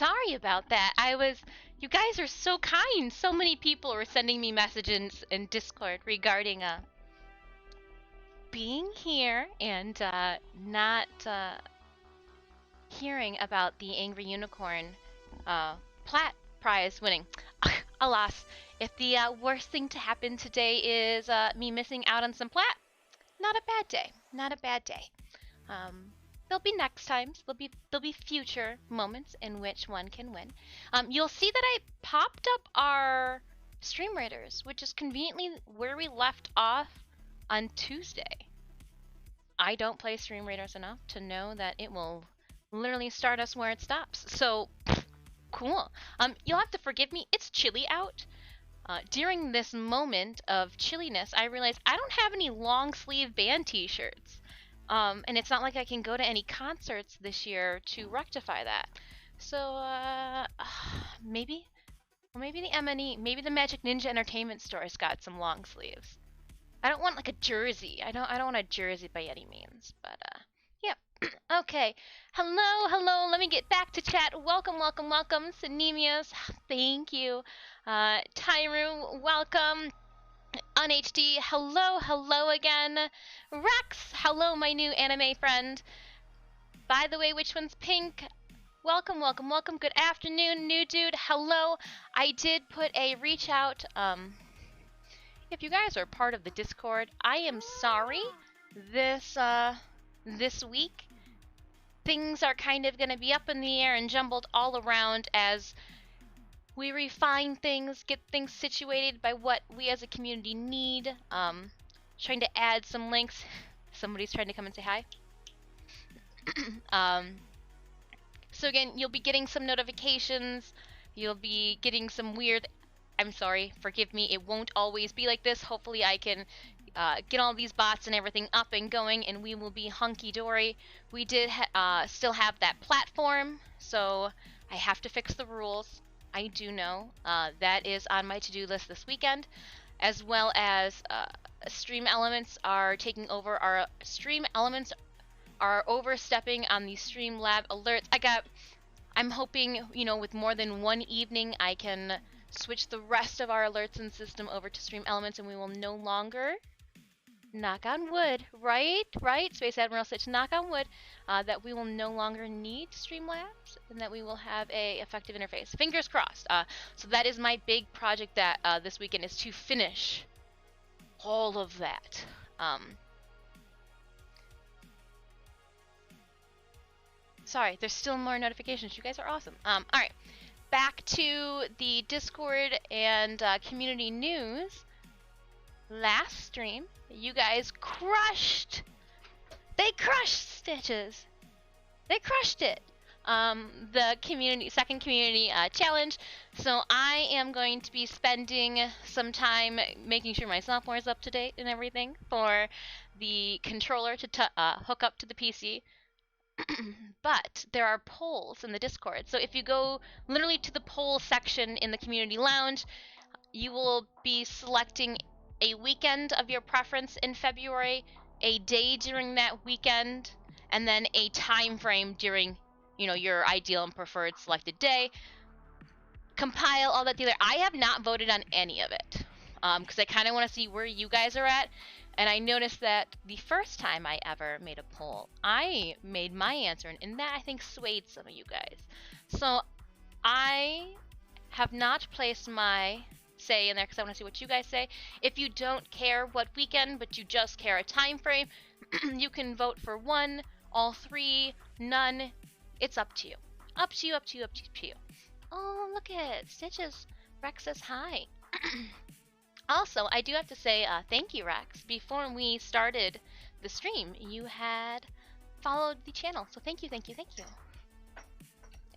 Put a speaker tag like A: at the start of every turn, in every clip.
A: sorry about that. You guys are so kind. So many people were sending me messages in Discord regarding being here and not hearing about the Angry Unicorn plat prize winning. Alas, if the worst thing to happen today is me missing out on some plat, not a bad day. Not a bad day. There'll be next times. There'll be future moments in which one can win. You'll see that I popped up our stream raiders, which is conveniently where we left off on Tuesday. I don't play stream raiders enough to know that it will literally start us where it stops. So cool. You'll have to forgive me. It's chilly out. During this moment of chilliness, I realized I don't have any long sleeve band t-shirts. And it's not like I can go to any concerts this year to rectify that. So, maybe the MNE, maybe the Magic Ninja Entertainment Store's got some long sleeves. I don't want like a jersey. I don't want a jersey by any means, but yeah. Okay. Hello. Let me get back to chat. Welcome. Synemius, thank you. Tyru, welcome. UnHD, hello again. Rex, hello, my new anime friend. By the way, which one's pink? Welcome. Good afternoon, new dude. Hello. I did put a reach out. If you guys are part of the Discord, I am sorry. This week, things are kind of gonna be up in the air and jumbled all around as we refine things, get things situated by what we as a community need. Trying to add some links. Somebody's trying to come and say hi. So again, you'll be getting some notifications. You'll be getting some weird... I'm sorry, forgive me. It won't always be like this. Hopefully I can get all these bots and everything up and going, and we will be hunky-dory. We did still have that platform, so I have to fix the rules. I do know. That is on my to-do list this weekend, as well as Stream Elements are taking over. Our Stream Elements are overstepping on the Streamlab alerts. I'm hoping, with more than one evening, I can switch the rest of our alerts and system over to Stream Elements, and we will no longer, knock on wood, right? Space Admiral said to knock on wood, that we will no longer need Streamlabs, and that we will have a effective interface. Fingers crossed. So that is my big project that this weekend is to finish all of that. Sorry, there's still more notifications. You guys are awesome. All right. Back to the Discord and community news. Last stream, you guys crushed. They crushed Stitches. They crushed it. The second community challenge. So I am going to be spending some time making sure my software is up to date and everything for the controller to hook up to the PC. But there are polls in the Discord. So if you go literally to the poll section in the community lounge, you will be selecting a weekend of your preference in February, a day during that weekend, and then a time frame during, your ideal and preferred selected day. Compile all that together. I have not voted on any of it because I kind of want to see where you guys are at. And I noticed that the first time I ever made a poll, I made my answer, and that I think swayed some of you guys. So I have not placed my say in there because I want to see what you guys say. If you don't care what weekend, but you just care a time frame, you can vote for one, all three, none. It's up to you. Up to you. Oh, look at it. Stitches. Rex says hi. Also, I do have to say thank you, Rex. Before we started the stream, you had followed the channel. So thank you.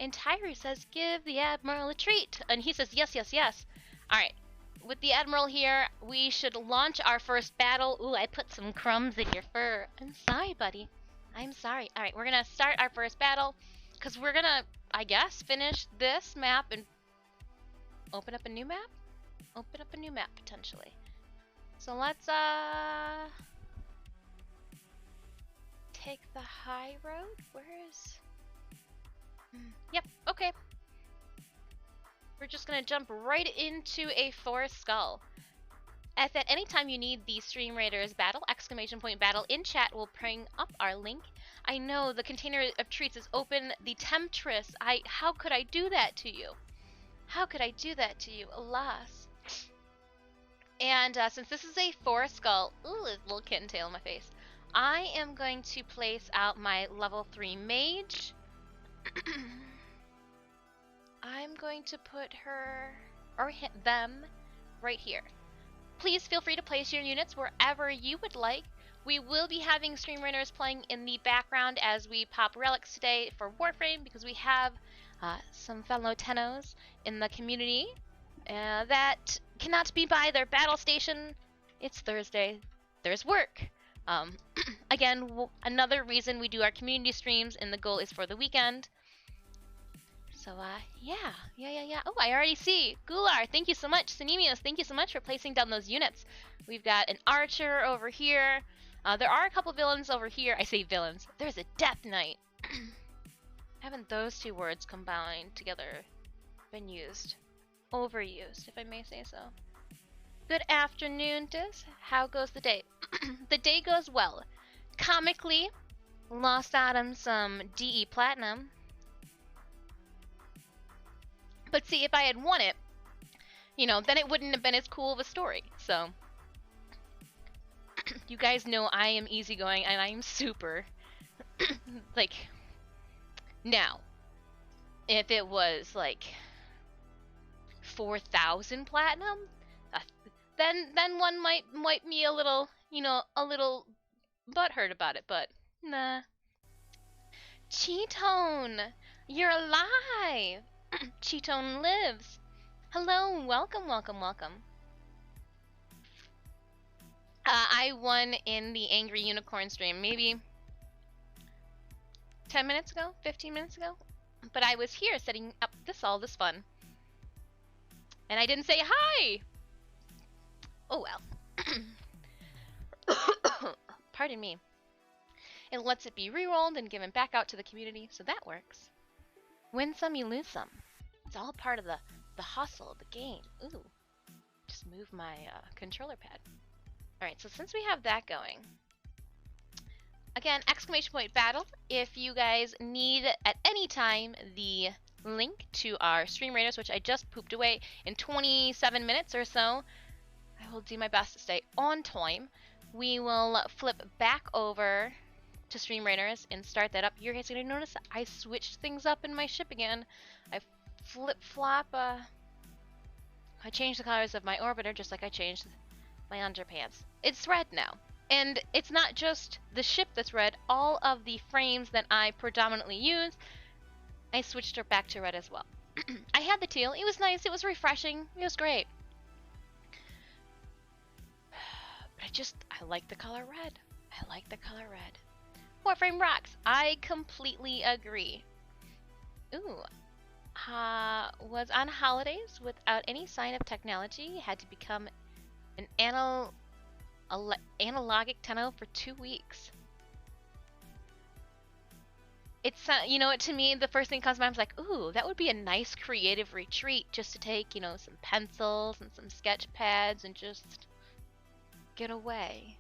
A: And Tyru says, give the Admiral a treat. And he says, yes. Alright, with the Admiral here, we should launch our first battle. Ooh, I put some crumbs in your fur. I'm sorry, buddy. I'm sorry. Alright, we're gonna start our first battle. Because we're gonna, I guess, finish this map and open up a new map? Open up a new map, potentially. So let's, take the high road. Where is... Yep, okay. we're just gonna jump right into a Forest Skull. If at any time you need the Stream Raiders battle, !battle in chat will bring up our link. I know the container of treats is open. The Temptress, how could I do that to you? How could I do that to you? Alas. And since this is a Forest Skull, ooh, a little kitten tail in my face, I am going to place out my level 3 mage. I'm going to put her, or them, right here. Please feel free to place your units wherever you would like. We will be having Stream Raiders playing in the background as we pop relics today for Warframe, because we have some fellow Tennos in the community that cannot be by their battle station. It's Thursday. There's work. Again, another reason we do our community streams, and the goal is for the weekend. So, yeah. Oh, I already see. Gular, thank you so much. Sinemios, thank you so much for placing down those units. We've got an archer over here. There are a couple villains over here. I say villains. There's a death knight. Haven't those two words combined together been used? Overused, if I may say so. Good afternoon, Dis. How goes the day? The day goes well. Comically, lost Adam some DE Platinum. But see, if I had won it, you know, then it wouldn't have been as cool of a story. So, you guys know I am easygoing and I am super, like, now, if it was, like, 4,000 platinum, then one might be a little, you know, a little butthurt about it, but nah. Cheetone, you're alive! Cheetone lives. Hello, welcome. I won in the Angry Unicorn stream, maybe 10 minutes ago, 15 minutes ago, but I was here setting up all this fun, and I didn't say hi. Oh well. Pardon me. It lets it be re-rolled and given back out to the community, so that works. Win some, you lose some. It's all part of the hustle of the game. Ooh. Just move my controller pad. Alright, so since we have that going, again, !battle. If you guys need at any time the link to our Stream Raiders, which I just pooped away in 27 minutes or so, I will do my best to stay on time. We will flip back over to Stream Raiders and start that up. You're guys gonna notice that I switched things up in my ship again. I flip-flop, I changed the colors of my orbiter just like I changed my underpants. It's red now. And it's not just the ship that's red, all of the frames that I predominantly use, I switched her back to red as well. I had the teal, it was nice, it was refreshing, it was great. But I like the color red. I like the color red. Warframe rocks. I completely agree. Ooh. Was on holidays without any sign of technology. Had to become an analogic tenno for 2 weeks. It's, you know, to me, the first thing that comes to mind is like, ooh, that would be a nice creative retreat just to take, you know, some pencils and some sketch pads and just get away.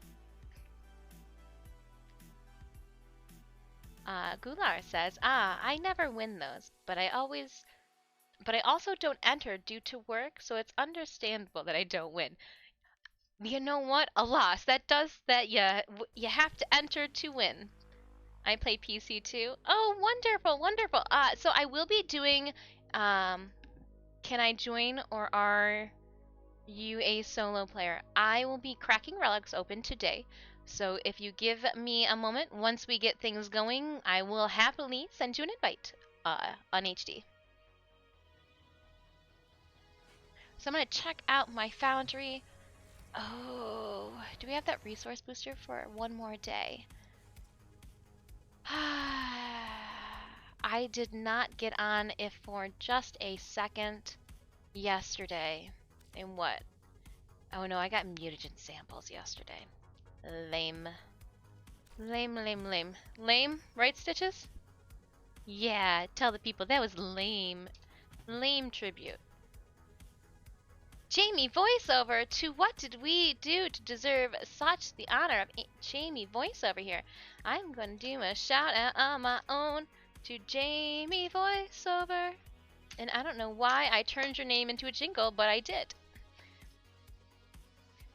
A: Gular says, I never win those, but I also don't enter due to work, so it's understandable that I don't win. You know what? Alas, you have to enter to win. I play PC too. Oh, wonderful. So I will be doing, can I join or are you a solo player? I will be cracking relics open today. So if you give me a moment, once we get things going, I will happily send you an invite on HD. So I'm going to check out my foundry. Oh, do we have that resource booster for one more day? I did not get on if for just a second yesterday. And what? Oh no, I got mutagen samples yesterday. Lame. Lame, right, Stitches? Yeah, tell the people that was lame. Lame tribute. Jamie voiceover. To what did we do to deserve such the honor of Jamie voiceover here? I'm gonna do a shout out on my own to Jamie voiceover. And I don't know why I turned your name into a jingle, but I did.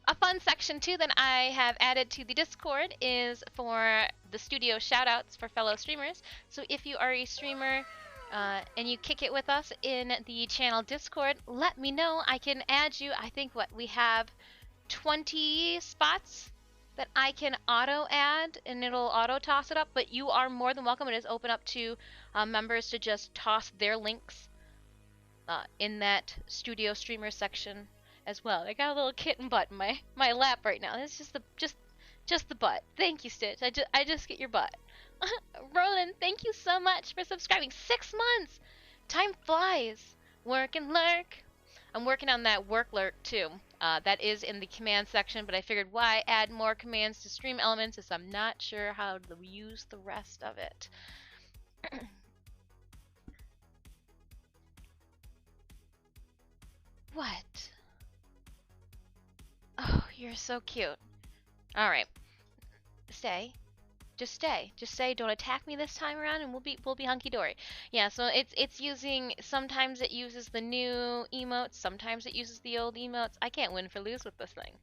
A: A fun section too that I have added to the Discord is for the studio shoutouts for fellow streamers. So if you are a streamer and you kick it with us in the channel Discord, let me know. I can add you. I think we have 20 spots that I can auto add and it'll auto toss it up, but you are more than welcome. It is open up to members to just toss their links in that studio streamer section as well. I got a little kitten butt in my lap right now. It's just the butt. Thank you, Stitch. I just get your butt. Roland, thank you so much for subscribing. 6 months! Time flies. Work and lurk. I'm working on that work lurk too. That is in the command section, but I figured why add more commands to stream elements as I'm not sure how to use the rest of it. What? Oh, you're so cute. Alright. Stay. Just stay. Just say don't attack me this time around and we'll be hunky dory. Yeah, so it's using, sometimes it uses the new emotes, sometimes it uses the old emotes. I can't win for lose with this thing.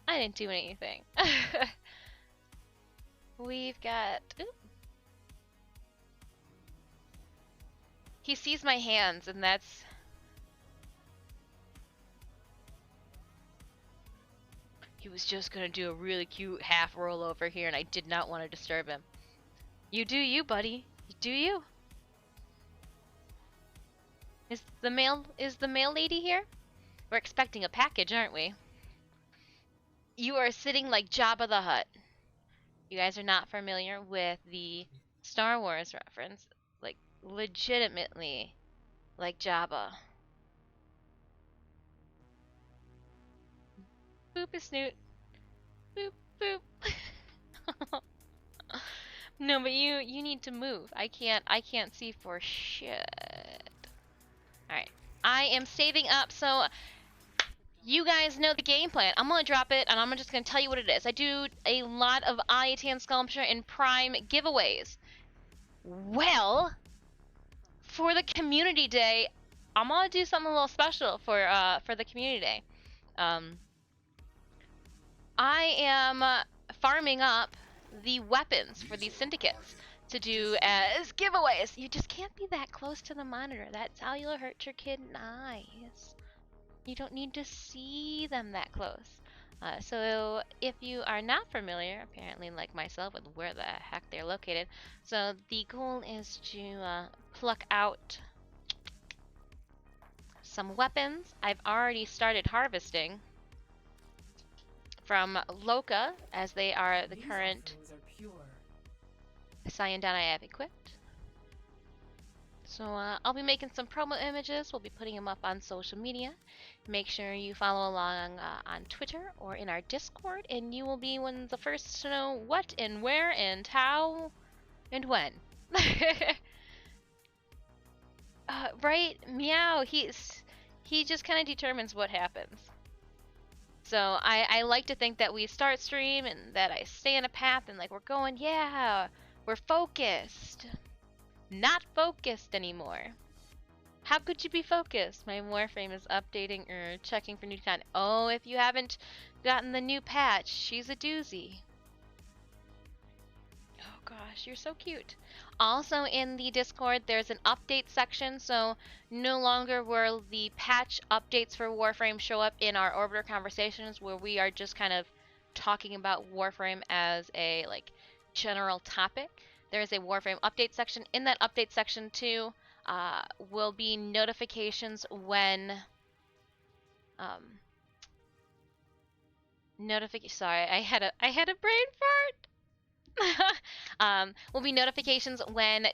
A: I didn't do anything. We've got he sees my hands and that's he was just gonna do a really cute half roll over here and I did not want to disturb him. You do you, buddy. You do you. Is the mail lady here? We're expecting a package, aren't we? You are sitting like Jabba the Hutt. You guys are not familiar with the Star Wars reference. Like, legitimately like Jabba. Boop a snoot. Boop boop. No, but you need to move. I can't see for shit. Alright. I am saving up, so you guys know the game plan. I'm gonna drop it and I'm just gonna tell you what it is. I do a lot of Ayatan sculpture and Prime giveaways. Well, for the community day, I'm gonna do something a little special for the community day. I am farming up the weapons for these syndicates to do as giveaways. You just can't be that close to the monitor. That's how you'll hurt your kid's eyes. You don't need to see them that close. So if you are not familiar, apparently like myself, with where the heck they're located, so the goal is to pluck out some weapons. I've already started harvesting from Loka, as they are the current Cyan down I have equipped. So I'll be making some promo images. We'll be putting them up on social media. Make sure you follow along on Twitter or in our Discord, and you will be one of the first to know what and where and how and when. Right? Meow. He just kind of determines what happens. So I like to think that we start stream and that I stay in a path and like we're going, yeah, we're focused. Not focused anymore. How could you be focused? My Warframe is updating or checking for new content. Oh, if you haven't gotten the new patch, she's a doozy. Oh gosh, you're so cute. Also in the Discord, there's an update section, so no longer will the patch updates for Warframe show up in our Orbiter conversations where we are just kind of talking about Warframe as a like general topic. There is a Warframe update section. In that update section too will be notifications when sorry, I had a brain fart. Will be notifications when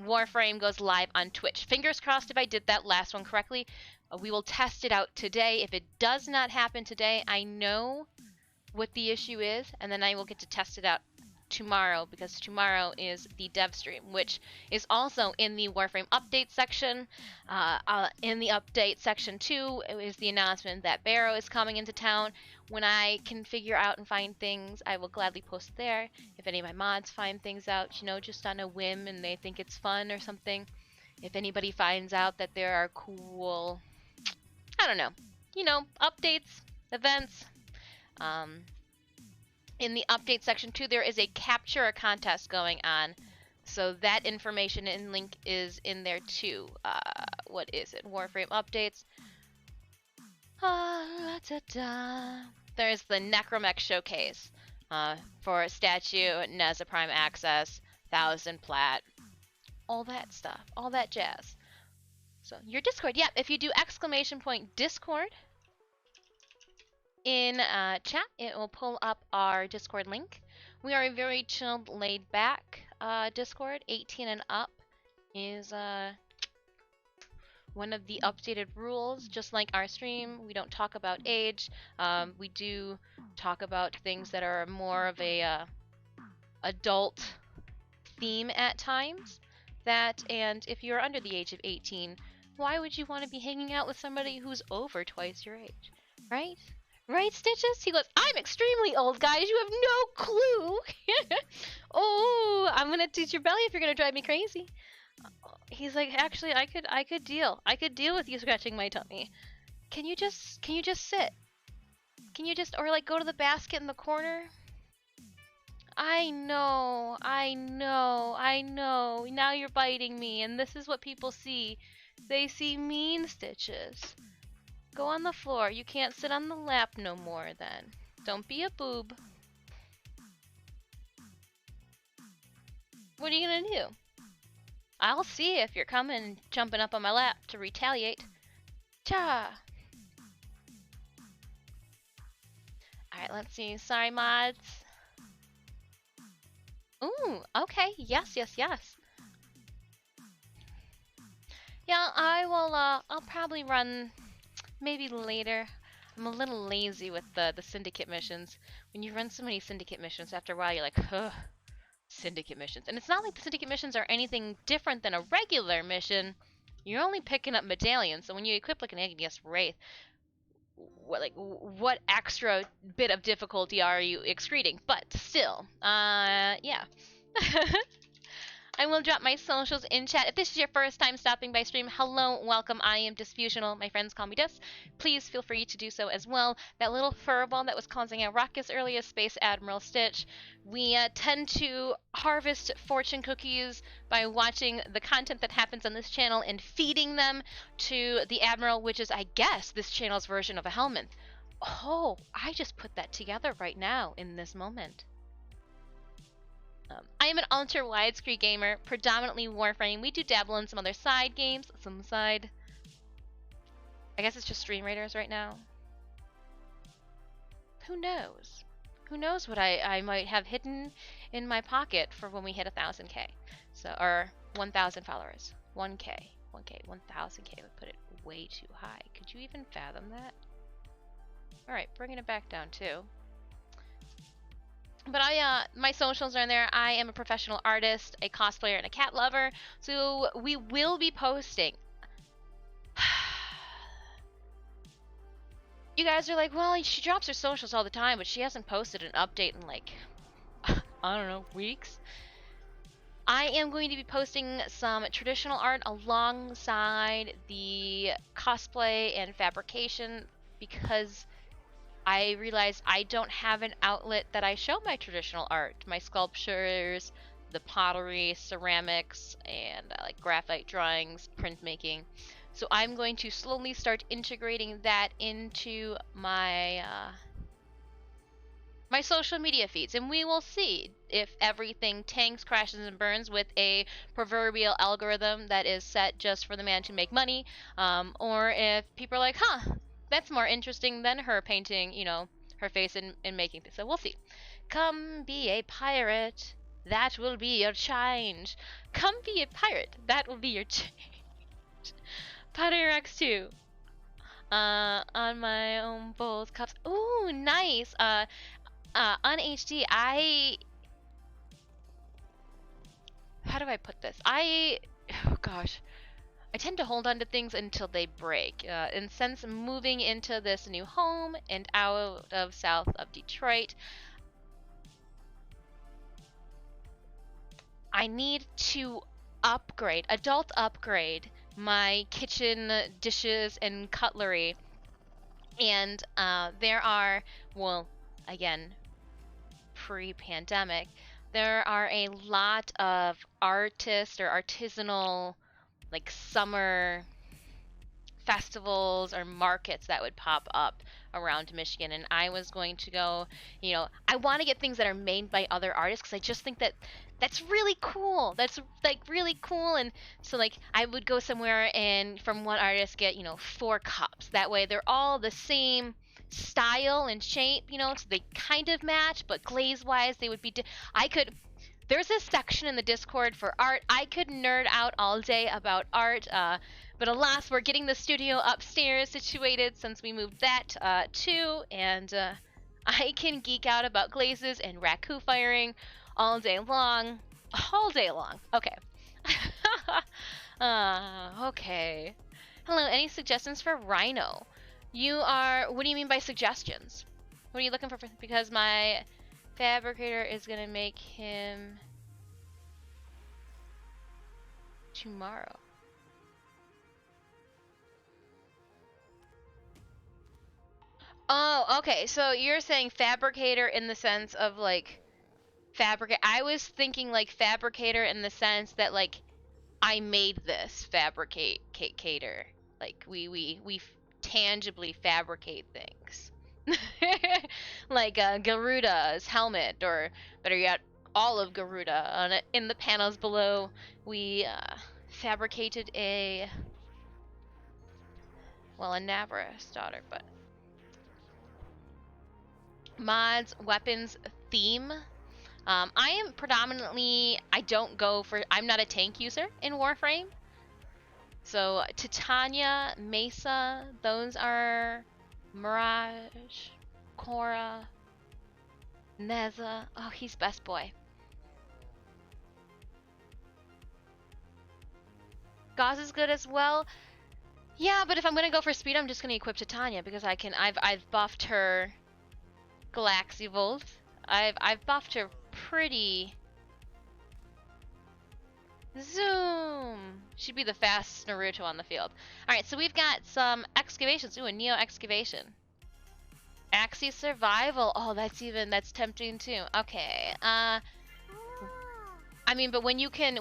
A: Warframe goes live on Twitch. Fingers crossed if I did that last one correctly. We will test it out today. If it does not happen today, I know what the issue is, and then I will get to test it out tomorrow, because tomorrow is the dev stream, which is also in the Warframe update section. In the update section 2 is the announcement that Barrow is coming into town. When I can figure out and find things, I will gladly post there. If any of my mods find things out, you know, just on a whim and they think it's fun or something. If anybody finds out that there are cool, I don't know, you know, updates, events. In the update section too, there is a capture a contest going on. So that information and link is in there too. What is it? Warframe updates. There's the Necromech showcase for statue, Neza Prime access, 1000 plat, all that stuff, all that jazz. So your Discord, yep. If you do !Discord in chat, it will pull up our Discord link. We are a very chilled, laid back Discord. 18 and up is one of the updated rules. Just like our stream, we don't talk about age. We do talk about things that are more of a adult theme at times. And if you're under the age of 18, why would you want to be hanging out with somebody who's over twice your age, right? Right, Stitches? He goes, I'm extremely old, guys. You have no clue. Oh, I'm gonna teach your belly if you're gonna drive me crazy. He's like, actually, I could deal with you scratching my tummy. Can you just sit? Can you just, or like go to the basket in the corner? I know. Now you're biting me, and this is what people see. They see mean, Stitches. Go on the floor. You can't sit on the lap no more then. Don't be a boob. What are you gonna do? I'll see if you're coming jumping up on my lap to retaliate. Cha! Alright, let's see. Sorry, mods. Ooh, okay. Yes. Yeah, I will, I'll probably run maybe later. I'm a little lazy with the syndicate missions. When you run so many syndicate missions, after a while you're like, ugh, syndicate missions. And it's not like the syndicate missions are anything different than a regular mission. You're only picking up medallions, so when you equip like an Agnes Wraith, what extra bit of difficulty are you excreting? But still, yeah. I will drop my socials in chat. If this is your first time stopping by stream, hello, welcome. I am Disfusional. My friends call me Dis. Please feel free to do so as well. That little furball that was causing a ruckus earlier, Space Admiral Stitch. We tend to harvest fortune cookies by watching the content that happens on this channel and feeding them to the Admiral, which is, I guess, this channel's version of a Helminth. Oh, I just put that together right now in this moment. I am an ultra widescreen gamer, predominantly Warframe. We do dabble in some other side games, I guess it's just Stream Raiders right now. Who knows? Who knows what I might have hidden in my pocket for when we hit 1,000k. So, or 1,000 followers. 1k, 1,000k. Would put it way too high. Could you even fathom that? Alright, bringing it back down too. But my socials are in there. I am a professional artist, a cosplayer, and a cat lover. So we will be posting. You guys are like, well, she drops her socials all the time, but she hasn't posted an update in like, I don't know, weeks. I am going to be posting some traditional art alongside the cosplay and fabrication because I realized I don't have an outlet that I show my traditional art. My sculptures, the pottery, ceramics, and like graphite drawings, printmaking. So I'm going to slowly start integrating that into my my social media feeds, and we will see if everything tanks, crashes, and burns with a proverbial algorithm that is set just for the man to make money, or if people are like, huh, that's more interesting than her painting, you know, her face and making things. So we'll see. Come be a pirate. That will be your change. Come be a pirate. That will be your change. Potter X2. On my own bowls, cups. Ooh, nice. On HD, how do I put this? Oh gosh. I tend to hold on to things until they break. And since moving into this new home and out of south of Detroit, I need to adult upgrade my kitchen dishes and cutlery. And there are, well, again, pre-pandemic, there are a lot of artist or artisanal, like, summer festivals or markets that would pop up around Michigan, and I was going to go, I want to get things that are made by other artists because I just think that that's really cool. That's like really cool. And so like I would go somewhere and from one artist get, 4 cups. That way they're all the same style and shape, so they kind of match, but glaze wise they would be there's this section in the Discord for art. I could nerd out all day about art, but alas, we're getting the studio upstairs situated since we moved that too, and I can geek out about glazes and raku firing all day long. All day long. Okay. Okay. Hello, any suggestions for Rhino? What do you mean by suggestions? What are you looking for? Because my fabricator is gonna make him tomorrow. Oh, okay. So you're saying fabricator in the sense of like fabricate. I was thinking like fabricator in the sense that like I made this fabricator. Like we tangibly fabricate things. Like Garuda's helmet, or better yet, all of Garuda. In the panels below, we fabricated a Navra's daughter, but mods, weapons, theme. I am predominantly, I'm not a tank user in Warframe. So Titania, Mesa, those are Mirage, Cora, Neza. Oh, he's best boy. Gauze is good as well. Yeah, but if I'm gonna go for speed, I'm just gonna equip Titania because I've buffed her Galaxivolt. I've buffed her pretty. Zoom! She'd be the fastest Naruto on the field. Alright, so we've got some excavations. Ooh, a Neo excavation. Axis survival. Oh, that's tempting too. Okay. I mean, but when you can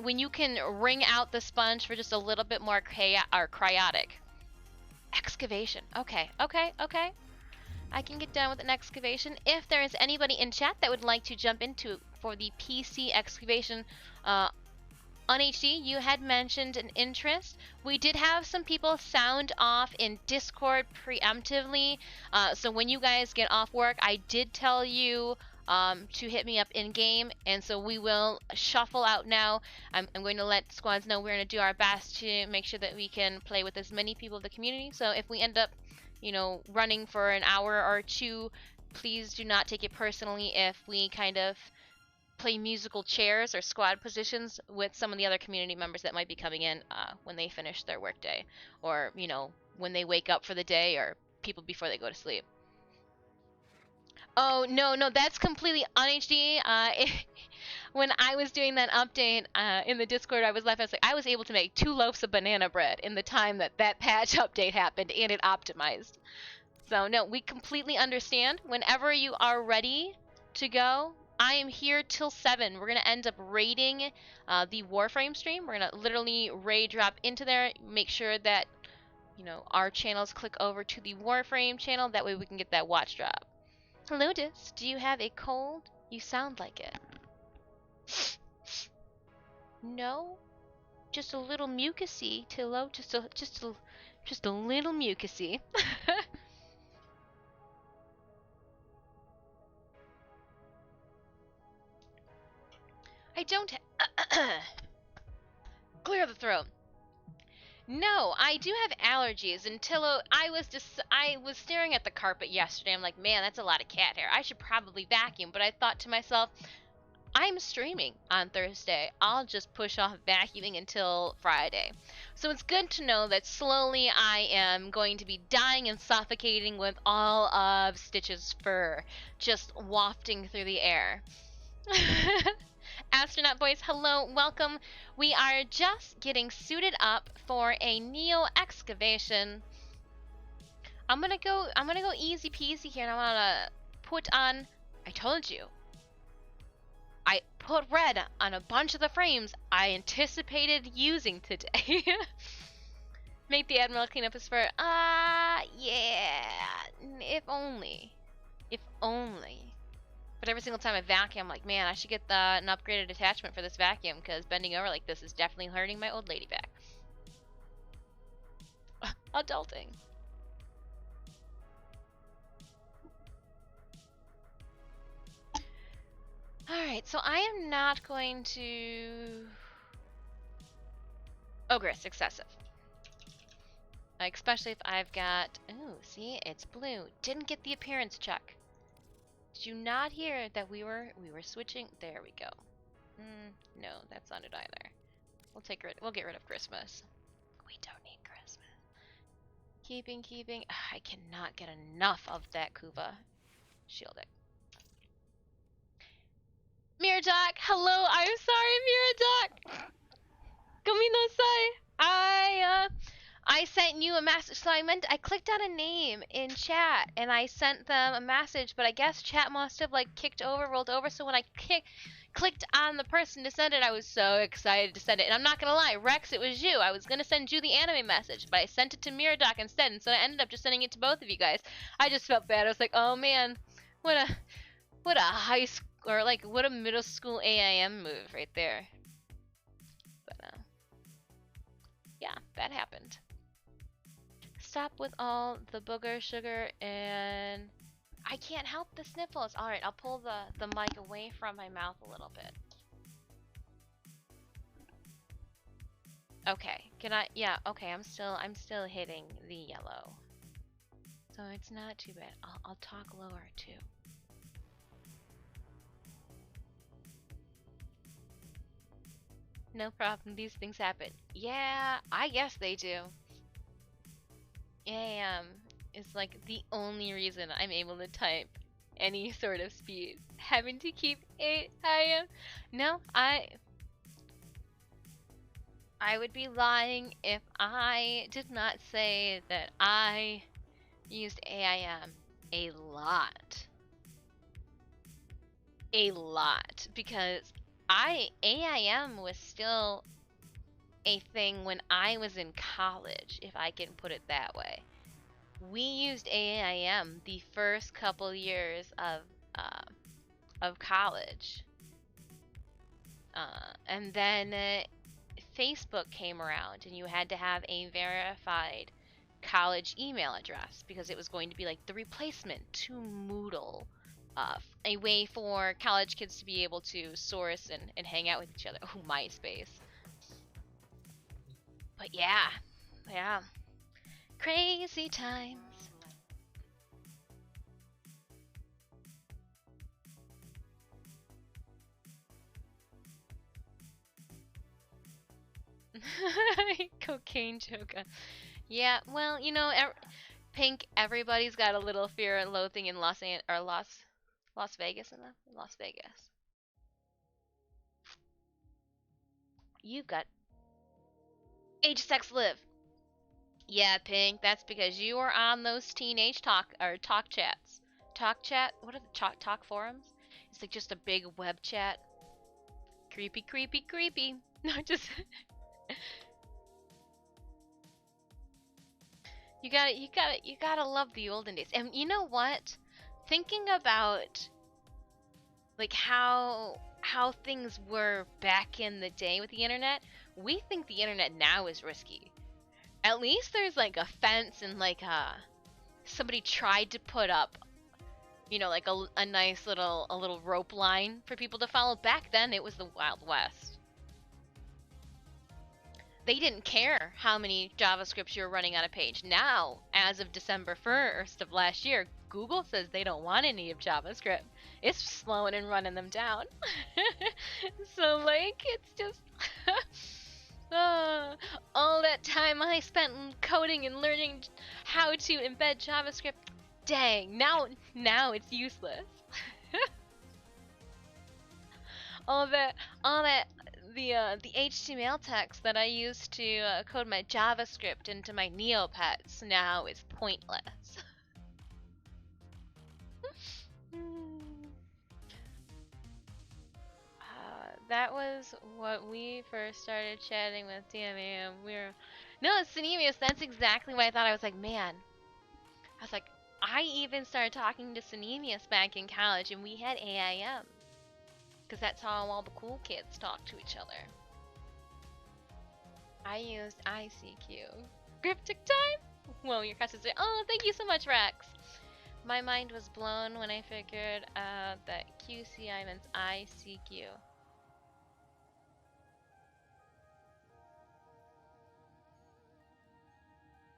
A: wring out the sponge for just a little bit more cryotic. Excavation. Okay. I can get down with an excavation. If there is anybody in chat that would like to jump into for the PC excavation, on HD, you had mentioned an interest. We did have some people sound off in Discord preemptively. So when you guys get off work, I did tell you to hit me up in game, and so we will shuffle out now. I'm going to let squads know we're going to do our best to make sure that we can play with as many people of the community. So if we end up, running for an hour or two, please do not take it personally if we kind of play musical chairs or squad positions with some of the other community members that might be coming in when they finish their workday, or when they wake up for the day, or people before they go to sleep. Oh no, that's completely on HD. When I was doing that update in the Discord, I was like, I was able to make 2 loaves of banana bread in the time that patch update happened, and it optimized. So no, we completely understand. Whenever you are ready to go, I am here till 7. We're going to end up raiding the Warframe stream. We're going to literally raid drop into there, make sure that, our channels click over to the Warframe channel. That way we can get that watch drop. Hello, Dis. Do you have a cold? You sound like it. No? Just a little mucusy, Tillo. Just a little mucusy. I don't clear the throat. No, I do have allergies, and Tillo, I was staring at the carpet yesterday. I'm like, man, that's a lot of cat hair. I should probably vacuum, but I thought to myself, I'm streaming on Thursday. I'll just push off vacuuming until Friday. So it's good to know that slowly I am going to be dying and suffocating with all of Stitch's fur just wafting through the air. Astronaut boys, hello, welcome. We are just getting suited up for a Neo excavation. I'm gonna go easy peasy here, and I'm gonna put on. I told you. I put red on a bunch of the frames I anticipated using today. Make the Admiral clean up his fur. Yeah. If only. If only. But every single time I vacuum, I'm like, man, I should get an upgraded attachment for this vacuum, because bending over like this is definitely hurting my old lady back. Adulting. Alright, so I am not going to... Ogress, excessive. Especially if I've got... Ooh, see? It's blue. Didn't get the appearance check. Did you not hear that we were switching? There we go. No, that's not it either. We'll get rid of Christmas. We don't need Christmas. Keeping. I cannot get enough of that Kuva. Shielding. Miradoc, hello. I'm sorry, Miradoc. Gominasai. I sent you a message. So I clicked on a name in chat and I sent them a message, but I guess chat must have like rolled over. So when I clicked on the person to send it, I was so excited to send it. And I'm not gonna lie, Rex, it was you. I was gonna send you the anime message, but I sent it to Miradoc instead, and so I ended up just sending it to both of you guys. I just felt bad. I was like, oh man, what a high school, or like what a middle school AIM move right there. But yeah, that happened. Stop with all the booger sugar, and I can't help the sniffles. All right, I'll pull the mic away from my mouth a little bit. Okay, can I? Yeah, okay. I'm still hitting the yellow, so it's not too bad. I'll talk lower too. No problem. These things happen. Yeah, I guess they do. AM is like the only reason I'm able to type any sort of speed. Having to keep 8 IM. No, I would be lying if I did not say that I used AIM a lot. A lot. Because AIM was still a thing when I was in college, if I can put it that way. We used AIM the first couple years of college, and then Facebook came around, and you had to have a verified college email address because it was going to be like the replacement to Moodle, a way for college kids to be able to source and hang out with each other. Oh, MySpace. But yeah. Crazy times. Cocaine joker. Yeah, well, you know, Pink, everybody's got a little fear and loathing in Las Vegas in them. Las Vegas. You've got age, sex, live. Yeah, Pink, that's because you are on those teenage talk chats. Talk chat? What are the talk forums? It's like just a big web chat. Creepy. No, just you gotta love the olden days. And you know what? Thinking about like how things were back in the day with the internet, we think the internet now is risky. At least there's like a fence and like somebody tried to put up, you know, like a nice little rope line for people to follow. Back then it was the Wild West. they didn't care how many JavaScripts you were running on a page. Now, as of December 1st of last year, Google says they don't want any of JavaScript. It's slowing and running them down. So, like, it's just... all that time I spent coding and learning how to embed JavaScript, dang, now it's useless. all that the HTML text that I used to code my JavaScript into my Neopets now is pointless. That was what we first started chatting with DMA. No, Cinemius, that's exactly what I thought. I was like, man. I was like, I even started talking to Cinemius back in college, and we had AIM. Because that's how all the cool kids talk to each other. I used ICQ. Cryptic time? Well, your customers say, oh, thank you so much, Rex. My mind was blown when I figured out that QCI means ICQ.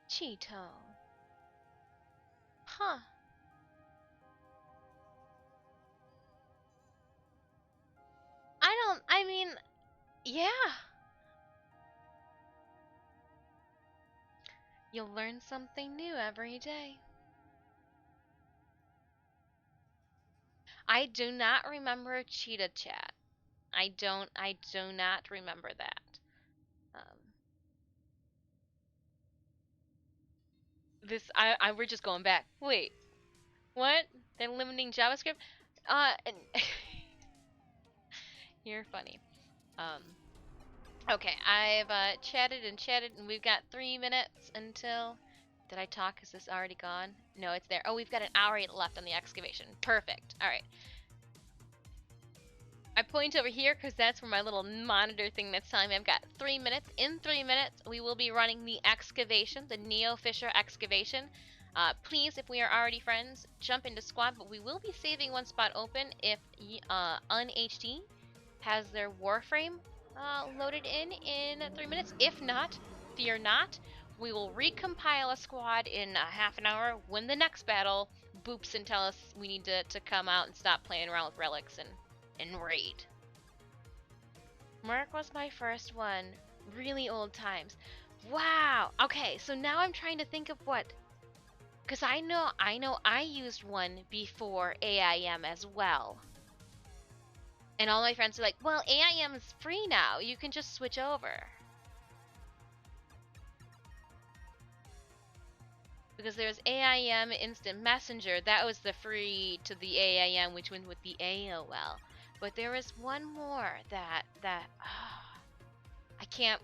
A: Cheeto. Huh. I mean, yeah. You'll learn something new every day. I do not remember Cheetah Chat. I do not remember that. We're just going back. Wait, what? They're limiting JavaScript? You're funny. Okay, I've chatted and we've got 3 minutes until... Did I talk? Is this already gone? No, it's there. Oh, we've got an hour left on the excavation. Perfect. All right. I point over here because that's where my little monitor thing that's telling me I've got 3 minutes. In 3 minutes, we will be running the excavation, the Neo Fisher excavation. Please, if we are already friends, jump into squad, but we will be saving one spot open if UnHD has their Warframe loaded in 3 minutes. If not, fear not. We will recompile a squad in a half an hour when the next battle boops and tell us we need to come out and stop playing around with relics and raid. Merc was my first one. Really old times. Wow. Okay, so now I'm trying to think of what... Because I know I used one before AIM as well. And all my friends are like, well, AIM is free now. You can just switch over. Because there's AIM Instant Messenger. That was the free to the AIM, which went with the AOL. But there was one more that I can't...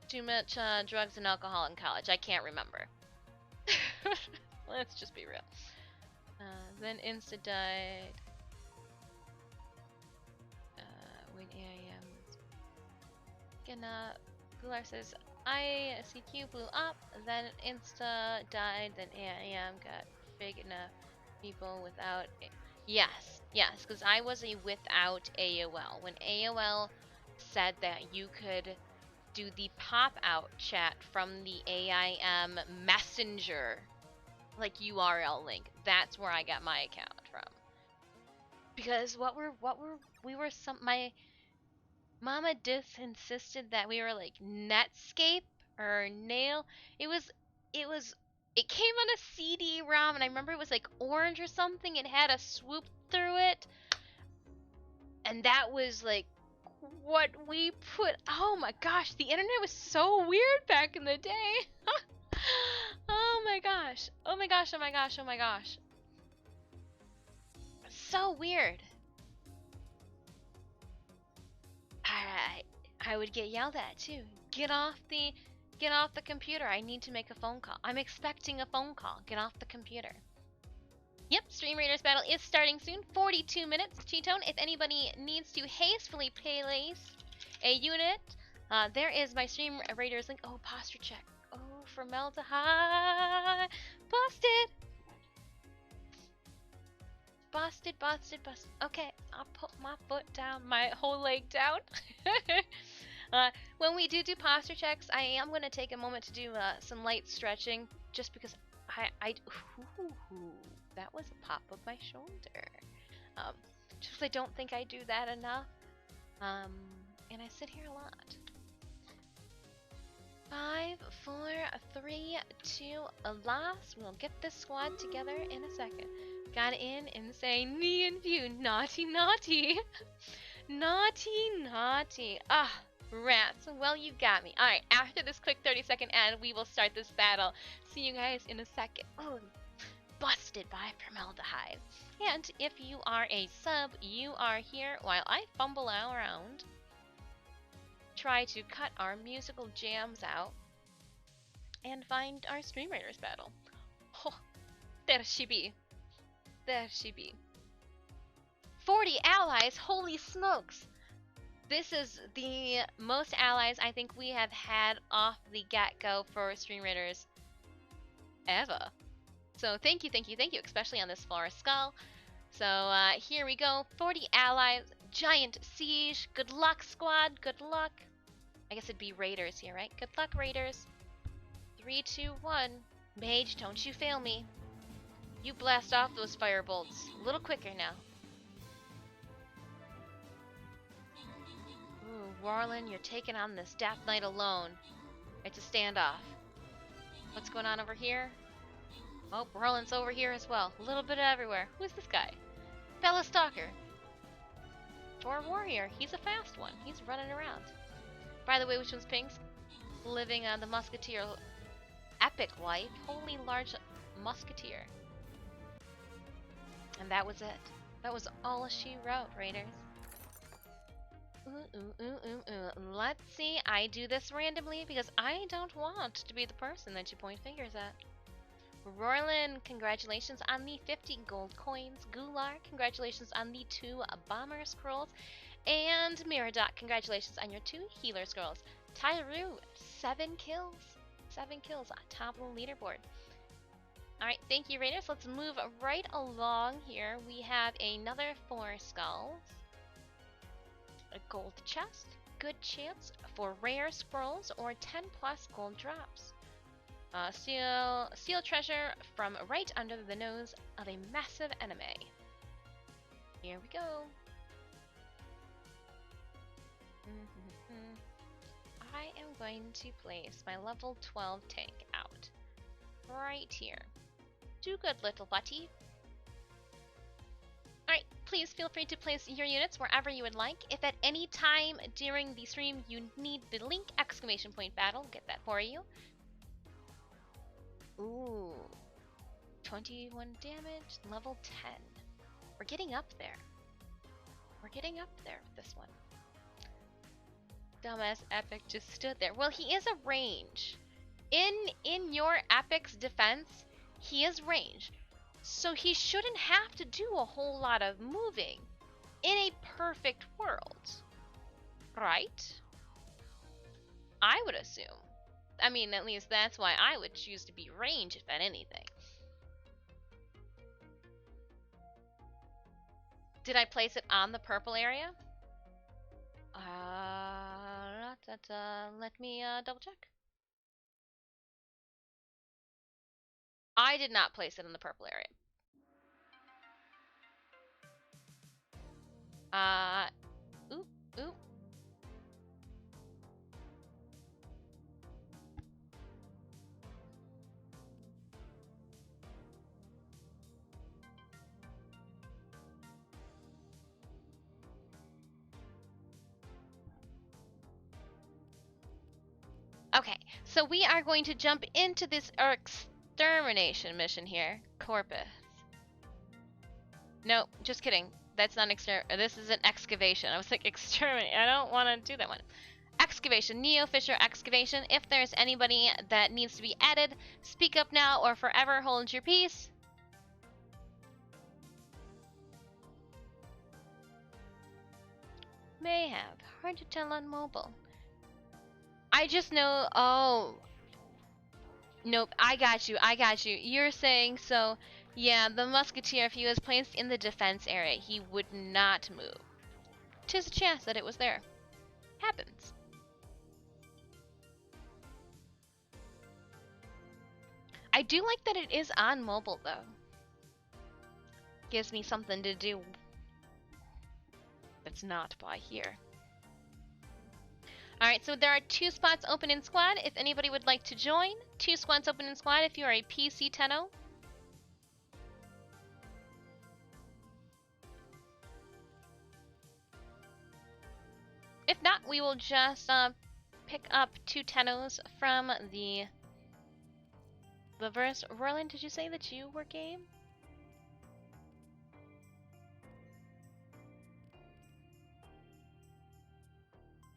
A: Too much drugs and alcohol in college. I can't remember. Let's just be real. Then Insta died. When AIM was gonna... Gular says, ICQ blew up, then Insta died, then AIM got big enough people without... Yes, because I was a without AOL. When AOL said that you could do the pop-out chat from the AIM Messenger, like URL link, that's where I got my account from. Because my Mama insisted that we were like Netscape or Nail. It came on a CD-ROM, and I remember it was like orange or something. It had a swoop through it, and that was like what we put. Oh my gosh, the internet was so weird back in the day. Oh my gosh. Oh my gosh, oh my gosh, oh my gosh. So weird. I would get yelled at too. Get off the computer. I need to make a phone call. I'm expecting a phone call. Get off the computer. Yep, Stream Raiders battle is starting soon. 42 minutes. Cheetone, if anybody needs to hastily place a unit, there is my Stream Raiders link. Oh, posture check. Oh, formaldehyde. Busted. busted, busted, busted. Okay, I'll put my foot down, my whole leg down. When we do posture checks, I am going to take a moment to do some light stretching, just because ooh, that was a pop of my shoulder. Just because I don't think I do that enough. And I sit here a lot. 5, 4, 3, 2, alas. We'll get this squad together in a second. Got in and say, knee and view, naughty, naughty. Naughty, naughty. Ah, rats. Well, you got me. Alright, after this quick 30-second ad, we will start this battle. See you guys in a second. Oh, busted by formaldehyde. And if you are a sub, you are here while I fumble around. Try to cut our musical jams out and find our Stream Raiders battle. Oh, there she be. There she be. 40 allies, holy smokes! This is the most allies I think we have had off the get-go for Stream Raiders ever. So thank you, thank you, thank you, especially on this Flora Skull. So here we go, 40 allies, giant siege, good luck squad, good luck. I guess it'd be raiders here, right? Good luck, raiders. 3, 2, 1. Mage, don't you fail me. You blast off those fire bolts. A little quicker now. Ooh, Warlin, you're taking on this Death Knight alone. It's a standoff. What's going on over here? Oh, Warlin's over here as well. A little bit everywhere. Who's this guy? Fellow Stalker. Or Warrior. He's a fast one. He's running around. By the way, which one's Pink's? Living on the Musketeer epic life. Holy large Musketeer. And that was it. That was all she wrote, Raiders. Let's see. I do this randomly because I don't want to be the person that you point fingers at. Rorlin, congratulations on the 50 gold coins. Gular, congratulations on the 2 bomber scrolls. And Miradot, congratulations on your 2 healer scrolls. Tyru, 7 kills. 7 kills on top of the leaderboard. Alright, thank you, Raiders. Let's move right along here. We have another 4 skulls. A gold chest. Good chance for rare scrolls or 10 plus gold drops. Steal treasure from right under the nose of a massive enemy. Here we go. I am going to place my level 12 tank out right here. Do good, little buddy. Alright, please feel free to place your units wherever you would like. If at any time during the stream you need the link exclamation point battle, get that for you. Ooh, 21 damage, level 10. We're getting up there. We're getting up there with this one. Dumbass Epic just stood there. Well, he is a range. In your Epic's defense, he is range. So he shouldn't have to do a whole lot of moving in a perfect world. Right? I would assume. I mean, at least that's why I would choose to be range, if at anything. Did I place it on the purple area? Let me double check. I did not place it in the purple area. Oop, oop. Okay, so we are going to jump into this extermination mission here. Corpus. No, just kidding. That's not this is an excavation. I was like, exterminate. I don't want to do that one. Excavation. Neo Fisher excavation. If there's anybody that needs to be added, speak up now or forever hold your peace. May have. Hard to tell on mobile. I just know. Oh. Nope. I got you. I got you. You're saying so. Yeah, the musketeer, if he was placed in the defense area, he would not move. 'Tis a chance that it was there. Happens. I do like that it is on mobile, though. Gives me something to do that's not by here. Alright, so there are 2 spots open in squad if anybody would like to join. 2 squads open in squad if you are a PC Tenno. If not, we will just pick up 2 Tennos from the verse. Roland, did you say that you were game?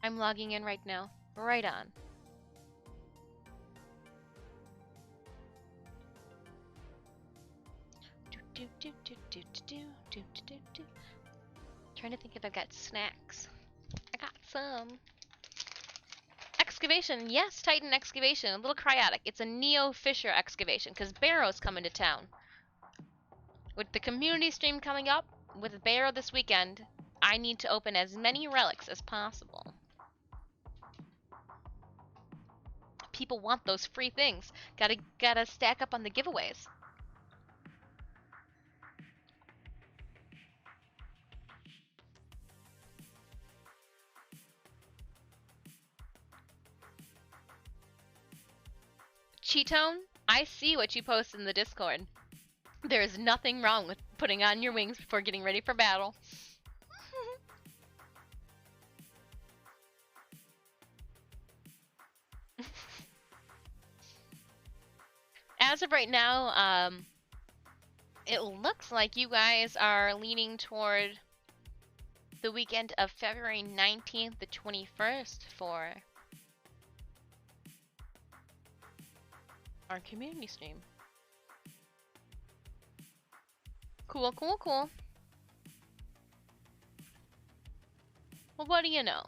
A: I'm logging in right now. Right on. Trying to think if I've got snacks. I got some. Excavation, yes, Titan excavation. A little cryotic. It's a Neo Fisher excavation because Barrow's coming to town. With the community stream coming up, with Barrow this weekend, I need to open as many relics as possible. People want those free things. Gotta stack up on the giveaways. Cheetone, I see what you post in the Discord. There is nothing wrong with putting on your wings before getting ready for battle. As of right now, it looks like you guys are leaning toward the weekend of February 19th to 21st for our community stream. Cool, cool, cool. Well, what do you know?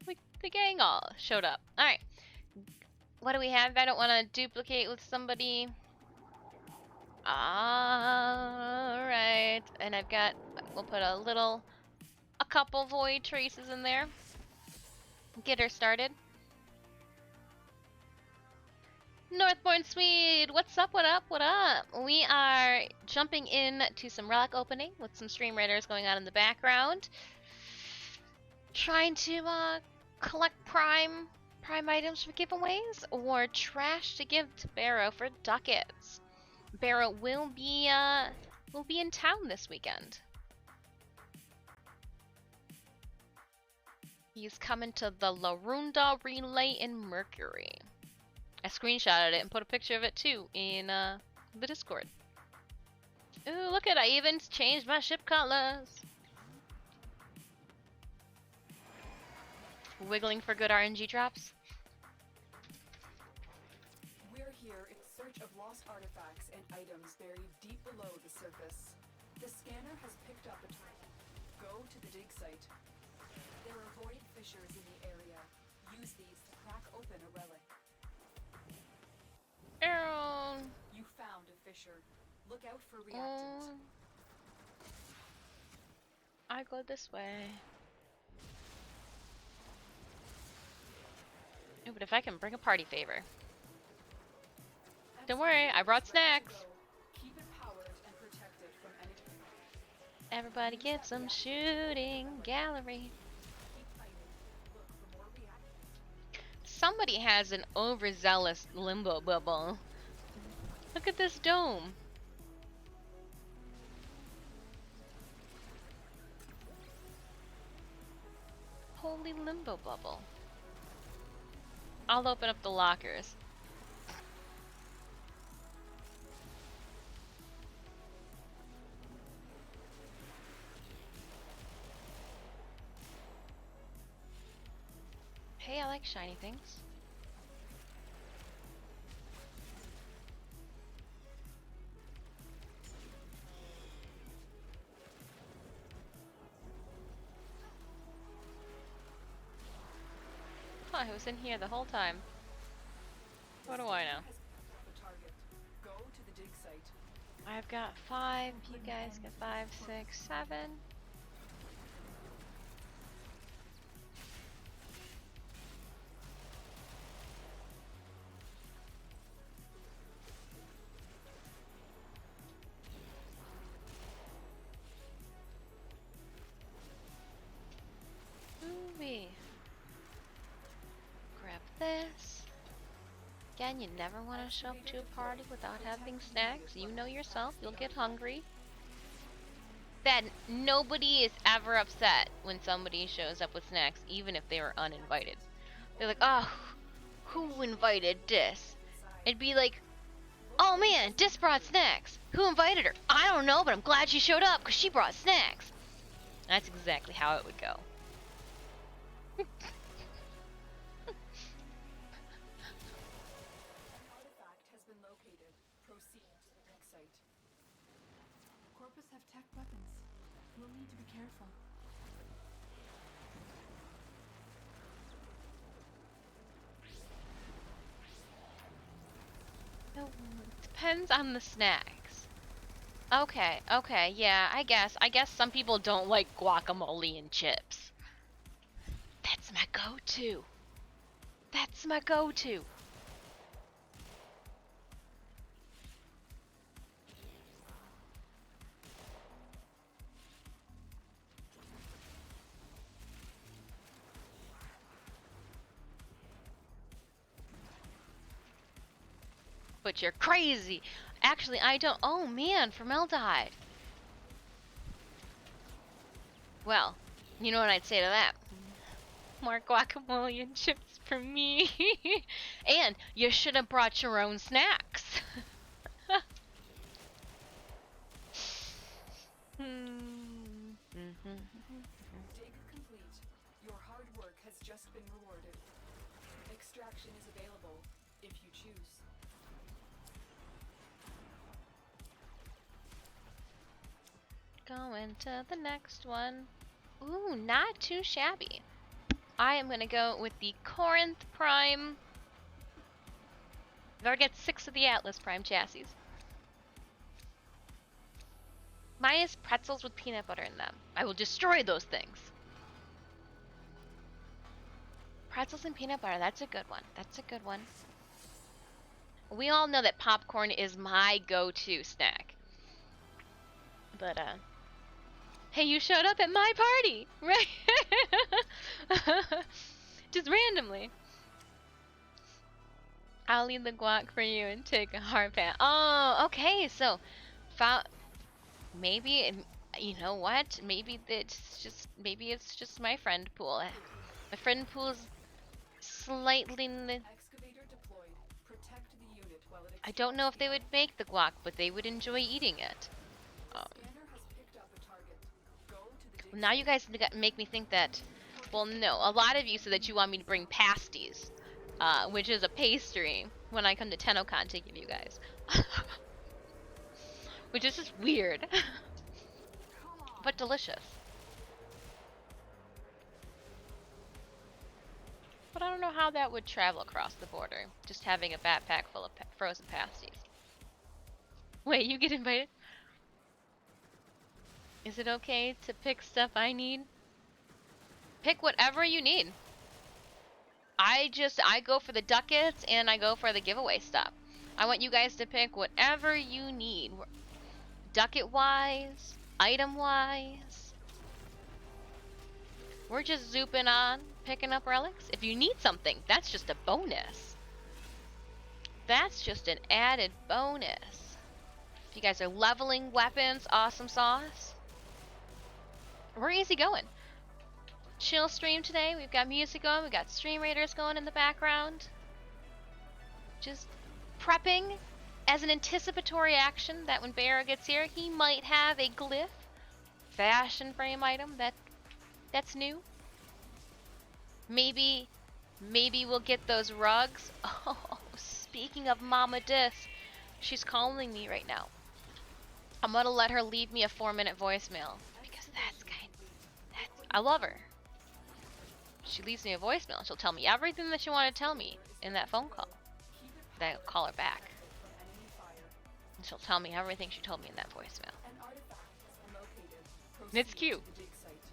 A: The gang all showed up. Alright. What do we have? I don't want to duplicate with somebody. Alright. And I've got, we'll put a couple void traces in there. Get her started. Northbourne Swede, what's up, what up, what up? We are jumping in to some relic opening with some stream raiders going on in the background. Trying to collect prime items for giveaways or trash to give to Barrow for ducats. Barrow will be in town this weekend. He's coming to the La Runda Relay in Mercury. I screenshotted it and put a picture of it too in the Discord. Ooh, look at, I even changed my ship colors. Wiggling for good RNG drops.
B: We're here in search of lost artifacts and items buried deep below the surface. The scanner has picked up a target. Go to the dig site. There are void fissures in the area. Use these to crack open a relic.
A: Arrow.
B: You found a fissure. Look out for reactant.
A: I go this way. Ooh, but if I can bring a party favor. Don't worry, I brought snacks.
B: Keep it powered and protected from anything.
A: Everybody get some shooting gallery. Somebody has an overzealous limbo bubble. Look at this dome. Holy limbo bubble. I'll open up the lockers. Hey, I like shiny things. Huh, I was in here the whole time. What do I know?
B: The target. Go to the dig site.
A: I've got 5, you guys got 5, 6, 7. Ooh-wee. Grab this. Again, you never want to show up to a party without having snacks. You know yourself, you'll get hungry. That nobody is ever upset when somebody shows up with snacks, even if they were uninvited. They're like, oh, who invited Dis? It'd be like, oh man, Dis brought snacks. Who invited her? I don't know, but I'm glad she showed up because she brought snacks. That's exactly how it would go.
B: Artifact has been located. Proceed to the dig site. Corpus have tech weapons. We'll need to be careful.
A: Depends on the snacks. Okay, yeah, I guess some people don't like guacamole and chips. That's my go-to. That's my go-to. But you're crazy. Actually, I don't. Oh man, formaldehyde. Well, you know what I'd say to that? More guacamole and chips for me. And you should have brought your own snacks.
B: Dig complete. Your hard work has just been rewarded. Extraction is available if you choose.
A: Going to the next one. Ooh, not too shabby. I am gonna go with the Corinth Prime. I've already got 6 of the Atlas Prime chassis. Mine is pretzels with peanut butter in them. I will destroy those things. Pretzels and peanut butter, that's a good one. That's a good one. We all know that popcorn is my go-to snack. But, hey, you showed up at my party, right? Just randomly. I'll leave the guac for you and take a hard pass. Oh, okay, so, maybe, you know what? Maybe it's just my friend pool. My friend pool is slightly.
B: Excavator deployed. Protect the unit while it
A: I don't know if they would make the guac, but they would enjoy eating it.
B: Scanner has picked up a target. Go to the dig
A: Now you guys make me think that. Well, no. A lot of you said that you want me to bring pasties, which is a pastry, when I come to TennoCon to give you guys. Which is just weird, but delicious. But I don't know how that would travel across the border, just having a backpack full of frozen pasties. Wait, you get invited? Is it okay to pick stuff I need? Pick whatever you need. I go for the ducats and I go for the giveaway stuff. I want you guys to pick whatever you need. Ducat wise, item wise. We're just zooping on, picking up relics. If you need something, that's just a bonus. That's just an added bonus. If you guys are leveling weapons, awesome sauce. We're easy going. Chill stream today. We've got music going. We've got stream raiders going in the background. Just prepping as an anticipatory action that when Bear gets here, he might have a glyph fashion frame item that's new. Maybe we'll get those rugs. Oh, speaking of Mama Dis, she's calling me right now. I'm gonna let her leave me a 4-minute voicemail because I love her. She leaves me a voicemail. She'll tell me everything that she wanted to tell me in that phone call. Then I'll call her back. And she'll tell me everything she told me in that voicemail.
B: An artifact has been located.
A: And it's
B: Proceed
A: cute.
B: to the dig site.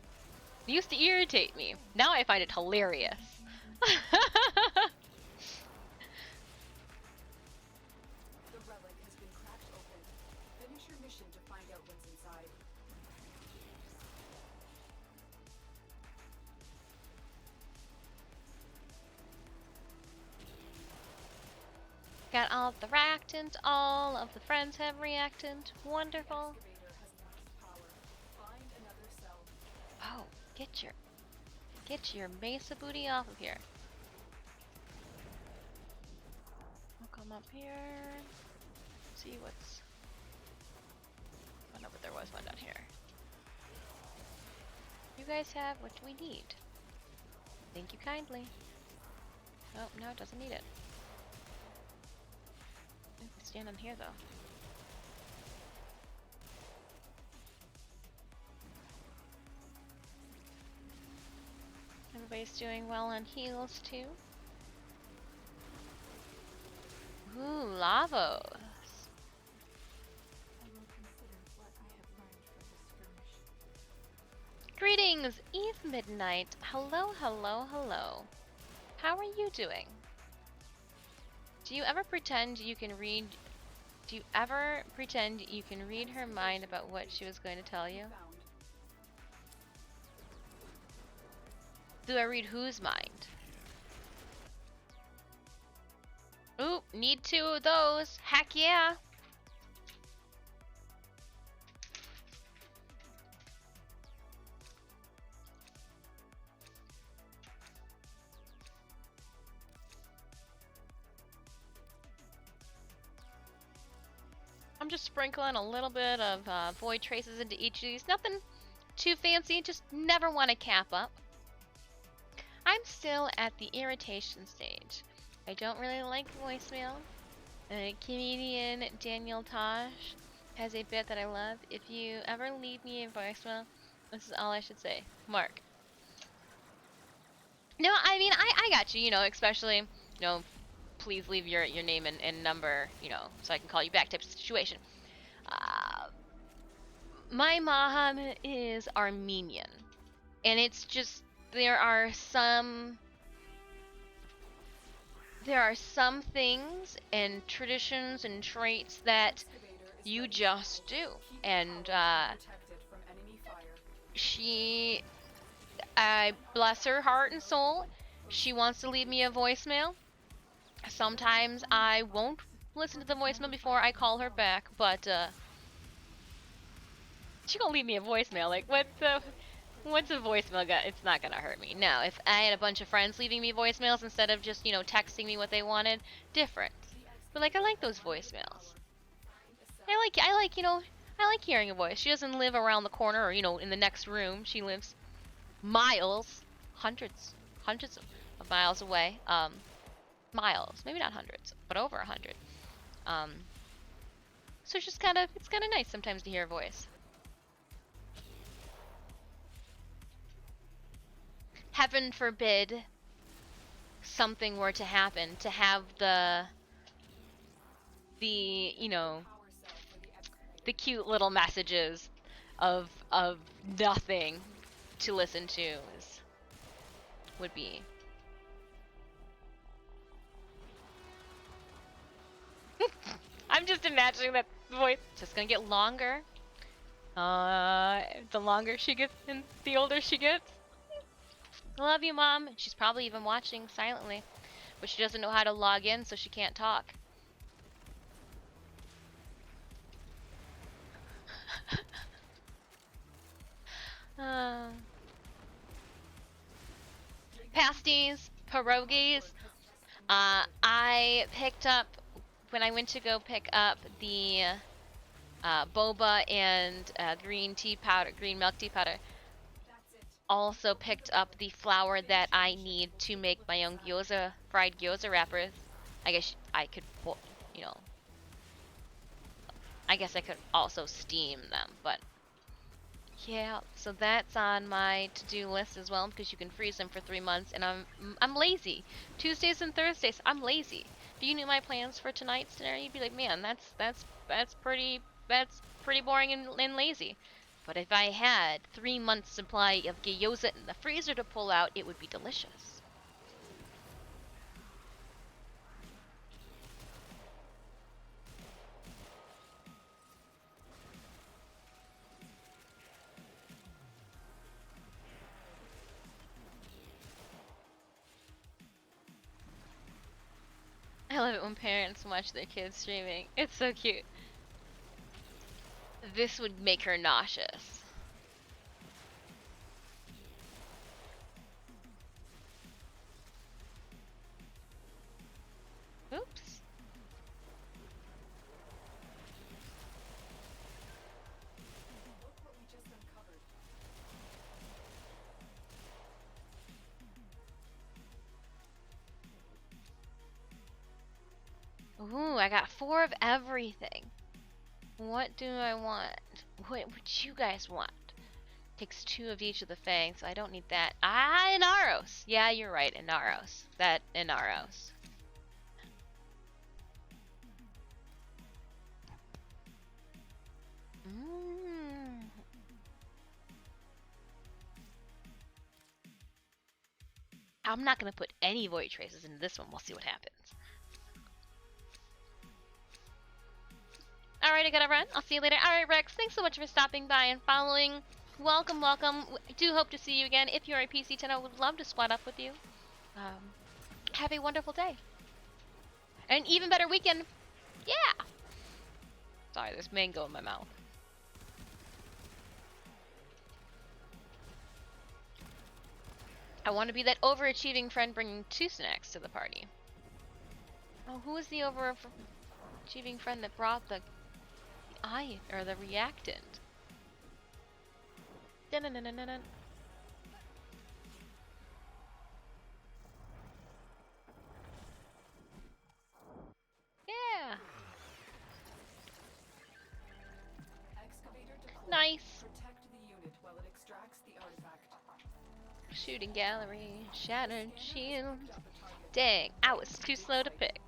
A: It used to irritate me. Now I find it hilarious.
B: The relic has been cracked open. Finish your mission to find out what's inside.
A: Got all of the reactant. All of the friends have reactant. Wonderful.
B: Excavator has lost power. Find another cell.
A: Oh, get your Mesa booty off of here. I'll come up here. See what's. Oh no, but there was one down here. You guys have what we need. Thank you kindly. Oh, no, it doesn't need it. Ooh, stand on here though. Everybody's doing well on heals too. Ooh, Lavos.
B: I will consider what I have learned from this skirmish.
A: Greetings, Eve Midnight. Hello, hello, hello. How are you doing? Do you ever pretend you can read? Do you ever pretend you can read her mind about what she was going to tell you?
B: Found.
A: Do I read whose mind? Ooh, need 2 of those. Heck yeah. I'm just sprinkling a little bit of void traces into each of these. Nothing too fancy, just never want to cap up. I'm still at the irritation stage. I don't really like voicemail. Comedian Daniel Tosh has a bit that I love. If you ever leave me a voicemail, this is all I should say. Mark. No, I mean, I got you, you know, especially, you know, please leave your name and number, you know, so I can call you back type of situation. My mom is Armenian, and it's just, there are some things and traditions and traits that you just do, and
B: Protected from enemy fire.
A: she, I bless her heart and soul, she wants to leave me a voicemail. Sometimes I won't listen to the voicemail before I call her back, but she gonna leave me a voicemail. Like, what's a voicemail got? It's not gonna hurt me. Now, if I had a bunch of friends leaving me voicemails instead of just, you know, texting me what they wanted, different. But like, I like those voicemails. I like, you know, I like hearing a voice. She doesn't live around the corner or, you know, in the next room. She lives miles, hundreds of miles away. Miles, maybe not hundreds, but over 100. So it's just kind of nice sometimes to hear a voice. Heaven forbid something were to happen, to have the you know, the cute little messages of nothing to listen to would be. I'm just imagining that voice just gonna get longer. The longer she gets and the older she gets. I love you, Mom. She's probably even watching silently, but she doesn't know how to log in, so she can't talk. Pasties, pierogies. I picked up, when I went to go pick up the boba and green milk tea powder, also picked up the flour that I need to make my own fried gyoza wrappers. I guess I could, you know, I guess I could also steam them, but yeah, so that's on my to-do list as well, because you can freeze them for 3 months, and I'm lazy. Tuesdays and Thursdays, I'm lazy. you knew my plans for tonight's dinner, you'd be like, man, that's pretty boring and lazy. But if I had 3 months supply of gyoza in the freezer to pull out, it would be delicious. I love it when parents watch their kids streaming. It's so cute. This would make her nauseous. Oops.
B: Look what we just uncovered.
A: Ooh, I got 4 of everything. What do I want? What would you guys want? Takes 2 of each of the fangs, so I don't need that. Ah, Inaros! Yeah, you're right, Inaros. That Inaros. I'm not gonna put any void traces into this one. We'll see what happens. Alright, I gotta run. I'll see you later. Alright, Rex, thanks so much for stopping by and following. Welcome, welcome. I do hope to see you again. If you're a PC10, I would love to squat up with you. Have a wonderful day. And an even better weekend. Yeah! Sorry, there's mango in my mouth. I want to be that overachieving friend bringing 2 snacks to the party. Oh, who is the overachieving friend that brought the or the reactant? Dun-dun-dun-dun-dun. Yeah.
B: Excavator deployed.
A: Nice.
B: Protect the unit while it extracts the artifact.
A: Shooting gallery, shattered shield. Dang, I was too slow to pick.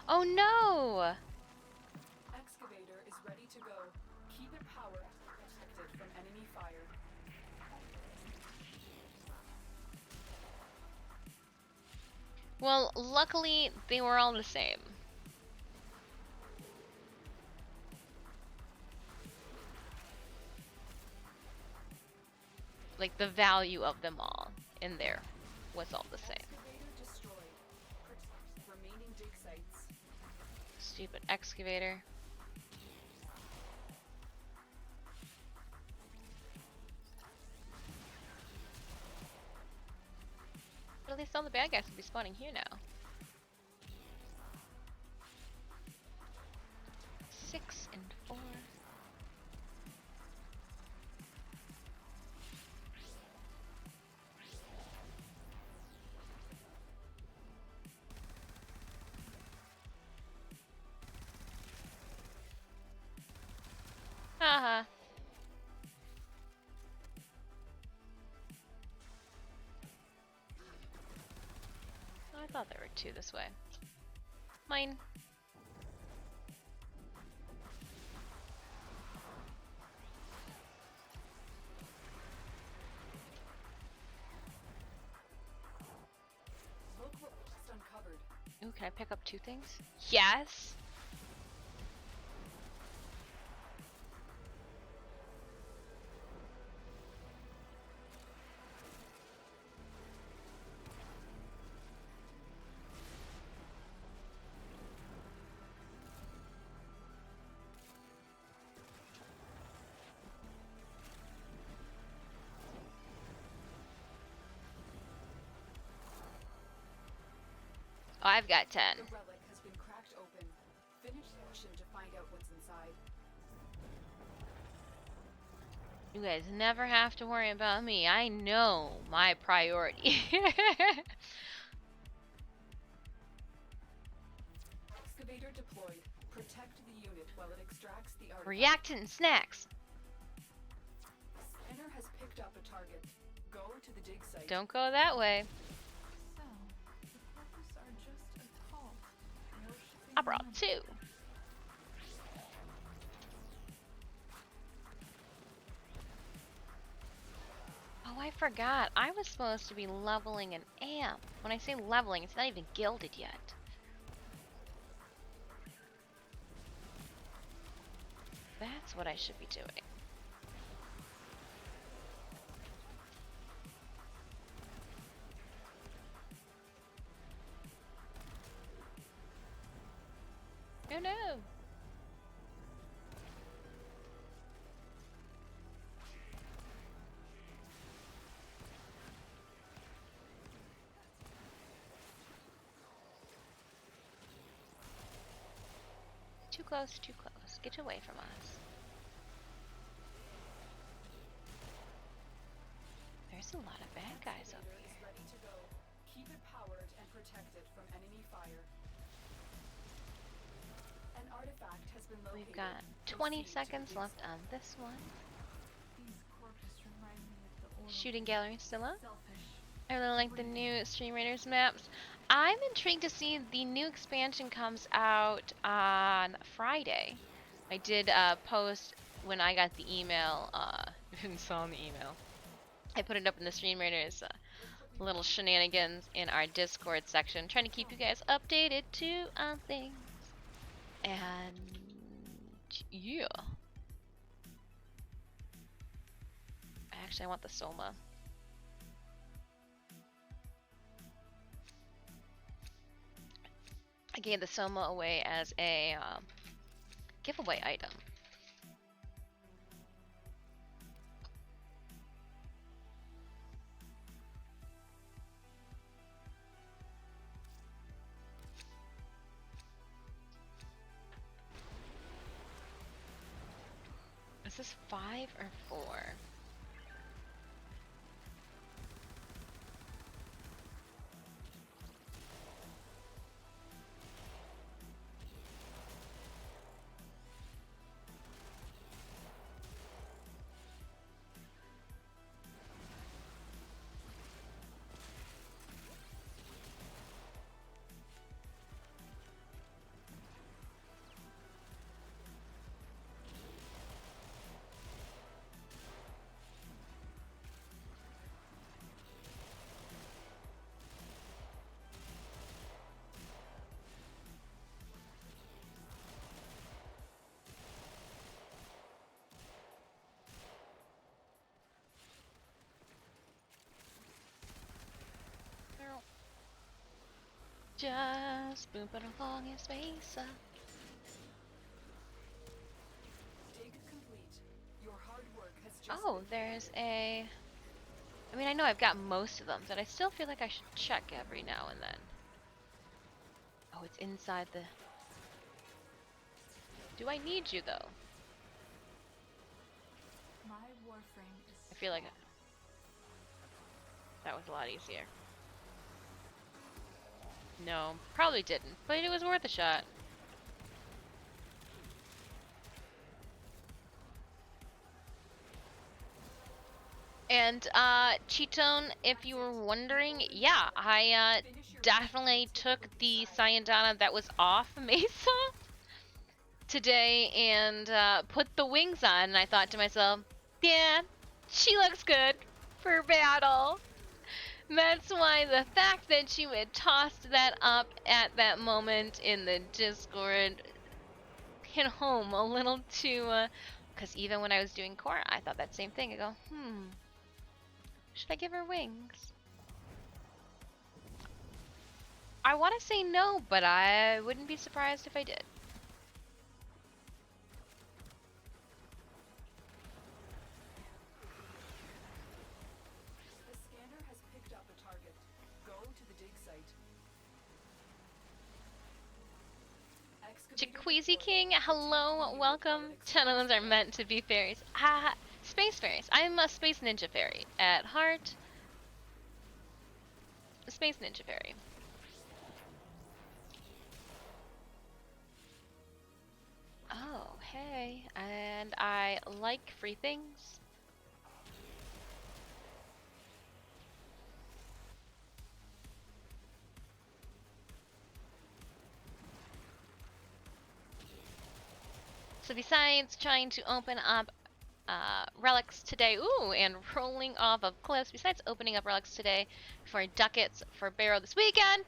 A: Oh no!
B: Excavator is ready to go. Keep it powered to protect it from enemy fire.
A: Well, luckily they were all the same. Like the value of them all in there was all the same.
B: Excavator destroyed. Protect remaining dig sites.
A: Stupid excavator. But at least all the bad guys will be spawning here now. 6 and 4. Haha. Oh, I thought there were 2 this way. Mine.
B: Look what we just uncovered.
A: Ooh, can I pick up 2 things? Yes! Oh, I've got 10.
B: The relic has been cracked open. Finish the mission to find out what's inside.
A: You guys never have to worry about me. I know my priority.
B: Excavator deployed. Protect the unit while it extracts the artifact.
A: Reactant and snacks.
B: Scanner has picked up a target. Go to the dig site.
A: Don't go that way.
B: So, the Corpus are just a cult.
A: brought 2. Oh, I forgot. I was supposed to be leveling an amp. When I say leveling, it's not even gilded yet. That's what I should be doing. Oh no! Too close, too close. Get away from us. There's a lot of bad guys up here.
B: Ready to go. Keep it powered and protect it from enemy fire. An artifact has been located.
A: We've got 20 seconds left on this one. Shooting gallery still up. I really like the new Stream Raiders maps. I'm intrigued to see the new expansion comes out on Friday. I did post when I got the email. Didn't saw the email. I put it up in the Stream Raiders little shenanigans in our Discord section, trying to keep you guys updated too on things. And yeah. Actually, I want the Soma. I gave the Soma away as a giveaway item. Is this 5 or 4? Just booping along in space.
B: Dig complete. Your hard work has just
A: Oh, there's a... I mean, I know I've got most of them, but I still feel like I should check every now and then. Oh, it's inside the... Do I need you, though?
B: My Warframe is
A: I feel like that was a lot easier. No, probably didn't, but it was worth a shot. And, Cheatone, if you were wondering, yeah, I, definitely took the Sayandana that was off Mesa today and, put the wings on, and I thought to myself, yeah, she looks good for battle. That's why the fact that you had tossed that up at that moment in the Discord hit home a little too, because even when I was doing core, I thought that same thing. I go, should I give her wings? I want to say no, but I wouldn't be surprised if I did.
B: The scanner has picked up a target. Go to the dig site.
A: Jaqueezy King, hello, welcome. Gentlemen are meant to be fairies. Ah, space fairies. I'm a space ninja fairy at heart. A space ninja fairy. Oh, hey. And I like free things. So besides trying to open up relics today, ooh, and rolling off of cliffs, besides opening up relics today for ducats for Barrow this weekend.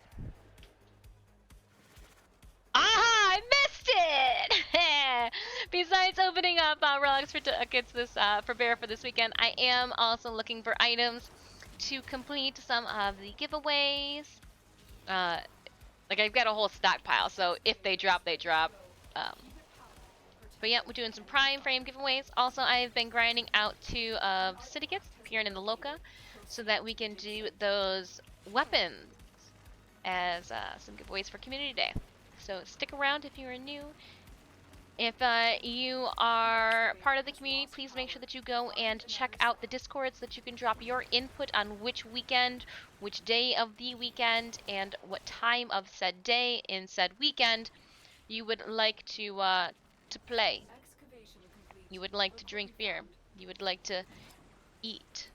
A: Ah, I missed it! Besides opening up relics for ducats this for Barrow for this weekend, I am also looking for items to complete some of the giveaways. Like I've got a whole stockpile, so if they drop, they drop. But yeah, we're doing some prime frame giveaways. Also, I've been grinding out 2 of syndicates appearing in the Loca, so that we can do those weapons as some giveaways for Community Day. So stick around if you are new. If you are part of the community, please make sure that you go and check out the Discord so that you can drop your input on which weekend, which day of the weekend, and what time of said day in said weekend you would like to play. You would like to drink beer. You would like to eat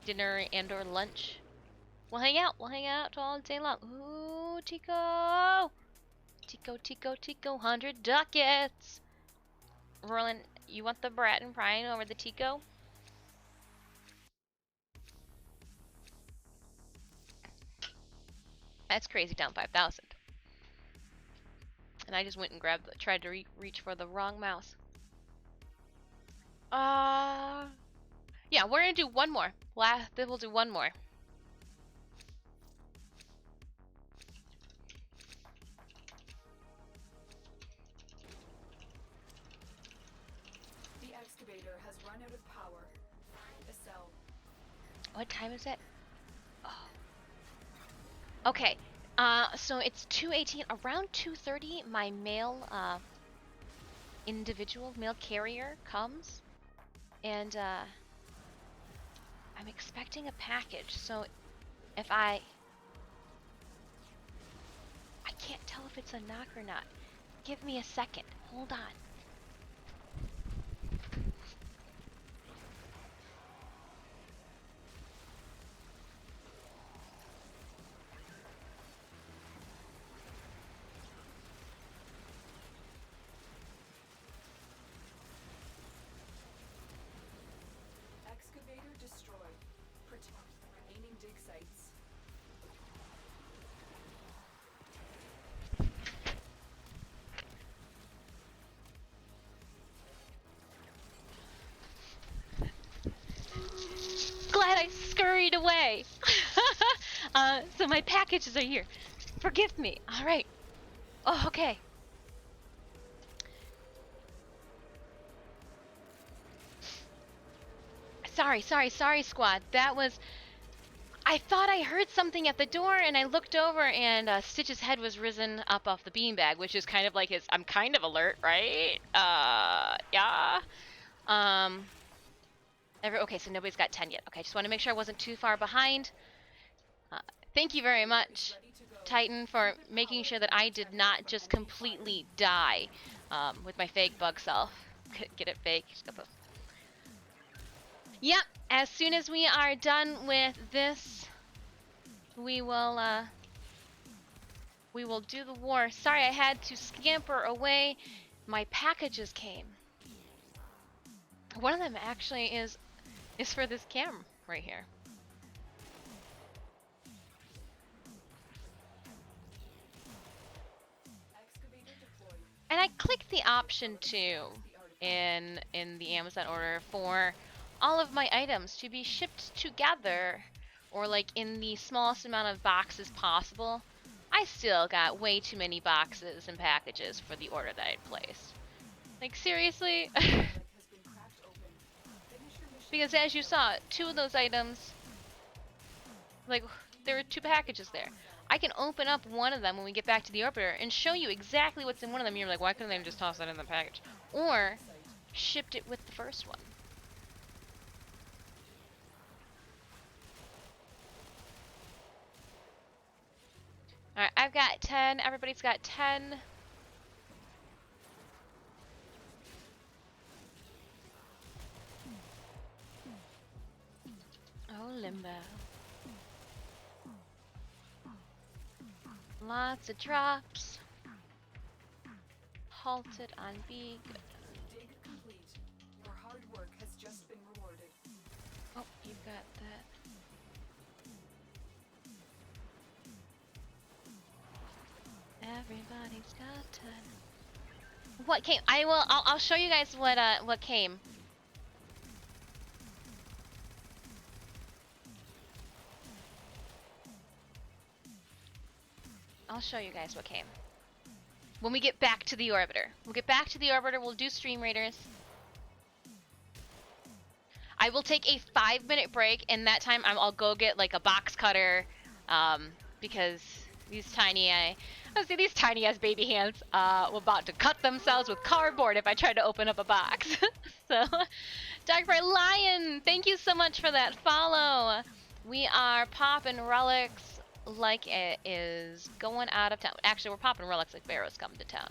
A: dinner and or lunch. We'll hang out. We'll hang out all day long. Ooh, Tico! Tico, 100 ducats! Roland, you want the Brat and Brian over the Tico? That's crazy, down 5,000. And I just went and tried to reach for the wrong mouse. Yeah, we're gonna do one more. We'll do one more.
B: The excavator has run out of power. A cell.
A: What time is it? Oh. Okay. So it's 2:18. Around 2:30, my male male carrier comes, and I'm expecting a package. So if I can't tell if it's a knock or not. Give me a second. Hold on.
B: Excavator destroyed. Protect remaining dig sites.
A: Glad I scurried away. So my packages are here. Forgive me. All right. Oh, okay. Sorry, squad. That was... I thought I heard something at the door, and I looked over, and Stitch's head was risen up off the beanbag, which is kind of like his... I'm kind of alert, right? Yeah. Okay, so nobody's got 10 yet. Okay, just want to make sure I wasn't too far behind. Thank you very much, Titan, for making sure that I did not just completely die with my fake bug self. Get it, fake? Yep, as soon as we are done with this, we will do the war. Sorry, I had to scamper away. My packages came. One of them actually is for this cam right here. And I clicked the option too in the Amazon order for all of my items to be shipped together, or like in the smallest amount of boxes possible. I still got way too many boxes and packages for the order that I'd placed. Like, seriously? Because as you saw, 2 of those items, like, there were 2 packages there. I can open up one of them when we get back to the orbiter and show you exactly what's in one of them. You're like, why couldn't they just toss that in the package? Or shipped it with the first one. Alright, I've got 10. Everybody's got 10. Oh, Limbo. Lots of drops. halted on B.
B: Dig complete. Your hard work has just been rewarded.
A: Oh, you got that. Everybody's got time. What came? I'll show you guys what came. I'll show you guys what came. When we get back to the orbiter. We'll get back to the orbiter, we'll do Stream Raiders. I will take a 5-minute break, and that time I'll go get like a box cutter, because these tiny ass baby hands were about to cut themselves with cardboard if I tried to open up a box. So, Dark Bright Lion, thank you so much for that follow. We are popping relics like it is going out of town. Actually, we're popping relics like Barrow's coming to town,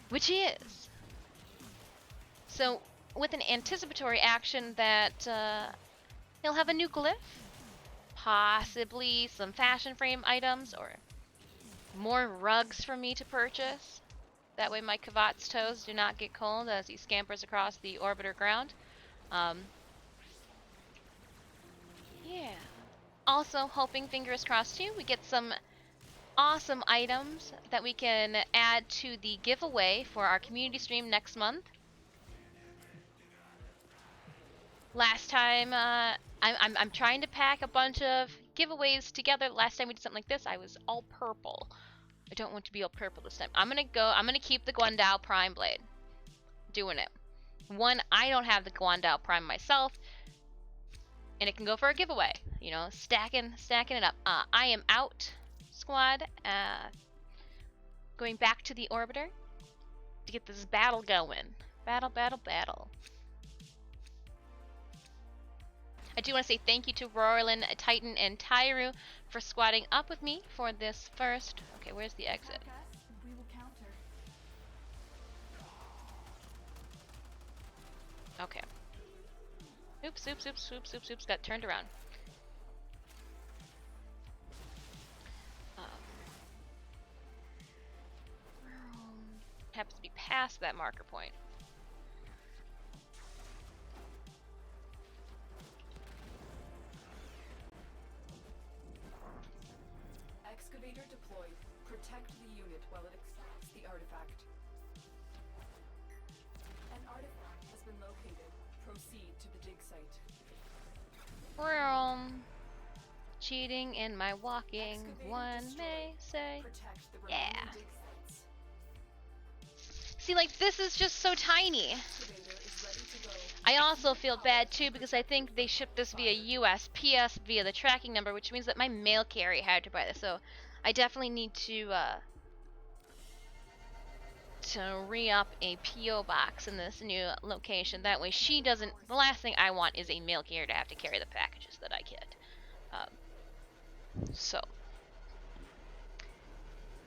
A: which he is. So, with an anticipatory action that he'll have a new glyph, possibly some fashion frame items, or more rugs for me to purchase. That way my Kavat's toes do not get cold as he scampers across the orbiter ground. Yeah. Also hoping, fingers crossed too, we get some awesome items that we can add to the giveaway for our community stream next month. Last time, I'm trying to pack a bunch of giveaways together. Last time we did something like this, I was all purple. I don't want to be all purple this time. I'm gonna keep the Guandao Prime Blade. Doing it. One, I don't have the Guandao Prime myself, and it can go for a giveaway. You know, stacking it up. I am out, squad. Going back to the orbiter to get this battle going. Battle. I do want to say thank you to Roarlin, Titan, and Tyru for squatting up with me for this first. Okay, where's the exit?
B: We will counter.
A: Okay. Oops. Got turned around. Happens to be past that marker point.
B: Excavator deployed. Protect the unit while it extracts the artifact. An artifact has been located. Proceed to the dig site.
A: Cheating in my walking,
B: Excavator
A: one
B: destroyed.
A: may say.
B: Protect the
A: Yeah.
B: remaining dig sites.
A: See, like, this is just so tiny.
B: Excavator is ready to go.
A: I also feel bad too because I think they shipped this via USPS via the tracking number, which means that my mail carrier had to buy this. So I definitely need to re-up a PO box in this new location. That way she doesn't. The last thing I want is a mail carrier to have to carry the packages that I get. So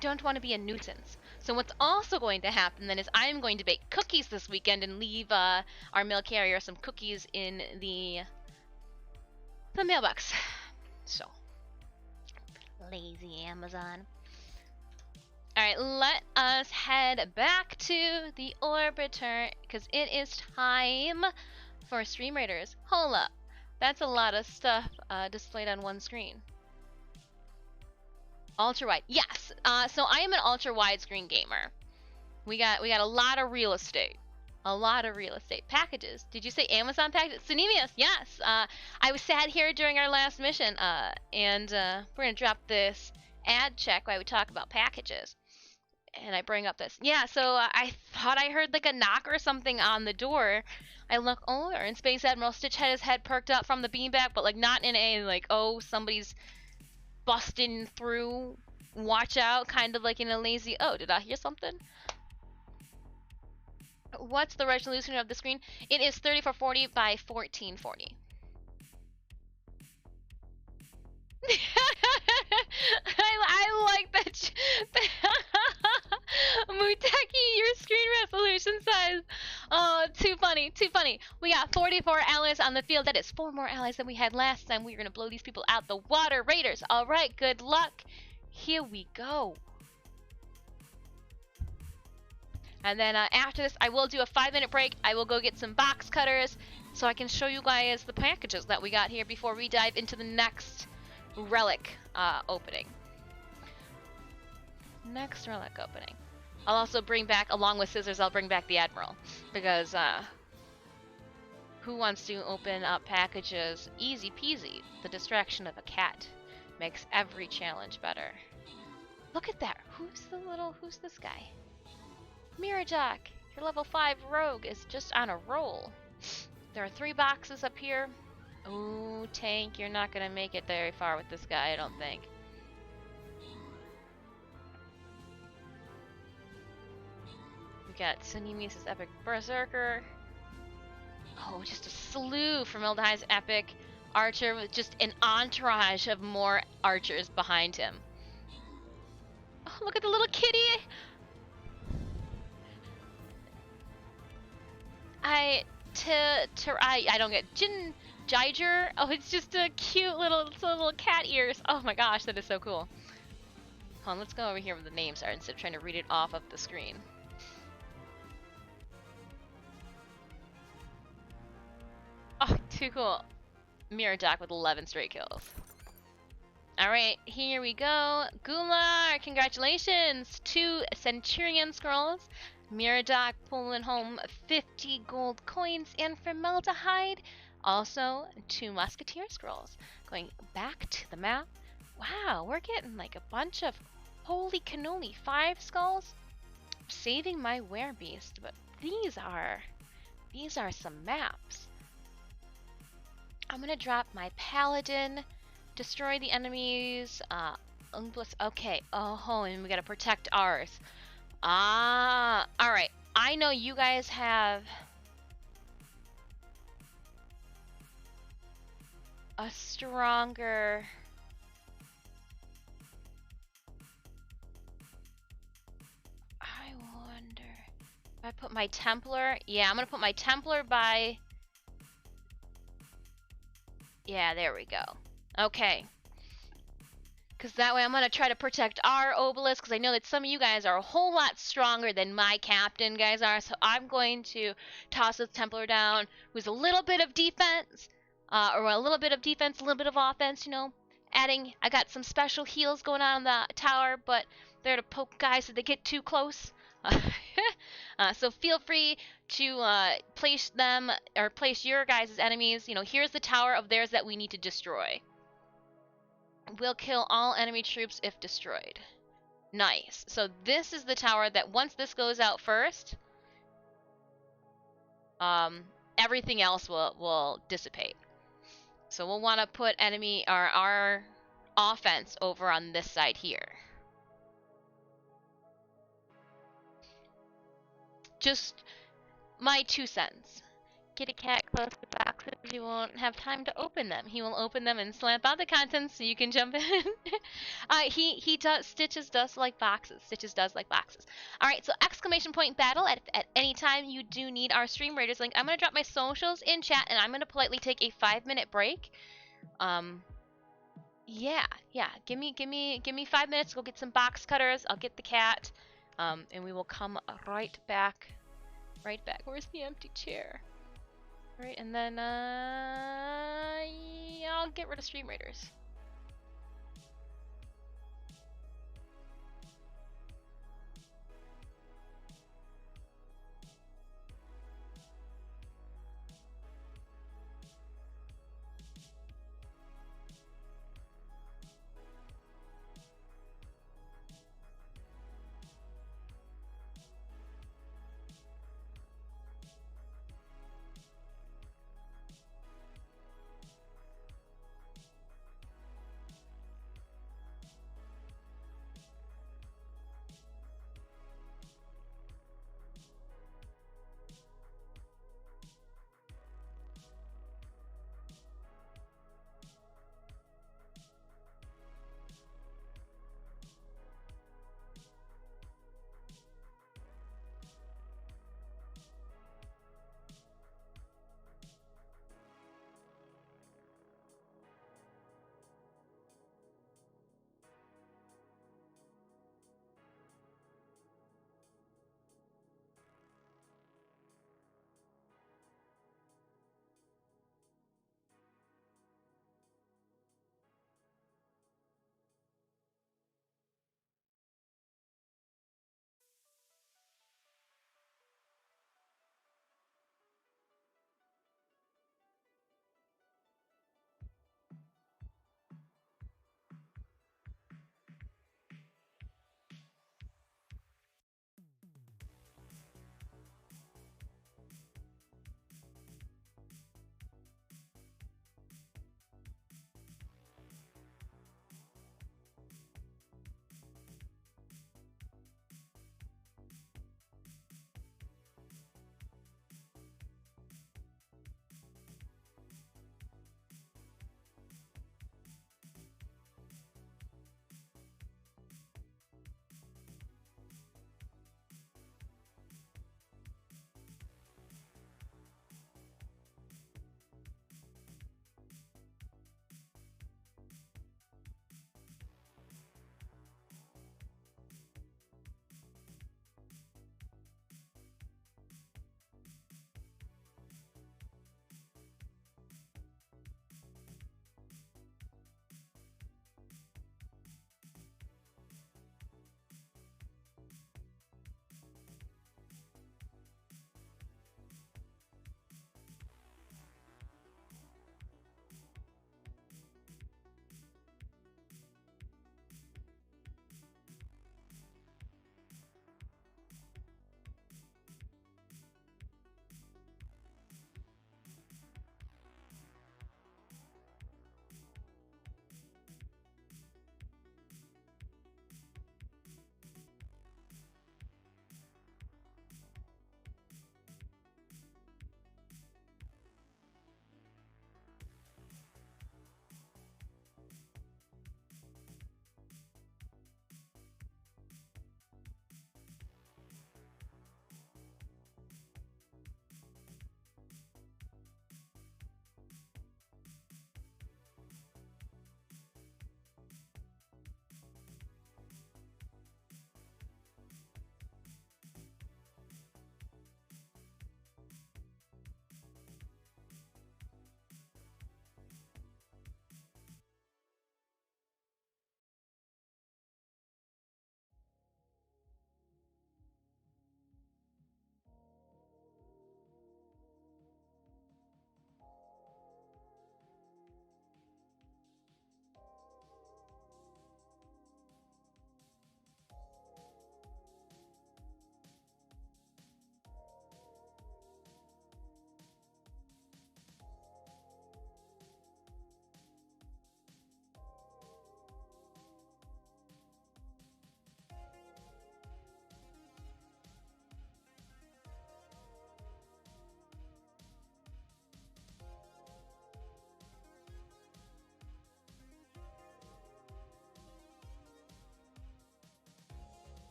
A: don't want to be a nuisance. So what's also going to happen then is I'm going to bake cookies this weekend and leave our mail carrier some cookies in the mailbox. So lazy Amazon. Alright, let us head back to the orbiter because it is time for Stream Raiders. Hold up. That's a lot of stuff displayed on one screen. Ultra wide. Yes. So I am an ultra widescreen gamer. We got a lot of real estate. A lot of real estate. Packages. Did you say Amazon packages? Sunemius, yes. I was sad here during our last mission, and we're gonna drop this ad check while we talk about packages. And I bring up this. Yeah, so I thought I heard like a knock or something on the door. I look over, and Space Admiral Stitch had his head perked up from the beanbag, but like not in a like, oh, somebody's busting through, watch out, kind of like in a lazy, oh, did I hear something? What's the resolution of the screen? It is 3440 by 1440. I like that. Muteki, your screen resolution size. Oh, too funny. We got 44 allies on the field. That is 4 more allies than we had last time. We're going to blow these people out the water. Raiders, all right, good luck. Here we go. And then after this, I will do a 5-minute break. I will go get some box cutters so I can show you guys the packages that we got here before we dive into the next relic opening. Next relic opening. I'll also bring back, along with scissors, I'll bring back the Admiral. Because who wants to open up packages easy peasy? The distraction of a cat makes every challenge better. Look at that. Who's this guy? Miradoc, your level 5 rogue is just on a roll. There are 3 boxes up here. Ooh, tank, you're not gonna make it very far with this guy, I don't think. We got Sunimi's epic berserker. Oh, just a slew from Eldai's epic archer with just an entourage of more archers behind him. Oh, look at the little kitty! I don't get Jiger. Oh, it's just a cute little cat ears. Oh my gosh, that is so cool. Hold on, let's go over here where the names are instead of trying to read it off of the screen. Oh, too cool. Miradoc with 11 straight kills. Alright, here we go. Gular, congratulations! 2 Centurion scrolls. Miradoc pulling home 50 gold coins, and Formaldehyde, also 2 Musketeer scrolls. Going back to the map. Wow, we're getting like a bunch of holy cannoli 5 skulls. Saving my werebeast, but these are some maps. I'm gonna drop my paladin, destroy the enemies, okay, oh, and we gotta protect ours. Ah, alright. I know you guys have a stronger... I wonder... If I put my Templar... Yeah, I'm gonna put my Templar by... Yeah, there we go. Okay. Because that way I'm going to try to protect our obelisk, because I know that some of you guys are a whole lot stronger than my captain guys are. So I'm going to toss this Templar down, who's a little bit of defense, or a little bit of defense, a little bit of offense, you know. Adding, I got some special heals going on in the tower, but they're to poke guys if they get too close. So feel free to place them, or place your guys' enemies. You know, here's the tower of theirs that we need to destroy. Will kill all enemy troops if destroyed. Nice. So this is the tower that once this goes out first, everything else will dissipate. So we'll want to put our offense over on this side here. Just my 2 cents. Get a cat close to boxes, you won't have time to open them. He will open them and slap out the contents so you can jump in. He does, Stitches does like boxes. Stitches does like boxes. Alright, so exclamation point battle at any time you do need our Stream Raiders link. I'm going to drop my socials in chat, and I'm going to politely take a 5-minute break. Yeah. Give me 5 minutes to go get some box cutters. I'll get the cat. And we will come right back. Right back. Where's the empty chair? Right, and then yeah, I'll get rid of Stream Raiders.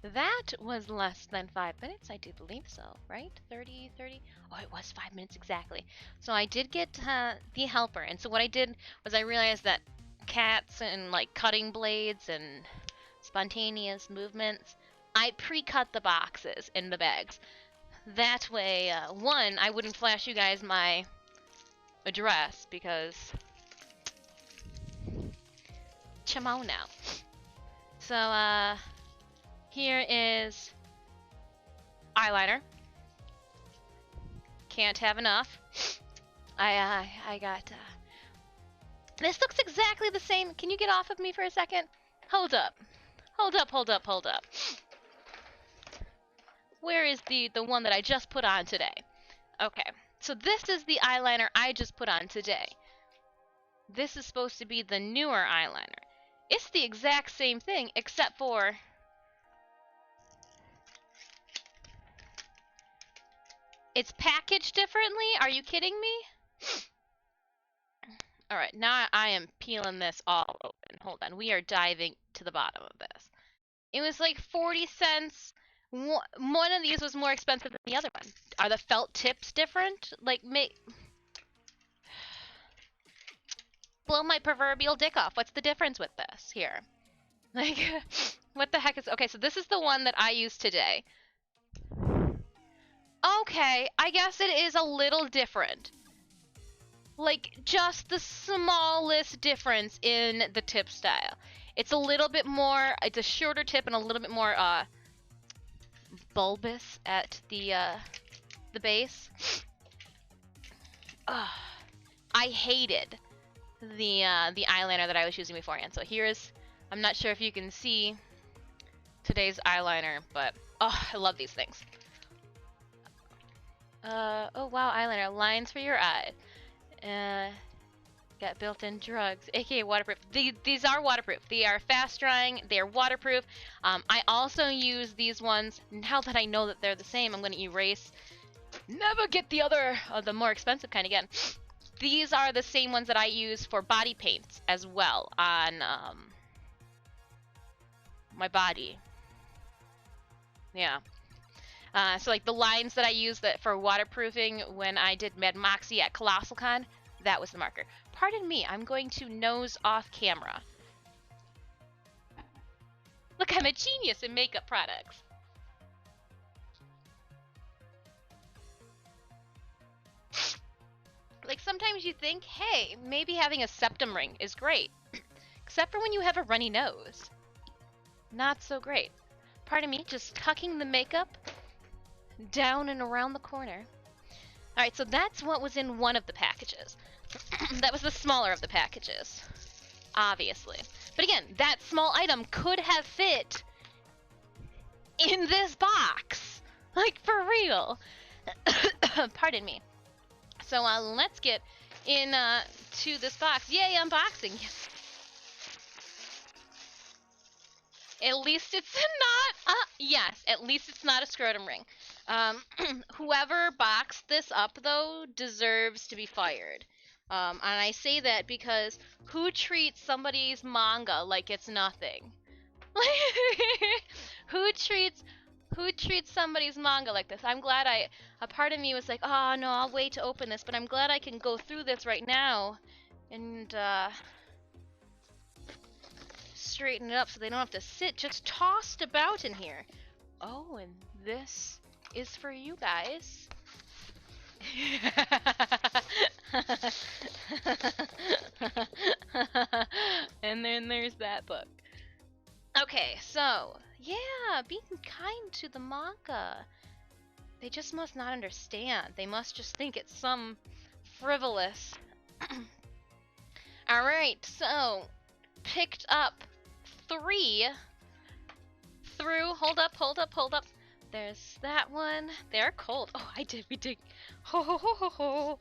A: That was less than 5 minutes, I do believe so, right? 30, 30? Oh, it was 5 minutes exactly. So I did get the helper, and so what I did was I realized that cats and like cutting blades and spontaneous movements, I pre-cut the boxes in the bags. That way, one, I wouldn't flash you guys my address because chamo now. So, here is eyeliner. Can't have enough. I got, this looks exactly the same. Can you get off of me for a second? Hold up. Hold up, hold up, hold up. Where is the one that I just put on today? Okay, so this is the eyeliner I just put on today. This is supposed to be the newer eyeliner. It's the exact same thing, except for it's packaged differently. Are you kidding me? Alright, now I am peeling this all open. Hold on, we are diving to the bottom of this. It was like 40 cents. One of these was more expensive than the other one. Are the felt tips different? Like, blow my proverbial dick off. What's the difference with this here? Like, what the heck is... Okay, so this is the one that I used today. Okay, I guess it is a little different. Like, just the smallest difference in the tip style. It's a little bit more... It's a shorter tip and a little bit more, bulbous at the base. I hated the eyeliner that I was using beforehand. So here's... I'm not sure if you can see today's eyeliner, but... Oh, I love these things. Oh wow, eyeliner. Lines for your eye. Got built-in drugs, aka waterproof. These are waterproof. They are fast drying. They are waterproof. I also use these ones. Now that I know that they're the same, I'm going to erase. Never get the other, the more expensive kind again. These are the same ones that I use for body paints as well on my body. Yeah. So like the lines that I used that for waterproofing when I did Mad Moxie at ColossalCon, that was the marker. Pardon me, I'm going to nose off camera. Look, I'm a genius in makeup products. Like sometimes you think, hey, maybe having a septum ring is great. Except for when you have a runny nose. Not so great. Pardon me, just tucking the makeup down and around the corner. Alright, so that's what was in one of the packages. That was the smaller of the packages. Obviously. But again, that small item could have fit in this box. Like, for real. Pardon me. So, let's get in to this box. Yay, unboxing. At least it's not, yes, at least it's not a scrotum ring. Whoever boxed this up, though, deserves to be fired. And I say that because who treats somebody's manga like it's nothing? Who treats somebody's manga like this? I'm glad a part of me was like, oh no, I'll wait to open this, but I'm glad I can go through this right now and straighten it up so they don't have to sit just tossed about in here. Oh, and this is for you guys. And then there's that book. Okay, so, yeah, being kind to the manga. They just must not understand. They must just think it's some frivolous. Alright, so, picked up 3 through, hold up. There's that one. They're cold. Oh, we did. Ho ho ho ho ho.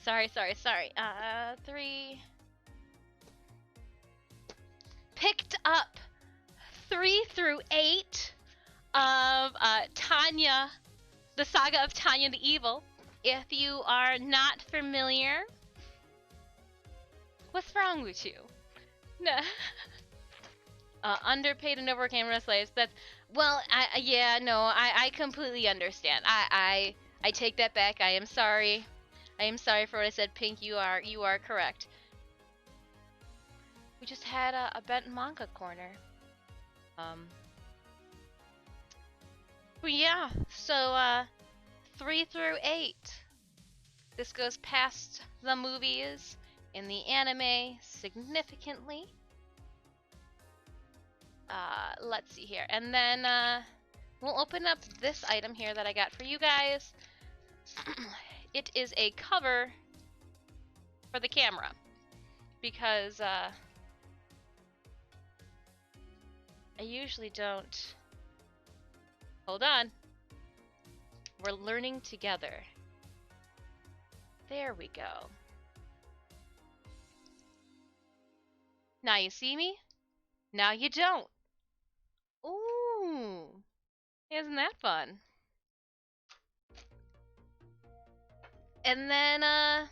A: Sorry. 3. Picked up 3 through 8 of Tanya, the saga of Tanya the Evil. If you are not familiar, what's wrong with you? No. Underpaid and over camera slaves. That's well, yeah, no, I completely understand. I take that back. I am sorry. I am sorry for what I said, Pink. You are correct. We just had a bent manga corner. But yeah, so 3 through 8. This goes past the movies in the anime significantly. Let's see here. And then we'll open up this item here that I got for you guys. It is a cover for the camera. Because I usually don't... Hold on. We're learning together. There we go. Now you see me? Now you don't. Ooh. Isn't that fun? And then, I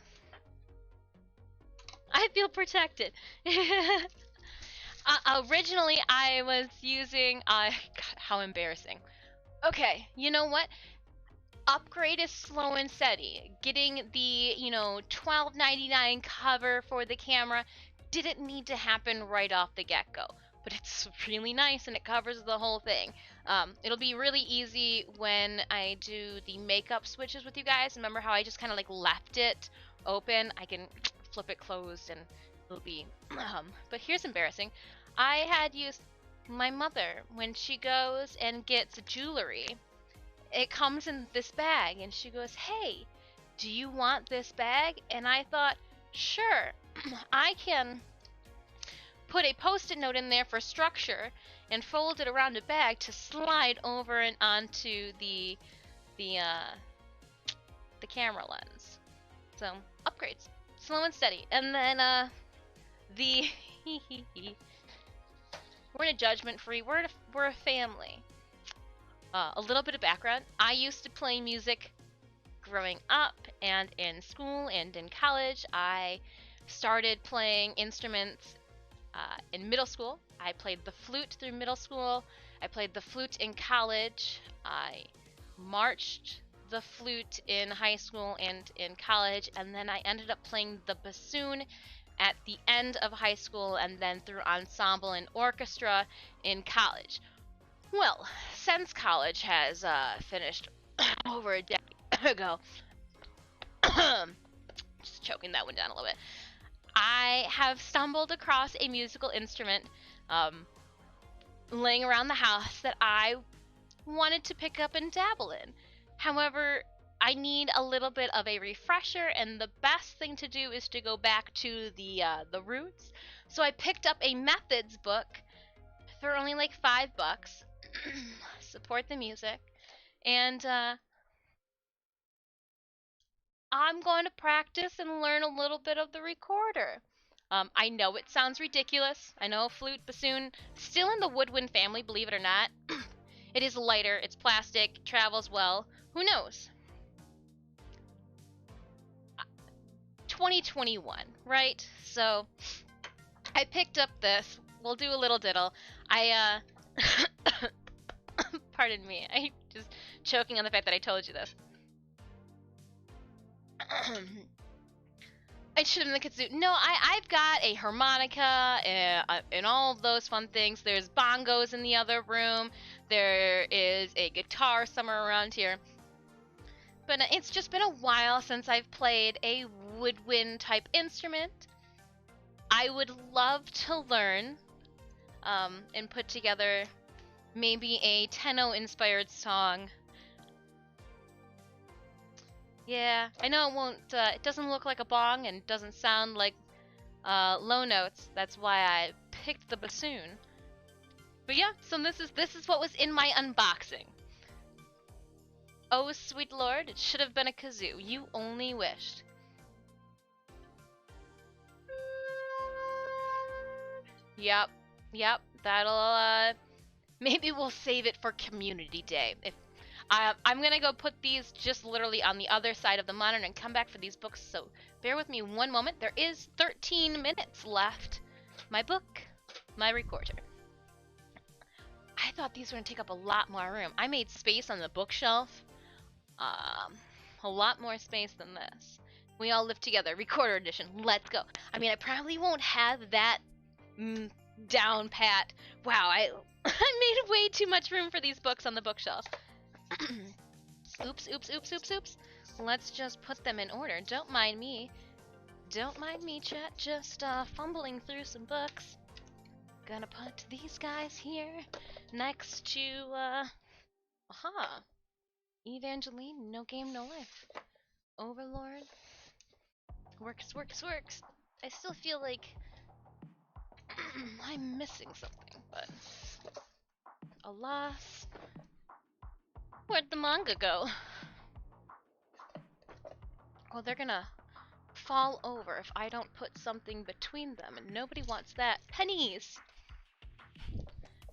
A: feel protected. Originally, I was using, God, how embarrassing. Okay, you know what? Upgrade is slow and steady. Getting the, $12.99 cover for the camera didn't need to happen right off the get-go. But it's really nice and it covers the whole thing. It'll be really easy when I do the makeup switches with you guys. Remember how I just kind of like left it open? I can flip it closed and it'll be... but here's embarrassing. I had used my mother when she goes and gets jewelry. It comes in this bag and she goes, "Hey, do you want this bag?" And I thought, sure, I can put a post-it note in there for structure and fold it around a bag to slide over and onto the camera lens. So upgrades, slow and steady. And then the we're in a judgment-free. We're a family. A little bit of background. I used to play music growing up and in school and in college. I started playing instruments in middle school. I played the flute through middle school. I played the flute in college. I marched the flute in high school and in college, and then I ended up playing the bassoon at the end of high school and then through ensemble and orchestra in college. Well, since college has finished over a decade ago, just choking that one down a little bit, I have stumbled across a musical instrument laying around the house that I wanted to pick up and dabble in. However, I need a little bit of a refresher, and the best thing to do is to go back to the roots. So I picked up a methods book for only like $5. Support the music, and I'm going to practice and learn a little bit of the recorder. I know it sounds ridiculous. I know flute, bassoon, still in the woodwind family, believe it or not. It is lighter, it's plastic, travels well. Who knows? 2021, right? So I picked up this. We'll do a little diddle. Pardon me. I just choking on the fact that I told you this. I should have been the kazoo. No, I've got a harmonica and all of those fun things. There's bongos in the other room. There is a guitar somewhere around here. But it's just been a while since I've played a woodwind type instrument. I would love to learn and put together maybe a Tenno inspired song. Yeah, I know it won't, it doesn't look like a bong and doesn't sound like low notes. That's why I picked the bassoon. But yeah, so this is what was in my unboxing. Oh, sweet lord, it should have been a kazoo. You only wished. Yep, that'll, maybe we'll save it for Community Day. If I'm gonna go put these just literally on the other side of the monitor and come back for these books, so bear with me one moment. There is 13 minutes left. My book, my recorder. thought these were gonna take up a lot more room. I made space on the bookshelf. A lot more space than this. We all live together. Recorder edition. Let's go. I mean, I probably won't have that down pat. Wow, I made way too much room for these books on the bookshelf. Oops, oops, oops, oops, oops. Let's just put them in order. Don't mind me. Don't mind me, chat. Just fumbling through some books. Gonna put these guys here next to, aha. Evangeline, no game, no life. Overlord. Works, works, works. I still feel like I'm missing something, but alas. Where'd the manga go? Oh, they're gonna fall over if I don't put something between them, and nobody wants that. Pennies!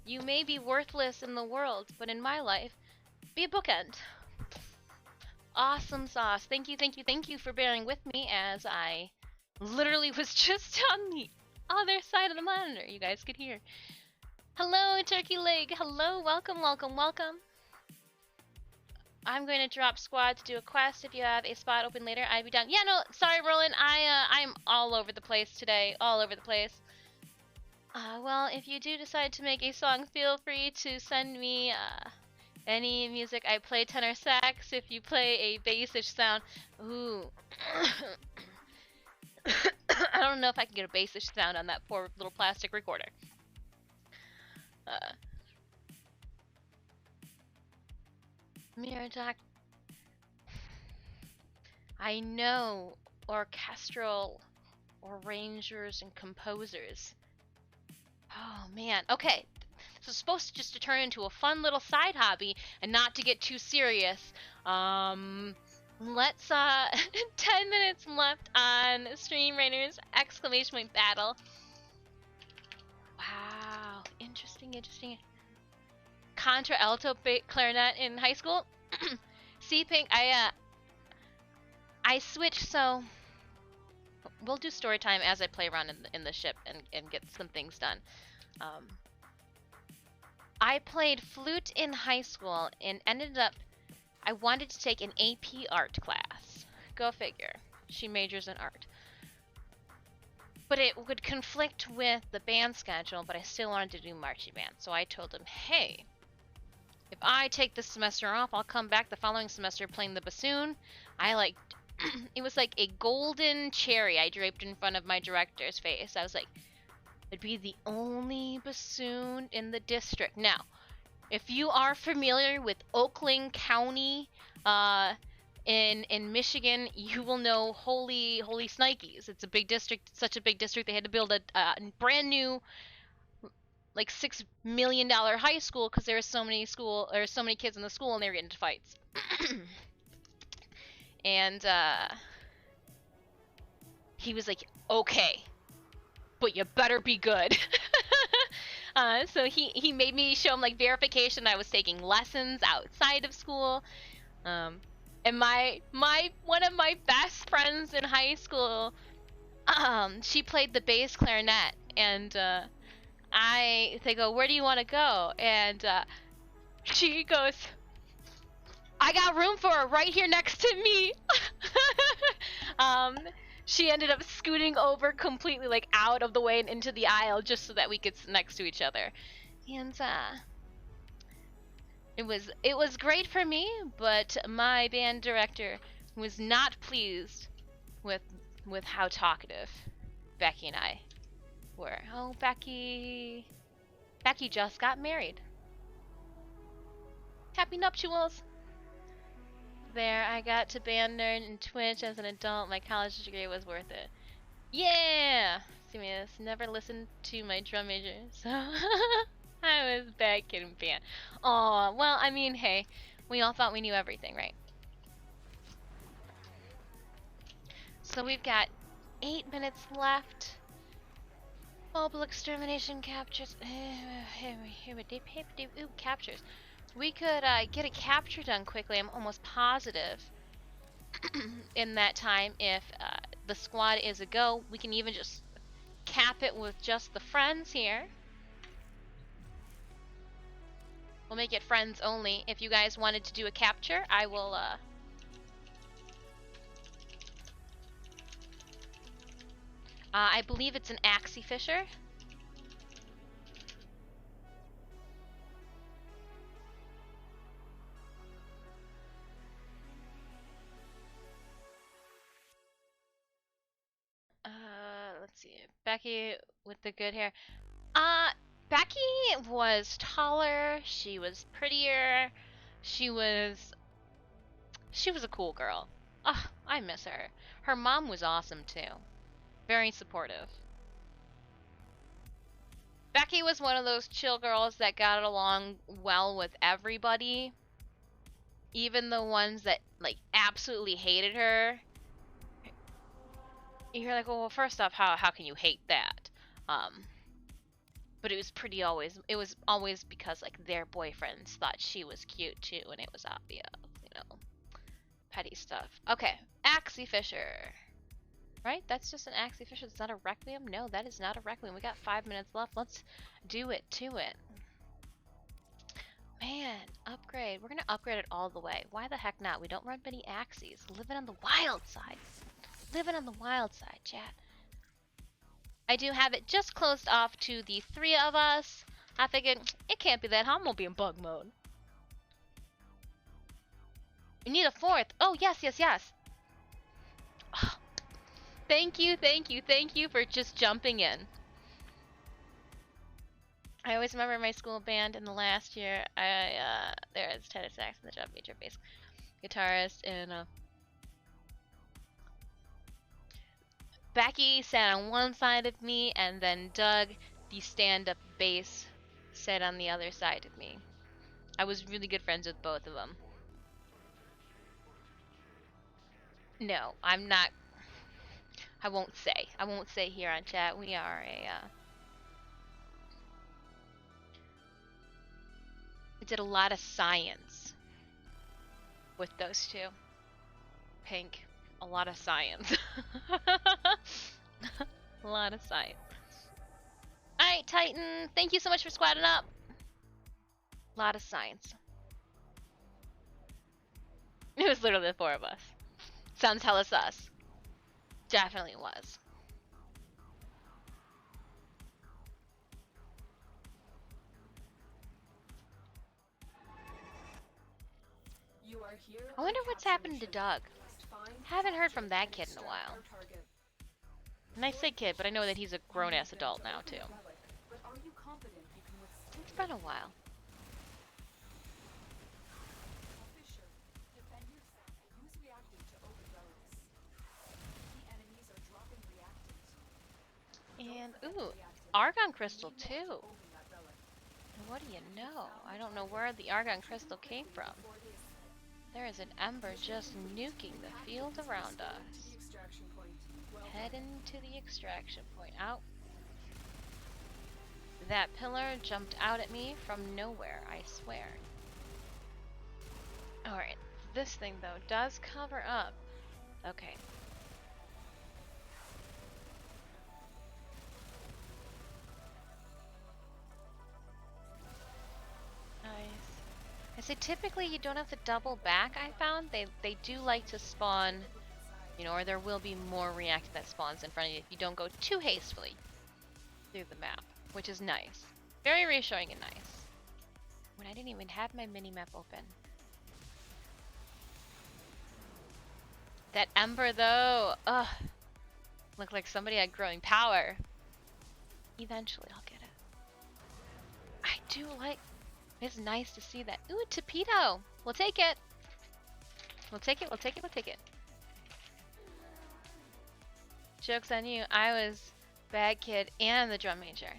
A: You may be worthless in the world, but in my life, be a bookend. Awesome sauce. Thank you, thank you, thank you for bearing with me as I literally was just on the other side of the monitor. You guys could hear. Hello, Turkey Leg. Hello, welcome, welcome, welcome. I'm going to drop squad to do a quest. If you have a spot open later, I'd be down. Yeah, no, sorry, Roland. I'm all over the place today. All over the place. Well, if you do decide to make a song, feel free to send me any music. I play tenor sax. If you play a bassish sound, ooh. I don't know if I can get a bassish sound on that poor little plastic recorder. Mirror Jack. I know orchestral arrangers and composers. Oh man, okay. This is supposed to just to turn into a fun little side hobby and not to get too serious. Let's 10 minutes left on Stream Raiders exclamation point battle. Wow, interesting, interesting. Contra alto clarinet in high school. See, Pink, I switched, so we'll do story time as I play around in the ship and get some things done. I played flute in high school and ended up, I wanted to take an AP art class. Go figure. She majors in art. But it would conflict with the band schedule, but I still wanted to do marching band. So I told him, hey, if I take this semester off, I'll come back the following semester playing the bassoon. It was like a golden cherry I draped in front of my director's face. I was like, it'd be the only bassoon in the district. Now, if you are familiar with Oakland County in Michigan, you will know Holy Snikes. It's a big district, such a big district, they had to build a brand new like $6 million high school because there were so many kids in the school and they were getting into fights. And he was like, okay, but you better be good. So he made me show him like verification I was taking lessons outside of school. And one of my best friends in high school, she played the bass clarinet, and they go, where do you want to go? And she goes, I got room for her right here next to me. She ended up scooting over completely, like out of the way and into the aisle just so that we could sit next to each other. And it was great for me, but my band director was not pleased with how talkative Becky and I were. Oh, Becky just got married. Happy nuptials. There, I got to band nerd and Twitch as an adult. My college degree was worth it. Yeah! See me this. Never listened to my drum major, so I was back in band. Oh, well, I mean, hey, we all thought we knew everything, right? So we've got 8 minutes left. Mobile extermination captures. Ooh, captures. We could get a capture done quickly, I'm almost positive, in that time. If the squad is a go, we can even just cap it with just the friends here. We'll make it friends only. If you guys wanted to do a capture, I will, I believe it's an axie fisher. Let's see. Becky with the good hair. Becky was taller. She was prettier. She was a cool girl. Ugh, I miss her. Her mom was awesome too. Very supportive. Becky was one of those chill girls that got along well with everybody. Even the ones that, like, absolutely hated her. You're like, well, first off, how can you hate that? But it was always because, like, their boyfriends thought she was cute too, and it was obvious, you know. Petty stuff. Okay, Axie Fisher. Right? That's just an Axie Fisher. It's not a Requiem? No, that is not a Requiem. We got 5 minutes left. Let's do it to it. Man, upgrade. We're gonna upgrade it all the way. Why the heck not? We don't run many Axies. Living on the wild side. Living on the wild side, chat. I do have it just closed off to the 3 of us. I figured it can't be that hard. I'm gonna be in bug mode. We need a 4th. Oh, yes, yes, yes. Oh, thank you for just jumping in. I always remember my school band in the last year. There is tenor sax and the drum major bass guitarist, and Becky sat on one side of me, and then Doug, the stand-up bass, sat on the other side of me. I was really good friends with both of them. No, I'm not. I won't say. I won't say here on chat. We are a, I did a lot of science with those two. Pink. A lot of science. A lot of science. Alright, Titan. Thank you so much for squatting up. A lot of science. It was literally the 4 of us. Sounds hella sus. Definitely was. I wonder what's happened to Doug. Haven't heard from that kid in a while. And I say kid, but I know that he's a grown-ass adult now, too. It's been a while. And, ooh, Argon Crystal, too. What do you know? I don't know where the Argon Crystal came from. There is an ember just nuking the field around us. Heading to the extraction point. Out. That pillar jumped out at me from nowhere, I swear. Alright, this thing though does cover up. Okay. I say typically you don't have to double back, I found. They do like to spawn, you know, or there will be more reactor that spawns in front of you if you don't go too hastily through the map, which is nice. Very reassuring and nice. When I didn't even have my mini-map open. That ember though, ugh. Looked like somebody had growing power. Eventually I'll get it. I do like... It's nice to see that. Ooh, torpedo! We'll take it! We'll take it, we'll take it, we'll take it. Joke's on you. I was bad kid and the drum major.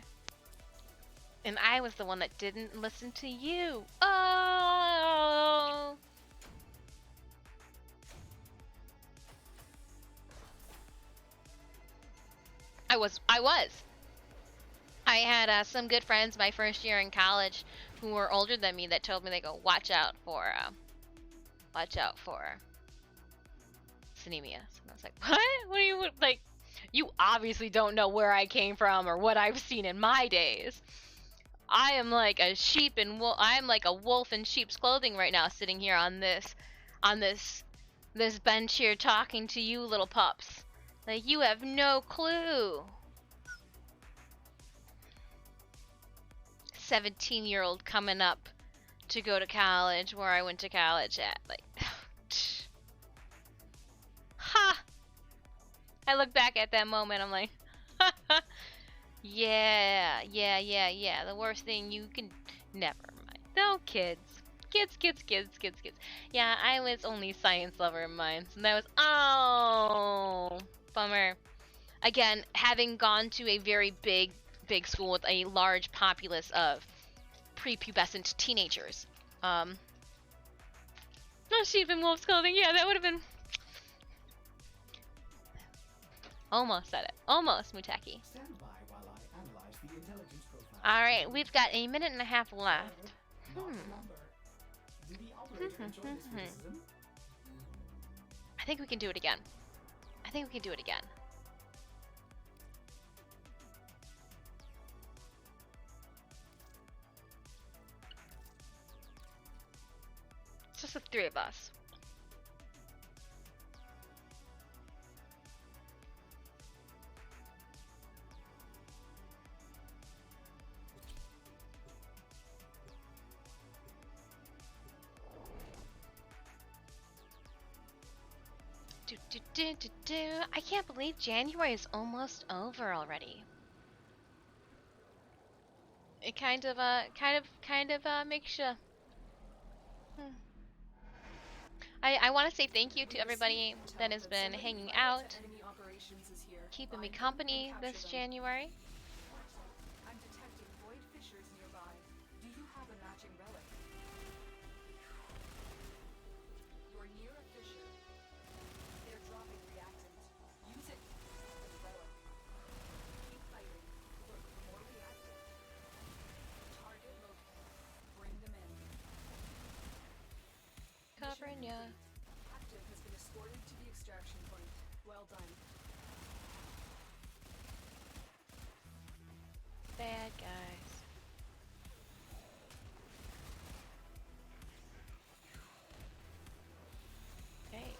A: And I was the one that didn't listen to you. Oh! I was. I had some good friends my first year in college who were older than me that told me, they go, watch out for Synemia. And I was like, what? What are you, like, you obviously don't know where I came from or what I've seen in my days. I am like a sheep in I'm like a wolf in sheep's clothing right now, sitting here on this bench here talking to you little pups. Like, you have no clue. 17-year-old coming up to go to college where I went to college at. Like, ha! I look back at that moment, I'm like, yeah. The worst thing you can, never mind. No, kids. Kids. Yeah, I was only science lover in mine, and that was, oh, bummer. Again, having gone to a very big school with a large populace of prepubescent teenagers. No, sheep in wolf's clothing, yeah, that would have been... Almost said it. Almost, Muteki. Alright, we've got a minute and a half left. I think we can do it again. It's just the three of us. I can't believe January is almost over already. It kind of makes you. I want to say thank you to everybody that has been hanging out, keeping me company this January.
B: I'm detecting void fissures nearby. Do you have a matching relic? You're near a fissure. They're dropping reactant. Use it for the relic. Keep fighting. Look for more reactant. Target located. Bring them in.
A: Covering ya.
B: Captain has been escorted to the extraction point. Well done.
A: Bad guys. Okay.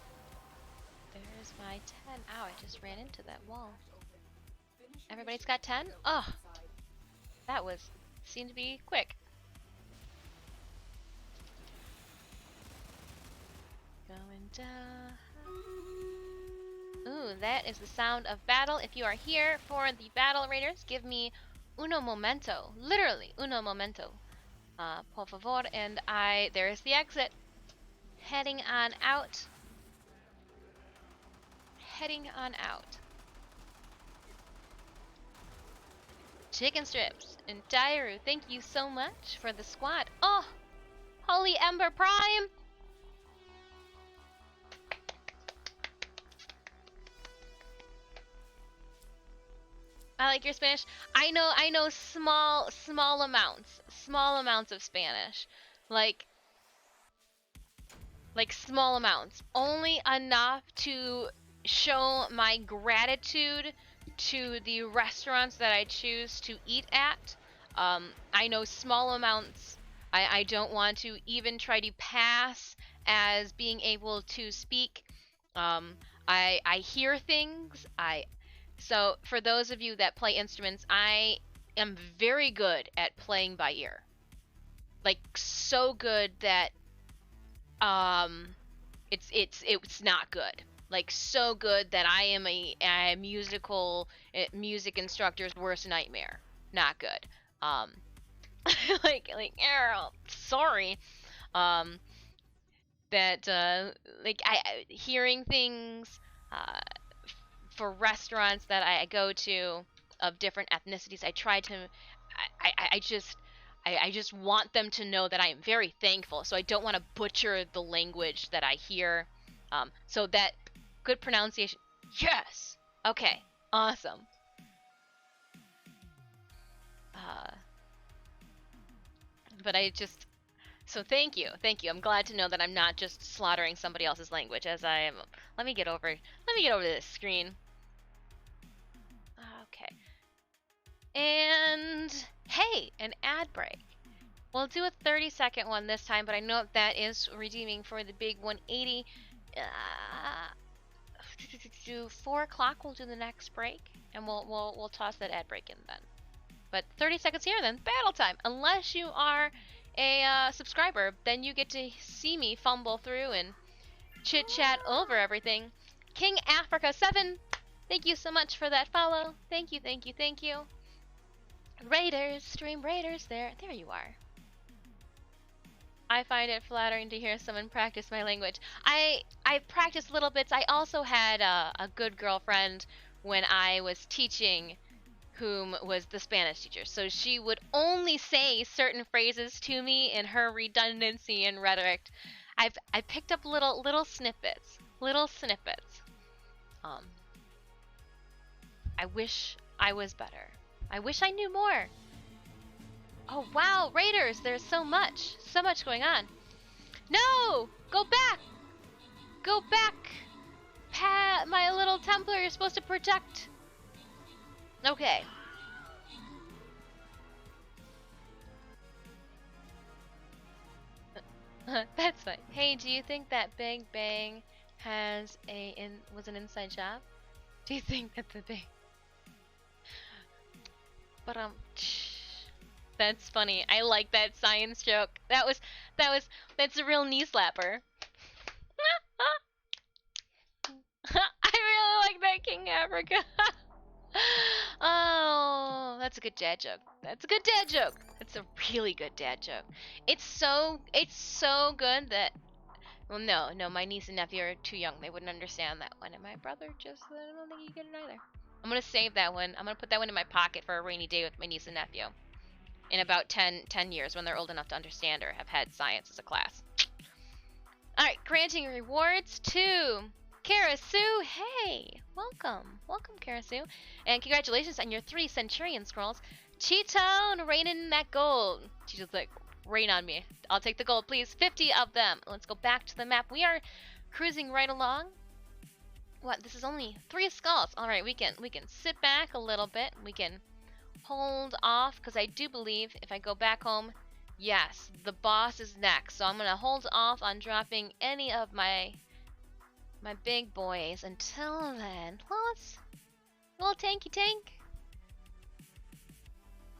A: There's my 10. Ow, I just ran into that wall. Everybody's got 10? Oh! That seemed to be quick. Going down. Ooh, that is the sound of battle. If you are here for the battle raiders, give me uno momento. Literally, uno momento. Por favor. And there's the exit. Heading on out. Chicken strips and Dairu, thank you so much for the squad. Oh! Holy Ember Prime! I like your Spanish. I know small amounts of Spanish. Like small amounts. Only enough to show my gratitude to the restaurants that I choose to eat at. I know small amounts. I don't want to even try to pass as being able to speak. I hear things. So for those of you that play instruments, I am very good at playing by ear. Like, so good that it's not good. Like, so good that I am a music instructor's worst nightmare. Not good. Errol, sorry. Hearing things for restaurants that I go to of different ethnicities, I just want them to know that I am very thankful. So I don't want to butcher the language that I hear. So that good pronunciation. Yes. Okay. Awesome. But so thank you. I'm glad to know that I'm not just slaughtering somebody else's language as I am. Let me get over this screen. Okay. And Hey, an ad break. We'll do a 30-second one this time, but I know that is redeeming for the big 180. 4 o'clock we'll do the next break, and we'll toss that ad break in then. But 30 seconds here then, battle time. Unless you are a subscriber, then you get to see me fumble through and chit chat over everything. King Africa 7, thank you so much for that follow. Thank you, thank you, thank you. Raiders, stream Raiders, there you are. I find it flattering to hear someone practice my language. I practiced little bits. I also had a good girlfriend when I was teaching, whom was the Spanish teacher. So she would only say certain phrases to me in her redundancy and rhetoric. I picked up little snippets. I wish I was better. I wish I knew more. Oh wow, Raiders, there's so much going on. No! Go back! Go back! My little Templar, you're supposed to protect. Okay. That's fine. Hey, do you think that Big Bang was an inside job? Do you think that the big... But that's funny. I like that science joke. That's a real knee slapper. I really like that, King Africa. Oh, that's a good dad joke. That's a really good dad joke. It's so good that, well, no, my niece and nephew are too young. They wouldn't understand that one. And my brother I don't think he get it either. I'm gonna save that one. I'm gonna put that one in my pocket for a rainy day with my niece and nephew. In about 10 years, when they're old enough to understand or have had science as a class. Alright, granting rewards to Kara Sue. Hey, welcome Kara Sue. And congratulations on your 3 Centurion scrolls. Cheetone, rain in that gold. She's just like, rain on me. I'll take the gold, please. 50 of them. Let's go back to the map. We are cruising right along. What? This is only 3 skulls. Alright, we can sit back a little bit. We can hold off, because I do believe if I go back home, yes, the boss is next. So I'm going to hold off on dropping any of my big boys until then. Well, let's little tanky tank.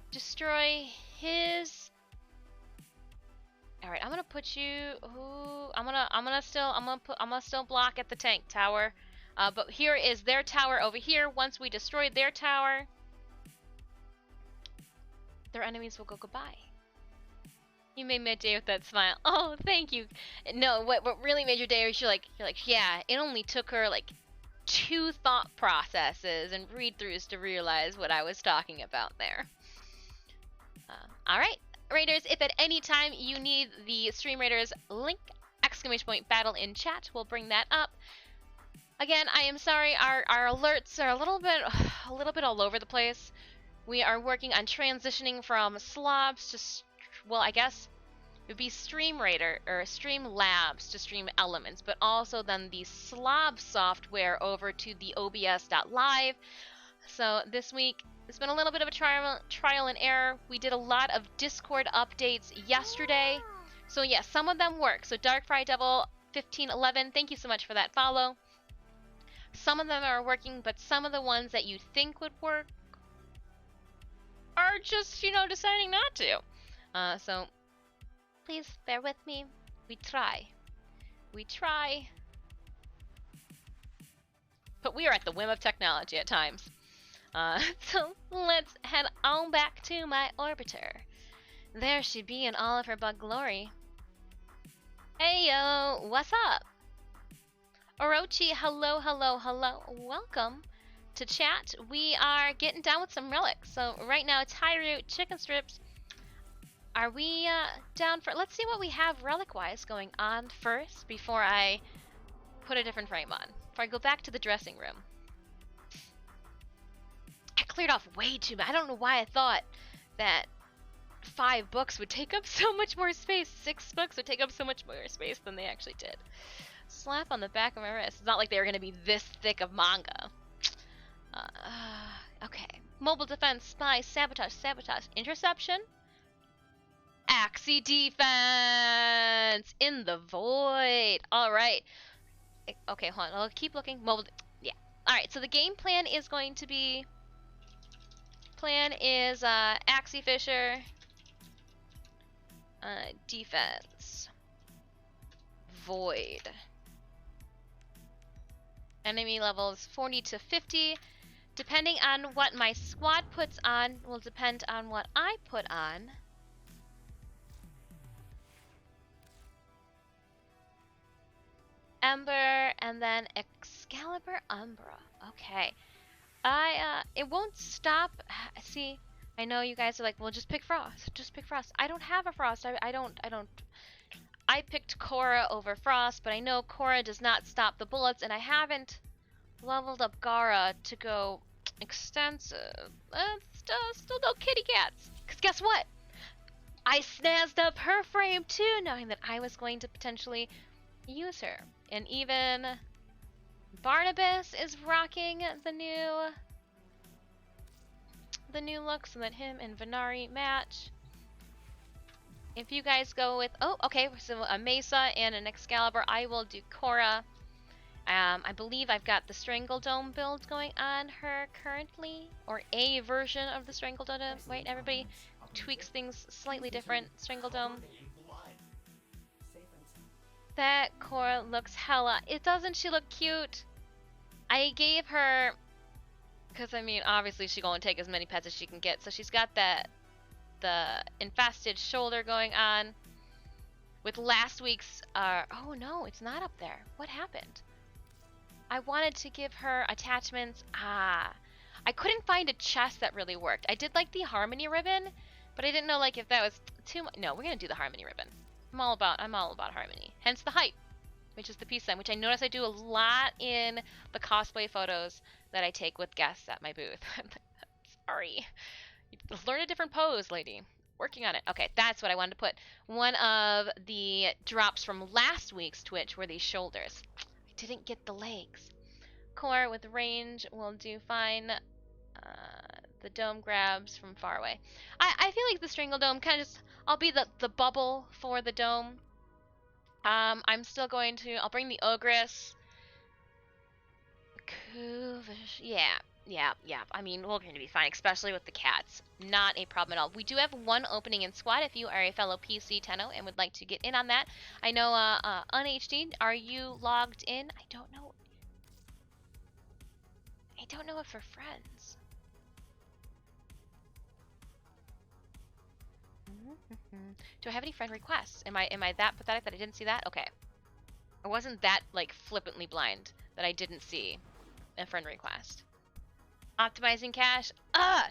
A: Destroy his. All right, I'm going to put you I'm going to still block at the tank tower. But here is their tower over here. Once we destroy their tower, their enemies will go goodbye. You made my day with that smile. Oh, thank you. No, what really made your day is you're like, yeah, it only took her like 2 thought processes and read-through to realize what I was talking about there. All right, Raiders, if at any time you need the Stream Raiders link, !battle in chat, we'll bring that up. Again, I am sorry, our alerts are a little bit all over the place. We are working on transitioning from slobs to, well, I guess it would be Stream Raider or Stream Labs to Stream Elements, but also then the slob software over to the OBS.live. So this week it's been a little bit of a trial and error. We did a lot of Discord updates yesterday, so yeah, some of them work. So Darkfry Devil 1511, thank you so much for that follow. Some of them are working, but some of the ones that you think would work are just, deciding not to. So please bear with me. We try. But we are at the whim of technology at times. So let's head on back to my orbiter. There she be in all of her bug glory. Hey yo, what's up? Orochi, hello. Welcome to chat. We are getting down with some relics. So right now it's high root chicken strips. Are we down for? Let's see what we have relic-wise going on first before I put a different frame on. Before I go back to the dressing room. I cleared off way too much. I don't know why I thought that 5 books would take up so much more space. 6 books would take up so much more space than they actually did. Slap on the back of my wrist. It's not like they were going to be this thick of manga. Okay. Mobile defense, spy, sabotage, sabotage, interception, axie defense in the void. All right. Okay, hold on. I'll keep looking. Mobile. Yeah. All right. So the game plan is going to be. Plan is axie fisher. Defense. Void. Enemy levels 40 to 50. Depending on what my squad puts on will depend on what I put on. Ember and then Excalibur Umbra. Okay. It won't stop. See, I know you guys are like, well, just pick Frost. Just pick Frost. I don't have a Frost. I don't. I picked Korra over Frost, but I know Korra does not stop the bullets, and I haven't leveled up Gara to go extensive. Still no kitty cats. Because guess what? I snazzed up her frame too, knowing that I was going to potentially use her. And even Barnabas is rocking the new look, so that him and Venari match. If you guys go with, oh, okay, so a Mesa and an Excalibur, I will do Korra. I believe I've got the Strangle Dome build going on her currently, or a version of the Strangle Dome. Wait, everybody tweaks things slightly different. Strangle Dome. That Korra looks hella. Doesn't she look cute? I gave her, because I mean, obviously she's going to take as many pets as she can get. So she's got the infested shoulder going on. With last week's, oh no, it's not up there. What happened? I wanted to give her attachments. I couldn't find a chest that really worked. I did like the Harmony ribbon, but I didn't know like if that was too much. No, we're gonna do the Harmony ribbon. I'm all about Harmony. Hence the hype, which is the peace sign, which I notice I do a lot in the cosplay photos that I take with guests at my booth. Sorry. Learn a different pose, lady. Working on it. Okay, that's what I wanted to put. One of the drops from last week's Twitch were these shoulders. I didn't get the legs. Core with range will do fine. The dome grabs from far away. I feel like the Strangle Dome kind of just, I'll be the bubble for the dome. I'm still going to, I'll bring the Ogress. Yeah. I mean, we're going to be fine, especially with the cats. Not a problem at all. We do have one opening in squad if you are a fellow PC Tenno and would like to get in on that. I know, UnHD, are you logged in? I don't know. I don't know if we're friends. Do I have any friend requests? Am I that pathetic that I didn't see that? Okay. I wasn't that, like, flippantly blind that I didn't see a friend request. Optimizing cash.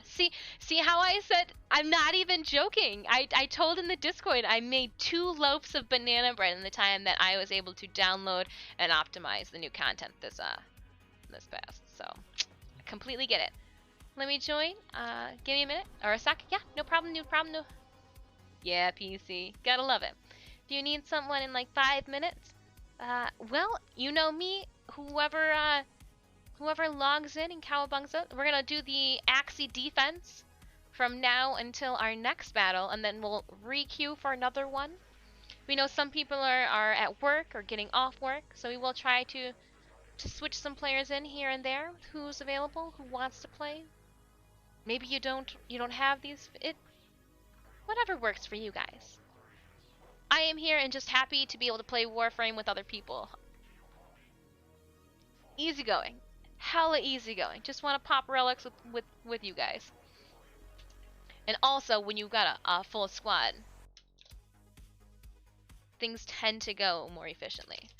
A: See how I said, I'm not even joking. I told in the Discord I made 2 loaves of banana bread in the time that I was able to download and optimize the new content this past. So, I completely get it. Let me join. Give me a minute or a sec. Yeah, no problem. Yeah, PC. Gotta love it. Do you need someone in like 5 minutes? Well, you know me. Whoever logs in Cowabunga, we're gonna do the Axie defense from now until our next battle, and then we'll re-queue for another one. We know some people are at work or getting off work, so we will try to switch some players in here and there. Who's available? Who wants to play? Maybe you don't have these. Whatever works for you guys. I am here and just happy to be able to play Warframe with other people. Easygoing. Hella easygoing. Just want to pop relics with you guys. And also, when you've got a full squad, things tend to go more efficiently.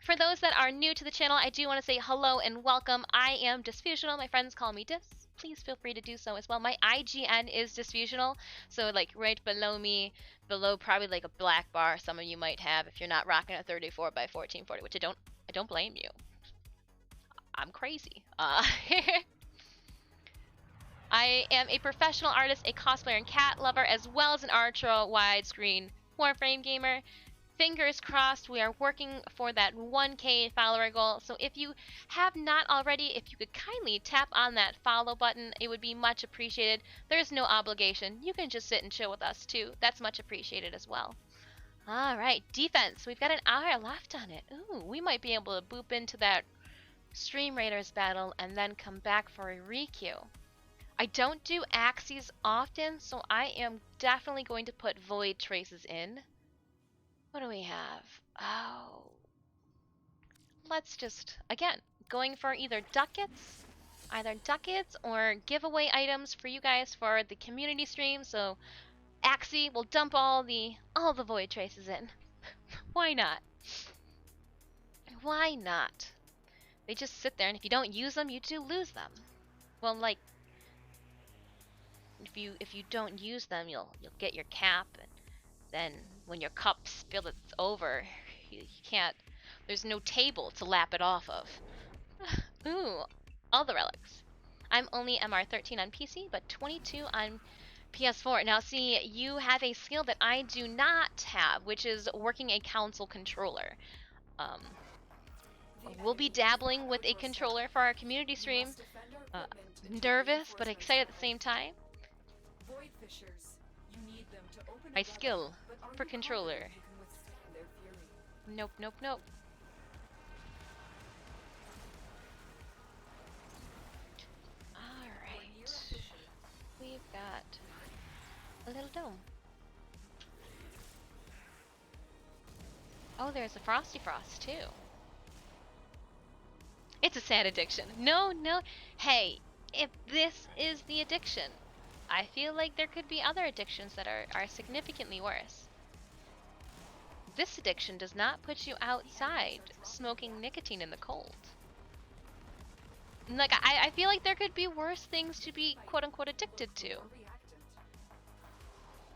A: For those that are new to the channel, I do want to say hello and welcome. I am Disfusional. My friends call me Dis. Please feel free to do so as well. My IGN is Disfusional, so like right below me, below probably like a black bar some of you might have if you're not rocking a 34 by 1440, which I don't blame you. I'm crazy. I am a professional artist, a cosplayer and cat lover, as well as an ultra widescreen Warframe gamer. fingers crossed, we are working for that 1K follower goal. So if you have not already, if you could kindly tap on that follow button, it would be much appreciated. There's no obligation. You can just sit and chill with us too. That's much appreciated as well. Alright, defense. We've got an hour left on it. Ooh, we might be able to boop into that Stream Raiders battle and then come back for a requeue. I don't do axes often, so I am definitely going to put void traces in. What do we have? Oh. Let's just, again, going for either ducats or giveaway items for you guys for the community stream. So Axie will dump all the void traces in. Why not? Why not? They just sit there, and if you don't use them, you do lose them. Well, like, if you don't use them, you'll get your cap, and then when your cup spills over, you can't. There's no table to lap it off of. Ooh, all the relics. I'm only MR13 on PC, but 22 on PS4. Now see, you have a skill that I do not have, which is working a console controller. We'll be dabbling with a controller for our community stream. Nervous, but excited at the same time. My skill for controller. Nope, nope, nope. Alright. We've got a little dome. Oh, there's a Frosty Frost, too. It's a sad addiction. No, no. Hey, if this is the addiction, I feel like there could be other addictions that are significantly worse. This addiction does not put you outside smoking nicotine in the cold. Like, I feel like there could be worse things to be quote-unquote addicted to.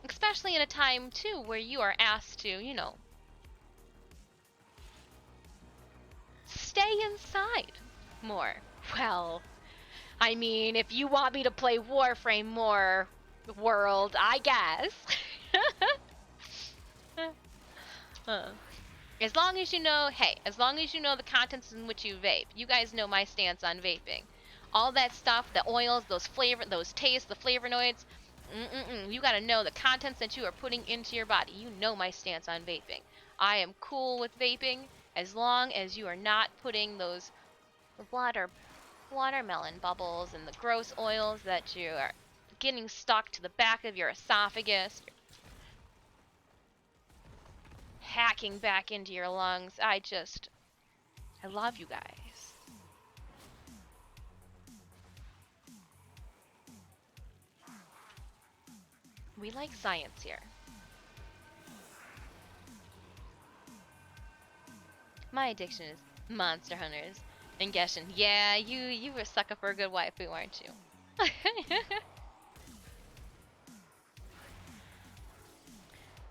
A: Especially in a time, too, where you are asked to, you know, stay inside more. Well, I mean, if you want me to play Warframe more, world, I guess. As long as you know, hey, as long as you know the contents in which you vape. You guys know my stance on vaping. All that stuff, the oils, those tastes, the flavonoids, you gotta know the contents that you are putting into your body. You know my stance on vaping. I am cool with vaping as long as you are not putting those watermelon bubbles and the gross oils that you are getting stuck to the back of your esophagus, hacking back into your lungs. I love you guys. We like science here. My addiction is Monster Hunters and Genshin. Yeah, you were a sucker for a good waifu, aren't you?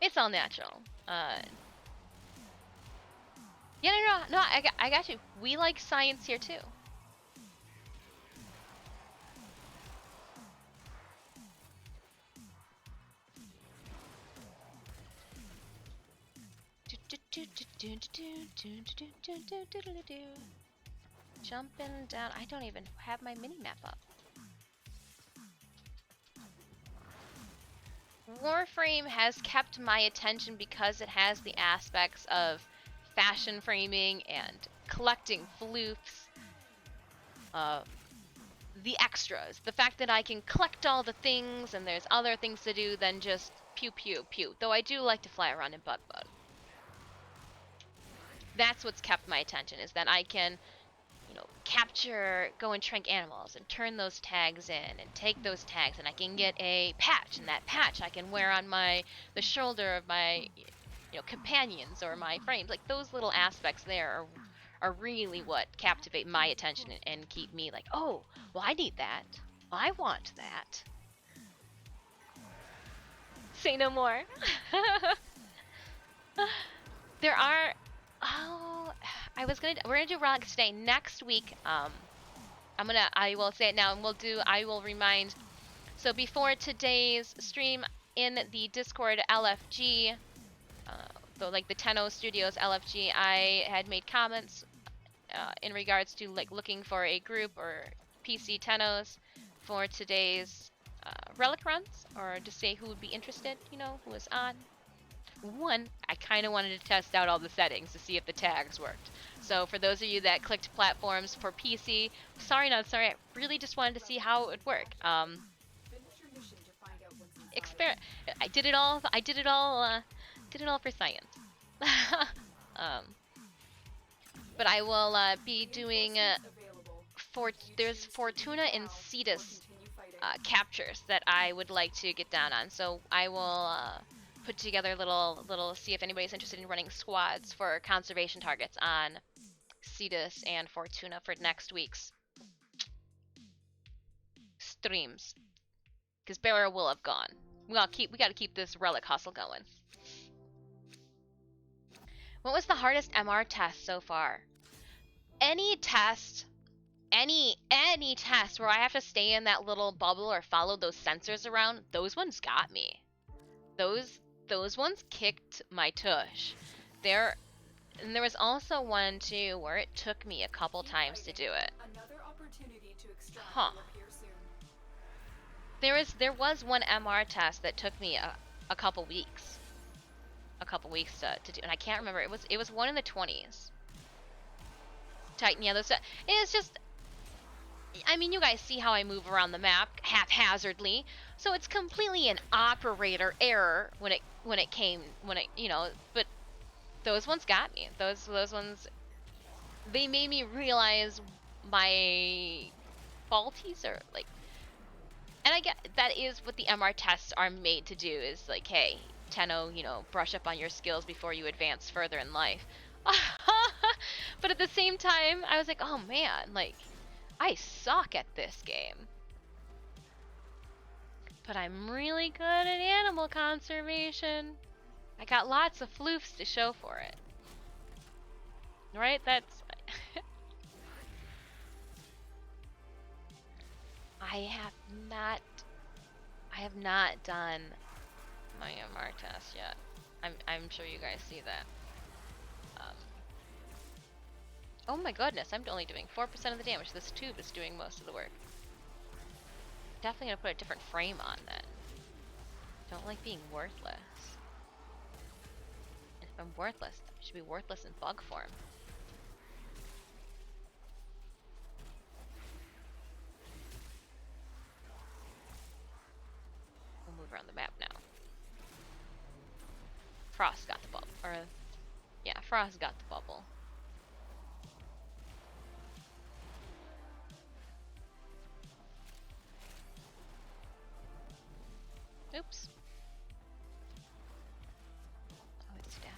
A: It's all natural. Yeah, no, I got you. We like science here too. Jumping down. I don't even have my mini-map up. Warframe has kept my attention because it has the aspects of fashion framing and collecting floofs. The extras. The fact that I can collect all the things and there's other things to do than just pew pew pew. Though I do like to fly around in bug bug. That's what's kept my attention, is that I can, you know, capture, go and trank animals and turn those tags in and take those tags, and I can get a patch, and that patch I can wear on the shoulder of my, you know, companions or my frames. Like, those little aspects there are really what captivate my attention and keep me like, oh, well, I need that. Well, I want that. Say no more. There are, we're gonna do Relics today. Next week, I will say it now, and I will remind. So before today's stream in the Discord LFG, like the Tenno Studios LFG, I had made comments in regards to like looking for a group or PC Tennos for today's Relic runs, or to say who would be interested, you know, who was on. One, I kind of wanted to test out all the settings to see if the tags worked. So for those of you that clicked platforms for PC, sorry not sorry, I really just wanted to see how it would work. I did it all. I did it all. Did it all for science. But I will be doing there's Fortuna and Cetus captures that I would like to get down on. So I will put together little see if anybody's interested in running squads for conservation targets on Cetus and Fortuna for next week's streams. Because Barrow will have gone. We gotta keep this relic hustle going. What was the hardest MR test so far? Any test, any test where I have to stay in that little bubble or follow those sensors around, those ones got me. Those ones kicked my tush. And there was also one too where it took me a couple times to do it. Huh. There was one MR test that took me a couple weeks. To do, and I can't remember. It was one in the 20s. Titan, yeah, those. It's just, I mean, you guys see how I move around the map haphazardly, so it's completely an operator error when it you know. But those ones got me. Those ones, they made me realize my faulties are like. And I get that is what the MR tests are made to do, is like, hey, Tenno, you know, brush up on your skills before you advance further in life. But at the same time, I was like, oh man, like, I suck at this game. But I'm really good at animal conservation. I got lots of floofs to show for it. Right? That's... I have not done my MR test yet. I'm sure you guys see that. Oh my goodness, I'm only doing 4% of the damage. This tube is doing most of the work. Definitely gonna put a different frame on then. Don't like being worthless. And if I'm worthless, I should be worthless in bug form. We'll move around the map now. Frost got the bubble. Or, yeah, Frost got the bubble. Oops. Oh, it's down.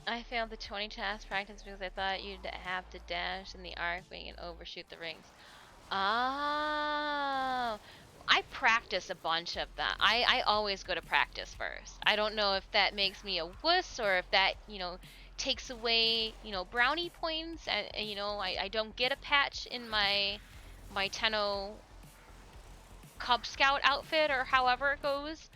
A: I failed the 20 task practice because I thought you'd have to dash in the arc wing and overshoot the rings. Oh, I practice a bunch of them. I always go to practice first. I don't know if that makes me a wuss or if that, you know, takes away, you know, brownie points. And you know, I don't get a patch in my Tenno Cub Scout outfit or however it goes.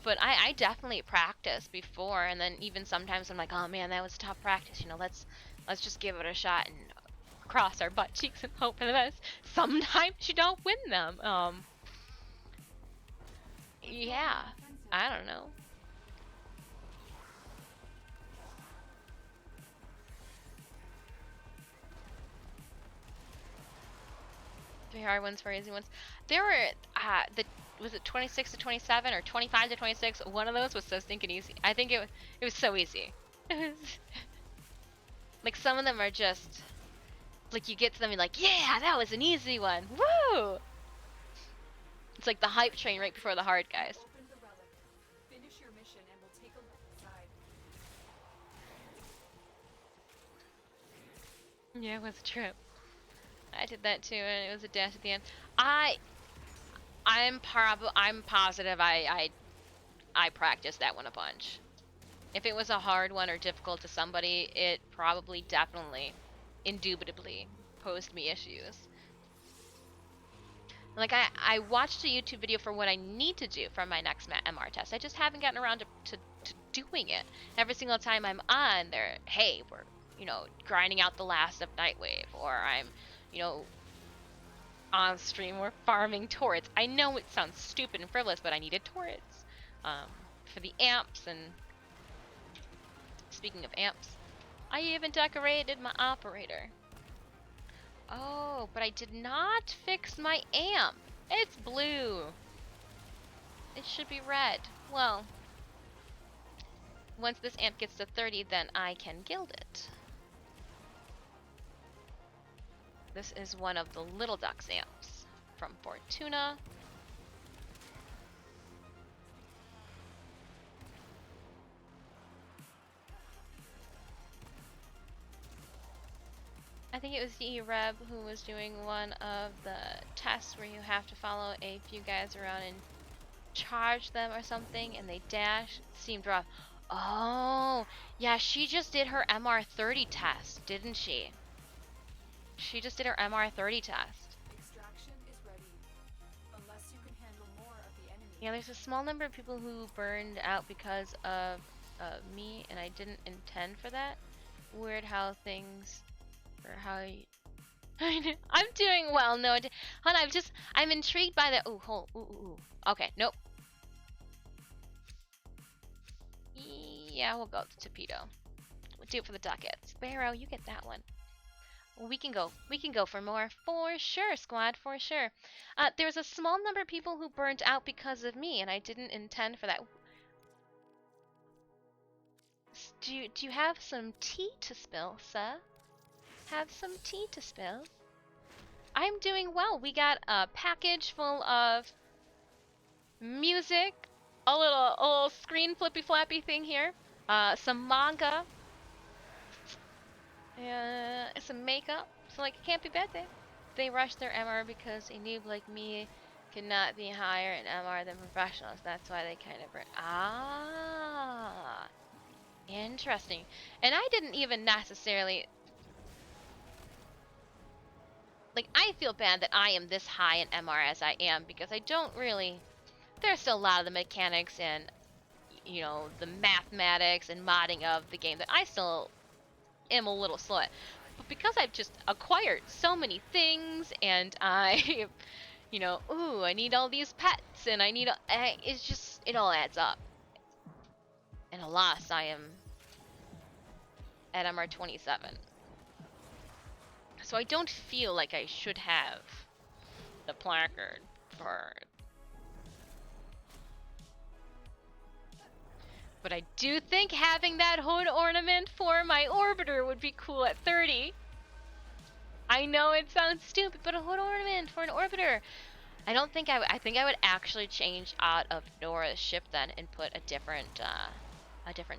A: But I definitely practice before, and then even sometimes I'm like, oh man, that was tough practice. You know, let's just give it a shot and cross our butt cheeks and hope for the best. Sometimes you don't win them. Yeah, I don't know. Three hard ones, four easy ones. There were was it 26 to 27 or 25 to 26? One of those was so stinking easy. I think it was so easy. Like some of them are just like you get to them and you're like, yeah, that was an easy one. Woo! It's like the hype train right before the hard guys. Yeah, it was a trip. I did that too, and it was a dash at the end. I'm positive I practiced that one a bunch. If it was a hard one or difficult to somebody, it probably, definitely, indubitably posed me issues. Like, I watched a YouTube video for what I need to do for my next MR test. I just haven't gotten around to doing it. Every single time I'm on there, hey, we're, grinding out the last of Nightwave, or I'm, you know, on stream, we're farming turrets. I know it sounds stupid and frivolous, but I needed turrets for the amps. And speaking of amps, I even decorated my operator. Oh, but I did not fix my amp. It's blue. It should be red. Well, once this amp gets to 30, then I can gild it. This is one of the Little Ducks amps from Fortuna. I think it was E-Reb who was doing one of the tests where you have to follow a few guys around and charge them or something, and they dash. It seemed rough. Oh, yeah, she just did her MR30 test, didn't she? She just did her MR30 test.
B: Extraction is ready. Unless you can handle more of the enemy.
A: Yeah, there's a small number of people who burned out because of me, and I didn't intend for that. Weird how things, or how you... I'm doing well. No, hold on. I'm intrigued by the. Ooh. Okay, nope. Yeah, we'll go to Torpedo. We'll do it for the ducats. Barrow, you get that one. We can go for more, for sure, squad, for sure. There's a small number of people who burnt out because of me, and I didn't intend for that. Do you have some tea to spill, sir? Have some tea to spill? I'm doing well. We got a package full of music, a little screen flippy flappy thing here, some manga, some makeup. So like, it can't be bad then. They rushed their MR because a noob like me could not be higher in MR than professionals. That's why they kind of interesting. And I didn't even necessarily, like, I feel bad that I am this high in MR as I am, because I don't really, there's still a lot of the mechanics and, the mathematics and modding of the game that I still am a little slow at. But because I've just acquired so many things, and I, I need all these pets, and I need, it's just, it all adds up. And alas, I am at MR 27. So I don't feel like I should have the placard for... But I do think having that hood ornament for my orbiter would be cool at 30. I know it sounds stupid, but a hood ornament for an orbiter. I think I would actually change out of Nora's ship then and put a different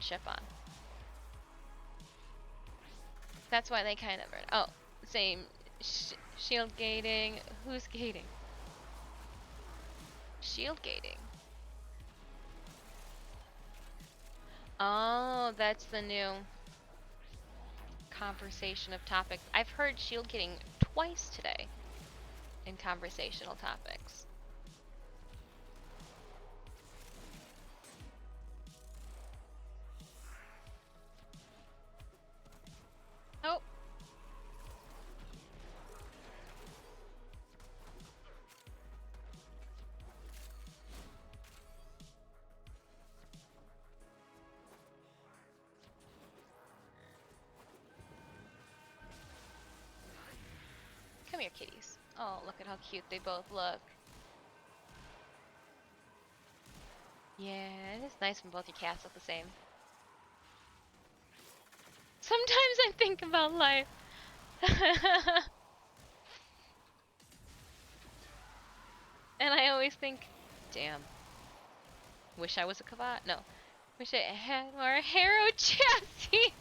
A: ship on. That's why they kind of are. Oh, same. Shield gating. Who's gating? Shield gating. Oh, that's the new conversation of topics. I've heard shield gating twice today in conversational topics. Oh. Come here, kitties. Oh, look at how cute they both look. Yeah, it is nice when both your cats look the same. Sometimes I think about life. And I always think, damn, wish I was a Kavat. No, wish I had more Harrow chassis.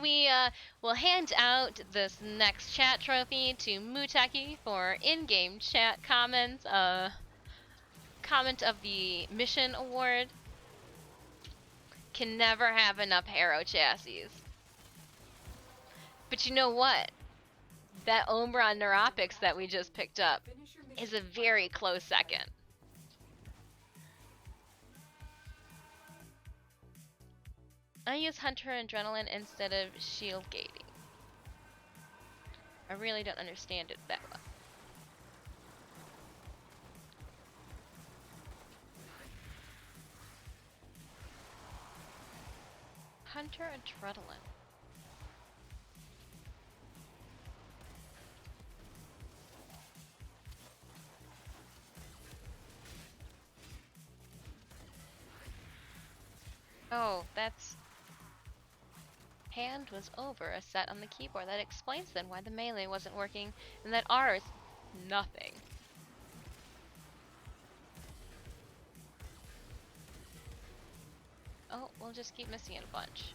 A: We will hand out this next chat trophy to Mutaki for in-game chat comments. Comment of the mission award. Can never have enough Harrow chassis. But you know what? That Ombron Neuropics that we just picked up is a very close second. I use Hunter Adrenaline instead of shield gating. I really don't understand it that well. Hunter Adrenaline. Oh, that's... Hand was over a set on the keyboard. That explains then why the melee wasn't working, and that R is nothing. Oh, we'll just keep missing it a bunch.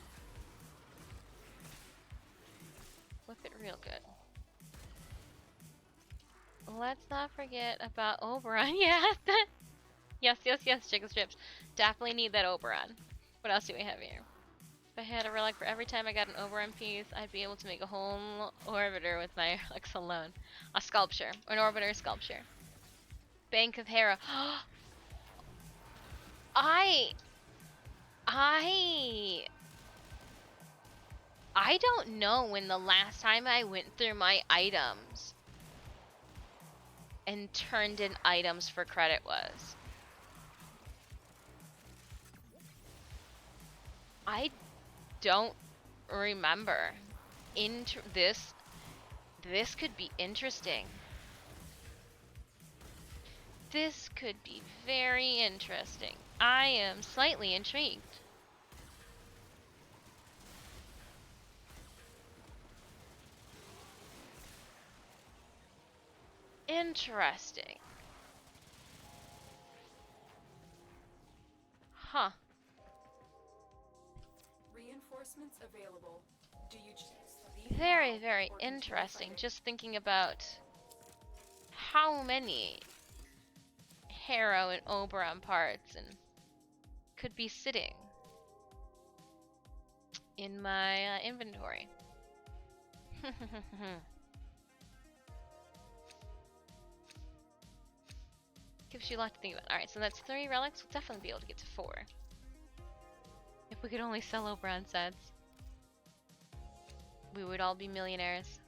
A: Whip it real good. Let's not forget about Oberon. Yeah. Yes, chicken strips. Definitely need that Oberon. What else do we have here? If I had a relic for every time I got an Oberon piece, I'd be able to make a whole orbiter with my relics alone. A sculpture. Or an orbiter sculpture. Bank of Hera. I don't know when the last time I went through my items and turned in items for credit was. I don't remember. This could be interesting. This could be very interesting. I am slightly intrigued. Interesting. Huh.
B: Reinforcements available. Do you choose
A: Very, very interesting. Just thinking about how many Harrow and Oberon parts and could be sitting in my inventory. Gives you a lot to think about. Alright, so that's 3 relics. We'll definitely be able to get to 4. If we could only sell Oberon sets, we would all be millionaires.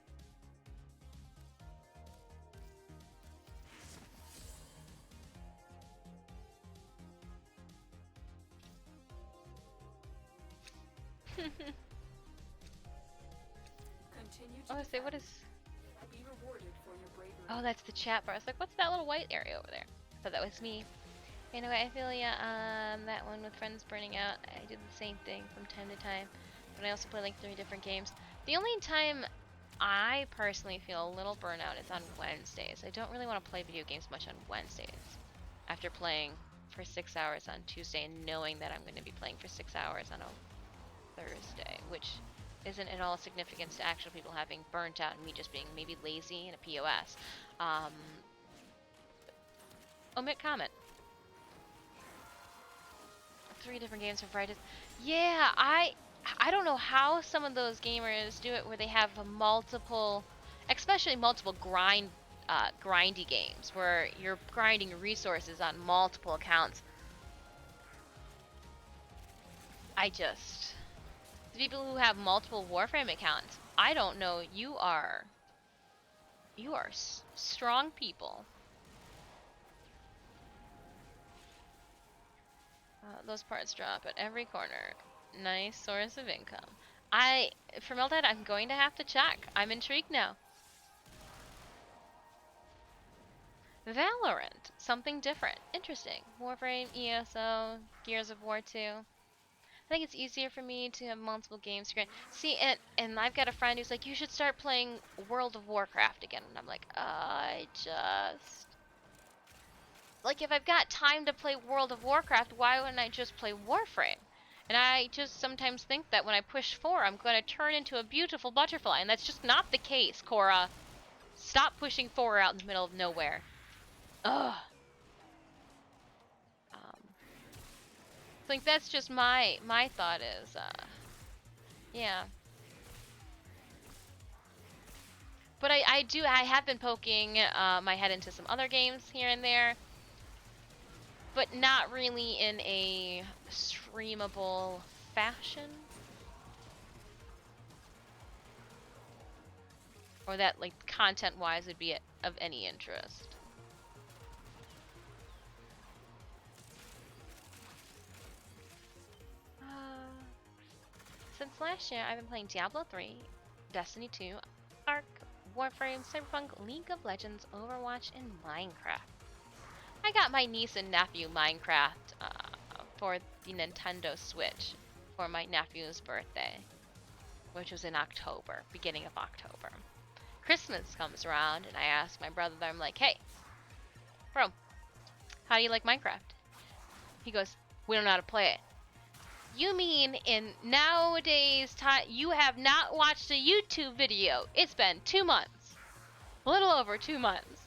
A: Oh, I say, what is...
B: Be rewarded for your bravery.
A: Oh, that's the chat bar. I was like, what's that little white area over there? I thought that was me. Anyway, I feel yeah, that one with friends burning out, I did the same thing from time to time. But I also play like 3 different games. The only time I personally feel a little burnout is on Wednesdays. I don't really want to play video games much on Wednesdays. After playing for 6 hours on Tuesday and knowing that I'm going to be playing for 6 hours on a Thursday, which isn't at all significant to actual people having burnt out and me just being maybe lazy and a POS. Omit comment. 3 different games for Fridays. Yeah, I don't know how some of those gamers do it where they have a multiple, especially multiple grindy games where you're grinding resources on multiple accounts. The people who have multiple Warframe accounts, I don't know, you are strong people. Those parts drop at every corner. Nice source of income. For Mildred, I'm going to have to check. I'm intrigued now. Valorant. Something different. Interesting. Warframe, ESO, Gears of War 2. I think it's easier for me to have multiple games to grind. See, and I've got a friend who's like, you should start playing World of Warcraft again. And I'm like, like, if I've got time to play World of Warcraft, why wouldn't I just play Warframe? And I just sometimes think that when I push 4, I'm going to turn into a beautiful butterfly, and that's just not the case, Cora. Stop pushing 4 out in the middle of nowhere. Ugh. I think that's just my thought is, yeah. But I have been poking my head into some other games here and there, but not really in a streamable fashion. Or that, like, content-wise would be of any interest. Since last year, I've been playing Diablo 3, Destiny 2, Ark, Warframe, Cyberpunk, League of Legends, Overwatch, and Minecraft. I got my niece and nephew Minecraft for the Nintendo Switch for my nephew's birthday, which was in October, beginning of October. Christmas comes around, and I ask my brother, I'm like, hey, bro, how do you like Minecraft? He goes, we don't know how to play it. You mean in nowadays time, you have not watched a YouTube video? It's been 2 months. A little over 2 months.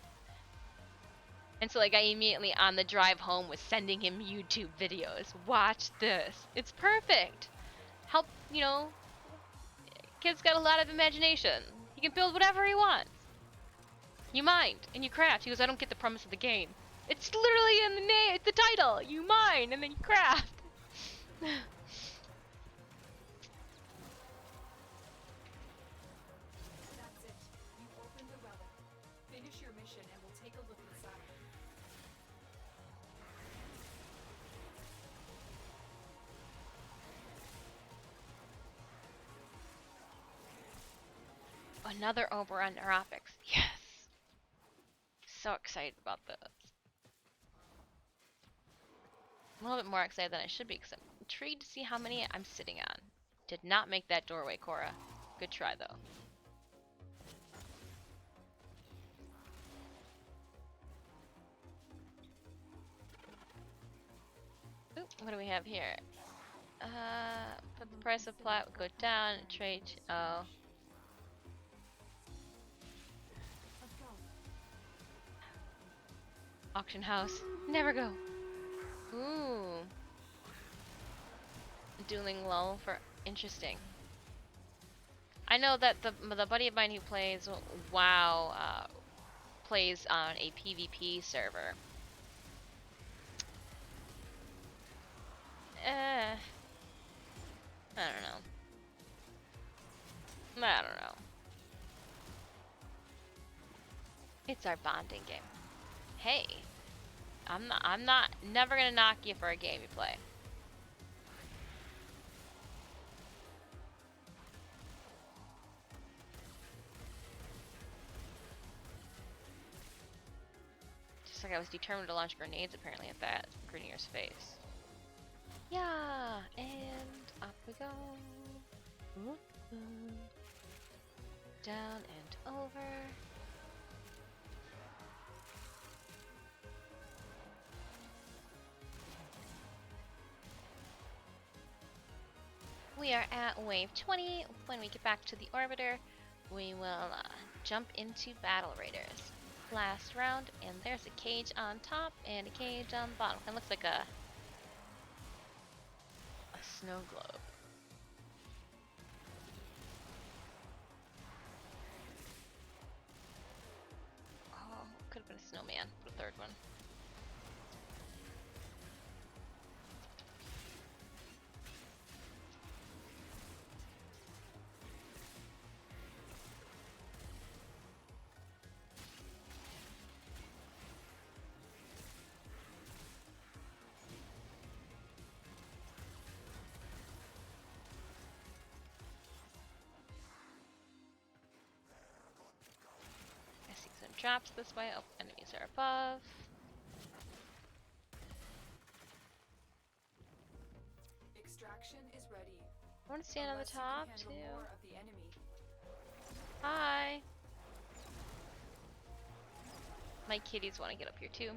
A: And so, like, I immediately on the drive home was sending him YouTube videos. Watch this. It's perfect. Help, you know, kid's got a lot of imagination. He can build whatever he wants. You mine and you craft. He goes, I don't get the premise of the game. It's literally in the name, it's the title. You mine and then you craft.
B: That's it. You opened the relic. Finish your mission and we'll take a look inside.
A: Another Oberon Neuropics. Yes. So excited about this. I'm a little bit more excited than I should be because I'm intrigued to see how many I'm sitting on. Did not make that doorway, Cora. Good try, though. Oop, what do we have here? Put the price of plat would go down. Trade. Oh.
B: Let's go.
A: Auction house. Never go. Ooh. Dueling lull for interesting. I know that the buddy of mine who plays WoW plays on a PvP server. I don't know. I don't know. It's our bonding game. Hey, I'm never gonna knock you for a game you play. Just like I was determined to launch grenades apparently at that Grenier's face. Yeah, and up we go. Down and over. We are at wave 20. When we get back to the orbiter, we will jump into Battle Raiders. Last round, and there's a cage on top and a cage on the bottom. It looks like a snow globe. Oh, could have been a snowman, the third one. Drops this way. Oh, enemies are above.
B: Extraction is ready.
A: I want to stand on the
B: Unless you can
A: top
B: handle
A: too.
B: more of the enemy.
A: Hi. My kitties want to get up here too.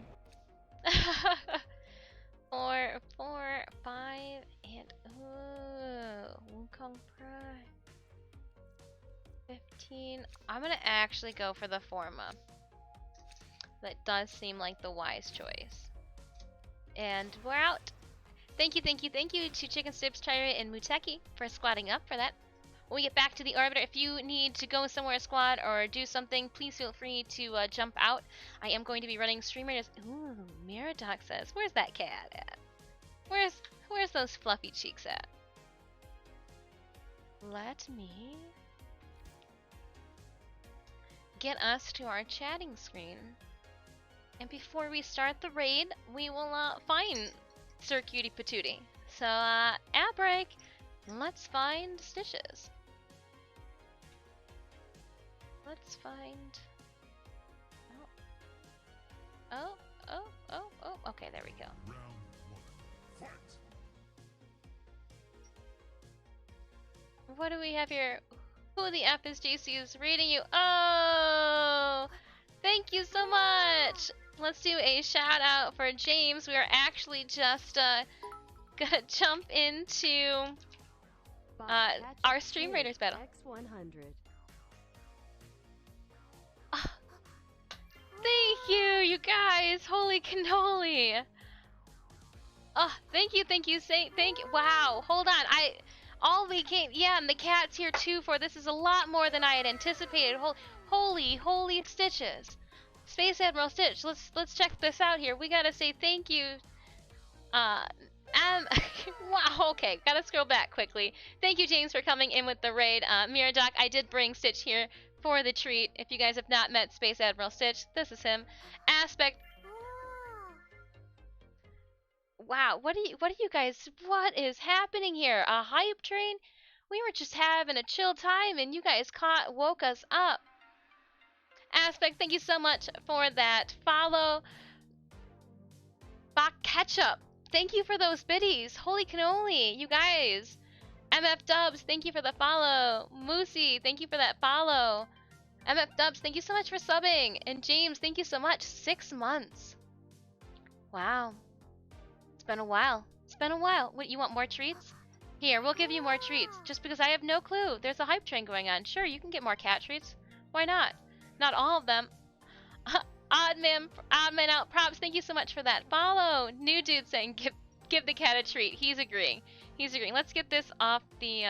A: 4, 4, 5, and Wrong price. 15. I'm gonna actually go for the Forma. That does seem like the wise choice. And we're out. Thank you to Chicken Strips, Tyra, and Muteki for squatting up for that. When we get back to the Orbiter, if you need to go somewhere squad or do something, please feel free to jump out. I am going to be running streamers. Ooh, Miradoc says, where's that cat at? Where's those fluffy cheeks at? Let me get us to our chatting screen. And before we start the raid, we will find Sir Cutie Patootie. So, ad break, let's find Stitches. Let's find... Oh, okay, there we go. What do we have here? Who the F is JC is rating you? Oh! Thank you so much! Let's do a shout out for James. We are actually just gonna jump into our Stream Raiders battle.
C: X100.
A: Thank you, you guys! Holy cannoli! Thank you. Thank you. Wow, hold on. Yeah, and the cat's here too. For this is a lot more than I had anticipated. Holy Stitches! Space Admiral Stitch, let's check this out here. We gotta say thank you. Wow, okay, gotta scroll back quickly. Thank you, James, for coming in with the raid. Miradoc, I did bring Stitch here for the treat. If you guys have not met Space Admiral Stitch, this is him. Aspect. Wow, what is happening here? A hype train? We were just having a chill time and you guys woke us up. Aspect, thank you so much for that follow. Bach Ketchup, thank you for those biddies. Holy cannoli, you guys. MF Dubs, thank you for the follow. Moosey, thank you for that follow. MF Dubs, thank you so much for subbing. And James, thank you so much. 6 months. Wow. It's been a while. What, you want more treats? Here, we'll give you more treats. Just because I have no clue. There's a hype train going on. Sure, you can get more cat treats. Why not? Not all of them. Oddman out. Props, thank you so much for that follow. New dude saying give the cat a treat. He's agreeing. Let's get this off the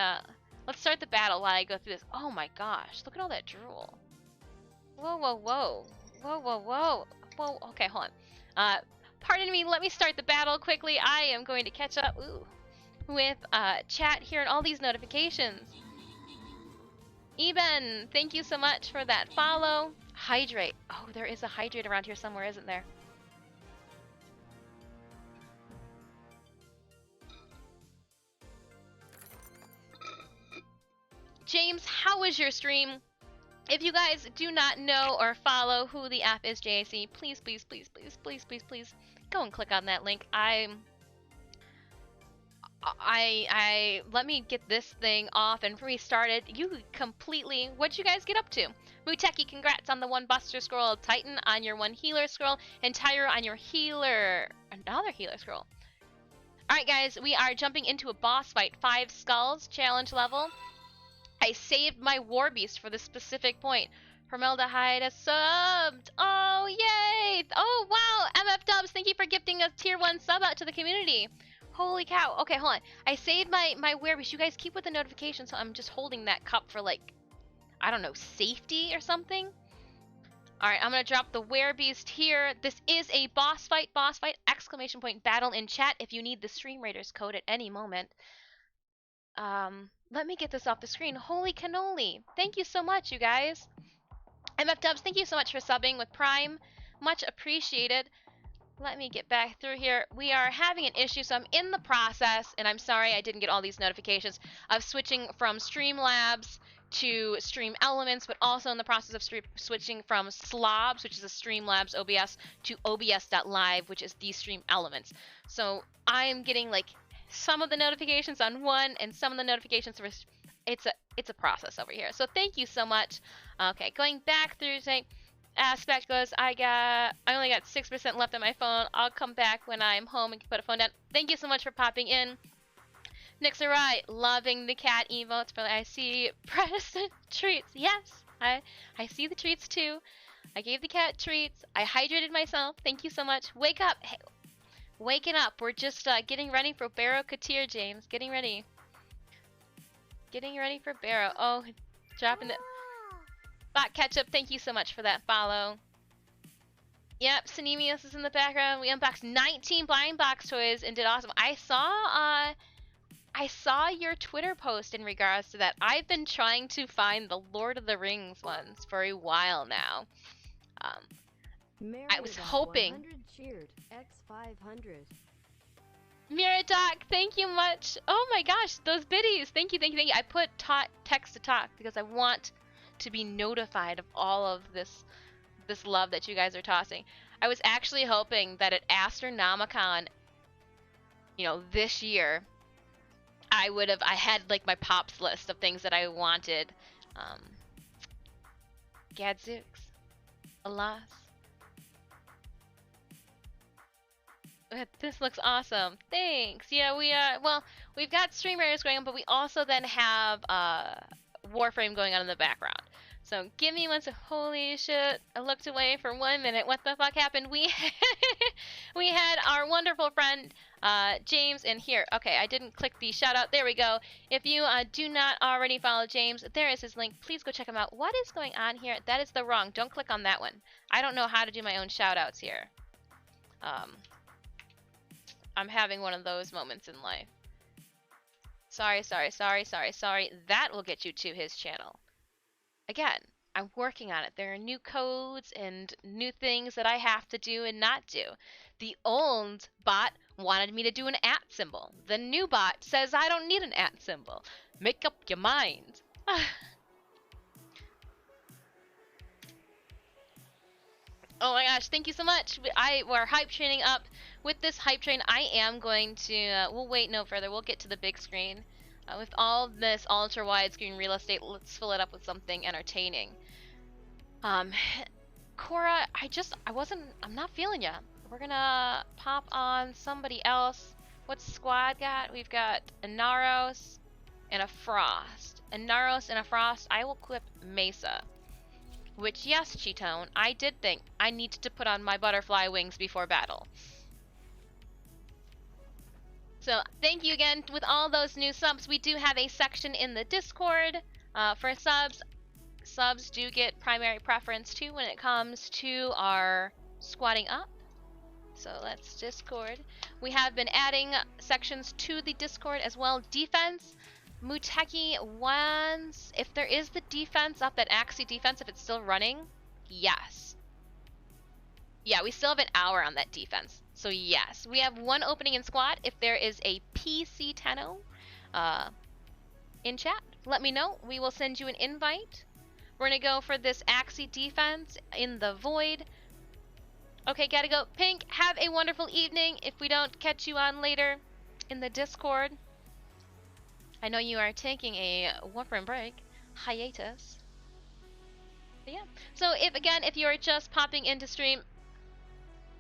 A: let's start the battle while I go through this. Oh my gosh, look at all that drool. Whoa. Okay, hold on. Pardon me, let me start the battle quickly. I am going to catch up with chat here and all these notifications. Eben, thank you so much for that follow. Hydrate. Oh, there is a hydrate around here somewhere, isn't there? James, how was your stream? If you guys do not know or follow who the app is, JAC, please go and click on that link. Let me get this thing off and restarted. What'd you guys get up to? Muteki, congrats on the 1 Buster Scroll. Titan on your 1 Healer Scroll. And Tyra on your another Healer Scroll. Alright guys, we are jumping into a boss fight. 5 Skulls, challenge level. I saved my War Beast for this specific point. Formaldehyde has subbed. Oh, yay! Oh, wow! MF Dubs, thank you for gifting a tier 1 sub out to the community. Holy cow. Okay, hold on. I saved my werebeast. You guys keep with the notifications, so I'm just holding that cup for, like, I don't know, safety or something? Alright, I'm gonna drop the werebeast here. This is a boss fight, exclamation point, battle in chat if you need the Stream Raiders code at any moment. Let me get this off the screen. Holy cannoli. Thank you so much, you guys. MF Dubs, thank you so much for subbing with Prime. Much appreciated. Let me get back through here. We are having an issue, so I'm in the process, and I'm sorry I didn't get all these notifications, of switching from Streamlabs to Stream Elements, but also in the process of switching from Slobs, which is a Streamlabs OBS, to OBS.live, which is the Stream Elements. So I'm getting, like, some of the notifications on one, and some of the notifications for... It's a process over here. So thank you so much. Okay, going back through, saying... Aspect goes, I only got 6% left on my phone. I'll come back when I'm home and can put a phone down. Thank you so much for popping in. Nick's right. Loving the cat emotes, but I see present treats. Yes, I see the treats too. I gave the cat treats. I hydrated myself. Thank you so much. Wake up. Hey, waking up. We're just getting ready for Barrow Katir, James. Getting ready. Getting ready for Barrow. Oh, dropping the... Bot Ketchup, thank you so much for that follow. Yep, Sinemius is in the background. We unboxed 19 blind box toys and did awesome. I saw your Twitter post in regards to that. I've been trying to find the Lord of the Rings ones for a while now. I was hoping.
C: 100 cheered. X500.
A: Miradoc, thank you much. Oh my gosh, those biddies. Thank you, thank you, thank you. I put text to talk because I want to be notified of all of this love that you guys are tossing. I was actually hoping that at Astronomicon, you know, this year, I had like my pops list of things that I wanted. Gadzooks. Alas. This looks awesome. Thanks. Yeah, we've got stream rares going on, but we also then have Warframe going on in the background. So give me one. Holy shit! I looked away for 1 minute. What the fuck happened? We had our wonderful friend James in here. Okay, I didn't click the shout out. There we go. If you do not already follow James, there is his link. Please go check him out. What is going on here? That is the wrong. Don't click on that one. I don't know how to do my own shout outs here. I'm having one of those moments in life. Sorry. That will get you to his channel. Again, I'm working on it. There are new codes and new things that I have to do and not do. The old bot wanted me to do an @ symbol. The new bot says I don't need an @ symbol. Make up your mind. Oh my gosh, thank you so much. We're hype training up. With this hype train, I am going to, we'll wait no further. We'll get to the big screen. With all this ultra widescreen real estate, let's fill it up with something entertaining. Cora, I'm not feeling ya. We're gonna pop on somebody else. What's squad got? We've got a Naros and a Frost. A Naros and a Frost. I will clip Mesa. Which, yes, Cheetone, I did think I needed to put on my butterfly wings before battle. So, thank you again. With all those new subs, we do have a section in the Discord for subs. Subs do get primary preference too when it comes to our squatting up. So let's Discord. We have been adding sections to the Discord as well. Defense. Muteki wants, if there is the defense up, that Axie defense, if it's still running, yes. Yeah, we still have an hour on that defense. So yes, we have one opening in squad. If there is a PC Tenno in chat, let me know. We will send you an invite. We're gonna go for this Axie defense in the void. Okay, gotta go. Pink, have a wonderful evening. If we don't catch you on later in the Discord. I know you are taking a Warframe break, hiatus. But yeah, so if you are just popping into stream,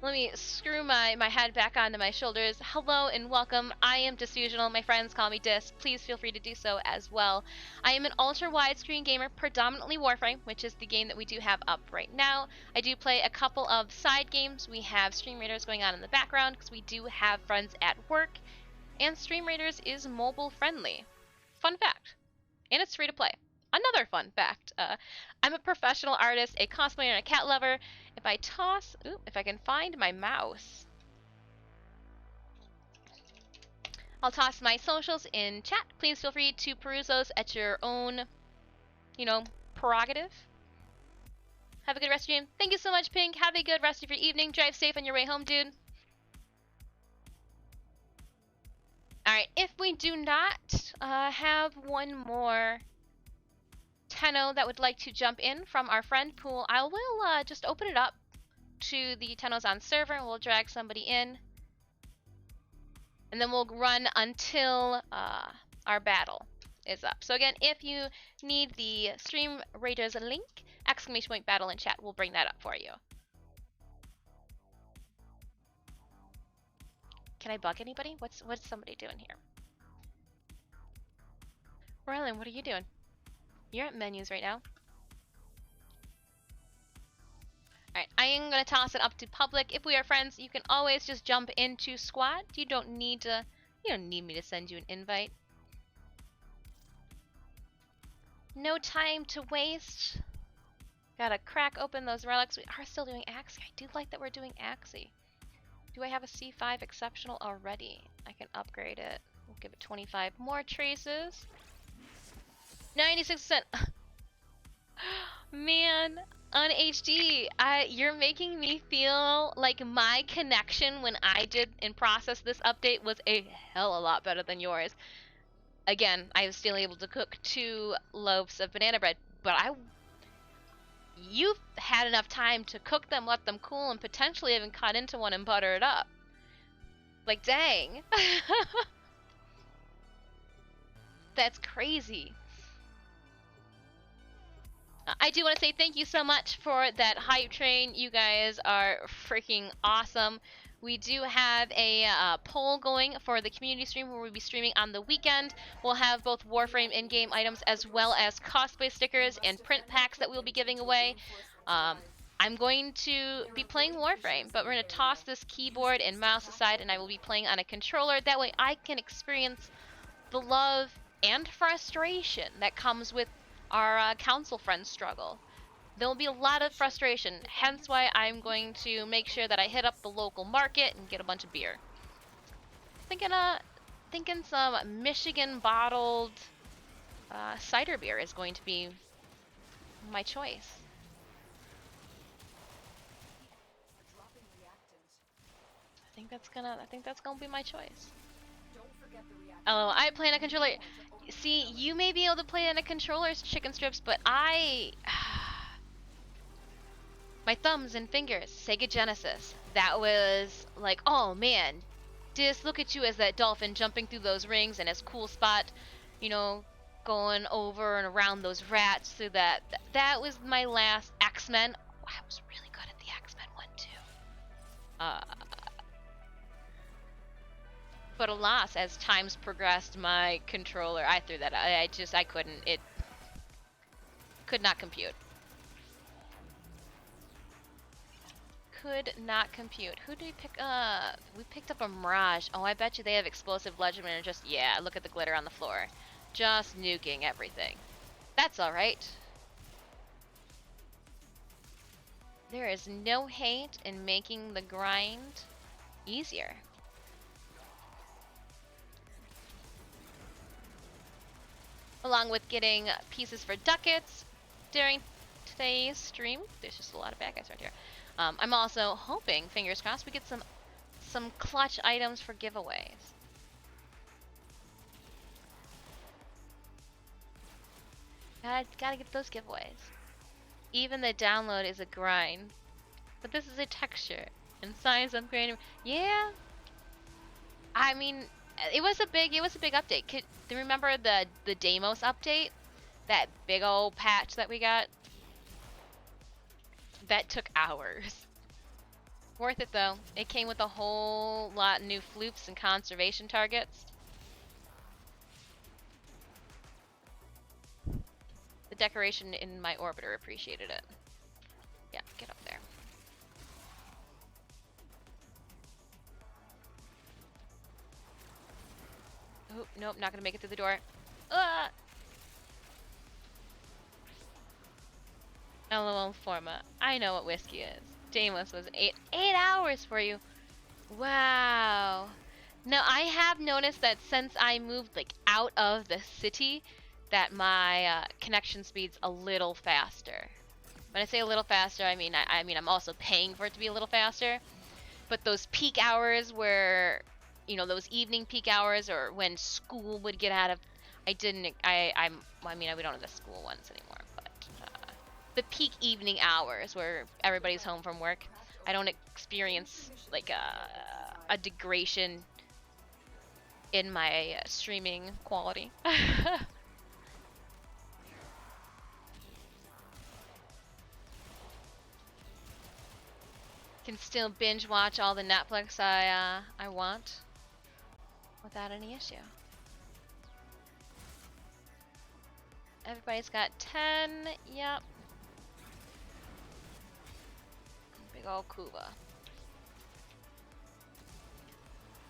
A: let me screw my head back onto my shoulders. Hello and welcome. I am Disfusional. My friends call me Dis. Please feel free to do so as well. I am an ultra widescreen gamer, predominantly Warframe, which is the game that we do have up right now. I do play a couple of side games. We have Stream Raiders going on in the background because we do have friends at work. And Stream Raiders is mobile friendly. Fun fact. And it's free to play. Another fun fact. I'm a professional artist, a cosplayer, and a cat lover. If I can find my mouse. I'll toss my socials in chat. Please feel free to peruse those at your own, prerogative. Have a good rest of your evening. Thank you so much, Pink. Have a good rest of your evening. Drive safe on your way home, dude. Alright, if we do not have one more Tenno that would like to jump in from our friend pool, I will just open it up to the Tennos on server and we'll drag somebody in. And then we'll run until our battle is up. So again, if you need the Stream Raiders link, !battle in chat, we'll bring that up for you. Can I bug anybody? What's somebody doing here? Rylan, what are you doing? You're at menus right now. Alright, I am gonna toss it up to public. If we are friends, you can always just jump into squad. You don't need me to send you an invite. No time to waste. Gotta crack open those relics. We are still doing Axie. I do like that we're doing Axie. Do I have a C5 exceptional already? I can upgrade it. We'll give it 25 more traces. 96%. Man, on HD, you're making me feel like my connection when I did and processed this update was a hell of a lot better than yours. Again, I was still able to cook 2 loaves of banana bread, but you've had enough time to cook them, let them cool, and potentially even cut into one and butter it up. Like, dang. That's crazy. I do want to say thank you so much for that hype train. You guys are freaking awesome. We do have a poll going for the community stream where we'll be streaming on the weekend. We'll have both Warframe in-game items as well as cosplay stickers and print packs that we'll be giving away. I'm going to be playing Warframe, but we're going to toss this keyboard and mouse aside and I will be playing on a controller. That way I can experience the love and frustration that comes with our council friends struggle. There will be a lot of frustration, hence why I'm going to make sure that I hit up the local market and get a bunch of beer. Thinking some Michigan bottled cider beer is going to be my choice. I think that's gonna be my choice. Oh, I play on a controller. See, you may be able to play on a controller's chicken strips, but my thumbs and fingers, Sega Genesis. That was like, oh man, just look at you as that dolphin jumping through those rings and as cool spot, you know, going over and around those rats through that. That was my last X-Men. Oh, I was really good at the X-Men one too. But alas, as times progressed, my controller, I threw that out. I couldn't. It could not compute. Could not compute. Who did we pick up? We picked up a Mirage. Oh, I bet you they have explosive legend and just, yeah, look at the glitter on the floor. Just nuking everything. That's alright. There is no hate in making the grind easier. Along with getting pieces for ducats during today's stream. There's just a lot of bad guys right here. I'm also hoping, fingers crossed, we get some clutch items for giveaways. Gotta get those giveaways. Even the download is a grind. But this is a texture. And size upgrade. Yeah. I mean, it was a big update. Do you remember the Deimos update? That big old patch that we got? That took hours. Worth it though. It came with a whole lot of new floops and conservation targets. The decoration in my orbiter appreciated it. Yeah, get up there. Oh, nope, not gonna make it through the door. Ah! LOL Forma. I know what whiskey is. Deimos was 8 hours for you. Wow. Now I have noticed that since I moved like out of the city, that my connection speed's a little faster. When I say a little faster, I mean I'm also paying for it to be a little faster. But those peak hours where, you know, those evening peak hours or when school would get out of, we don't have the school ones anymore. The peak evening hours where everybody's home from work, I don't experience like a degradation in my streaming quality. Can still binge watch all the Netflix I want without any issue. Everybody's got 10. Yep. Big ol' Kuba.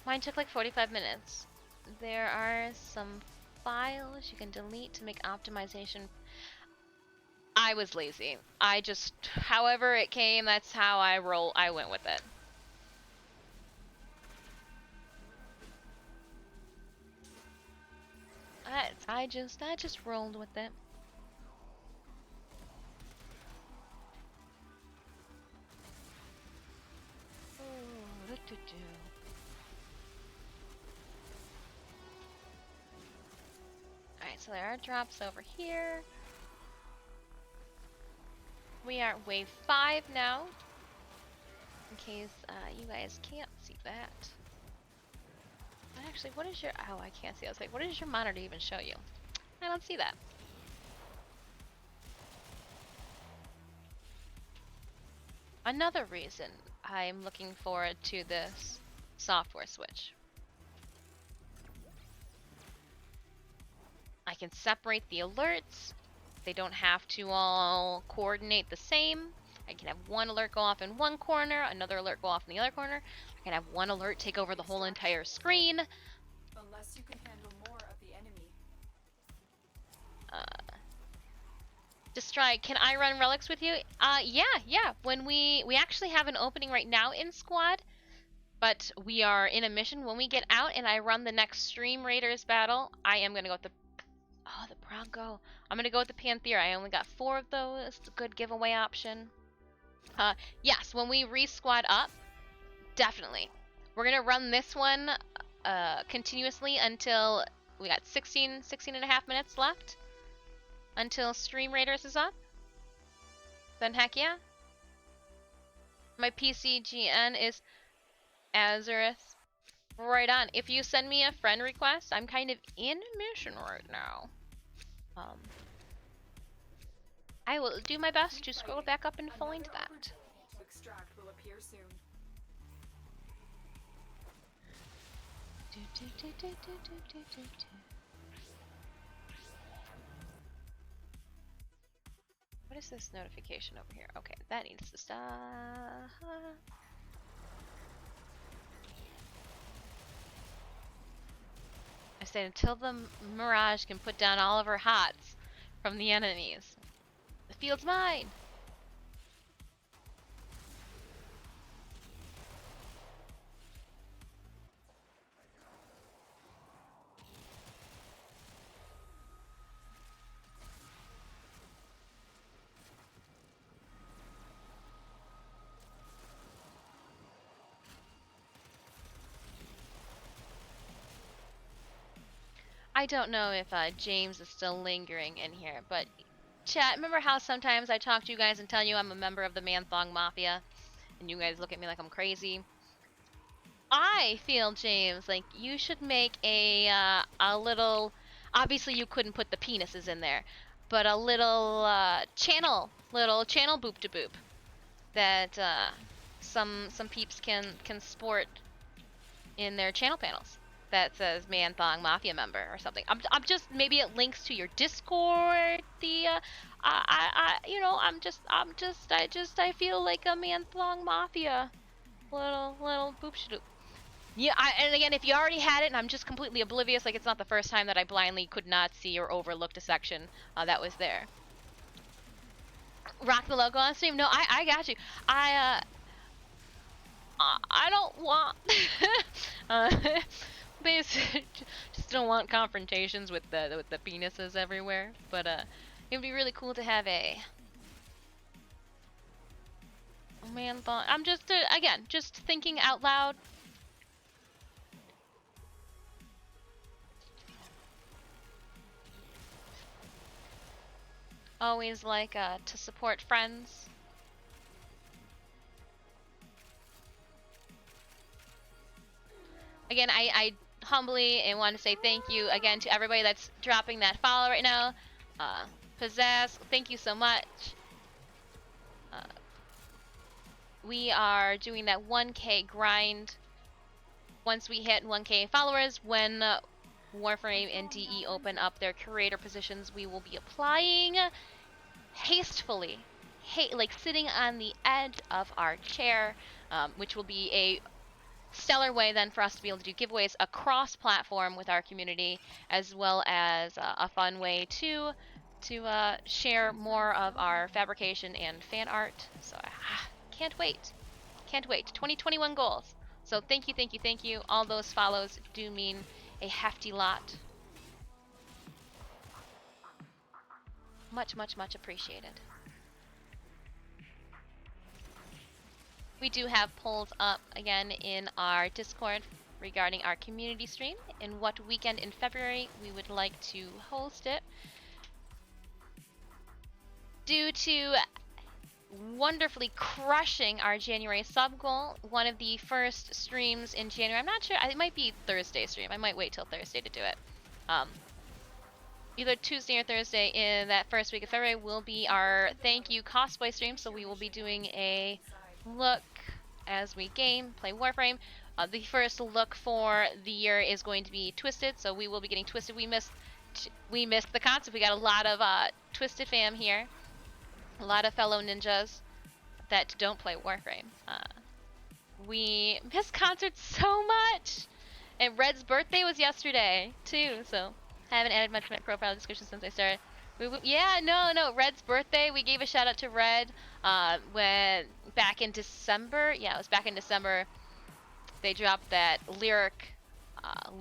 A: Mine took like 45 minutes. There are some files you can delete to make optimization. I was lazy. I just, however it came, that's how I went with it. I just rolled with it. Alright, so there are drops over here. We are wave 5 now. In case you guys can't see that. But actually, what is your... Oh, I can't see. I was like, what does your monitor even show you? I don't see that. Another reason I'm looking forward to this software switch. I can separate the alerts. They don't have to all coordinate the same. I can have one alert go off in one corner, another alert go off in the other corner. I can have one alert take over the whole entire screen.
B: Unless you can handle more of the enemy.
A: Destry, can I run Relics with you? Yeah. When we actually have an opening right now in squad, but we are in a mission. When we get out and I run the next Stream Raiders battle, I am gonna go with the Bronco. I'm gonna go with the Panthera. I only got 4 of those. It's a good giveaway option. Yes, when we re-squad up, definitely. We're gonna run this one continuously until we got 16 and a half minutes left. Until Stream Raiders is up. Then heck yeah. My PCGN is Azareth. Right on. If you send me a friend request, I'm kind of in a mission right now. I will do my best to scroll back up and find that.
B: To extract will appear soon.
A: What is this notification over here? Okay, that needs to stop. I said until the Mirage can put down all of her hots from the enemies. The field's mine! I don't know if James is still lingering in here, but chat, remember how sometimes I talk to you guys and tell you I'm a member of the Man-Thong Mafia, and you guys look at me like I'm crazy? I feel, James, like you should make a little, obviously you couldn't put the penises in there, but a little channel boop to boop that some peeps can sport in their channel panels. That says Man Thong Mafia member or something. I'm just, maybe it links to your Discord. I feel like a Man Thong Mafia little boop shadoop. Yeah, and again, if you already had it and I'm just completely oblivious, like it's not the first time that I blindly could not see or overlooked a section that was there. Rock the logo on stream? No, I got you. I don't want basically just don't want confrontations with the penises everywhere, but it'd be really cool to have a man thought. I'm just again just thinking out loud. Always like to support friends. Again, I humbly and want to say thank you again to everybody that's dropping that follow right now. Pizzazz, thank you so much. We are doing that 1K grind. Once we hit 1K followers, when Warframe and DE open up their curator positions, we will be applying hastefully, like sitting on the edge of our chair, which will be a stellar way then for us to be able to do giveaways across platform with our community, as well as a fun way to share more of our fabrication and fan art. So can't wait. Can't wait. 2021 goals. So thank you, thank you, thank you. All those follows do mean a hefty lot. Much, much, much appreciated. We do have polls up again in our Discord regarding our community stream and what weekend in February we would like to host it. Due to wonderfully crushing our January sub goal, one of the first streams in January, I'm not sure, it might be Thursday stream, I might wait till Thursday to do it. Either Tuesday or Thursday in that first week of February will be our thank you cosplay stream, so we will be doing a look as we play Warframe. The first look for the year is going to be Twisted, so we will be getting Twisted. We missed the concept. We got a lot of Twisted fam here, a lot of fellow ninjas that don't play Warframe. We missed concerts so much, and Red's birthday was yesterday too, so haven't added much to my profile discussion since I started. Red's birthday, we gave a shout out to Red when back in December. Yeah, it was back in December. They dropped that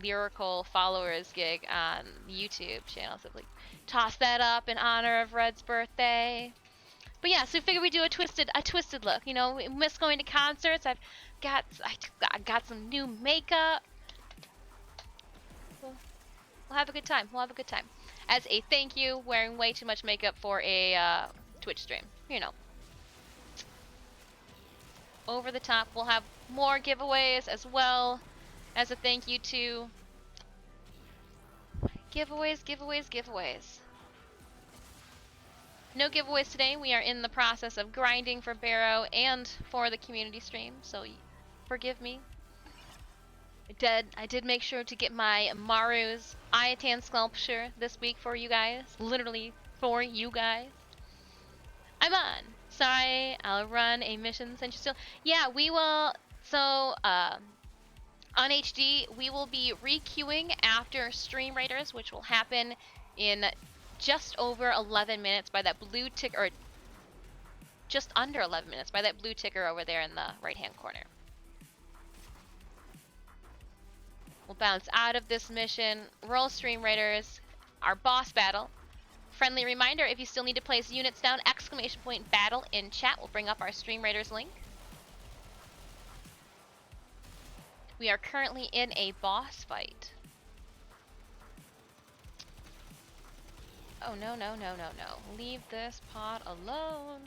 A: lyrical followers gig on the YouTube channel. So like, toss that up in honor of Red's birthday. But yeah, so we figured we'd do a twisted look. You know, we miss going to concerts. I got some new makeup. We'll have a good time. As a thank you, wearing way too much makeup for a Twitch stream. You know. Over the top. We'll have more giveaways as well as a thank you to giveaways. No giveaways today. We are in the process of grinding for Barrow and for the community stream, so forgive me. I did make sure to get my Maru's Ayatan sculpture this week for you guys. Literally for you guys. I'm on. Sorry, I'll run a mission since you're still. Yeah, we will. So, on HD, we will be re-queuing after Stream Raiders, which will happen in just over 11 minutes by that blue ticker, or just under 11 minutes by that blue ticker over there in the right-hand corner. We'll bounce out of this mission, roll Stream Raiders, our boss battle. Friendly reminder, if you still need to place units down, ! Battle in chat will bring up our Stream Raiders link. We are currently in a boss fight. Oh no. Leave this pod alone.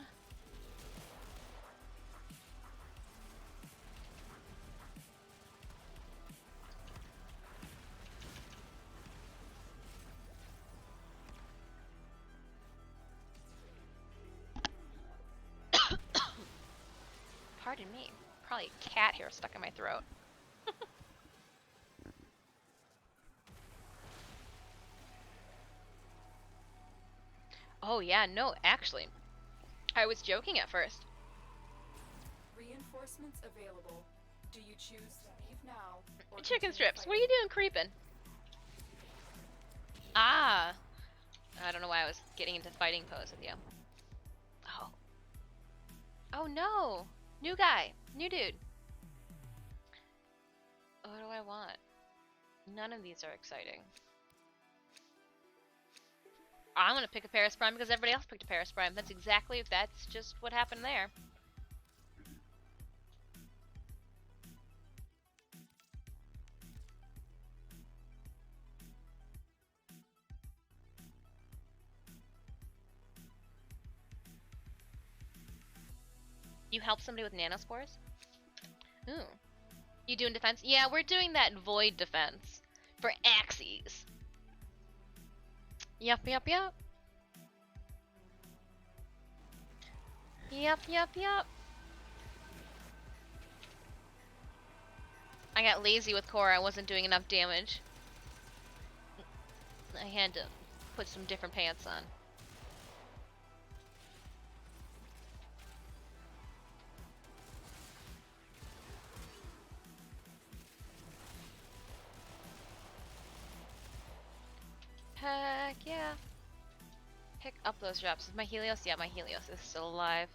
A: Pardon me. Probably a cat hair stuck in my throat. Oh yeah, no, actually. I was joking at first.
B: Reinforcements available. Do you choose to leave now or
A: Chicken
B: continue
A: strips, what are
B: fighting?
A: you doing creeping? Ah. I don't know why I was getting into fighting pose with you. Oh. Oh no! New guy! New dude! What do I want? None of these are exciting. I'm gonna pick a Paris Prime because everybody else picked a Paris Prime. That's just what happened there. You help somebody with nanospores? Ooh. You doing defense? Yeah, we're doing that void defense for axes. Yup. Yup. I got lazy with core. I wasn't doing enough damage. I had to put some different pants on. Heck yeah. Pick up those drops. Is my Helios? Yeah, my Helios is still alive.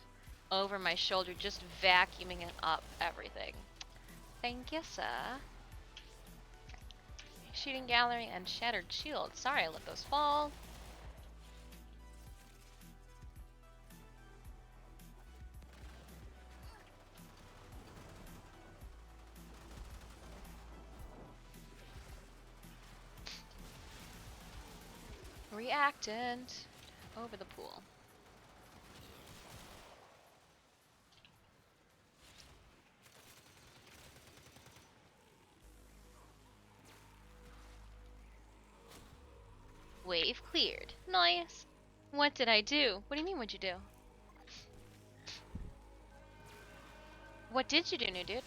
A: Over my shoulder, just vacuuming it up everything. Thank you, sir. Shooting gallery and shattered shield. Sorry, I let those fall. Reactant. Over the pool. Wave cleared. Nice. What did I do? What do you mean, what'd you do? What did you do, new dude?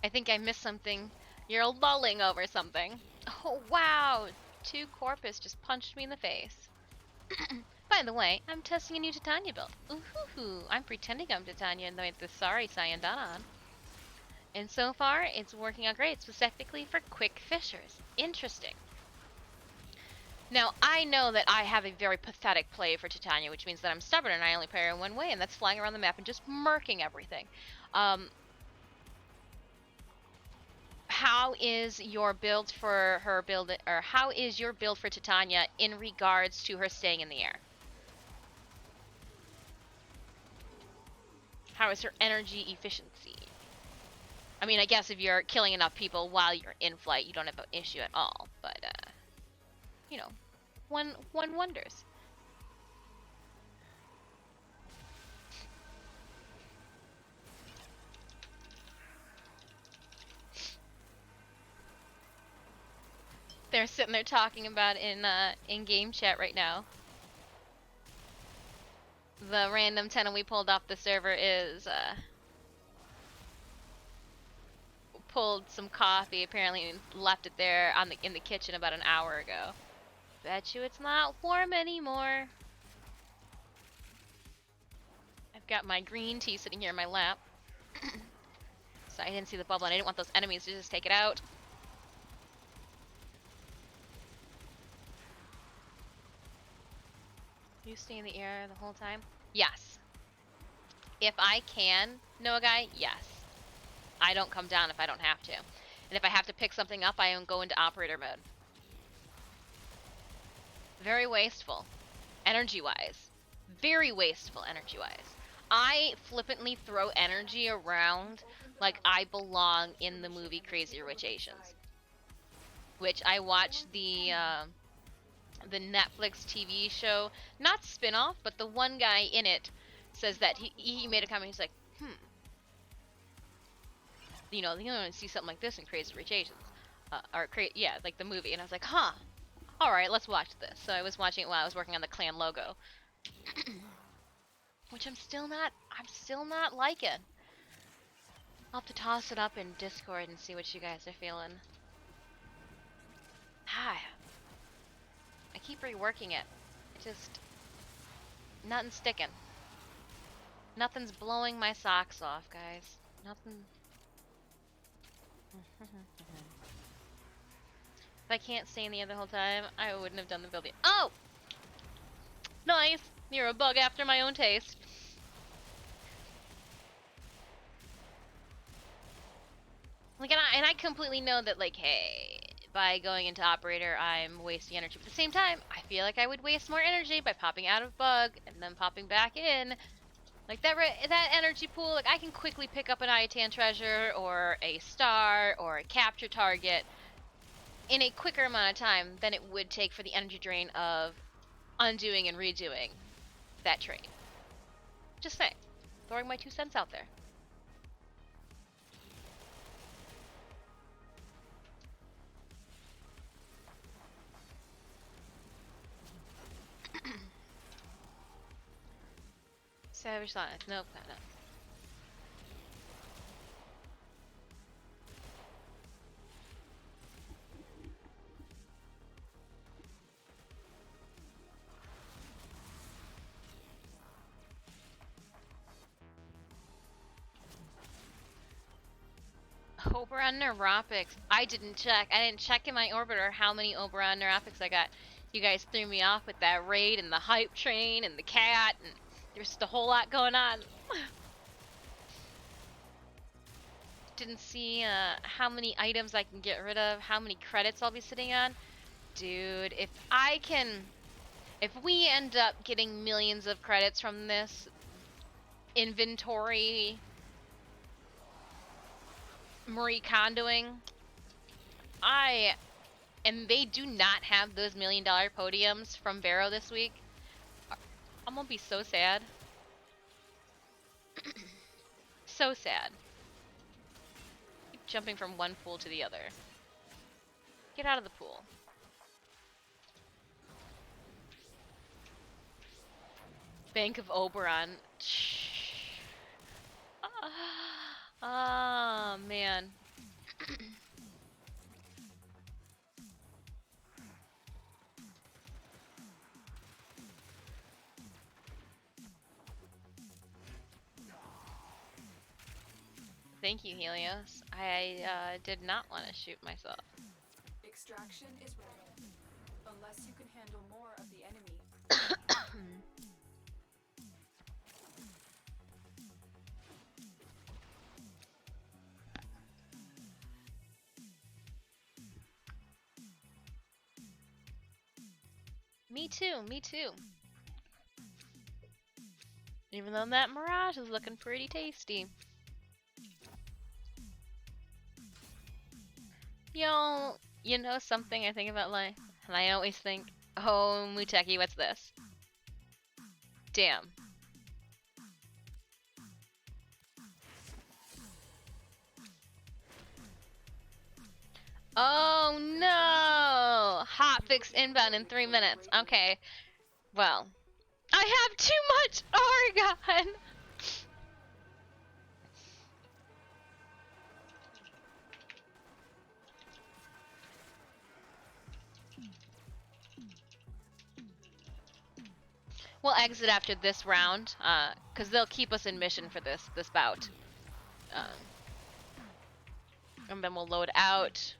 A: I think I missed something. You're lulling over something. Oh, wow. 2 Corpus just punched me in the face. By the way, I'm testing a new Titania build. Ooh, I'm pretending I'm Titania and the sorry Cyandanon. And so far, it's working out great, specifically for quick fishers. Interesting. Now, I know that I have a very pathetic play for Titania, which means that I'm stubborn and I only play her in one way, and that's flying around the map and just murking everything. How is your build for her build, or how is your build for Titania in regards to her staying in the air? How is her energy efficiency? I mean, I guess if you're killing enough people while you're in flight, you don't have an issue at all. But, you know, one wonders. They're sitting there talking about in game chat right now. The random tenant we pulled off the server is pulled some coffee apparently and left it there in the kitchen about an hour ago. Bet you it's not warm anymore. I've got my green tea sitting here in my lap. So I didn't see the bubble and I didn't want those enemies to just take it out. You stay in the air the whole time? Yes. If I can, Noah guy, yes. I don't come down if I don't have to. And if I have to pick something up, I don't go into operator mode. Very wasteful, energy-wise. Very wasteful, energy-wise. I flippantly throw energy around like I belong in the movie Crazy Rich Asians. Which I watched the Netflix TV show, not spin-off, but the one guy in it says that he made a comment, he's like, you know, you don't see something like this in Crazy Rich Asians. Yeah, like the movie, and I was like, huh, alright, let's watch this. So I was watching it while I was working on the clan logo. Which I'm still not liking. I'll have to toss it up in Discord and see what you guys are feeling. Hi. I keep reworking it. Just nothing's sticking. Nothing's blowing my socks off, guys. Nothing. If I can't stay in the air the whole time, I wouldn't have done the building. Oh! Nice! You're a bug after my own taste. Like, and I completely know that, like, hey, by going into operator, I'm wasting energy. But at the same time, I feel like I would waste more energy by popping out of bug and then popping back in. Like, that energy pool, like, I can quickly pick up an Iatan treasure or a star or a capture target in a quicker amount of time than it would take for the energy drain of undoing and redoing that trade. Just saying. Throwing my 2 cents out there. Savage Sonic. Nope, not. Oberon Neuropics. I didn't check. I didn't check in my orbiter how many Oberon Neuropics I got. You guys threw me off with that raid and the hype train and the cat, and there's just a whole lot going on. Didn't see how many items I can get rid of, how many credits I'll be sitting on. Dude, if we end up getting millions of credits from this inventory Marie Kondoing, and they do not have those $1 million podiums from Vero this week, I'm gonna be so sad. So sad. Keep jumping from one pool to the other. Get out of the pool. Bank of Oberon. Ah, man. Thank you, Helios. I did not want to shoot myself.
B: Extraction is ready. Unless you can handle more of the enemy.
A: Me too, me too. Even though that Mirage is looking pretty tasty. You know something I think about life? And I always think, oh, Muteki, what's this? Damn. Oh no! Hotfix inbound in 3 minutes. Okay. Well, I have too much Argon! We'll exit after this round, because they'll keep us in mission for this bout. And then we'll load out.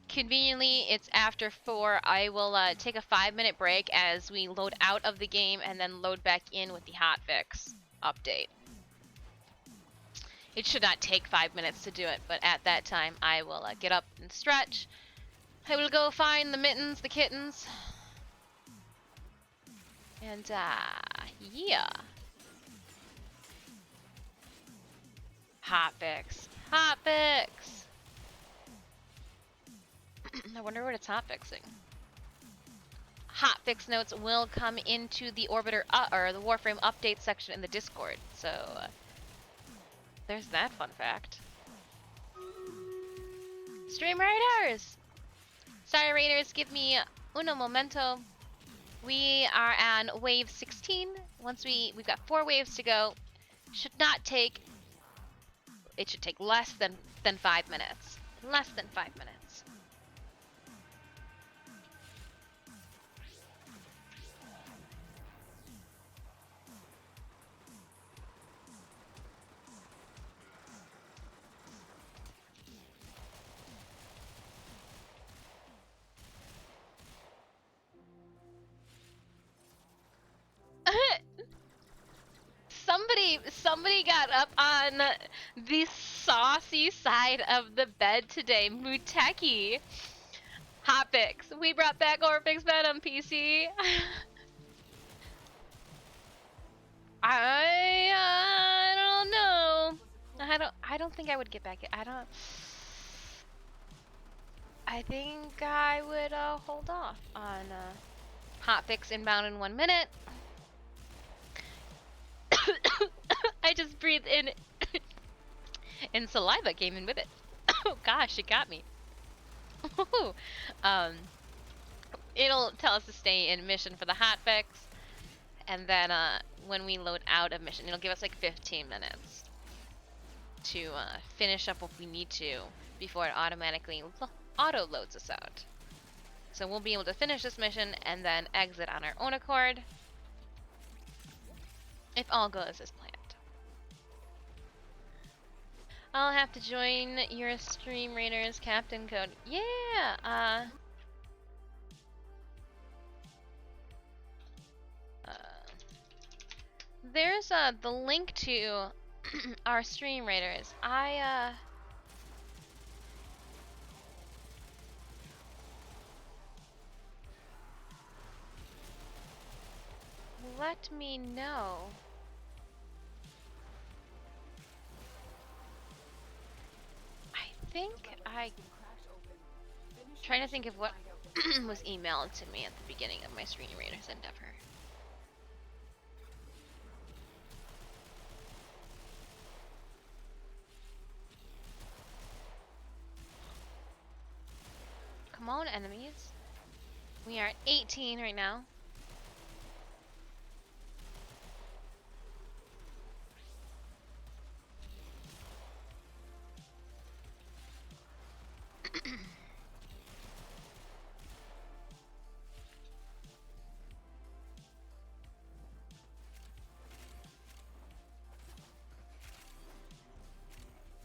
A: Conveniently, it's after 4. I will take a 5-minute break as we load out of the game and then load back in with the hotfix update. It should not take 5 minutes to do it, but at that time I will get up and stretch. I will go find the mittens, the kittens. And, yeah. Hotfix. Hotfix! I wonder what it's hotfixing. Hotfix notes will come into the Orbiter, or the Warframe update section in the Discord. So, there's that fun fact. Stream Raiders! Sorry, Raiders, give me uno momento. We are on wave 16. Once we've got 4 waves to go. Should not take, it should take less than 5 minutes. Less than 5 minutes. Somebody got up on the saucy side of the bed today. Muteki. Hotfix. We brought back Orfix Venom PC. I don't know. I don't think I would get back. I think I would hold off on hotfix inbound in 1 minute. I just breathed in and saliva came in with it. Oh gosh, it got me. It'll tell us to stay in mission for the hotfix. and then when we load out of mission, it'll give us like 15 minutes to finish up what we need to before it automatically auto-loads us out. So we'll be able to finish this mission and then exit on our own accord if all goes as planned. I'll have to join your stream, Raiders, Captain Code. Yeah, there's the link to our stream, Raiders. Let me know. I think trying to think of what was emailed to me at the beginning of my Stream Raiders endeavor. Come on, enemies. We are at 18 right now.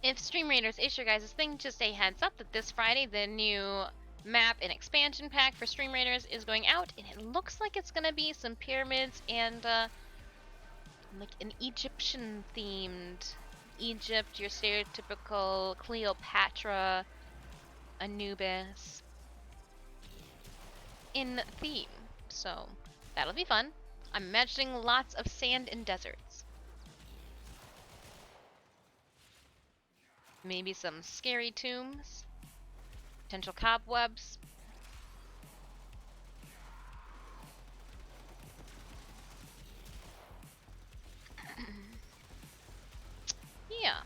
A: If Stream Raiders is your guys' thing, just a heads up that this Friday the new map and expansion pack for Stream Raiders is going out, and it looks like it's gonna be some pyramids and like an Egyptian themed Egypt, your stereotypical Cleopatra, Anubis in theme. So that'll be fun. I'm imagining lots of sand and deserts. Maybe some scary tombs, potential cobwebs. Yeah.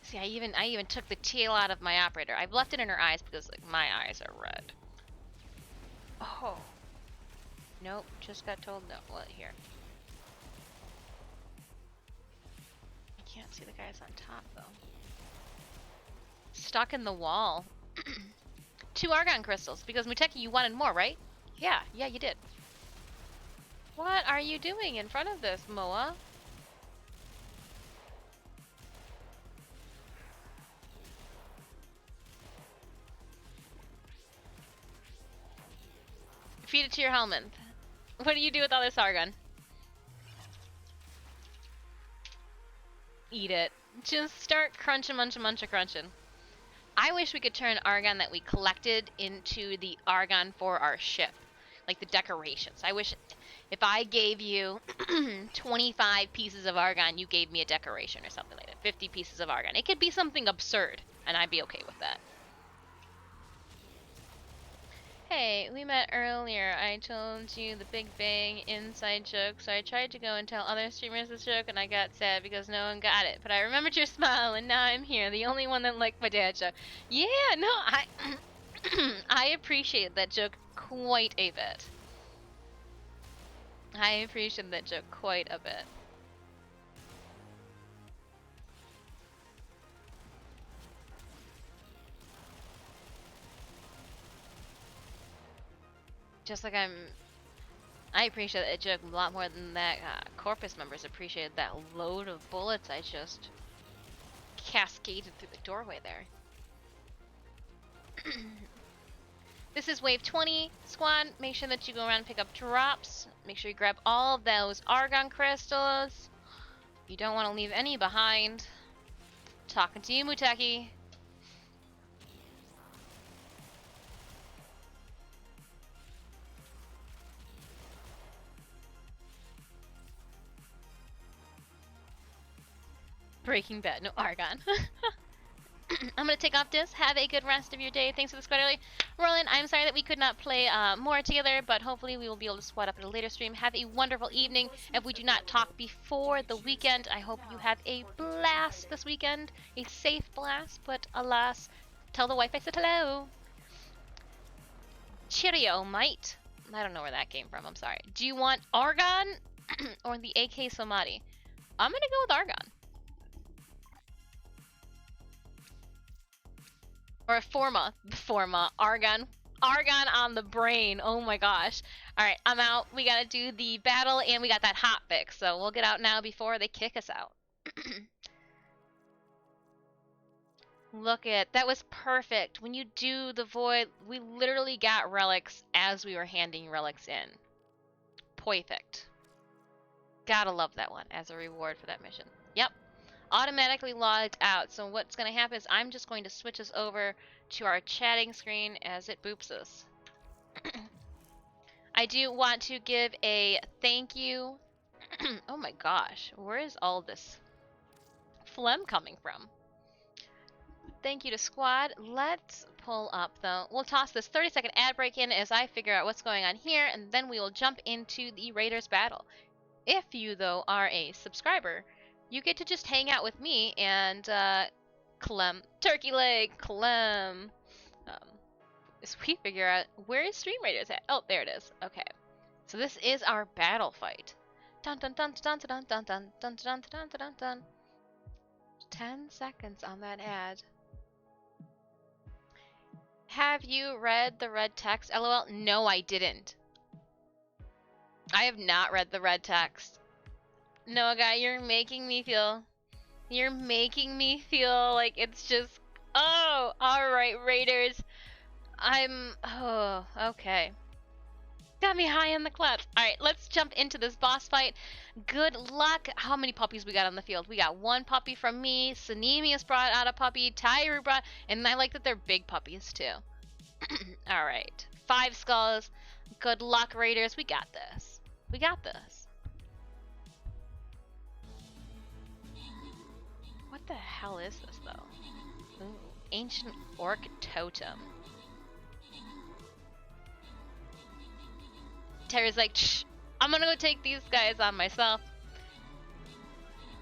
A: See, I even took the tail out of my operator. I've left it in her eyes because like my eyes are red. Oh. Nope, just got told no. What here? Can't see the guys on top though. Stuck in the wall. 2 argon crystals because Muteki, you wanted more, right? Yeah, you did. What are you doing in front of this, Moa? Feed it to your helmet. What do you do with all this argon? Eat it. Just start crunching, munching, crunching. I wish we could turn argon that we collected into the argon for our ship. Like the decorations. I wish if I gave you 25 pieces of argon, you gave me a decoration or something like that. 50 pieces of argon. It could be something absurd, and I'd be okay with that. Hey, we met earlier. I told you the Big Bang inside joke, so I tried to go and tell other streamers this joke, and I got sad because no one got it. But I remembered your smile, and now I'm here, the only one that liked my dad's joke. Yeah, no, I appreciate that joke quite a bit. I appreciate that joke quite a bit. Just like I appreciate that joke a lot more than that Corpus members appreciated that load of bullets I just cascaded through the doorway there. This is wave 20, squad. Make sure that you go around and pick up drops. Make sure you grab all of those argon crystals. You don't want to leave any behind. Talking to you, Muteki. Breaking Bad, no argon. I'm gonna take off this. Have a good rest of your day. Thanks for the squad early. Roland, I'm sorry that we could not play more together, but hopefully we will be able to squad up at a later stream. Have a wonderful evening. If we do not talk before the weekend, I hope you have a blast this weekend. A safe blast, but alas, tell the wife I said hello. Cheerio, mate. I don't know where that came from. I'm sorry. Do you want Argon or the AK Somati? I'm gonna go with Argon. Or Forma. Forma. Argon. Argon on the brain. Oh my gosh. Alright, I'm out. We gotta do the battle and we got that hot fix. So we'll get out now before they kick us out. Look at that was perfect. When you do the void, we literally got relics as we were handing relics in. Perfect. Gotta love that one as a reward for that mission. Yep. Automatically logged out. So what's gonna happen is I'm just going to switch us over to our chatting screen as it boops us. I do want to give a thank you. Oh my gosh, where is all this phlegm coming from? Thank you to squad. Let's pull up though. We'll toss this 30-second ad break in as I figure out what's going on here, and then we will jump into the Raiders battle. If you though are a subscriber, you get to just hang out with me and Clem, turkey leg, Clem. As we figure out where is Stream Raiders at. Oh, there it is. Okay, so this is our battle fight. Dun dun dun dun dun dun dun dun dun dun dun dun. 10 seconds on that ad. Have you read the red text? LOL. No, I didn't. I have not read the red text. No, guy, you're making me feel like it's just. Oh, all right, Raiders. Oh, okay. Got me high in the clouds. All right, let's jump into this boss fight. Good luck. How many puppies we got on the field? We got one puppy from me. Sanemius brought out a puppy. Tyru brought, and I like that they're big puppies too. All right, 5 skulls. Good luck, Raiders. We got this. We got this. What the hell is this though? Ooh, ancient orc totem. Terry's like, shh, I'm gonna go take these guys on myself.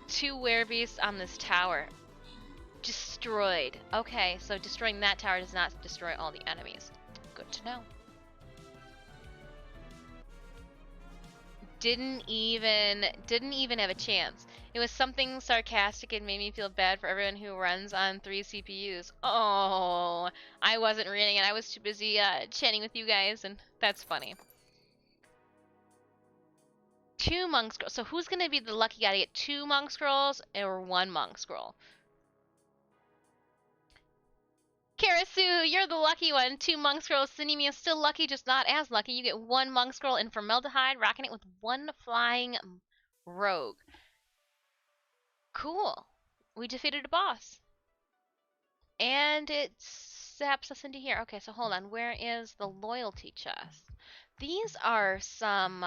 A: 2 werebeasts on this tower. Destroyed. Okay, so destroying that tower does not destroy all the enemies. Good to know. Didn't even have a chance. It was something sarcastic and made me feel bad for everyone who runs on 3 CPUs. Oh, I wasn't reading it. I was too busy chatting with you guys, and that's funny. 2 monk scrolls. So who's gonna be the lucky guy to get 2 monk scrolls or 1 monk scroll? Karasu, you're the lucky one. 2 monk scrolls. Sinemia still lucky, just not as lucky. You get 1 monk scroll in formaldehyde, rocking it with 1 flying rogue. Cool. We defeated a boss. And it zaps us into here. Okay, so hold on. Where is the loyalty chest? These are some,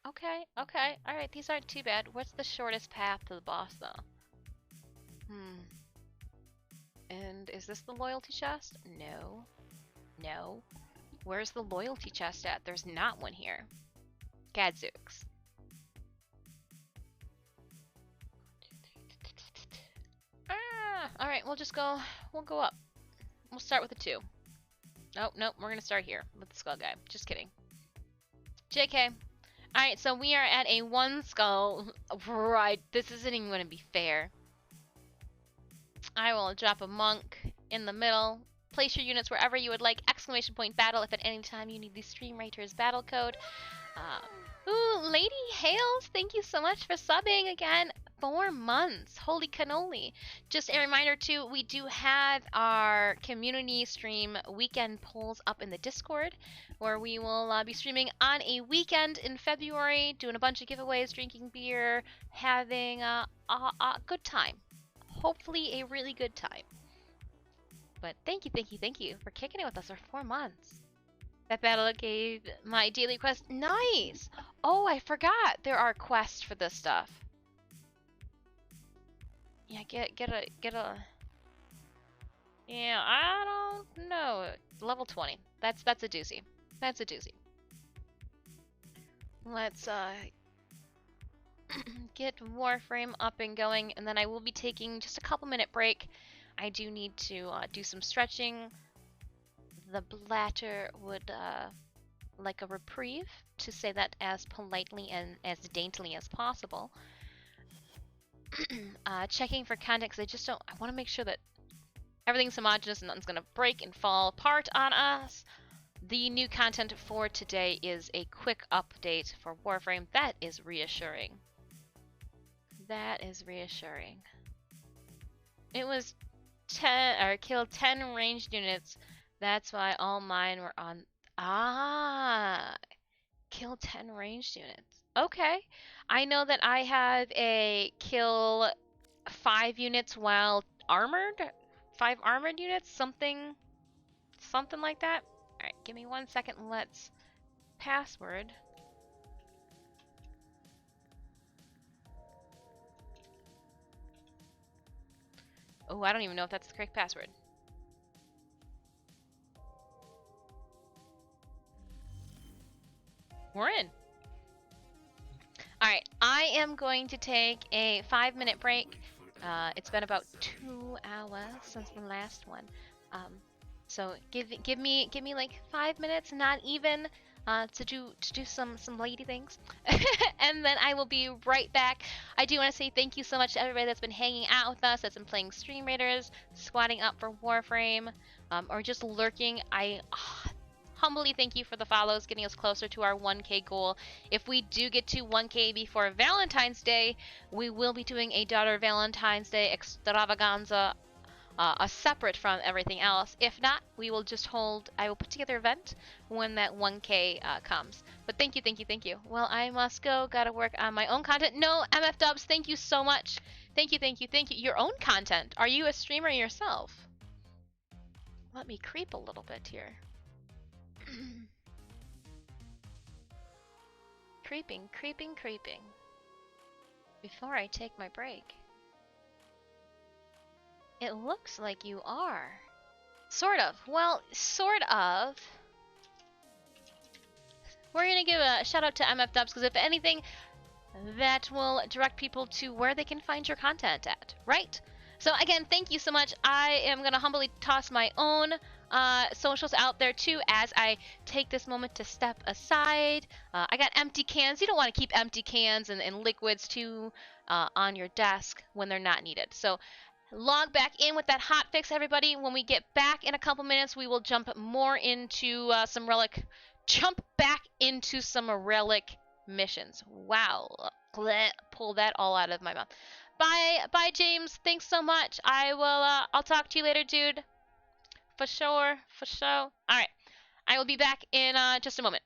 A: Okay. Alright, these aren't too bad. What's the shortest path to the boss, though? And is this the loyalty chest? No. No. Where's the loyalty chest at? There's not one here. Gadzooks. Alright, we'll go up. We'll start with a 2. Oh, nope, we're gonna start here with the skull guy. Just kidding. JK. Alright, so we are at a 1 skull. Right, this isn't even gonna be fair. I will drop a monk in the middle. Place your units wherever you would like. Exclamation point battle if at any time you need the Stream Raiders battle code. Ooh, Lady Hales, thank you so much for subbing again. 4 months. Holy cannoli. Just a reminder too, we do have our community stream weekend polls up in the Discord, where we will be streaming on a weekend in February, doing a bunch of giveaways, drinking beer, having a good time. Hopefully a really good time. But thank you for kicking it with us for 4 months. That battle gave my daily quest. Nice! Oh, I forgot. There are quests for this stuff. Yeah, get a. Yeah, I don't know. Level 20. That's a doozy. That's a doozy. Let's get Warframe up and going, and then I will be taking just a couple minute break. I do need to do some stretching. the blatter would like a reprieve, to say that as politely and as daintily as possible. Checking for context, I just don't. I want to make sure that everything's homogenous and nothing's gonna break and fall apart on us. The new content for today is a quick update for Warframe. That is reassuring. That is reassuring. It was 10 or killed 10 ranged units. That's why all mine were on. Ah, kill 10 ranged units. Okay. I know that I have a kill 5 units while armored. 5 armored units, something like that. Alright, give me 1 second. Let's password. Oh, I don't even know if that's the correct password. We're in. Alright, I am going to take a 5-minute break. It's been about 2 hours since the last one. So give me like 5 minutes, not even, to do some lady things, and then I will be right back. I do want to say thank you so much to everybody that's been hanging out with us, that's been playing Stream Raiders, squatting up for Warframe, or just lurking. I humbly thank you for the follows, getting us closer to our 1K goal. If we do get to 1K before Valentine's Day, we will be doing a Daughter Valentine's Day extravaganza, a separate from everything else. If not, we will just hold. I will put together an event when that 1K comes. But thank you. Well, I must go. Gotta work on my own content. No, MF Dubs, thank you so much. Thank you. Your own content. Are you a streamer yourself? Let me creep a little bit here. Creeping. Before I take my break. It looks like you are. Sort of. Well, sort of. We're gonna give a shout out to MF Dubs, because if anything, that will direct people to where they can find your content at, right? So again, thank you so much. I am gonna humbly toss my own socials out there too as I take this moment to step aside. I got empty cans. You don't want to keep empty cans and liquids too on your desk when they're not needed. So log back in with that hot fix, everybody. When we get back in a couple minutes, we will jump more into some relic. Jump back into some relic missions. Wow. Pull that all out of my mouth. Bye, James. Thanks so much. I'll talk to you later, dude. For sure. All right. I will be back in just a moment.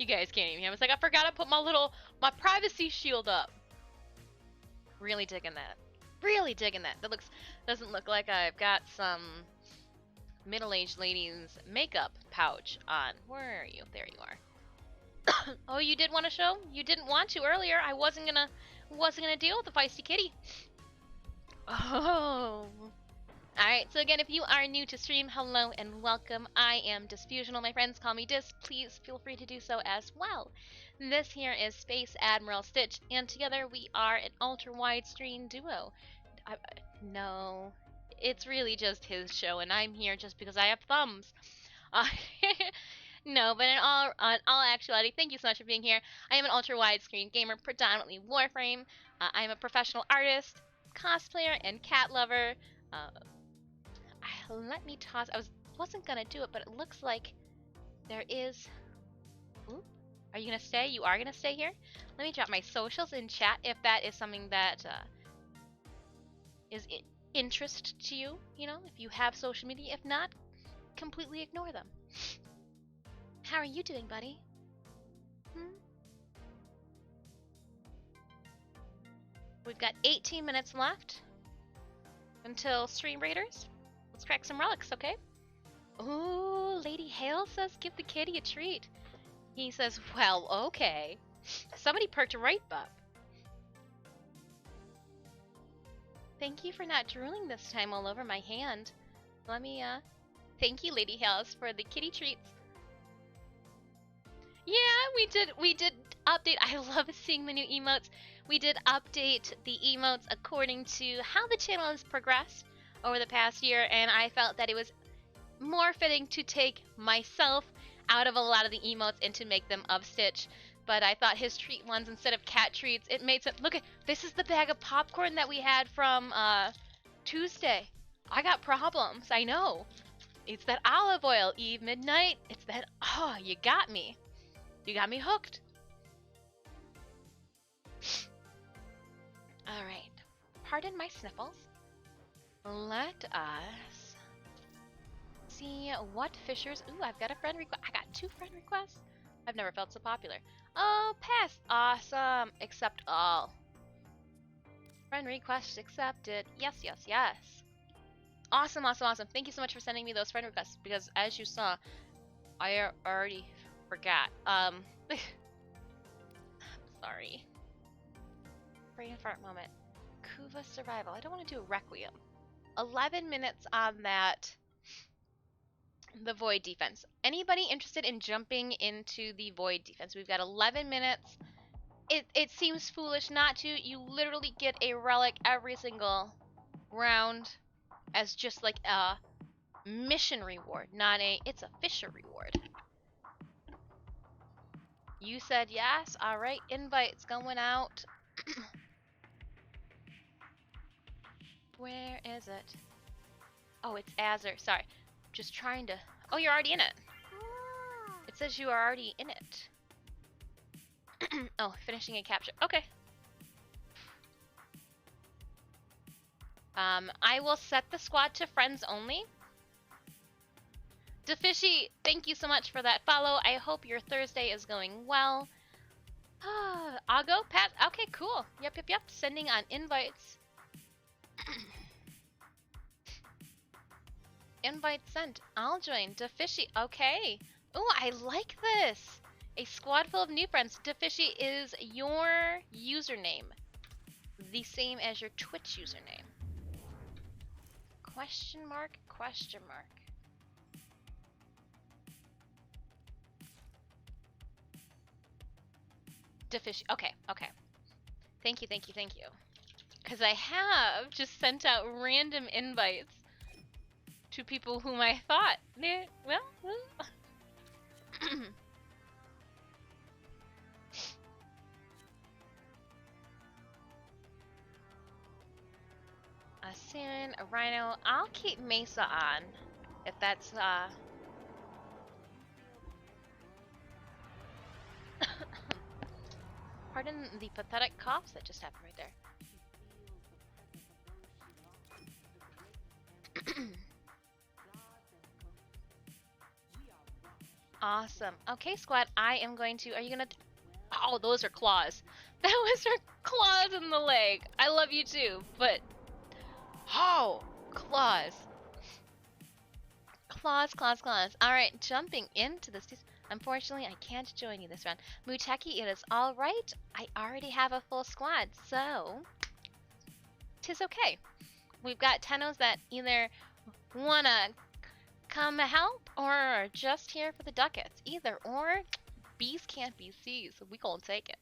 A: You guys can't even hear. I was like, I forgot to put my privacy shield up. Really digging that. Really digging that. That doesn't look like I've got some middle-aged lady's makeup pouch on. Where are you? There you are. Oh, you did want to show? You didn't want to earlier. I wasn't gonna deal with the feisty kitty. Oh. Alright, so again, if you are new to stream, hello and welcome. I am Disfusional. My friends call me Dis. Please feel free to do so as well. This here is Space Admiral Stitch, and together we are an ultra-widescreen duo. No, it's really just his show, and I'm here just because I have thumbs. No, but in all actuality, thank you so much for being here. I am an ultra-widescreen gamer, predominantly Warframe. I am a professional artist, cosplayer, and cat lover. Let me toss. Wasn't gonna do it, but it looks like there is. Ooh, are you gonna stay? You are gonna stay here. Let me drop my socials in chat if that is something that is interest to you. You know, if you have social media. If not, completely ignore them. How are you doing, buddy? We've got 18 minutes left until Stream Raiders. Let's crack some relics, okay? Ooh, Lady Hale says give the kitty a treat. He says, well, okay. Somebody perked right up. Thank you for not drooling this time all over my hand. Let me, thank you, Lady Hales, for the kitty treats. Yeah, we did update. I love seeing the new emotes. We did update the emotes according to how the channel has progressed over the past year, and I felt that it was more fitting to take myself out of a lot of the emotes and to make them of Stitch. But I thought his treat ones instead of cat treats, it made sense. Look, this is the bag of popcorn that we had from Tuesday. I got problems, I know. It's that olive oil, Eve Midnight. It's that, oh, you got me. You got me hooked. Alright, pardon my sniffles. Let us see what fishers. Ooh, I've got a friend request. I got 2 friend requests. I've never felt so popular. Oh, pass. Awesome. Accept all. Friend requests accepted. Yes, yes, yes. Awesome, awesome, awesome. Thank you so much for sending me those friend requests because as you saw, I already forgot. Sorry. Brain fart moment. Kuva survival. I don't want to do a requiem. 11 minutes on that. The void defense. Anybody interested in jumping into the void defense? We've got 11 minutes. It seems foolish not to. You literally get a relic every single round as just like a mission reward, not a, it's a fisher reward. You said yes. All right, invites going out. Where is it? Oh, it's Azure. Sorry. Just trying to... Oh, you're already in it. It says you are already in it. Oh, finishing a capture. Okay. I will set the squad to friends only. Defishy, thank you so much for that follow. I hope your Thursday is going well. I'll go, Pat. Okay, cool. Yep, yep, yep. Sending on invites. Invite sent. I'll join. Defishy. Okay. Oh, I like this. A squad full of new friends. Defishy, is your username the same as your Twitch username? Question mark, question mark. Defishy. Okay, okay. Thank you, thank you, thank you. Because I have just sent out random invites to people whom I thought, well. A Saren, a Rhino. I'll keep Mesa on, if that's, Pardon the pathetic coughs that just happened right there. Awesome. Okay, squad, I am going to... Are you gonna... Oh, those are claws. That was her claws in the leg. I love you too, but... Oh, claws. Claws, claws, claws. Alright, jumping into this... Unfortunately, I can't join you this round. Muteki, it is alright. I already have a full squad, so... 'Tis okay. We've got Tennos that either wanna come help or are just here for the ducats. Either or, B's can't be C's, so we gonna take it.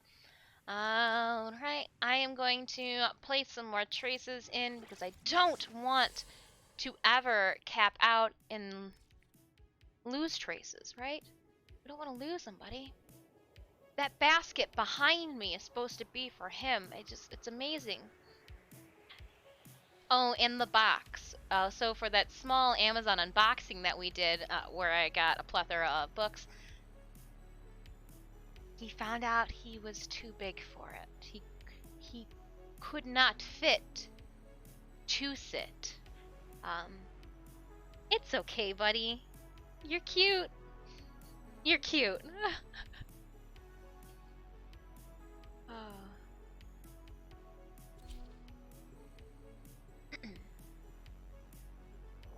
A: Alright, I am going to place some more traces in because I don't want to ever cap out and lose traces, right? We don't want to lose them, buddy. That basket behind me is supposed to be for him. It's amazing. Oh, in the box. So for that small Amazon unboxing that we did, where I got a plethora of books, he found out he was too big for it. He could not fit to sit. It's okay, buddy. You're cute. You're cute. Oh.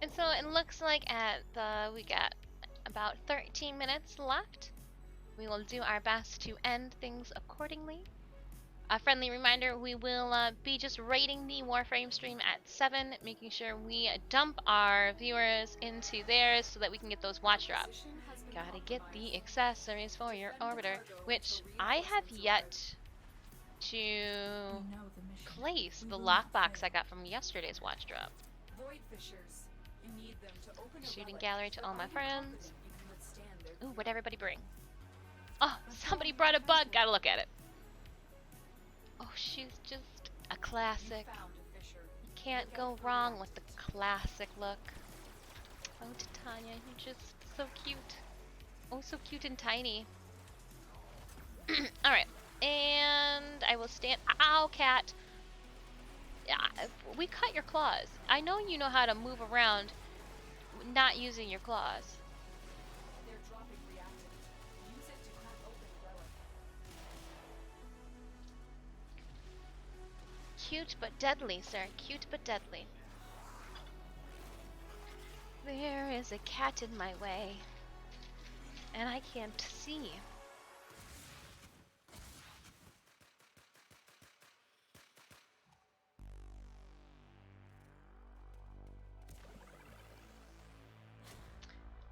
A: And so it looks like we got about 13 minutes left. We will do our best to end things accordingly. A friendly reminder, we will be just rating the Warframe stream at 7, making sure we dump our viewers into theirs so that we can get those watch drops. Gotta get the accessories for your orbiter, which I have yet to place the lockbox I got from yesterday's watch drop. Shooting gallery to all my friends. Ooh, what'd everybody bring? Oh, somebody brought a bug. Gotta look at it. Oh, she's just a classic. You can't go wrong with the classic look. Oh, Titania, you're just so cute. Oh, so cute and tiny. Alright. And I will stand... Ow, cat! Yeah, we cut your claws. I know you know how to move around not using your claws. Cute but deadly, sir. Cute but deadly. There is a cat in my way. And I can't see.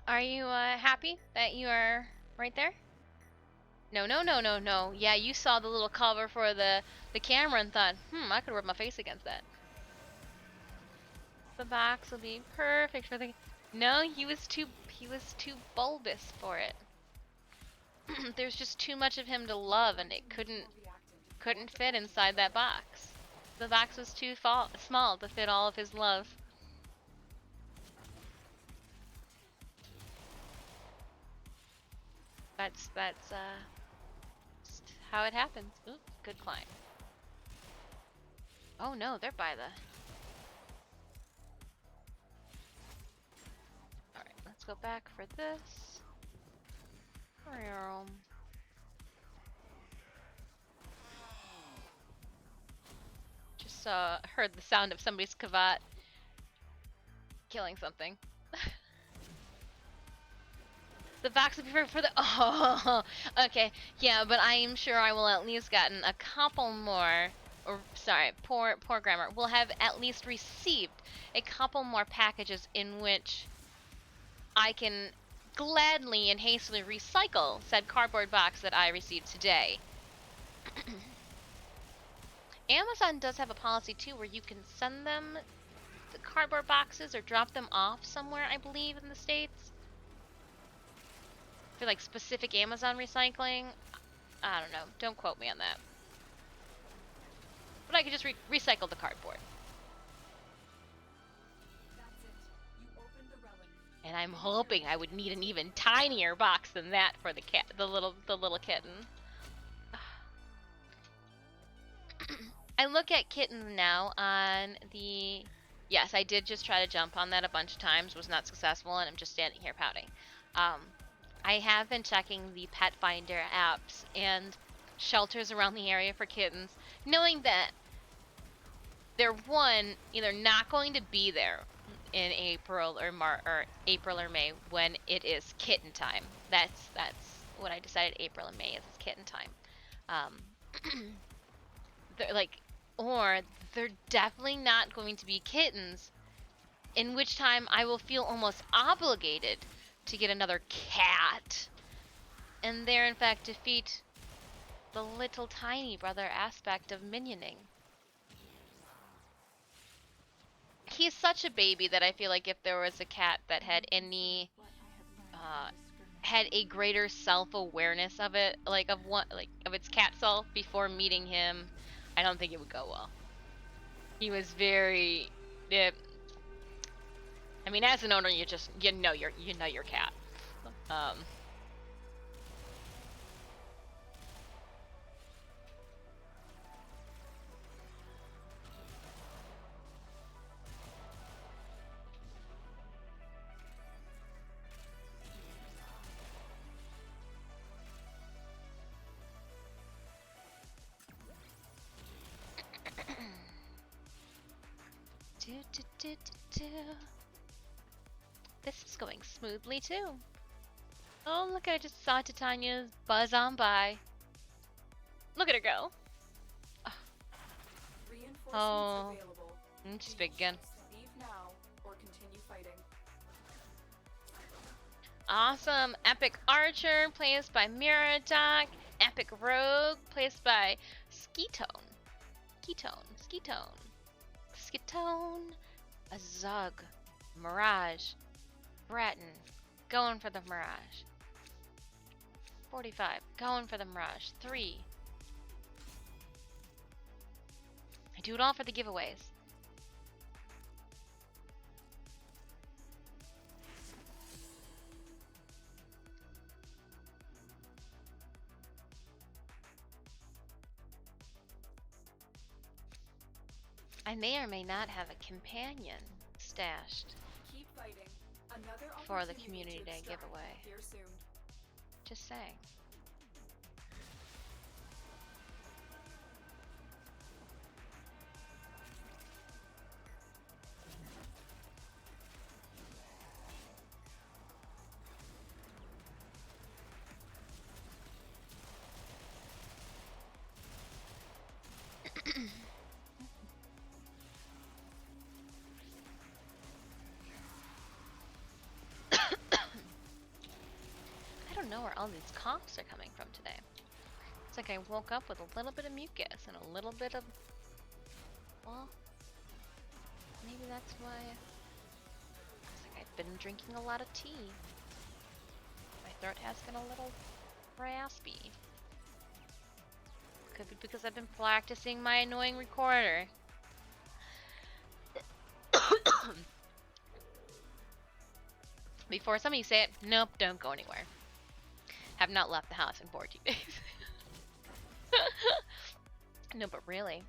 A: Are you happy that you are right there? No, no, no, no, no. Yeah, you saw the little cover for the camera and thought, I could rub my face against that. The box will be perfect for the... No, he was too bulbous for it. There's just too much of him to love, and it couldn't fit inside that box. The box was too small to fit all of his love. That's just how it happens. Ooh, good climb. Oh no, they're by the... Alright, let's go back for this. Just heard the sound of somebody's kavat killing something. The box would be perfect for the... Oh, okay. Yeah, but I am sure I will at least gotten a couple more... Or, sorry, poor grammar. Will have at least received a couple more packages in which I can gladly and hastily recycle said cardboard box that I received today. Amazon does have a policy, too, where you can send them the cardboard boxes or drop them off somewhere, I believe, in the States. For like specific Amazon recycling. I don't know. Don't quote me on that. But I could just recycle the cardboard. And I'm hoping I would need an even tinier box than that for the cat, the little kitten. I look at kittens now on the... Yes, I did just try to jump on that a bunch of times, was not successful, and I'm just standing here pouting. I have been checking the pet finder apps and shelters around the area for kittens, knowing that they're either not going to be there in April or April or May when it is kitten time. That's what I decided. April and May is kitten time. They're like, or they're definitely not going to be kittens, in which time I will feel almost obligated to get another cat, and there in fact defeat the little tiny brother aspect of minioning. He's such a baby that I feel like if there was a cat that had any had a greater self-awareness of it, like of its cat self before meeting him, I don't think it would go well. He was very I mean, as an owner, you know your cat. This is going smoothly too. Oh, look, I just saw Titania buzz on by. Look at her go. Oh, it's big again.
B: Leave now or continue fighting.
A: Awesome. Epic Archer, placed by Miradoc. Epic Rogue, placed by Skitone. Skitone. A Zug. Mirage. Breton. Going for the Mirage. 45. Going for the Mirage. 3. I do it all for the giveaways. I may or may not have a companion stashed
B: Keep fighting. Another
A: for the
B: opportunity
A: Community
B: to
A: Day
B: extract
A: giveaway.
B: here soon.
A: Just saying. I don't know where all these coughs are coming from today. It's like I woke up with a little bit of mucus and a little bit of... Well, maybe that's why... It's like I've been drinking a lot of tea. My throat has been a little raspy. Could be because I've been practicing my annoying recorder. Before somebody say it, nope, don't go anywhere. Have not left the house in 14 days. No, but really.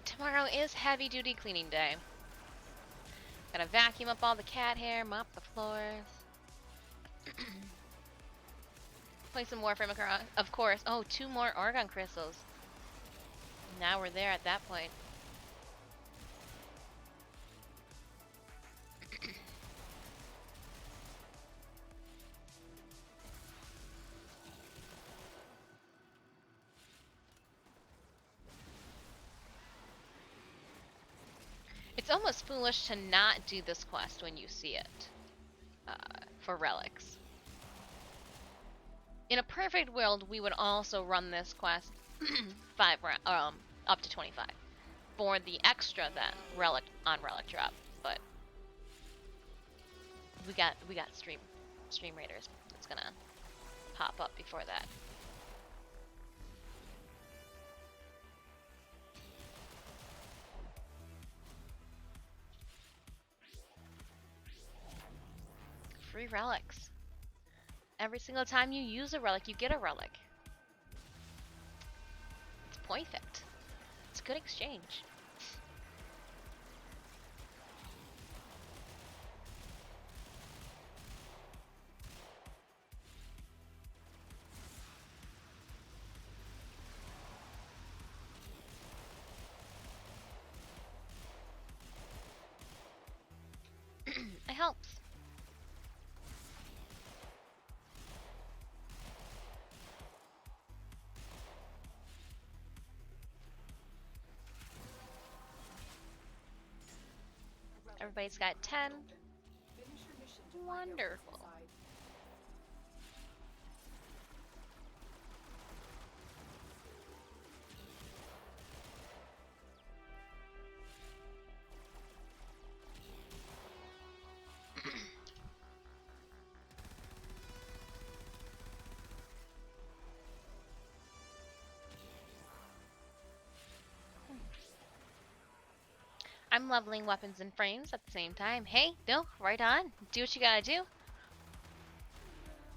A: Tomorrow is heavy duty cleaning day. Gotta vacuum up all the cat hair, mop the floors. Play some Warframe across, of course. Oh, 2 more Orgon crystals. Now we're there at that point. It's almost foolish to not do this quest when you see it for relics. In a perfect world, we would also run this quest 5 round, up to 25 for the extra then relic drop. But we got stream raiders that's gonna pop up before that. Free relics. Every single time you use a relic, you get a relic. It's perfect. It's a good exchange. Everybody's got 10.
B: Finish your mission to find out what's
A: Wonderful.
B: inside.
A: I'm leveling weapons and frames at the same time. Hey, no, right on. Do what you gotta do.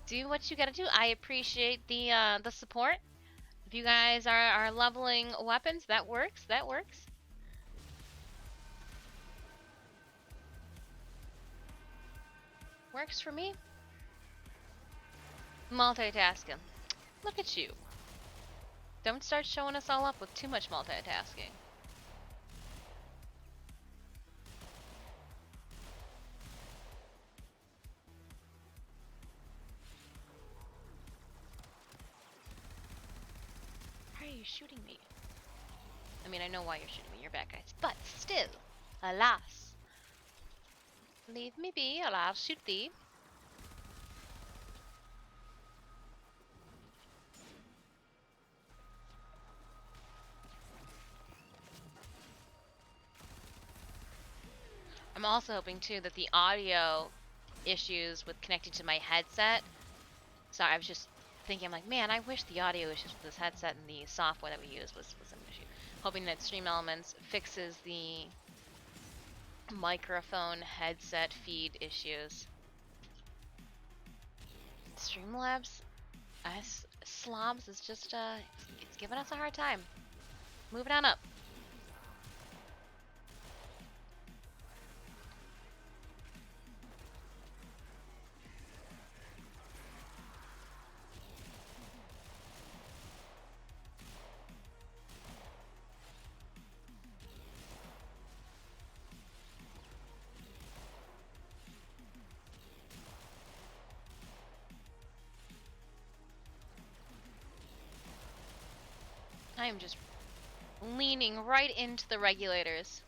A: Do what you gotta do. I appreciate the support. If you guys are leveling weapons, that works. That works. Works for me. Multitasking. Look at you. Don't start showing us all up with too much multitasking. Why are you shooting me? I mean, I know why you're shooting me. You're bad guys. But still, alas. Leave me be, or I'll shoot thee. I'm also hoping too that the audio issues with connecting to my headset. So I was just thinking, I'm like, man, I wish the audio issues with this headset and the software that we use was an issue. Hoping that Stream Elements fixes the microphone headset feed issues. Streamlabs, us slobs is just it's giving us a hard time. Moving on up. I am just leaning right into the regulators.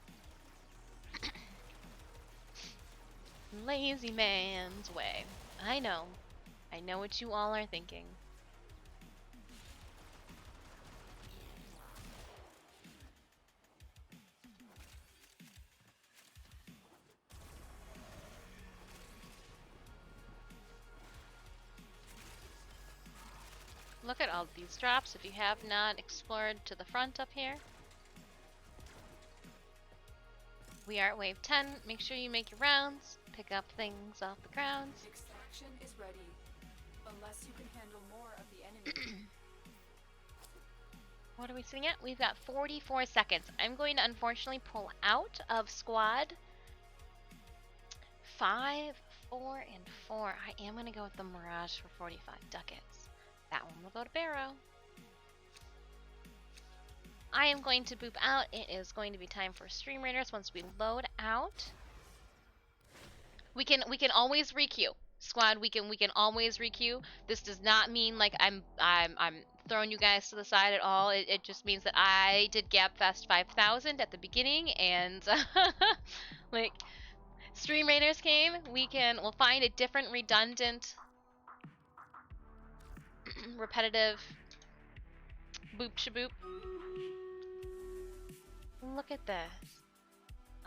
A: Lazy man's way. I know. I know what you all are thinking. Look at all these drops if you have not explored to the front up here. We are at wave 10. Make sure you make your rounds. Pick up things off the ground.
B: Extraction is ready. Unless you can handle more of the enemy.
A: What are we sitting at? We've got 44 seconds. I'm going to unfortunately pull out of squad 5, 4, and 4. I am going to go with the Mirage for 45 ducats. That one will go to Barrow. I am going to boop out. It is going to be time for Stream Raiders once we load out. We can always requeue. Squad, we can always requeue. This does not mean like I'm throwing you guys to the side at all. It just means that I did Gabfest 5000 at the beginning, and like Stream Raiders came. We'll find a different redundant repetitive boop shaboop. Look at this.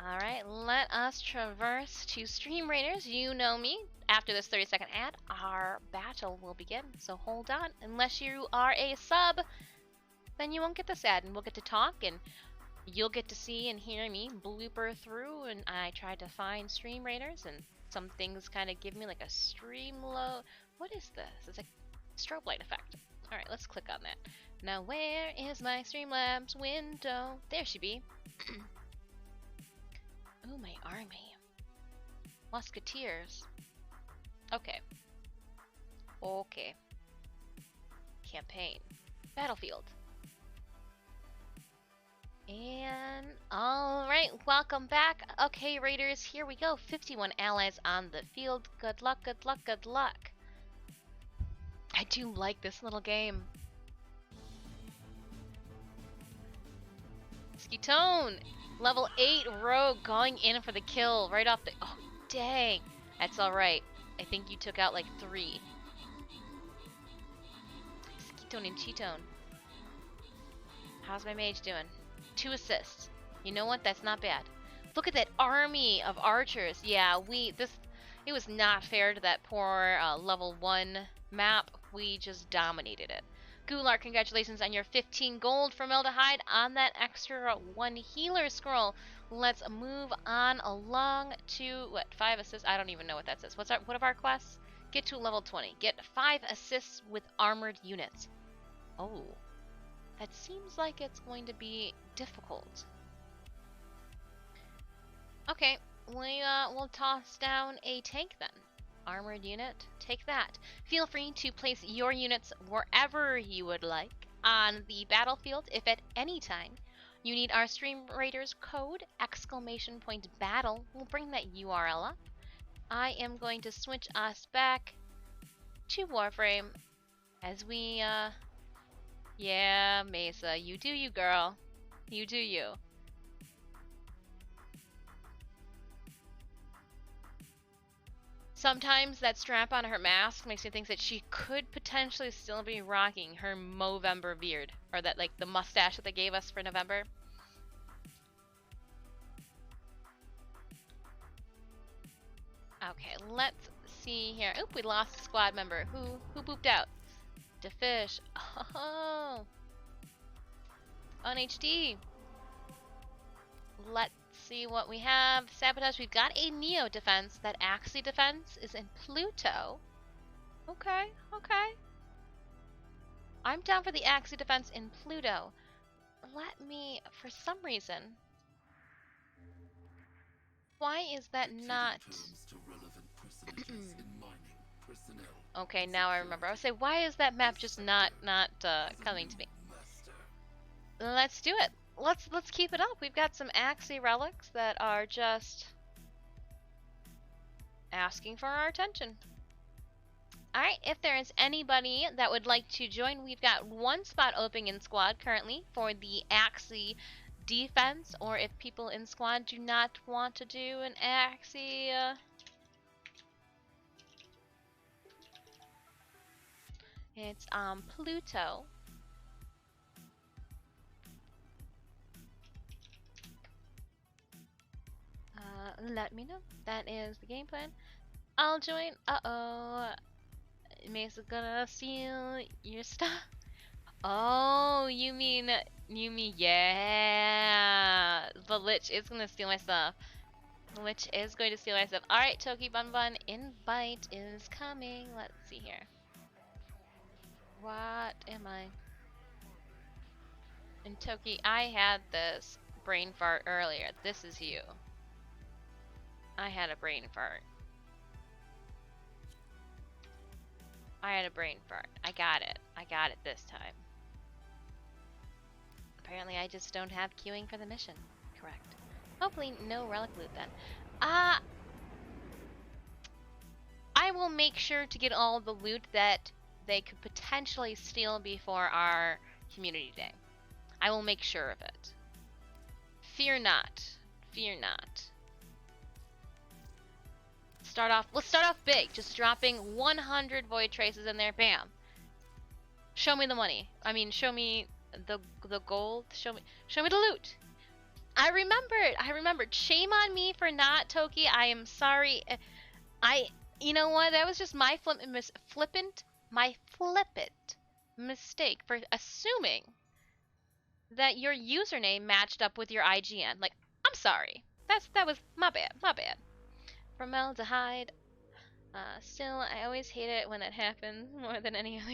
A: Alright, let us traverse to Stream Raiders. You know me. After this 30-second ad, our battle will begin. So hold on. Unless you are a sub, then you won't get this ad, and we'll get to talk, and you'll get to see and hear me blooper through. And I tried to find Stream Raiders, and some things kind of give me like a stream low. What is this? It's like strobe light effect. Alright, let's click on that. Now where is my Streamlabs window? There she be. Ooh, my army. Musketeers. Okay. Okay. Campaign. Battlefield. And alright, welcome back. Okay, Raiders, here we go. 51 allies on the field. Good luck, good luck, good luck. I do like this little game. Skitone! Level 8 rogue going in for the kill right off the... Oh, dang. That's alright. I think you took out like 3. Skitone and Cheatone. How's my mage doing? 2 assists. You know what? That's not bad. Look at that army of archers. Yeah, it was not fair to that poor level 1 map. We just dominated it. Gular, congratulations on your 15 gold from Formaldehyde on that extra 1 healer scroll. Let's move on along to, what, 5 assists? I don't even know what that says. What are our quests? Get to level 20. Get 5 assists with armored units. Oh, that seems like it's going to be difficult. Okay, we'll toss down a tank then. Armored unit, take that. Feel free to place your units wherever you would like on the battlefield if at any time you need our Stream Raiders code, !battle. We'll bring that URL up. I am going to switch us back to Warframe as we, yeah, Mesa, you do you, girl. You do you. Sometimes that strap on her mask makes me think that she could potentially still be rocking her Movember beard. Or that, like, the mustache that they gave us for November. Okay, let's see here. Oop, we lost a squad member. Who booped out? Defish. Oh. On HD. Let's see what we have. Sabotage. We've got a Neo defense. That Axie defense is in Pluto. Okay, okay. I'm down for the Axie defense in Pluto. Let me, for some reason, why is that not... Okay, now I remember. I was saying, why is that map just not coming to me? Let's do it. Let's keep it up. We've got some Axie relics that are just asking for our attention. Alright, if there is anybody that would like to join, we've got 1 spot open in squad currently for the Axie defense, or if people in squad do not want to do an Axie it's Pluto. Let me know. That is the game plan. I'll join. Uh-oh. Mesa's gonna steal your stuff. Oh, you mean, yeah. The Lich is gonna steal my stuff. The Lich is going to steal my stuff. Alright, Toki Bun Bun, invite is coming. Let's see here. What am I? And Toki, I had this brain fart earlier. This is you. I had a brain fart. I had a brain fart. I got it. I got it this time. Apparently I just don't have queuing for the mission. Correct. Hopefully no relic loot then. I will make sure to get all the loot that they could potentially steal before our community day. I will make sure of it. Fear not. Fear not. Let's start off big. Just dropping 100 void traces in there. Bam. Show me the money. I mean, show me the gold. Show me the loot. I remembered. Shame on me for not, Toki. I am sorry. You know what? That was just my flippant mistake for assuming that your username matched up with your IGN. Like, I'm sorry. That was my bad. My bad. Formaldehyde. Still, I always hate it when it happens more than any other.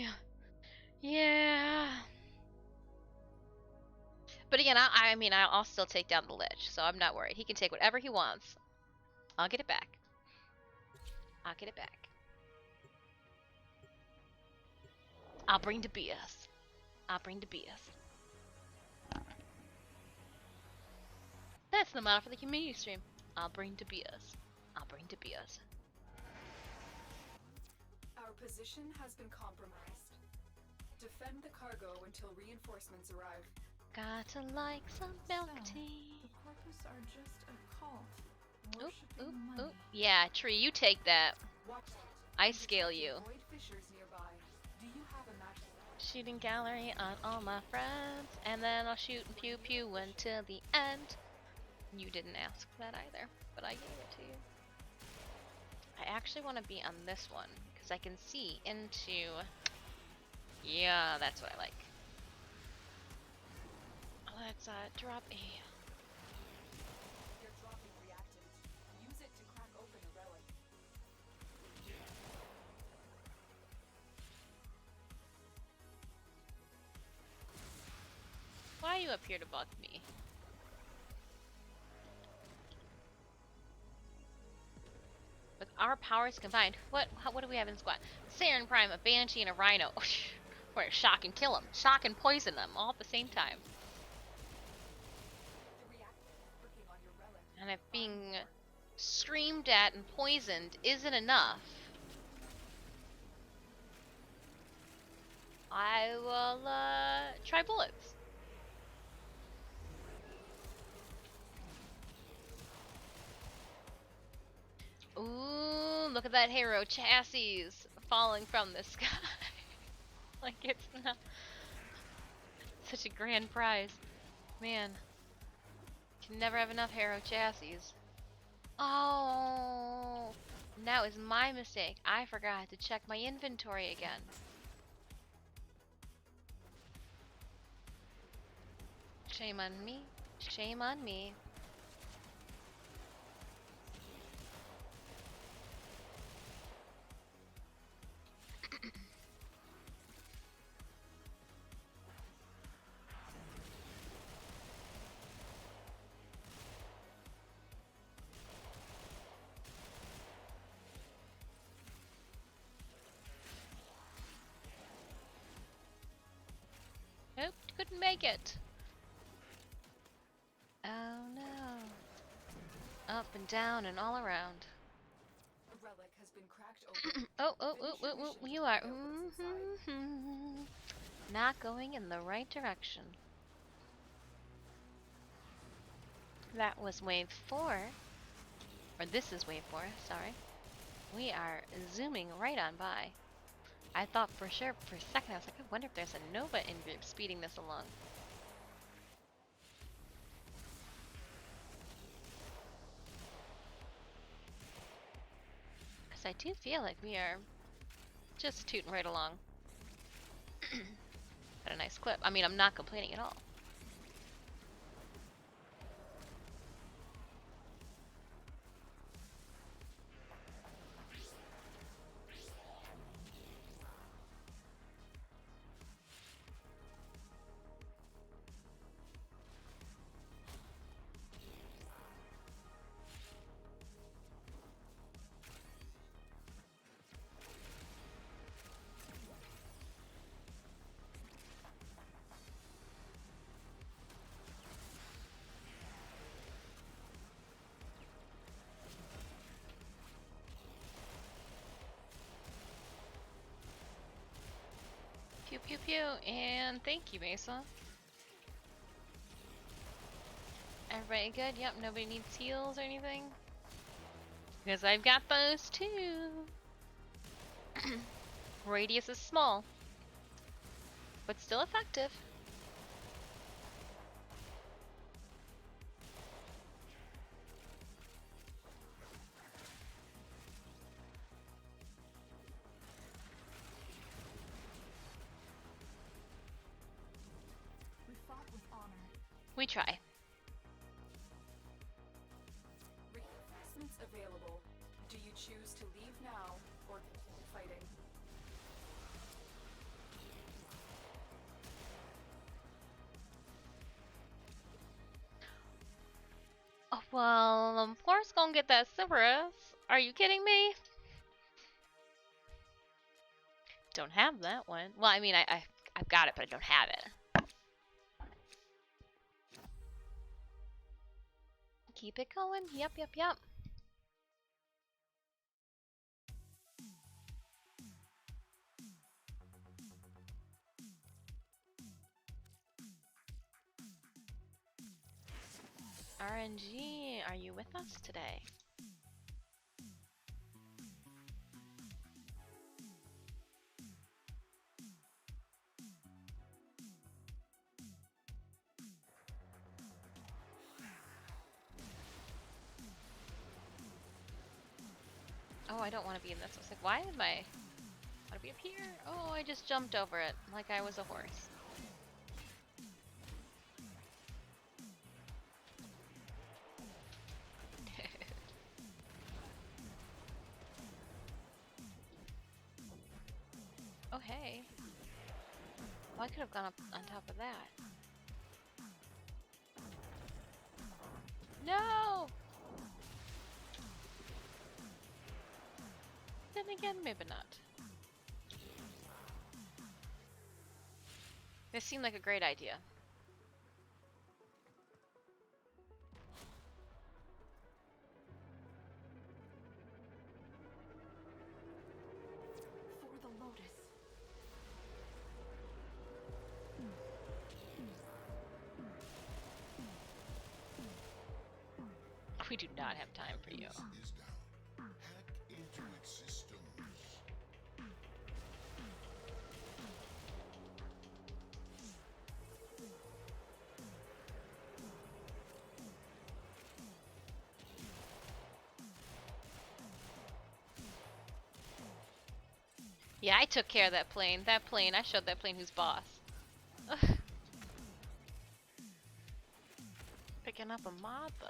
A: Yeah. But again, I'll still take down the Lich, so I'm not worried. He can take whatever he wants. I'll get it back. I'll get it back. I'll bring the BS. I'll bring the BS. That's the motto for the community stream. I'll bring the BS. I'll bring the BS.
B: Our position has been compromised. Defend the cargo until reinforcements arrive.
A: Gotta like some milk tea.
B: The port cultists are just a cult.
A: Oop,
B: Worshipping
A: oop,
B: money.
A: oop. Yeah, tree, you take that.
B: Watch out.
A: I scale you.
B: Void fissures nearby. Do you have a match?
A: Shooting gallery on all my friends, and then I'll shoot and pew pew until the end. You didn't ask for that either, but I gave it to you. I actually want to be on this one, because I can see into... Yeah, that's what I like. Let's drop a...
B: You're dropping reactant. Use it to crack open a relic.
A: Why are you up here to bug me? With our powers combined, what do we have in squad? Saren Prime, a Banshee, and a Rhino. We're shock and kill them. Shock and poison them all at the same time.
B: The reactant is working on your relic.
A: And if being screamed at and poisoned isn't enough, I will try bullets. Ooh, look at that hero chassis falling from the sky. Like it's not such a grand prize. Man, can never have enough hero chassis. Oh, that was my mistake. I forgot to check my inventory again. Shame on me. Shame on me. Nope, couldn't make it. Oh no. Up and down and all around.
B: A relic has been cracked open.
A: Oh, you are not going in the right direction. That was wave 4. Or this is wave 4, sorry. We are zooming right on by. I thought for sure, for a second, I was like, I wonder if there's a Nova in group speeding this along. Because I do feel like we are just tooting right along. Got a nice clip. I mean, I'm not complaining at all. Pew pew pew, and thank you, Mesa. Everybody good? Yep, nobody needs heals or anything? Because I've got those too. Radius is small, but still effective.
B: We fought with honor.
A: We try.
B: Reinforcements available. Do you choose to leave now or continue fighting?
A: Oh, well, of course gonna get that Cerberus. Are you kidding me? Don't have that one. Well, I mean, I've got it, but I don't have it. Keep it going. Yep, yep, yep. RNG, are you with us today? Oh, I don't want to be in this. I was like, why am I? Want to be up here? Oh, I just jumped over it like I was a horse. Oh, hey. Well, I could have gone up on top of that. No! Then again, maybe not. This seemed like a great idea.
B: For the Lotus.
A: We do not have time for you.
D: Is down. Hack into its systems.
A: Yeah, I took care of that plane. That plane, I showed that plane who's boss. Ugh. Picking up a mod, though.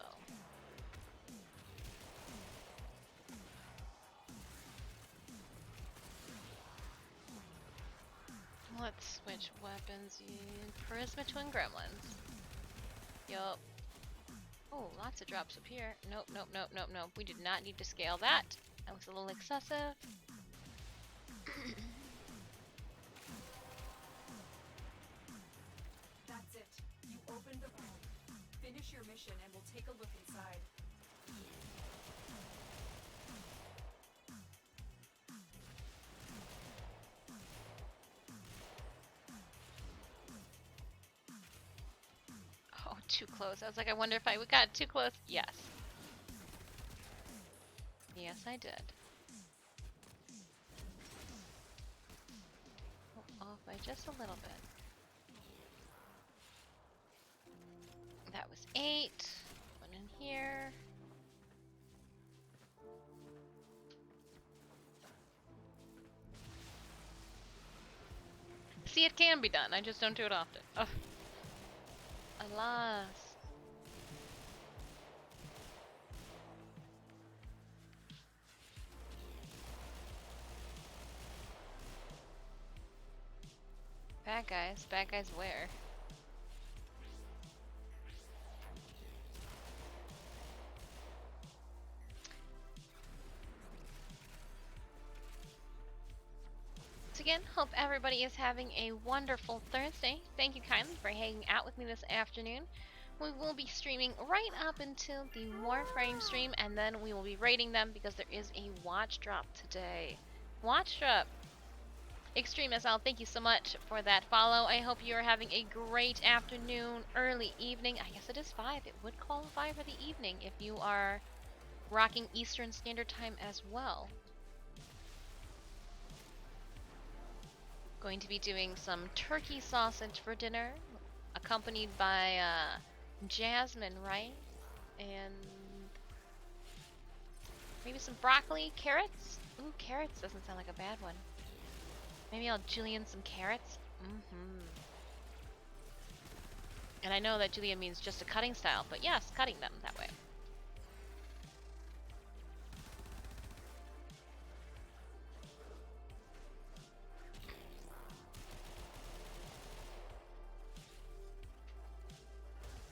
A: Let's switch weapons. Charisma Twin Gremlins. Yup. Oh, lots of drops up here. Nope, nope, nope, nope, nope. We did not need to scale that. That was a little excessive.
B: That's it. You opened the vault. Finish your mission and we'll take a look inside.
A: Oh, too close. I was like, I wonder if I got too close. Yes. Yes, I did. Oh, off by just a little bit. That was 8. One in here. See, it can be done. I just don't do it often. Ugh. Alas. Bad guys. Bad guys where? Once again, hope everybody is having a wonderful Thursday. Thank you kindly for hanging out with me this afternoon. We will be streaming right up until the Warframe stream, and then we will be rating them because there is a watch drop today. Watch drop! Extreme SL, thank you so much for that follow. I hope you are having a great afternoon, early evening. I guess it is 5. It would qualify for the evening if you are rocking Eastern Standard Time as well. Going to be doing some turkey sausage for dinner, accompanied by jasmine, right? And maybe some broccoli, carrots. Ooh, carrots doesn't sound like a bad one. Maybe I'll julienne some carrots. And I know that julienne means just a cutting style, but yes, cutting them that way.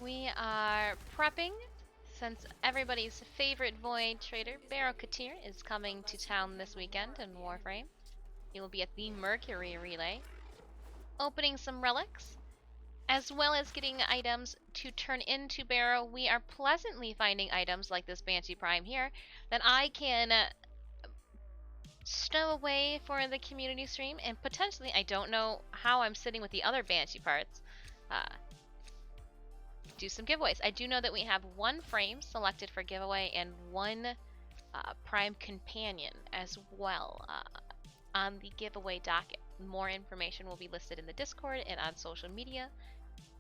A: We are prepping since everybody's favorite Void trader, Barrow Katir, is coming to town this weekend in Warframe. He will be at the Mercury Relay, opening some relics, as well as getting items to turn into Barrow. We are pleasantly finding items like this Banshee Prime here that I can stow away for the community stream, and potentially, I don't know how I'm sitting with the other Banshee parts, do some giveaways. I do know that we have one frame selected for giveaway and one Prime Companion as well on the giveaway docket. More information will be listed in the Discord and on social media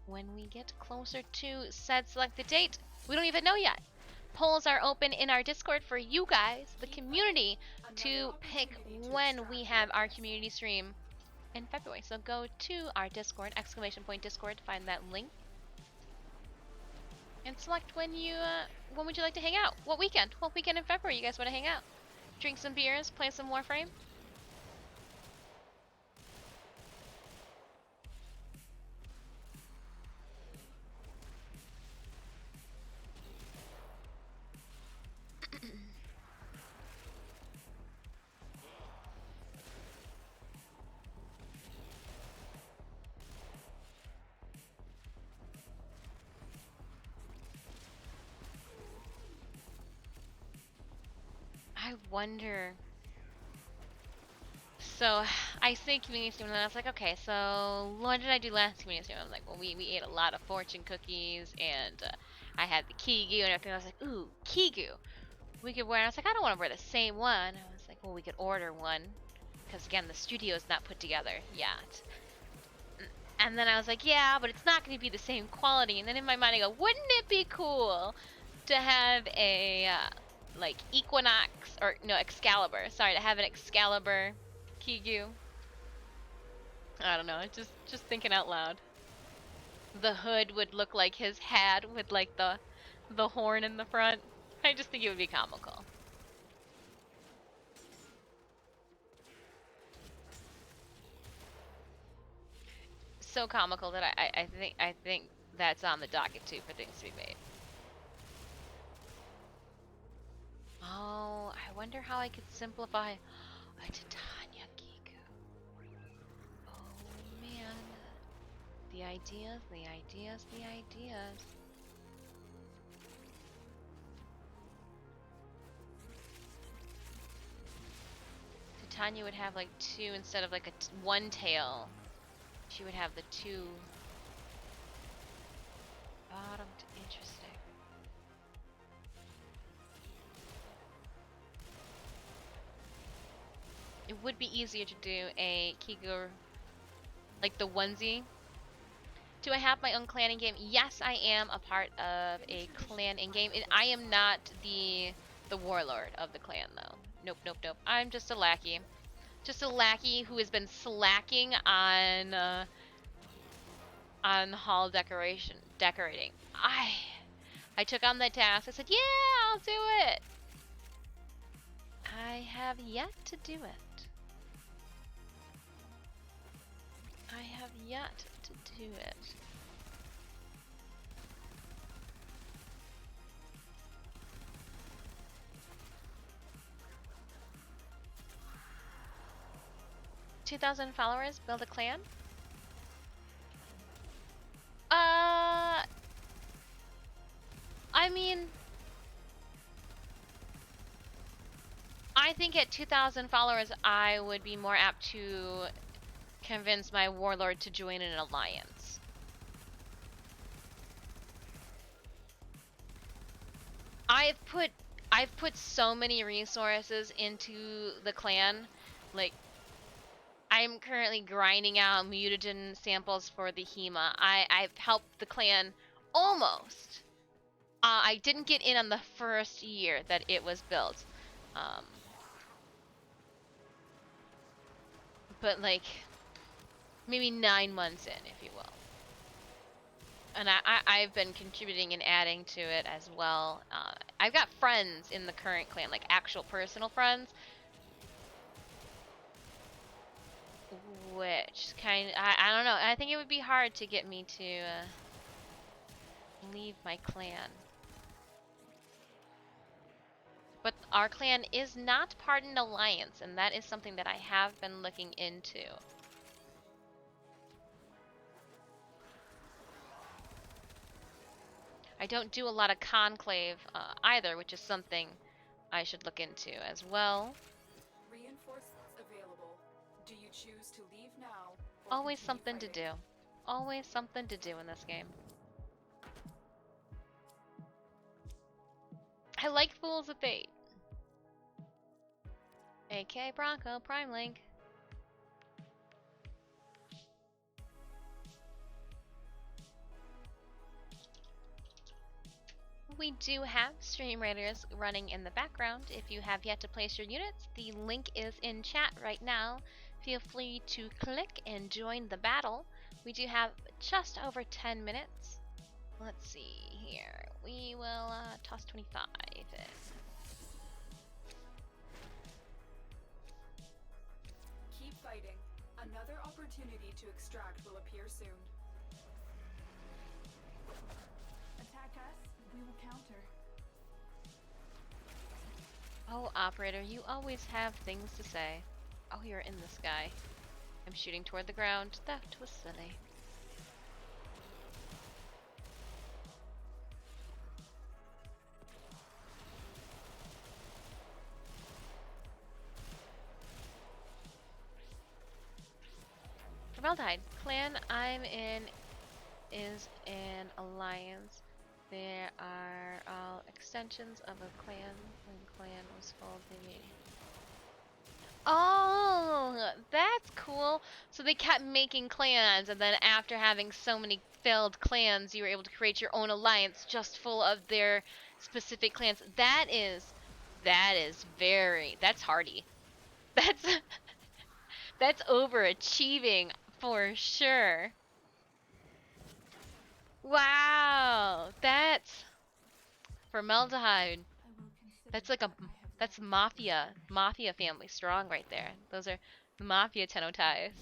A: when we get closer to said selected date. We don't even know yet. Polls are open in our Discord for you guys, the community, to pick when we have our community stream in February. So go to our Discord, !Discord, to find that link. And select when would you like to hang out? What weekend? What weekend in February you guys want to hang out? Drink some beers, play some Warframe? I wonder. So I say community stream, and then I was like, okay, so what did I do last community stream? I was like, well, we ate a lot of fortune cookies, and I had the Kigu and everything. I was like, ooh, Kigu. We could wear. And I was like, I don't want to wear the same one. I was like, well, we could order one, because again, the studio's not put together yet. And then I was like, yeah, but it's not going to be the same quality. And then in my mind, I go, wouldn't it be cool to have a like Equinox, or no, Excalibur. Sorry, to have an Excalibur Kigu. I don't know, just thinking out loud. The hood would look like his hat with like the horn in the front. I just think it would be comical. So comical that I think that's on the docket too for things to be made. Oh, I wonder how I could simplify a Titania Kiku. Oh man. The ideas, the ideas, the ideas. Titania would have like two instead of like one tail. She would have the two bottomed. Interesting. It would be easier to do a Kigur, like the onesie. Do I have my own clan in-game? Yes, I am a part of a clan in-game. I am not the warlord of the clan, though. Nope, nope, nope. I'm just a lackey. Just a lackey who has been slacking on hall decorating. I took on that task. I said, yeah, I'll do it. I have yet to do it. I have yet to do it. $2,000 followers, build a clan? I mean, I think at 2,000 followers, I would be more apt to convince my warlord to join an alliance. I've put so many resources into the clan. Like, I'm currently grinding out mutagen samples for the Hema. I've helped the clan almost. I didn't get in on the first year that it was built. But like, maybe 9 months in, if you will. And I've been contributing and adding to it as well. I've got friends in the current clan, like actual personal friends. Which I don't know. I think it would be hard to get me to leave my clan. But our clan is not part of an alliance, and that is something that I have been looking into. I don't do a lot of conclave either, which is something I should look into as well.
B: Reinforcements available. Do you choose to leave now?
A: Always something to do. Always something to do in this game. I like Fools of Fate. AK Bronco, Prime Link. We do have Stream Raiders running in the background. If you have yet to place your units, the link is in chat right now. Feel free to click and join the battle. We do have just over 10 minutes. Let's see here. We will toss 25 in.
B: Keep fighting. Another opportunity to extract will appear soon. Attack us, we will counter.
A: Oh, operator, you always have things to say. Oh, you're in the sky. I'm shooting toward the ground. That was silly. Formaldehyde. Clan I'm in is an alliance. There are all extensions of a clan when clan was folded. Oh, that's cool. So they kept making clans, and then after having so many failed clans, you were able to create your own alliance just full of their specific clans. That's hardy. That's that's overachieving for sure. Wow, that's formaldehyde. That's like that's mafia family strong right there. Those are the mafia tenotais.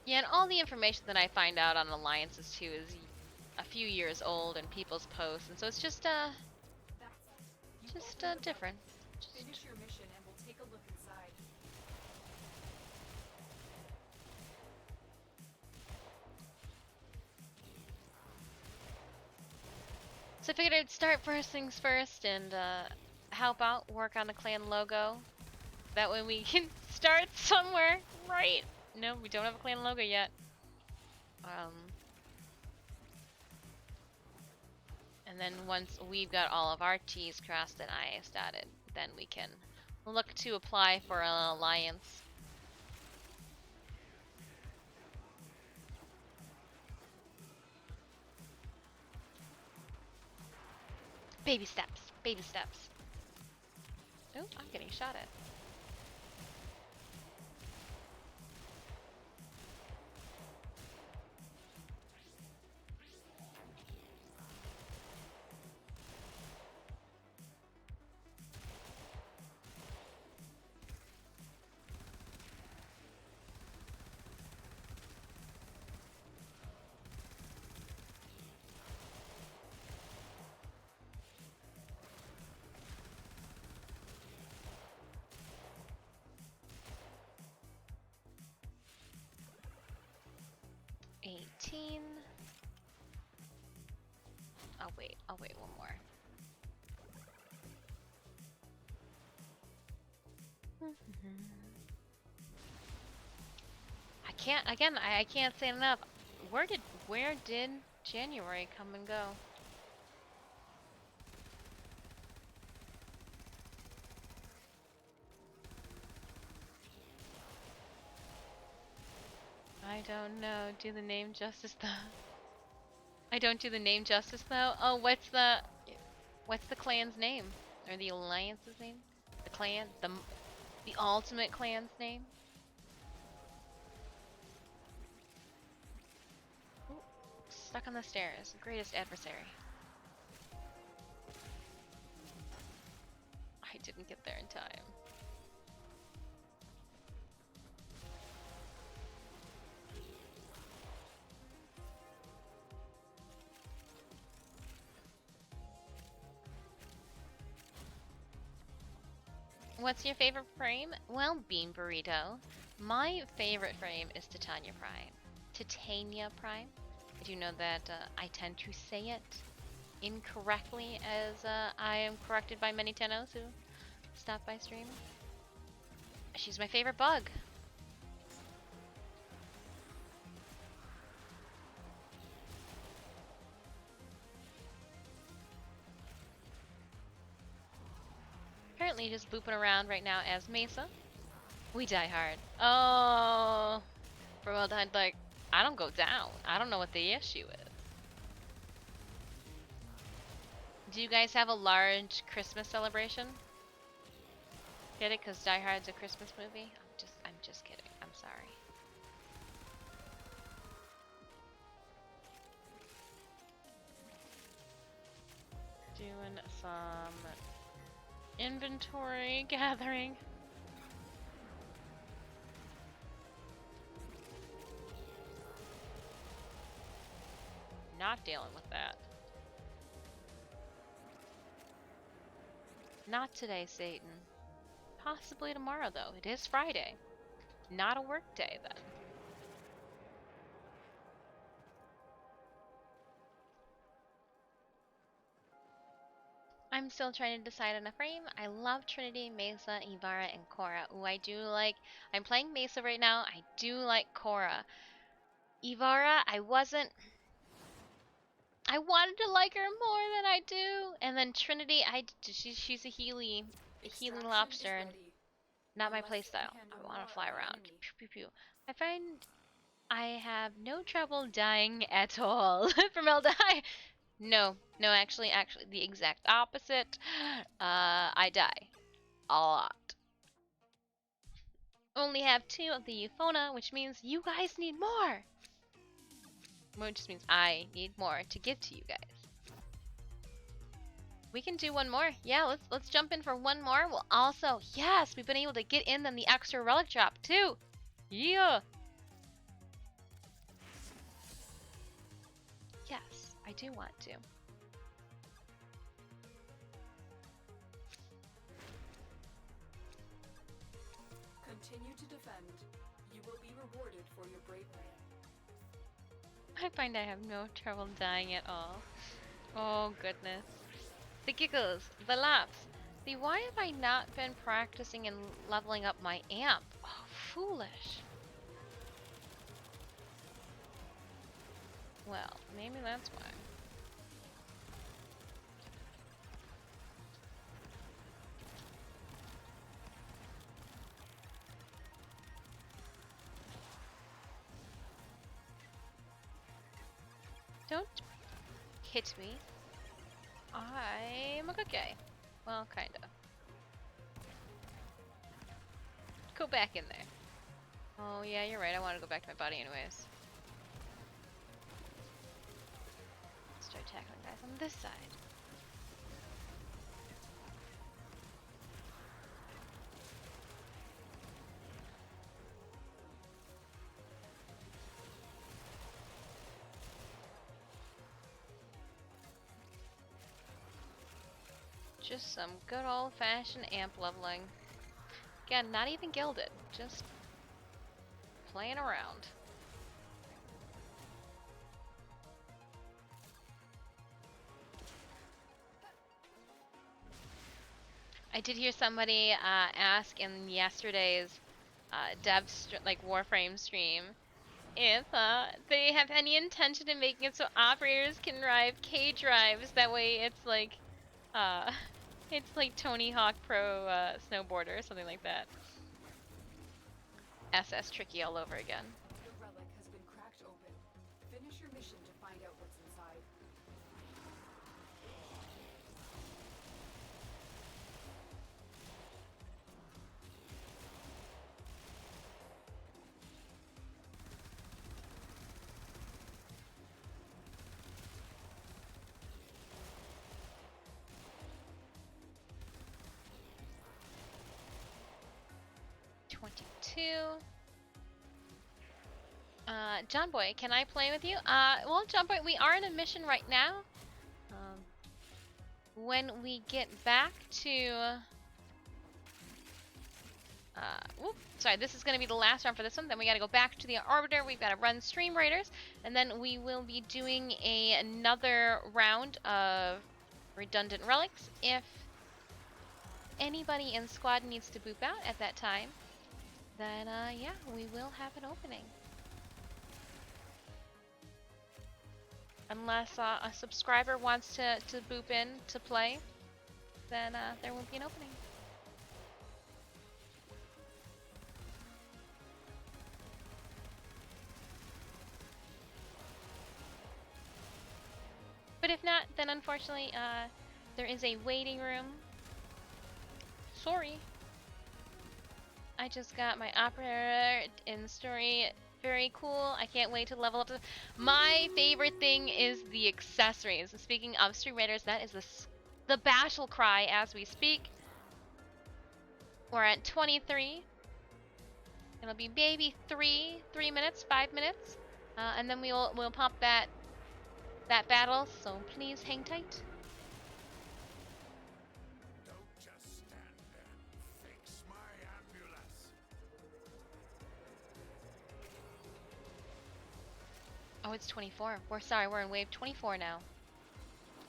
A: Yeah, and all the information that I find out on alliances too is a few years old and people's posts, and so it's just different.
B: Finish your mission and we'll take a look inside.
A: So I figured I'd start first things first and help out, work on the clan logo. That way we can start somewhere, right? No, we don't have a clan logo yet. And then once we've got all of our T's crossed and I's dotted, then we can look to apply for an alliance. Baby steps, baby steps. Oh, I'm getting shot at. I'll wait one more. I can't say enough. Where did January come and go? I don't know. Do the name justice though. I don't do the name justice though. Oh, what's the clan's name? Or the alliance's name? The clan? The ultimate clan's name? Ooh, stuck on the stairs. Greatest adversary. I didn't get there in time. What's your favorite frame? Well, Bean Burrito. My favorite frame is Titania Prime. Titania Prime. I do know that I tend to say it incorrectly, as I am corrected by many Tenos who stop by stream. She's my favorite bug. Apparently just booping around right now as Mesa. We die hard. Oh, Formaldehyde, like, I don't go down. I don't know what the issue is. Do you guys have a large Christmas celebration? Get it? Because Die Hard's a Christmas movie? I'm just kidding. I'm sorry. Doing some inventory gathering. Not dealing with that. Not today, Satan. Possibly tomorrow, though. It is Friday. Not a work day, then. I'm still trying to decide on a frame. I love Trinity, Mesa, Ivara, and Korra. Ooh, I do like... I'm playing Mesa right now. I do like Korra. Ivara, I wanted to like her more than I do. And then Trinity, she's a Healy lobster, and not my playstyle. I want to fly around. Pew, pew, pew. I find I have no trouble dying at all. Formaldehyde. No, actually, the exact opposite. I die a lot. Only have 2 of the Euphona, which means you guys need more. Which just means I need more to give to you guys. We can do one more. Yeah, let's jump in for one more. We'll also, yes, we've been able to get in on the extra relic drop too. Yeah. Yes, I do want to.
B: Continue to defend. You will be rewarded for your bravery.
A: I find I have no trouble dying at all. Oh goodness. The giggles, the laughs. See, why have I not been practicing and leveling up my amp? Oh, foolish. Well, maybe that's why. Don't hit me. I'm a good guy. Well, kinda. Go back in there. Oh yeah, you're right. I want to go back to my body anyways. Start tackling guys on this side. Just some good old-fashioned amp leveling. Again, not even gilded, just playing around. I did hear somebody ask in yesterday's Warframe stream if they have any intention of making it so operators can drive K drives. That way, it's like Tony Hawk Pro snowboarder or something like that. SS Tricky all over again.
B: The relic has been cracked open. Finish your mission to find out what's inside.
A: John Boy, can I play with you? Well, John Boy, we are in a mission right now. When we get back to Sorry, this is going to be the last round for this one. Then we got to go back to the Arbiter. We've got to run Stream Raiders. And then we will be doing another round of redundant relics. If anybody in squad needs to boop out at that time, then yeah, we will have an opening. Unless a subscriber wants to boop in to play, then there won't be an opening. But if not, then unfortunately, there is a waiting room. Sorry. I just got my operator in story. Very cool. I can't wait to level up. My favorite thing is the accessories. Speaking of Stream Raiders, that is the battle cry as we speak. We're at 23. It'll be maybe 3 minutes, 5 minutes. And then we'll pop that battle, so please hang tight.
D: Don't just stand there. Fix my ambulance.
A: Oh, it's 24. We're in wave 24 now.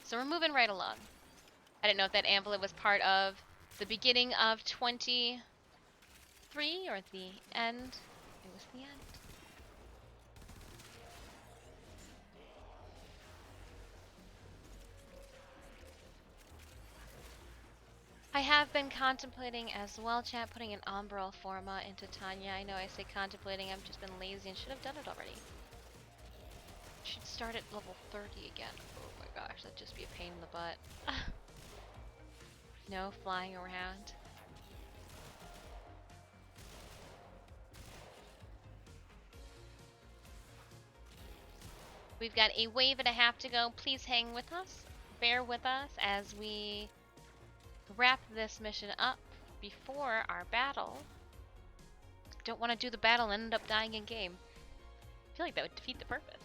A: So we're moving right along. I didn't know if that amulet was part of the beginning of 23 or the end. It was the end. I have been contemplating as well, chat, putting an Umbral Forma into Tanya. I know I say contemplating, I've just been lazy and should have done it already. Should start at level 30 again. Oh my gosh, that'd just be a pain in the butt. No flying around. We've got a wave and a half to go. Please hang with us. Bear with us as we wrap this mission up before our battle. Don't want to do the battle and end up dying in game. I feel like that would defeat the purpose.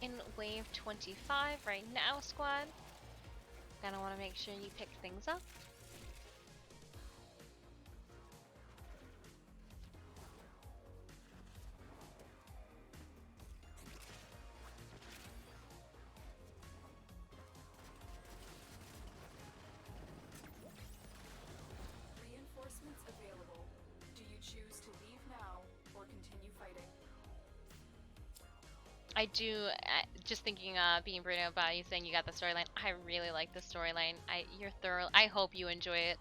A: In wave 25 right now, squad. Gonna want to make sure you pick things up.
B: Reinforcements available. Do you choose to leave now or continue fighting?
A: I do, just thinking, being Bruno about you saying you got the storyline. I really like the storyline. You're thorough. I hope you enjoy it.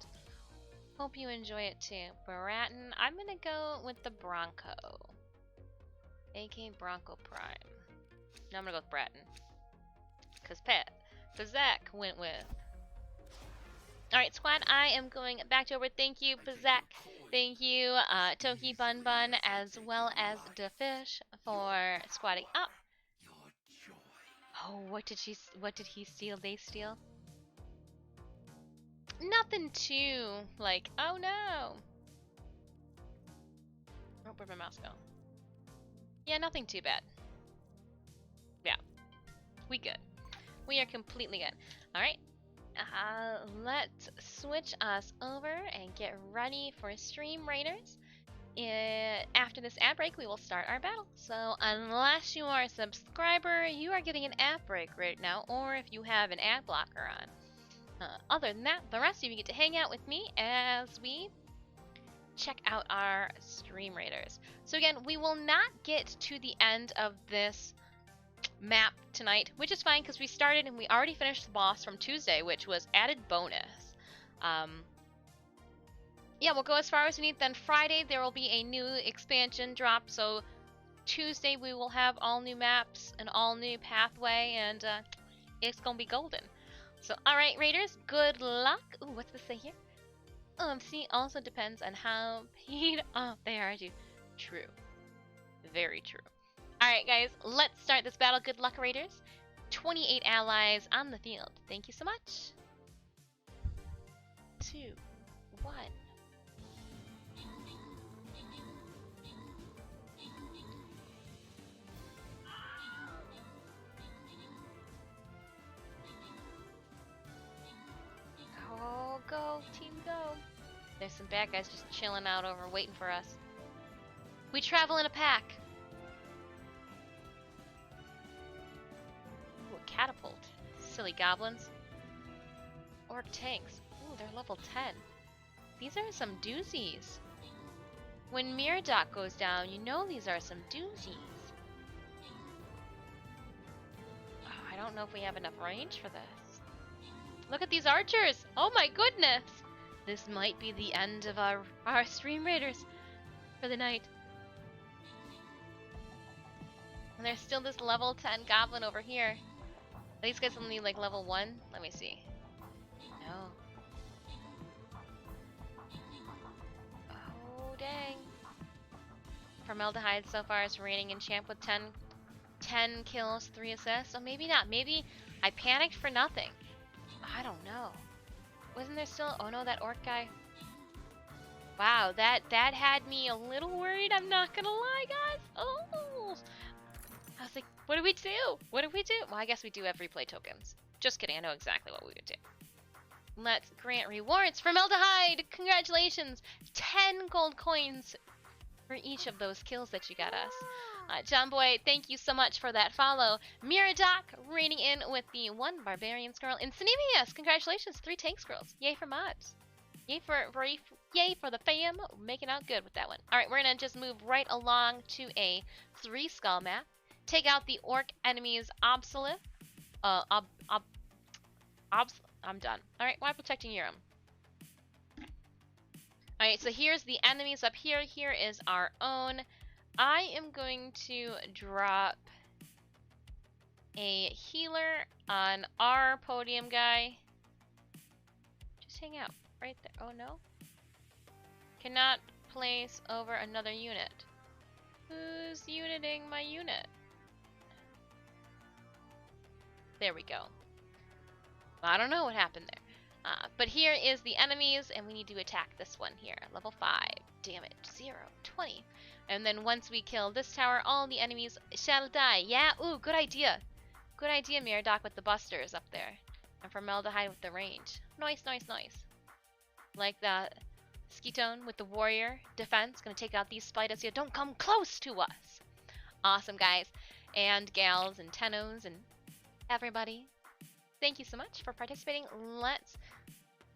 A: Hope you enjoy it too. Bratton, I'm gonna go with the Bronco. AK Bronco Prime. No, I'm gonna go with Bratton. Cause Pazak went with. Alright, squad, I am going back to over. Thank you, Pazak. Thank you, Toki Bun Bun, as well as DeFish for squatting up. Oh, what did he steal? They steal? Nothing too, like, oh no! Oh, where'd my mouse go? Yeah, nothing too bad. Yeah. We good. We are completely good. Alright. Let's switch us over and get ready for Stream Raiders. After this ad break, we will start our battle. So unless you are a subscriber, you are getting an ad break right now, or if you have an ad blocker on. Other than that, the rest of you get to hang out with me as we check out our Stream Raiders. So again, we will not get to the end of this map tonight, which is fine because we started and we already finished the boss from Tuesday, which was added bonus. Yeah, we'll go as far as we need. Then Friday there will be a new expansion drop, so Tuesday we will have all new maps, an all new pathway, and it's gonna be golden. So, alright, Raiders, good luck. Ooh, what's this say here? OMC also depends on how paid off they are to. True. Very true. Alright, guys, let's start this battle. Good luck, Raiders. 28 allies on the field. Thank you so much. 2, 1. Oh, go, team, go. There's some bad guys just chilling out over, waiting for us. We travel in a pack. Ooh, a catapult. Silly goblins. Orc tanks. Ooh, they're level 10. These are some doozies. When Miradoc goes down, you know these are some doozies. Oh, I don't know if we have enough range for this. Look at these archers! Oh my goodness! This might be the end of our stream raiders for the night. And there's still this level 10 goblin over here. Are these guys only like level 1? Let me see. No. Oh, dang. Formaldehyde so far is reigning in champ with 10 kills, 3 assists. So maybe not. Maybe I panicked for nothing. I don't know. Wasn't there still... Oh no, that orc guy. Wow, that had me a little worried. I'm not gonna lie, guys. Oh. I was like, what do we do? What do we do? Well, I guess we do have replay tokens. Just kidding. I know exactly what we would do. Let's grant rewards. Formaldehyde! Congratulations! 10 gold coins for each of those kills that you got us. John Boy, thank you so much for that follow. Miradoc reigning in with the 1 Barbarian Scroll. And Cinemius, congratulations, 3 Tank Scrolls. Yay for mods. Yay for the fam. Making out good with that one. Alright, we're gonna just move right along to a 3 skull map. Take out the orc enemies obsolete. I'm done. Alright, why protecting Urim? Alright, so here's the enemies up here. Here is our own. I am going to drop a healer on our podium guy. Just hang out right there. Oh no. Cannot place over another unit. Who's uniting my unit? There we go. I don't know what happened there. But here is the enemies, and we need to attack this one here. Level 5. Damage. 0. 20. And then once we kill this tower, all the enemies shall die. Yeah? Ooh, good idea. Good idea, Miradoc, with the busters up there. And Formaldehyde with the range. Nice, nice, nice. Like the Skitone with the warrior defense. Gonna take out these spiders here. Don't come close to us. Awesome, guys. And gals and tenos and everybody. Thank you so much for participating. Let's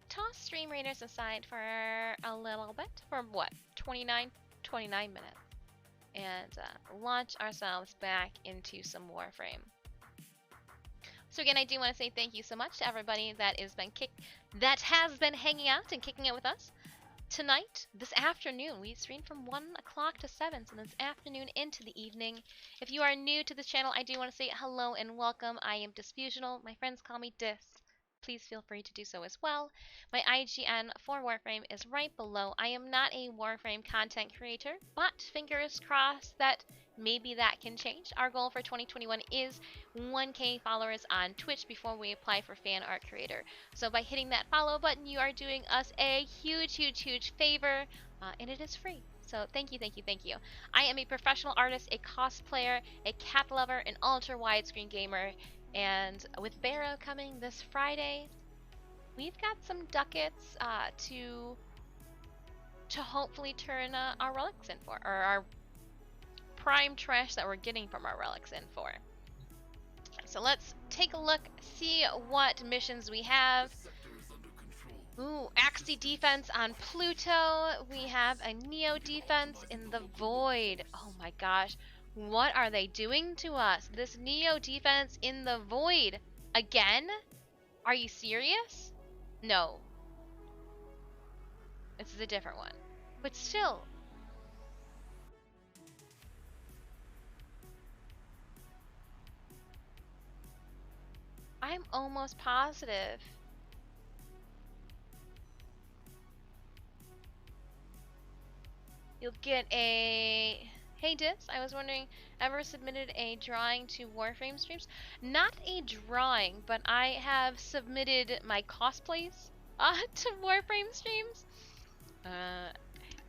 A: toss Stream Raiders aside for a little bit. For what? 29 minutes. And launch ourselves back into some Warframe. So again, I do want to say thank you so much to everybody that has been hanging out and kicking it with us. Tonight, this afternoon, we stream from 1 o'clock to 7, so this afternoon into the evening. If you are new to this channel, I do want to say hello and welcome. I am Disfusional. My friends call me Dis. Please feel free to do so as well. My IGN for Warframe is right below. I am not a Warframe content creator, but fingers crossed that maybe that can change. Our goal for 2021 is 1K followers on Twitch before we apply for fan art creator. So by hitting that follow button, you are doing us a huge, huge, huge favor, and it is free. So thank you, thank you, thank you. I am a professional artist, a cosplayer, a cat lover, an ultra widescreen gamer, and with Barrow coming this Friday, we've got some ducats to hopefully turn our relics in for, or our prime trash that we're getting from our relics in for. So let's take a look, see what missions we have. Ooh, Axie defense on Pluto. We have a Neo defense in the Void. Oh my gosh. What are they doing to us? This Neo defense in the Void. Again? Are you serious? No. This is a different one. But still. I'm almost positive. You'll get a... Hey Dis, I was wondering, ever submitted a drawing to Warframe streams? Not a drawing, but I have submitted my cosplays to Warframe streams.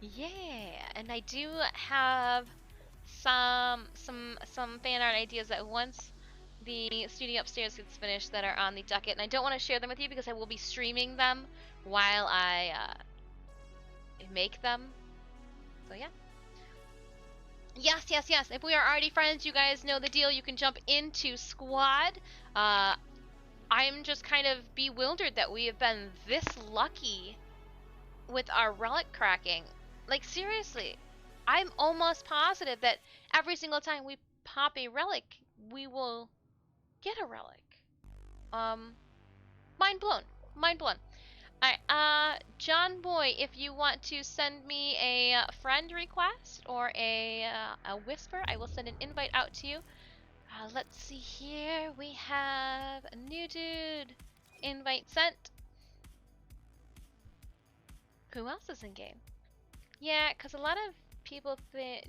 A: Yeah, and I do have some fan art ideas that once the studio upstairs gets finished that are on the docket, and I don't want to share them with you because I will be streaming them while I make them. So yeah. Yes, yes, yes. If we are already friends, you guys know the deal. You can jump into squad. I'm just kind of bewildered that we have been this lucky with our relic cracking. Like, seriously, I'm almost positive that every single time we pop a relic, we will get a relic. Mind blown. Mind blown. Alright, John Boy, if you want to send me a friend request or a whisper, I will send an invite out to you. Let's see here. We have a new dude. Invite sent. Who else is in game? Yeah, because a lot of people think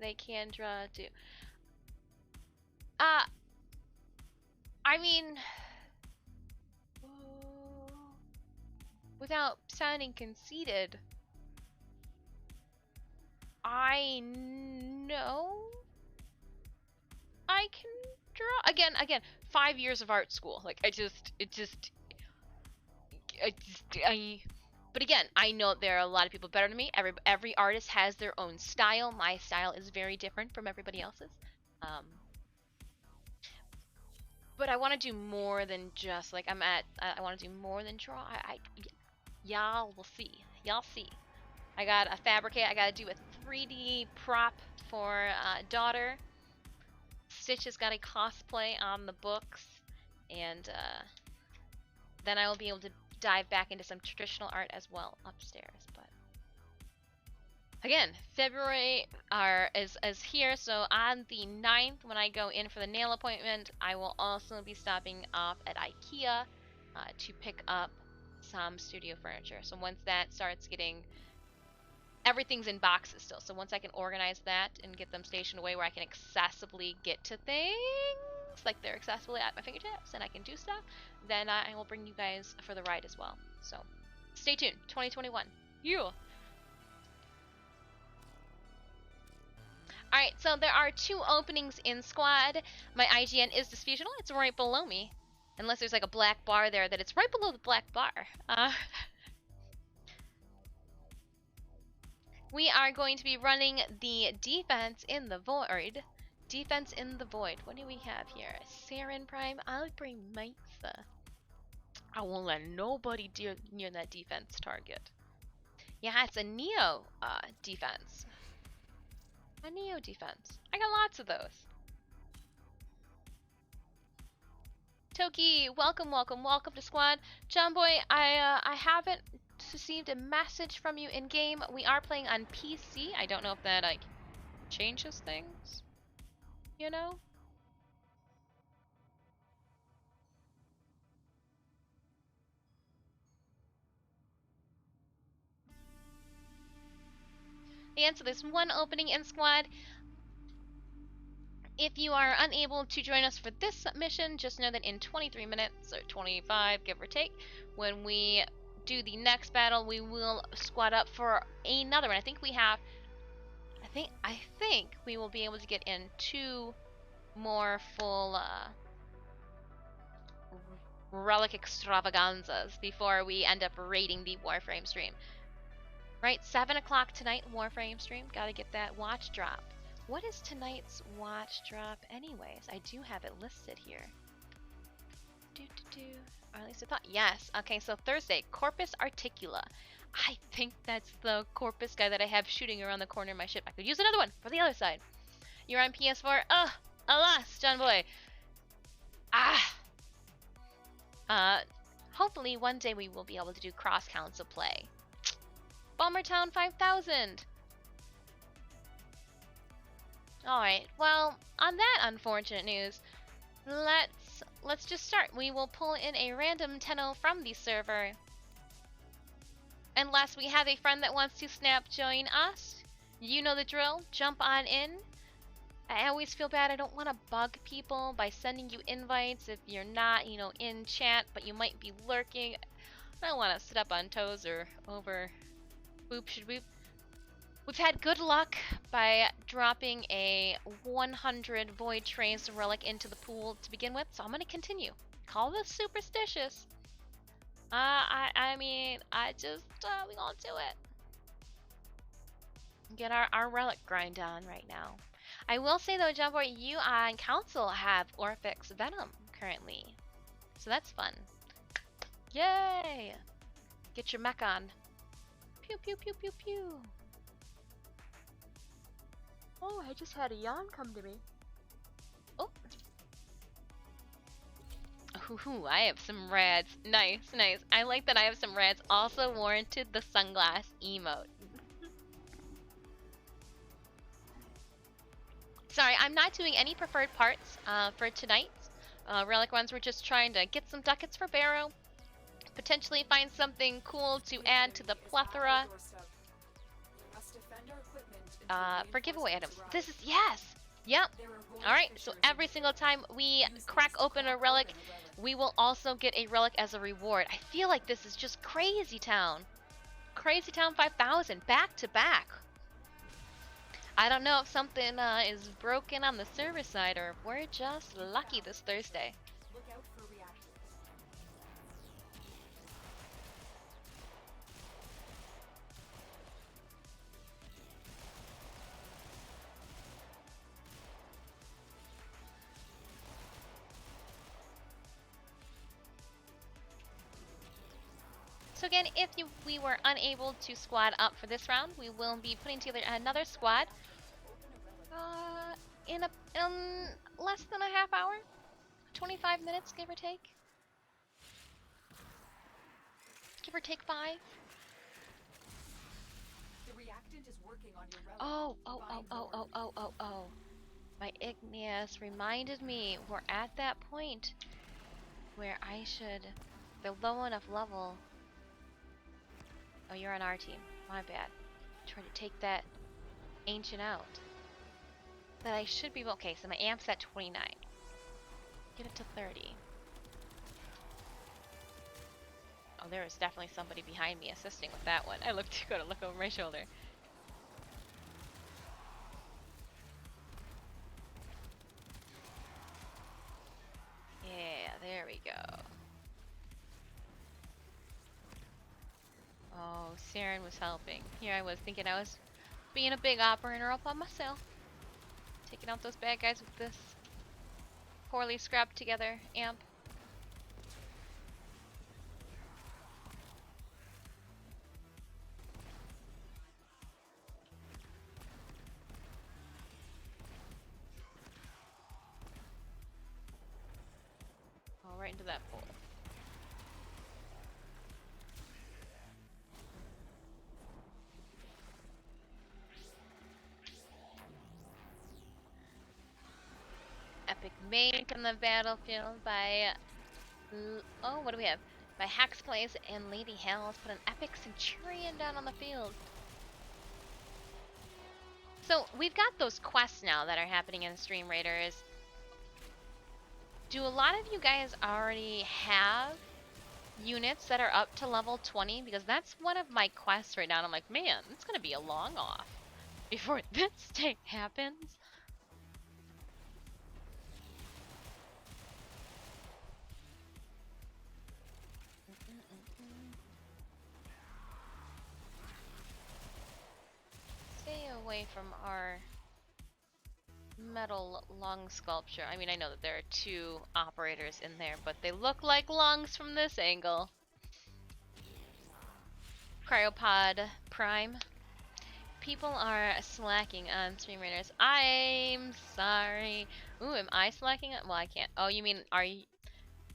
A: they can draw too. I mean, without sounding conceited, I know I can draw. Again, 5 years of art school. Like, but again, I know there are a lot of people better than me. Every artist has their own style. My style is very different from everybody else's. But I want to do more than just like I want to do more than draw. Y'all will see. Y'all see. I got a fabricate. I got to do a 3D prop for daughter. Stitch has got a cosplay on the books, and then I will be able to dive back into some traditional art as well upstairs. But again, February is here, so on the 9th when I go in for the nail appointment, I will also be stopping off at IKEA to pick up some studio furniture. So once that starts getting, everything's in boxes still, so once I can organize that and get them stationed away where I can accessibly get to things, like they're accessible at my fingertips and I can do stuff, then I will bring you guys for the ride as well. So stay tuned. 2021. Yeah. Alright, so there are 2 openings in squad. My IGN is Disfusional. It's right below me. Unless there's like a black bar there, that it's right below the black bar. We are going to be running the defense in the void. Defense in the void. What do we have here? Saren Prime. I'll bring Maitha. I won't let nobody near that defense target. Yeah, it's a Neo defense. A Neo defense. I got lots of those. Toki, welcome, welcome, welcome to squad. John Boy, I haven't received a message from you in game. We are playing on PC. I don't know if that like changes things. You know? And so there's 1 opening in squad. If you are unable to join us for this mission, just know that in 23 minutes, or 25, give or take, when we do the next battle, we will squad up for another one. I think we have, I think we will be able to get in 2 more full relic extravaganzas before we end up raiding the Warframe stream. Right, 7 o'clock tonight, Warframe stream. Gotta get that watch drop. What is tonight's watch drop anyways? I do have it listed here. Or at least I thought. Yes. Okay, so Thursday, Corpus Articula. I think that's the Corpus guy that I have shooting around the corner of my ship. I could use another one for the other side. You're on PS4? Ugh, alas, John Boy. Hopefully one day we will be able to do cross-council play. Bombertown 5000! Alright, well, on that unfortunate news, let's let's just start. We will pull in a random tenno from the server. Unless we have a friend that wants to snap join us. You know the drill. Jump on in. I always feel bad. I don't want to bug people by sending you invites if you're not, you know, in chat, but you might be lurking. I don't want to sit up on toes or over boop should boop. We've had good luck by dropping a 100 Void Trace relic into the pool to begin with, so I'm going to continue. Call this superstitious. I mean, we gonna do it. Get our relic grind on right now. I will say though, Jumboy, you on Council have Orphix Venom currently. So that's fun. Yay! Get your mech on. Pew pew pew pew pew. Oh, I just had a yawn come to me. Oh. Ooh, I have some rads. Nice, nice. I like that I have some rads. Also warranted the sunglass emote. Sorry, I'm not doing any preferred parts for tonight. Relic ones, we're just trying to get some ducats for Barrow. Potentially find something cool to add to the plethora. For giveaway items. This is, yes! Yep. Alright, so every single time we crack open a relic, we will also get a relic as a reward. I feel like this is just Crazy Town. Crazy Town 5000, back to back. I don't know if something is broken on the server side or if we're just lucky this Thursday.
B: Look out for reactors.
A: So again, if we were unable to squad up for this round, we will be putting together another squad in less than a half hour, 25 minutes, give or take. Give or take 5.
B: The reactant is working on your relic.
A: Oh. My Igneous reminded me we're at that point where I should, the low enough level. Oh, you're on our team. My bad. Try to take that ancient out. That I should be, okay, so my amp's at 29. Get it to 30. Oh, there is definitely somebody behind me assisting with that one. I gotta look over my shoulder. Yeah, there we go. Oh, Saren was helping. Here I was thinking I was being a big operator all by myself. Taking out those bad guys with this poorly scrapped together amp. Oh, right into that pole. Epic Mage on the battlefield by, oh, what do we have? By Haxplays and Lady Hales put an Epic Centurion down on the field. So we've got those quests now that are happening in Stream Raiders. Do a lot of you guys already have units that are up to level 20? Because that's one of my quests right now. And I'm like, man, it's going to be a long off before this day happens. Stay away from our metal lung sculpture. I mean, I know that there are 2 operators in there, but they look like lungs from this angle. Cryopod Prime. People are slacking on Stream Raiders. I'm sorry. Ooh, am I slacking? Well, I can't. Oh, you mean,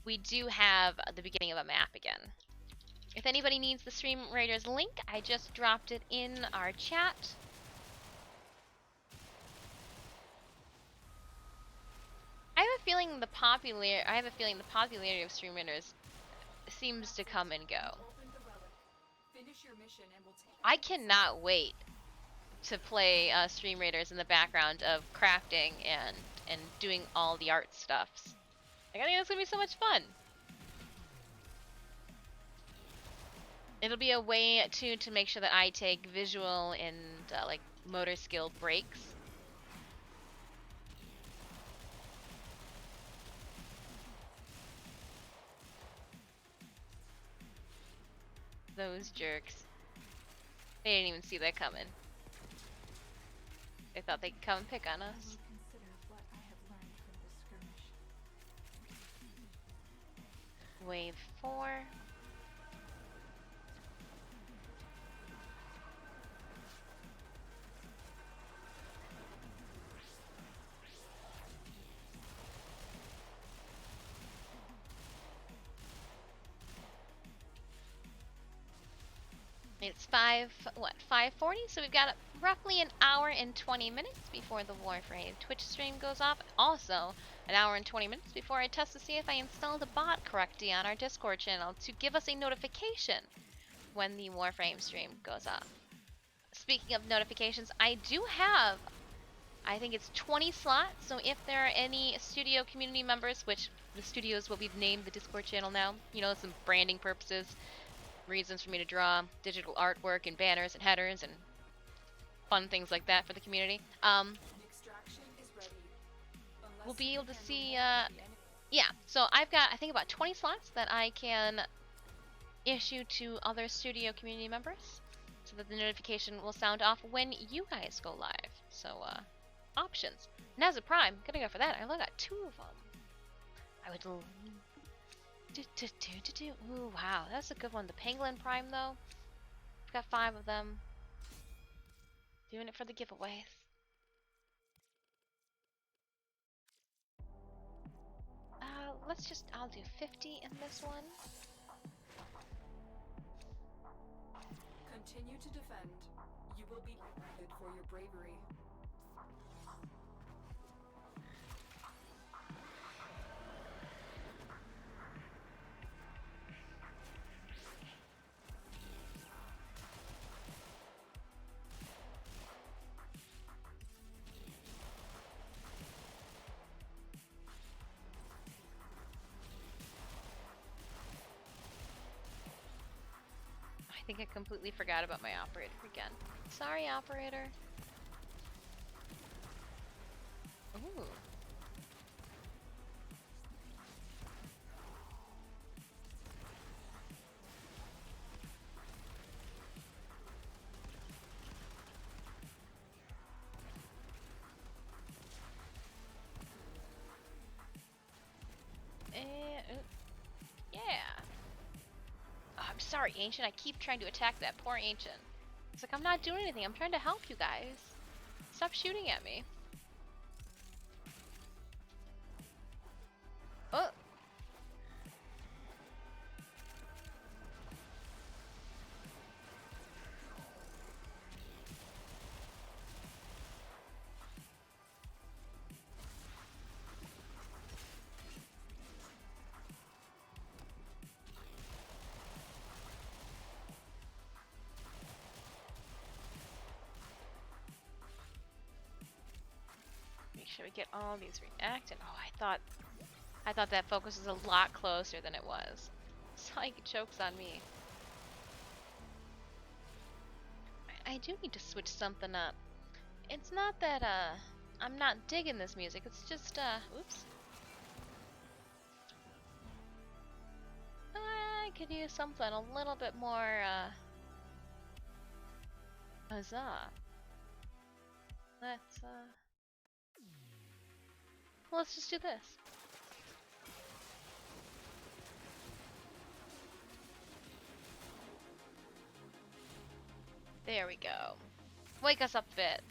A: we do have the beginning of a map again. If anybody needs the Stream Raiders link, I just dropped it in our chat. I have a feeling the popularity of stream raiders seems to come and go.
B: Open the relic. Finish your mission and we'll take
A: I cannot wait to play stream raiders in the background of crafting and doing all the art stuffs. Like, I think that's gonna be so much fun. It'll be a way to make sure that I take visual and like motor skill breaks. Those jerks. They didn't even see that coming. They thought they could come and pick on us.
B: consider what I have learned from this skirmish.
A: Wave 4. It's 5:40, so we've got roughly an hour and 20 minutes before the Warframe Twitch stream goes off. Also, an hour and 20 minutes before I test to see if I installed a bot correctly on our Discord channel to give us a notification when the Warframe stream goes off. Speaking of notifications, I do have, I think it's 20 slots, so if there are any studio community members, which the studio is what we've named the Discord channel now, you know, some branding purposes, reasons for me to draw digital artwork and banners and headers and fun things like that for the community.
B: Extraction is ready.
A: We'll be able to see,
B: the
A: yeah, so I've got, I think, about 20 slots that I can issue to other studio community members so that the notification will sound off when you guys go live. So, options. And as a prime, gonna go for that. I only got 2 of them. I would Ooh, wow, that's a good one. The Pangolin Prime, though. I've got 5 of them. Doing it for the giveaways. I'll do 50 in this one.
B: Continue to defend. You will be rewarded for your bravery.
A: I think I completely forgot about my operator again. Sorry, operator. Ooh. Yeah. Oh, I'm sorry, Ancient. I keep trying to attack that poor Ancient. It's like, I'm not doing anything. I'm trying to help you guys. Stop shooting at me. Oh. Make sure we get all these reacted. Oh, I thought that focus was a lot closer than it was. Psych chokes on me. I do need to switch something up. It's not that I'm not digging this music. It's just oops. I could use something a little bit more huzzah. Let's just do this. There we go. Wake us up a bit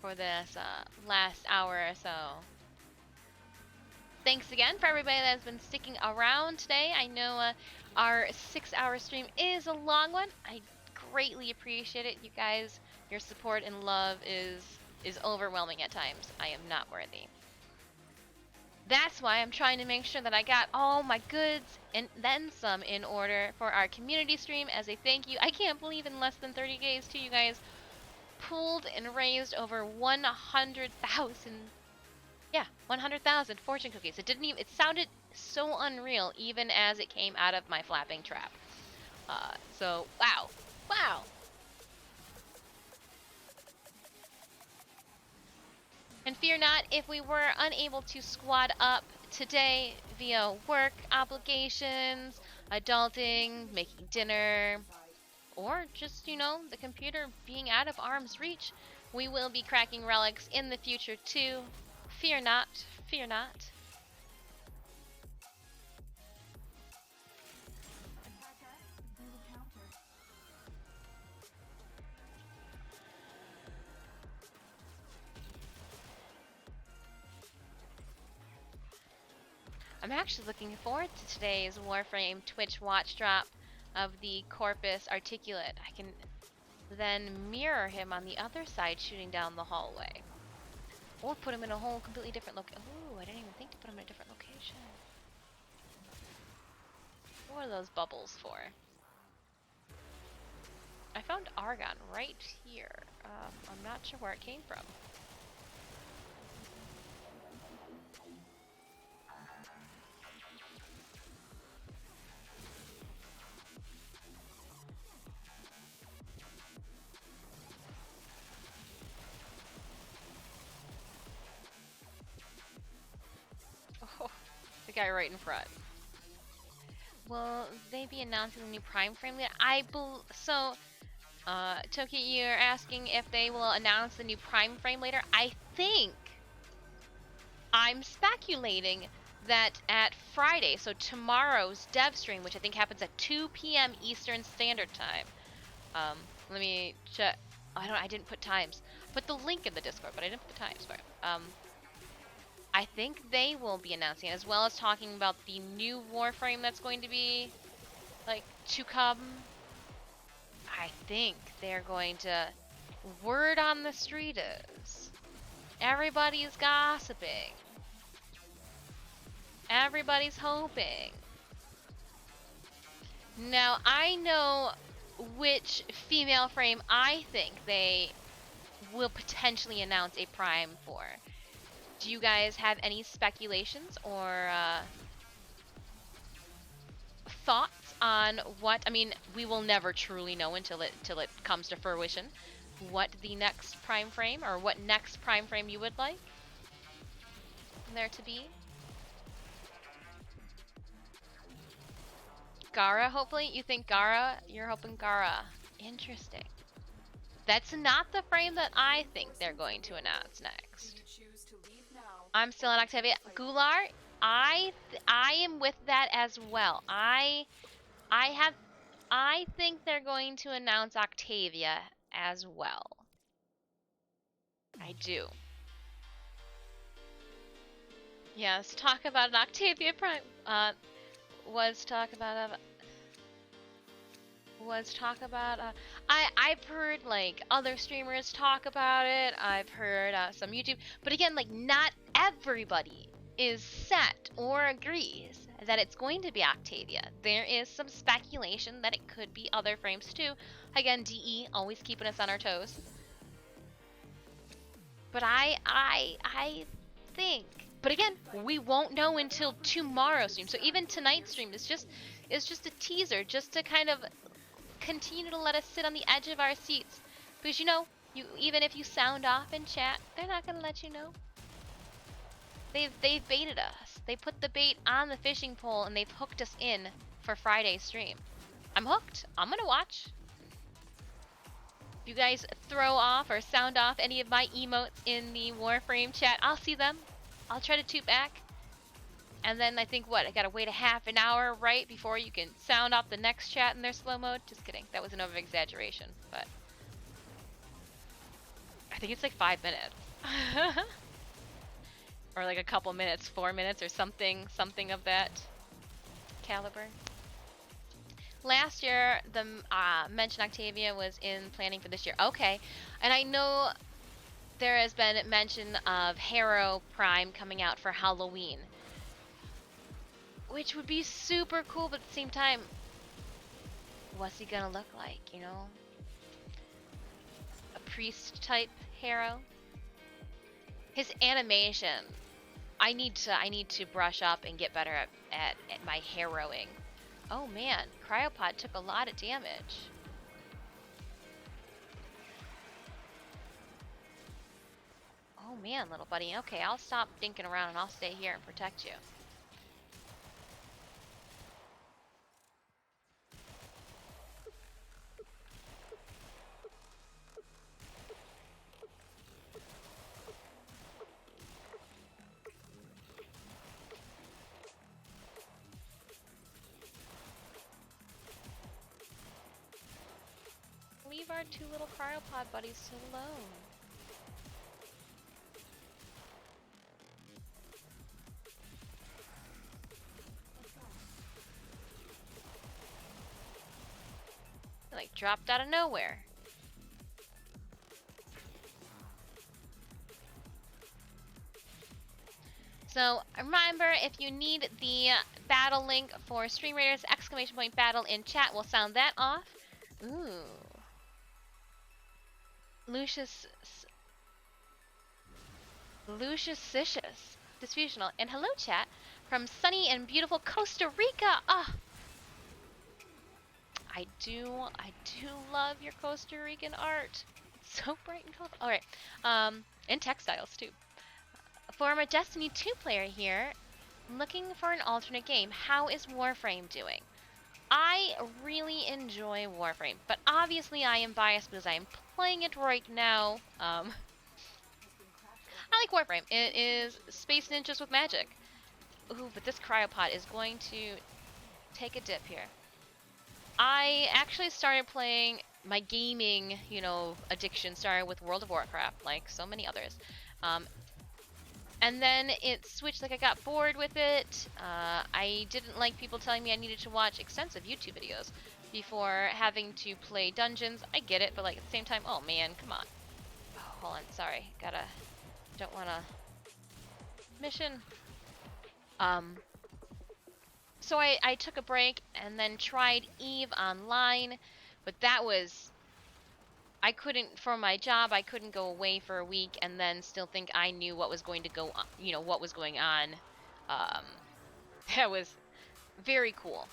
A: for this last hour or so. Thanks again for everybody that's been sticking around today. I know our 6-hour stream is a long one. I greatly appreciate it. You guys, your support and love is overwhelming at times. I am not worthy. That's why I'm trying to make sure that I got all my goods and then some in order for our community stream as a thank you. I can't believe in less than 30 days too, you guys pooled and raised over 100,000. Yeah, 100,000 fortune cookies. It didn't even. It sounded so unreal even as it came out of my flapping trap. So wow, wow. And fear not, if we were unable to squad up today via work obligations, adulting, making dinner, or just, you know, the computer being out of arm's reach, we will be cracking relics in the future too. Fear not, fear not. I'm actually looking forward to today's Warframe Twitch watch drop of the Corpus Articulate. I can then mirror him on the other side shooting down the hallway. Or put him in a whole completely different location. Ooh, I didn't even think to put him in a different location. What are those bubbles for? I found argon right here. I'm not sure where it came from. Oh, the guy right in front. Will they be announcing the new Prime frame later? Toki, you're asking if they will announce the new Prime frame later? I'm speculating that at Friday, so tomorrow's dev stream, which I think happens at 2 p.m. Eastern Standard Time. Let me check. I didn't put times. Put the link in the Discord, but I didn't put the times for it. I think they will be announcing it, as well as talking about the new Warframe that's going to be, like, to come. I think they're going to... Word on the street is... Everybody's gossiping. Everybody's hoping. Now, I know which female frame I think they will potentially announce a Prime for. Do you guys have any speculations or thoughts on what? I mean, we will never truly know until it comes to fruition. What the next Prime frame, or what next Prime frame you would like there to be? Gara, hopefully? You think Gara? You're hoping Gara. Interesting. That's not the frame that I think they're going to announce next. I'm still on Octavia. Gular, I am with that as well. I think they're going to announce Octavia as well. I do. Yes, talk about an Octavia Prime. I've heard like other streamers talk about it. I've heard some YouTube, but again, like not everybody is set or agrees that it's going to be Octavia. There is some speculation that it could be other frames too. Again, DE always keeping us on our toes. But I think. But again, we won't know until tomorrow's stream. So even tonight's stream is just a teaser, just to kind of continue to let us sit on the edge of our seats. Because you know, even if you sound off in chat, they're not gonna let you know. They've baited us. They put the bait on the fishing pole and they've hooked us in for Friday's stream. I'm hooked. I'm gonna watch. If you guys throw off or sound off any of my emotes in the Warframe chat, I'll see them. I'll try to toot back. And then I think, I gotta wait a half an hour, right, before you can sound off the next chat in their slow mode? Just kidding. That was an over-exaggeration, but... I think it's like 5 minutes. Or like a couple minutes, 4 minutes, or something of that caliber. Last year, the mention Octavia was in planning for this year. Okay, and I know there has been mention of Harrow Prime coming out for Halloween. which would be super cool, but at the same time, what's he gonna look like, you know? A priest type hero? His animation, I need to brush up and get better at my harrowing. Oh man, Cryopod took a lot of damage. Oh man, little buddy. Okay, I'll stop dinking around and I'll stay here and protect you. Leave our two little cryopod buddies alone. They, like, dropped out of nowhere. So remember, if you need the battle link for Stream Raiders, ! battle in chat, we'll sound that off. Ooh. Lucius Disfusional, and hello chat from sunny and beautiful Costa Rica. Ah, I do love your Costa Rican art. It's so bright and colorful. All right, and textiles too. For a Destiny 2 player here, looking for an alternate game. How is Warframe doing? I really enjoy Warframe, but obviously I am biased because I am playing it right now. I like Warframe. It is space ninjas with magic. Ooh, but this cryopod is going to take a dip here. I actually started playing, my gaming, you know, addiction started with World of Warcraft, like so many others. And then it switched, like I got bored with it. I didn't like people telling me I needed to watch extensive YouTube videos before having to play dungeons. I get it, but like at the same time, oh man, come on. Oh, hold on, sorry. Don't wanna mission. So I took a break and then tried EVE Online, but that was, I couldn't, for my job, I couldn't go away for a week and then still think I knew what was going to go on, you know, what was going on. That was very cool.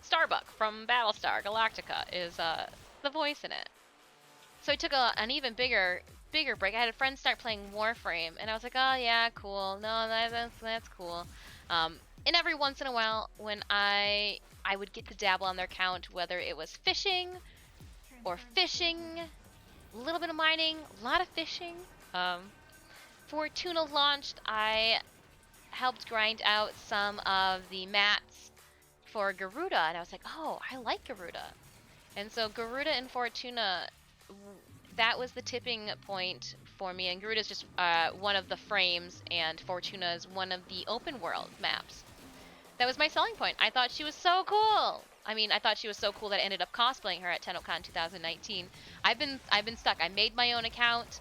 A: Starbuck from Battlestar Galactica is the voice in it. So I took an even bigger break. I had a friend start playing Warframe, and I was like, oh yeah, cool. No, that's cool. And every once in a while, when I would get to dabble on their account, whether it was fishing or fishing, a little bit of mining, a lot of fishing. Fortuna launched, I helped grind out some of the mats for Garuda, and I was like, oh, I like Garuda. And so Garuda and Fortuna, that was the tipping point for me, and Garuda's just one of the frames, and Fortuna is one of the open world maps. That was my selling point. I thought she was so cool. I mean, I thought she was so cool that I ended up cosplaying her at TennoCon 2019. I've been stuck. I made my own account.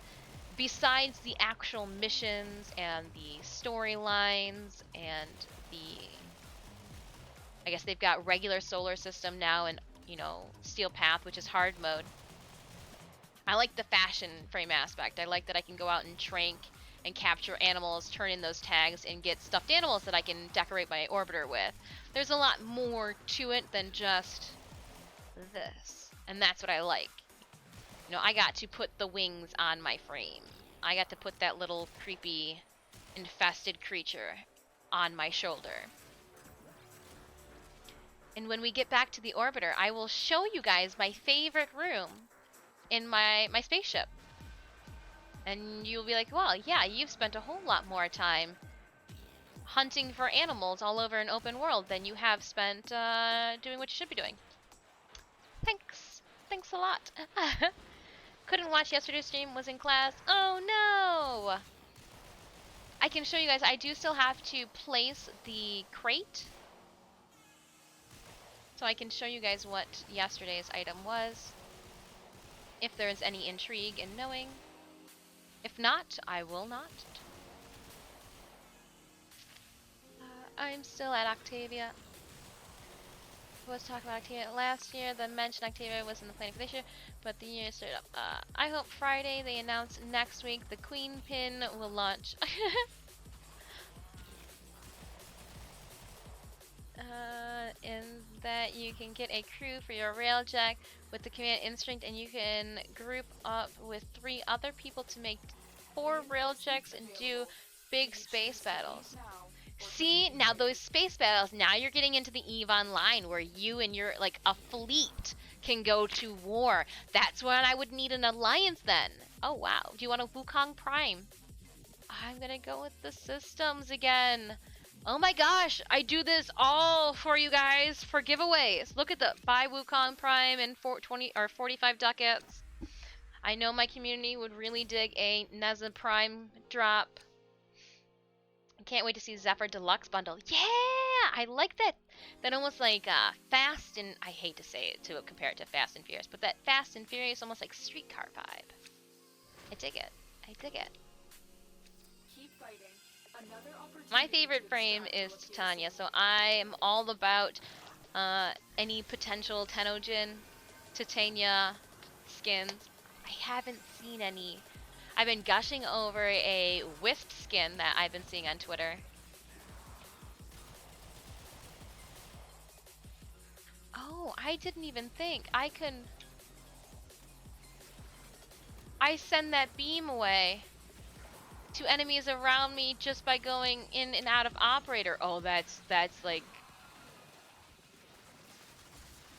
A: Besides the actual missions and the storylines and the, I guess they've got regular solar system now and, you know, Steel Path, which is hard mode. I like the fashion frame aspect. I like that I can go out and trank and capture animals, turn in those tags, and get stuffed animals that I can decorate my orbiter with. There's a lot more to it than just this. And that's what I like. You know, I got to put the wings on my frame. I got to put that little creepy, infested creature on my shoulder. And when we get back to the orbiter, I will show you guys my favorite room in my spaceship. And you'll be like, well, yeah, you've spent a whole lot more time hunting for animals all over an open world than you have spent doing what you should be doing. Thanks. Thanks a lot. Couldn't watch yesterday's stream, was in class. Oh no! I can show you guys, I do still have to place the crate. So I can show you guys what yesterday's item was, if there is any intrigue in knowing. If not, I will not. I'm still at Octavia. was talking about Octavia last year. The mention Octavia was in the planning for this year, but the year started up. I hope Friday they announce next week the Queen Pin will launch. And that you can get a crew for your railjack with the command instinct, and you can group up with 3 other people to make 4 railjacks and do big space battles. See, now those space battles, now you're getting into the EVE Online where you and your, like, a fleet can go to war. That's when I would need an alliance then. Oh wow, do you want a Wukong Prime? I'm gonna go with the systems again. Oh my gosh, I do this all for you guys for giveaways. Look at the 5 Wukong Prime and 45 ducats. I know my community would really dig a Neza Prime drop. Can't wait to see Zephyr Deluxe bundle. Yeah, I like that. That almost like Fast and I hate to say it to compare it to Fast and Furious, but that Fast and Furious almost like streetcar vibe. I dig it. I dig it.
B: Keep fighting. Another opportunity
A: My favorite frame is Titania, so I am all about any potential Tenojin, Titania skins. I haven't seen any. I've been gushing over a Wisp skin that I've been seeing on Twitter. Oh, I didn't even think. I send that beam away to enemies around me just by going in and out of operator. Oh, that's like...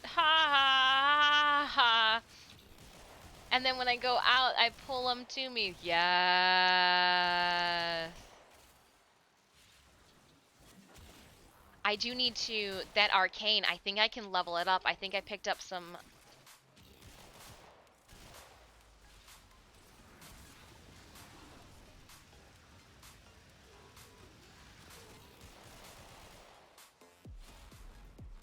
A: Ha ha ha. And then when I go out, I pull them to me. Yes. I do need to... That arcane, I think I can level it up. I think I picked up some...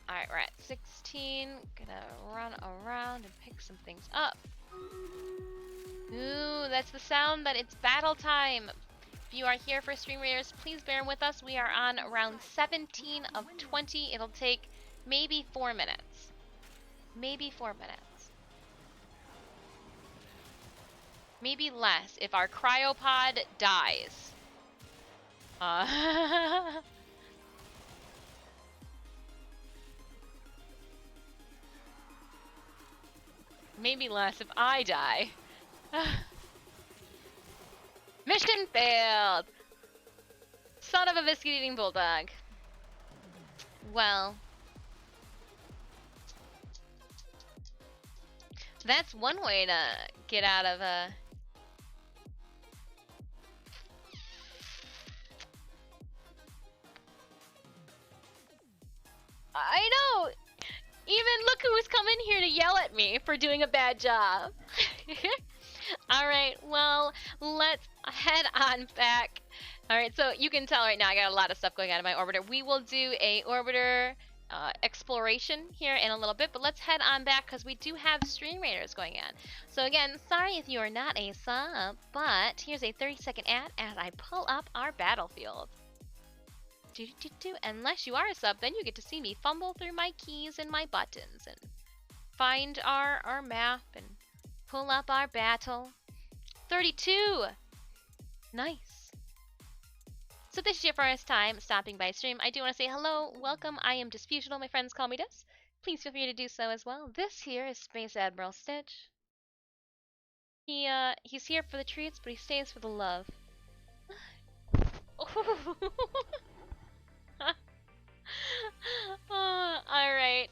A: Alright, we're at 16. Gonna run around and pick some things up. Ooh, that's the sound that it's battle time. If you are here for Stream Raiders, please bear with us. We are on round 17 of 20. It'll take maybe 4 minutes. Maybe 4 minutes. Maybe less if our cryopod dies. Maybe less if I die. Mission failed! Son of a biscuit-eating bulldog. Well. That's one way to get out of a... I know! Even look who's come in here to yell at me for doing a bad job. Alright, well, let's head on back. Alright, so you can tell right now I got a lot of stuff going on in my orbiter. We will do a orbiter exploration here in a little bit, but let's head on back because we do have Stream Raiders going on. So again, sorry if you are not a sub, but here's a 30-second ad as I pull up our battlefield. Unless you are a sub, then you get to see me fumble through my keys and my buttons and find our map and pull up our battle. 32! Nice. So this is your first time stopping by stream. I do want to say hello, welcome. I am Disfusional. My friends call me Dis. Please feel free to do so as well. This here is Space Admiral Stitch. He's here for the treats, but he stays for the love. Alright,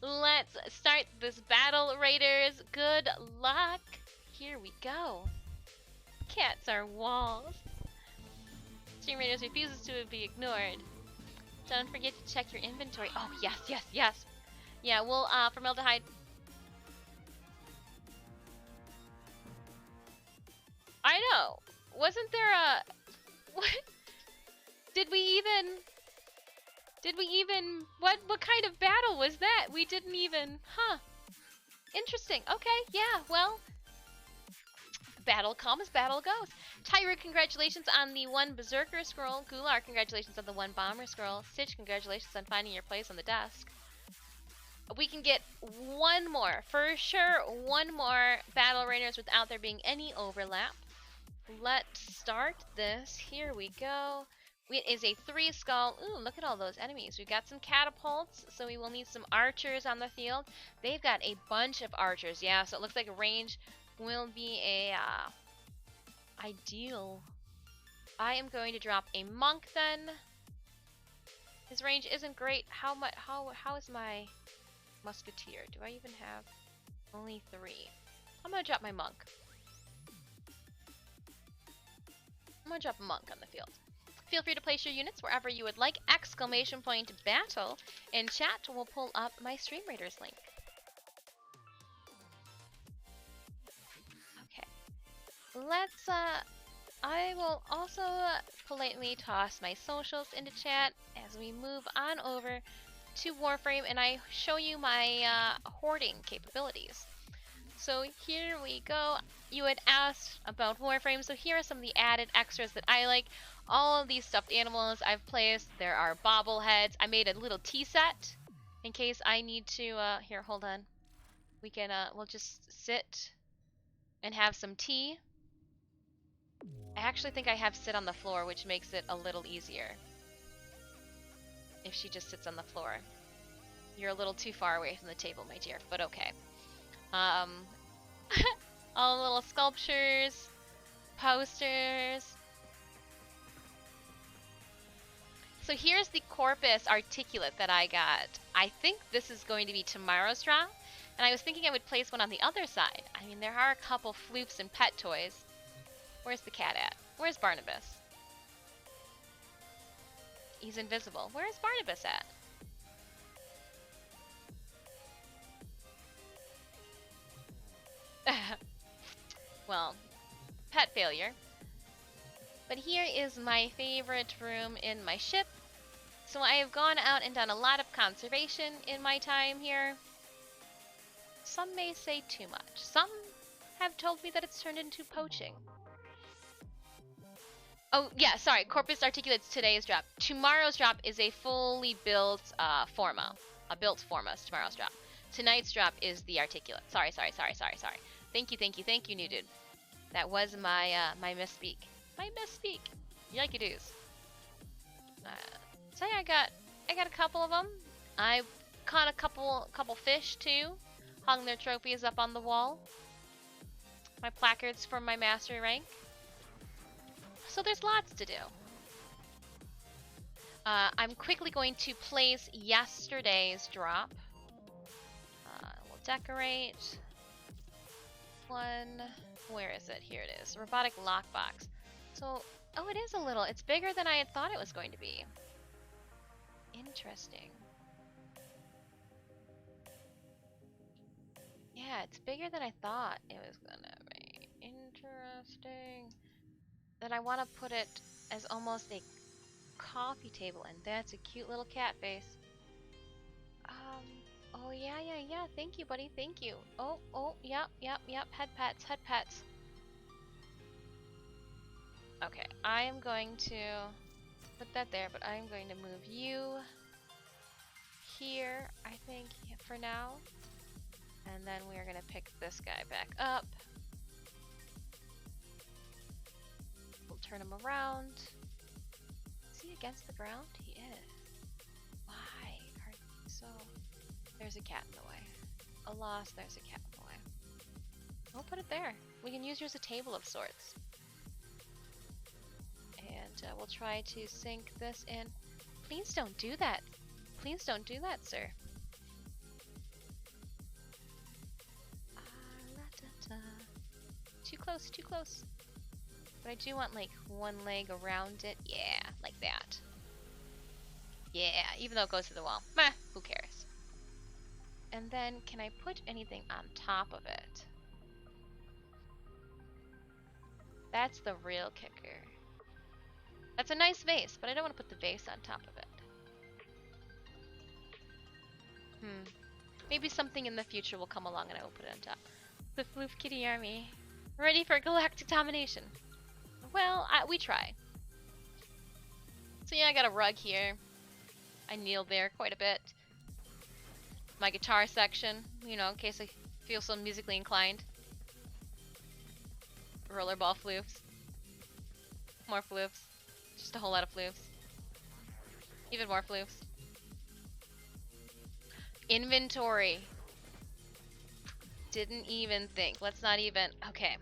A: let's start this battle, Raiders. Good luck. Here we go. Cats are walls. Stream Raiders refuses to be ignored. Don't forget to check your inventory. Oh, yes, yes, yes. Yeah, we'll, formaldehyde. I know. Wasn't there a... What? Did we even... What kind of battle was that? We didn't even... Huh. Interesting. Okay, yeah, well... Battle comes, battle goes. Tyra, congratulations on the 1 Berserker scroll. Gular, congratulations on the 1 Bomber scroll. Stitch, congratulations on finding your place on the desk. we can get one more, for sure, one more Battle Raiders without there being any overlap. Let's start this. Here we go. It is a 3 skull. Ooh, look at all those enemies. We've got some catapults, so we will need some archers on the field. They've got a bunch of archers, yeah, so it looks like range will be a ideal. I am going to drop a monk then. His range isn't great. How is my musketeer? Do I even have only 3? I'm gonna drop my monk. I'm gonna drop a monk on the field. Feel free to place your units wherever you would like. Exclamation point battle. In chat, we'll pull up my Stream Raiders link. Okay. Let's, I will also politely toss my socials into chat as we move on over to Warframe and I show you my hoarding capabilities. So here we go. You had asked about Warframe, so here are some of the added extras that I like. All of these stuffed animals I've placed. There are bobbleheads. I made a little tea set in case I need to, here, hold on. We can, we'll just sit and have some tea. I actually think I have sit on the floor, which makes it a little easier. If she just sits on the floor. You're a little too far away from the table, my dear, but okay. All the little sculptures, posters. So here's the Corpus Articulate that I got. I think this is going to be tomorrow's drop, and I was thinking I would place one on the other side. I mean, there are a couple floops and pet toys. Where's the cat at? Where's Barnabas? He's invisible. Where's Barnabas at? Well, pet failure. But here is my favorite room in my ship. So I have gone out and done a lot of conservation in my time here. Some may say too much. Some have told me that it's turned into poaching. Oh, yeah, sorry. Corpus Articulate's today's drop. Tomorrow's drop is a fully built Forma. A built Forma is tomorrow's drop. Tonight's drop is the Articulate. Sorry. Thank you, new dude. That was my my misspeak. My misspeak. Like it is. So yeah, I got a couple of them. I caught a couple fish too. Hung their trophies up on the wall. My placards for my mastery rank. So there's lots to do. I'm quickly going to place yesterday's drop. We'll decorate. One, where is it? Here it is. Robotic lockbox. So, oh, it is a little. It's bigger than I had thought it was going to be. Interesting. Yeah, it's bigger than I thought it was gonna be. Interesting. Then I want to put it as almost a coffee table, and that's a cute little cat face. Oh yeah. Thank you, buddy. Thank you. Oh, yep. Head pets. Okay, I am going to put that there, but I am going to move you here, I think, for now. And then we are going to pick this guy back up. We'll turn him around. Is he against the ground? He is. Why are you so... There's a cat in the way. Alas, there's a cat in the way. We'll put it there. We can use you as a table of sorts. And we'll try to sink this in. Please don't do that. Please don't do that, sir. Too close. But I do want like one leg around it. Yeah, like that. Yeah, even though it goes to the wall. Meh, who cares? And then, can I put anything on top of it? That's the real kicker. That's a nice vase, but I don't want to put the vase on top of it. Maybe something in the future will come along and I will put it on top. The Floof Kitty Army. Ready for galactic domination. Well, we try. So yeah, I got a rug here. I kneel there quite a bit. my guitar section, you know, in case I feel so musically inclined. Rollerball floofs. More floofs. Just a whole lot of floofs. Even more floofs. Inventory. Didn't even think. Let's not even... Okay.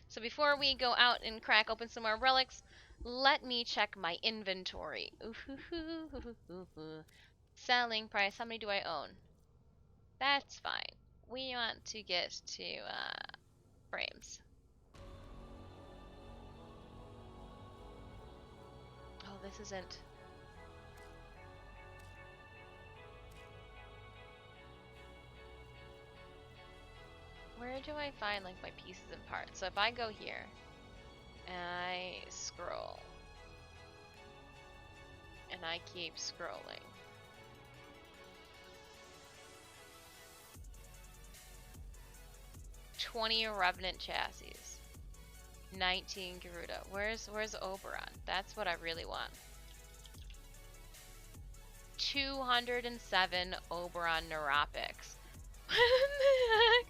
A: So before we go out and crack open some more relics, let me check my inventory. Selling price. How many do I own? That's fine. We want to get to frames. Oh, this isn't... Where do I find like my pieces and parts? So if I go here and I scroll and I keep scrolling, $20 Revenant chassis, 19 Garuda. Where's Oberon? That's what I really want. 207 Oberon Neuropics. What the heck?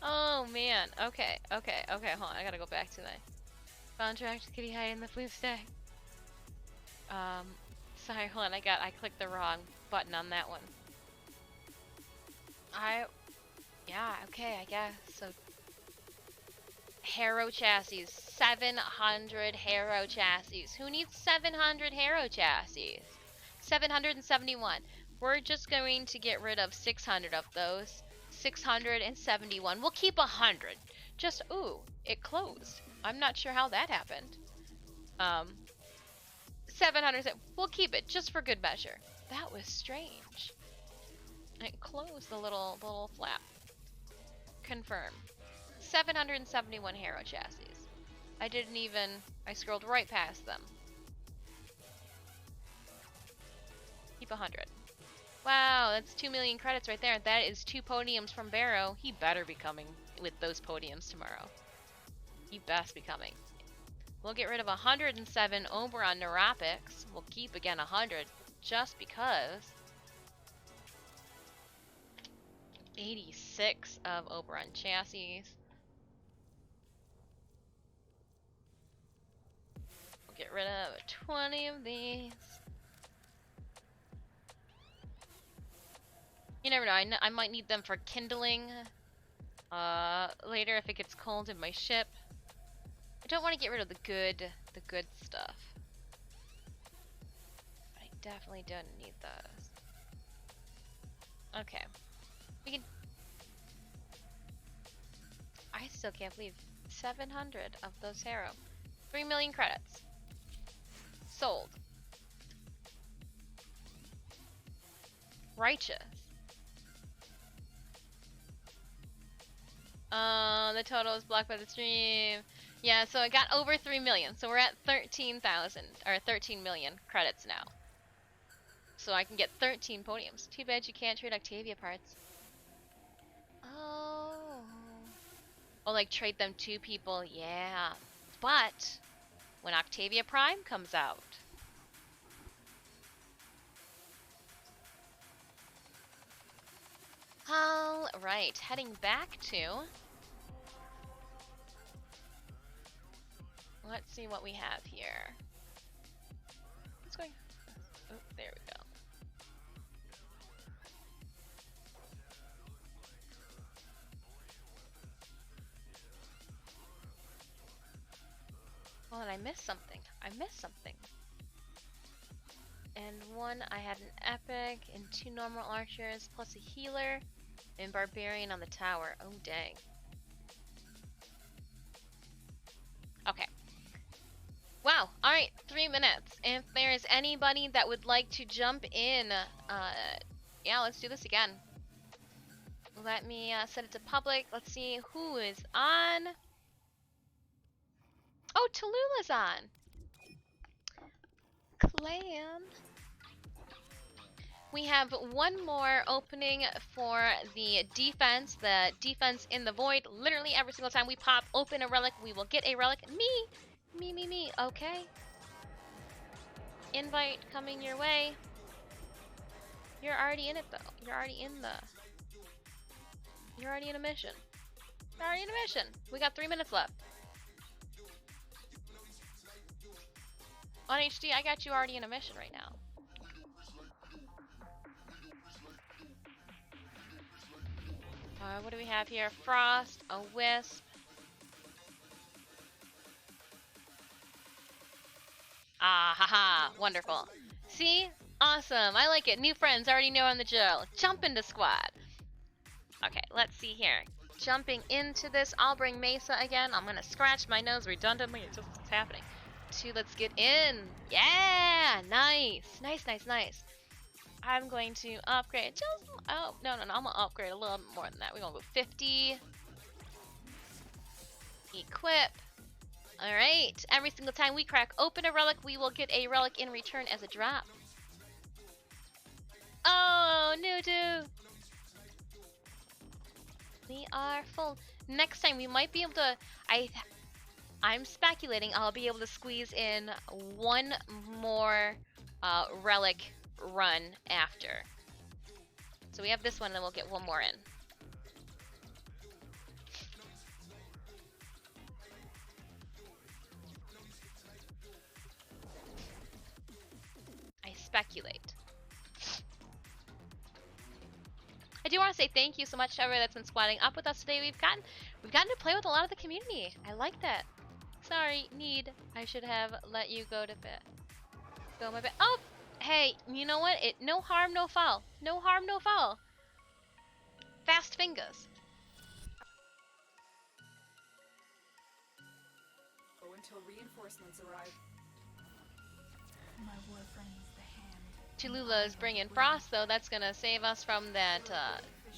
A: Oh man. Okay. Hold on. I gotta go back to my contract. Kitty hide in the floof stack. Sorry. Hold on. I clicked the wrong button on that one. Yeah. Okay. I guess so. Harrow chassis. 700 Harrow chassis. Who needs 700 Harrow chassis? 771. We're just going to get rid of 600 of those. 671. We'll keep 100. Just, ooh, it closed. I'm not sure how that happened. 700. We'll keep it just for good measure. That was strange. It closed the little flap. Confirm. 771 Harrow chassis. I scrolled right past them. Keep 100. Wow, that's 2 million credits right there. That is 2 podiums from Barrow. He better be coming with those podiums tomorrow. He best be coming. We'll get rid of 107 Oberon Neuropics. We'll keep again 100 just because. 86 of Oberon chassis. We'll get rid of 20 of these. You never know, I might need them for kindling later if it gets cold in my ship. I don't want to get rid of the good stuff. I definitely don't need those. Okay. We can... I still can't believe 700 of those Harrow. 3 million credits. Sold. Righteous. The total is blocked by the stream. Yeah, so it got over 3 million. So we're at 13,000 or 13 million credits now. So I can get 13 podiums. Too bad you can't trade Octavia parts. Oh. Oh, like trade them to people. Yeah. But when Octavia Prime comes out. All right, heading back to... Let's see what we have here. What's going... Oh, there we go. Oh, and I missed something. And one, I had an epic and 2 normal archers plus a healer and barbarian on the tower. Oh, dang. Okay. Wow. All right, 3 minutes. If there's anybody that would like to jump in, yeah, let's do this again. Let me set it to public. Let's see who is on. Oh, Tallulah's on. Clan. We have one more opening for the defense in the void. Literally every single time we pop open a relic, we will get a relic. Me. Okay. Invite coming your way. You're already in it though. You're already in the. You're already in a mission. You're already in a mission. We got 3 minutes left. On HD, I got you already in a mission right now. What do we have here? Frost, a wisp. Ah, haha, wonderful. See? Awesome, I like it. New friends already know on the drill. Jump into squad. Okay, let's see here. Jumping into this, I'll bring Mesa again. I'm gonna scratch my nose redundantly. It's just what's happening. 2, let's get in. Yeah, nice. Nice, nice, nice. I'm going to upgrade just, oh, no, I'm gonna upgrade a little bit more than that. We're gonna go 50. Equip. Alright, every single time we crack open a relic, we will get a relic in return as a drop. Oh, Nudu! We are full. Next time we might be able to, I'm speculating I'll be able to squeeze in one more relic run after. So we have this one and then we'll get one more in. I speculate. I do want to say thank you so much to everyone that's been squatting up with us today. We've gotten to play with a lot of the community. I like that. Sorry, Need. I should have let you go to bed. Go my bed. Oh, hey, you know what? No harm, no foul. No harm, no foul. Fast fingers.
B: Go until reinforcements arrive.
E: My Warframe's the hand.
A: Cholula is bringing Frost, though. That's gonna save us from that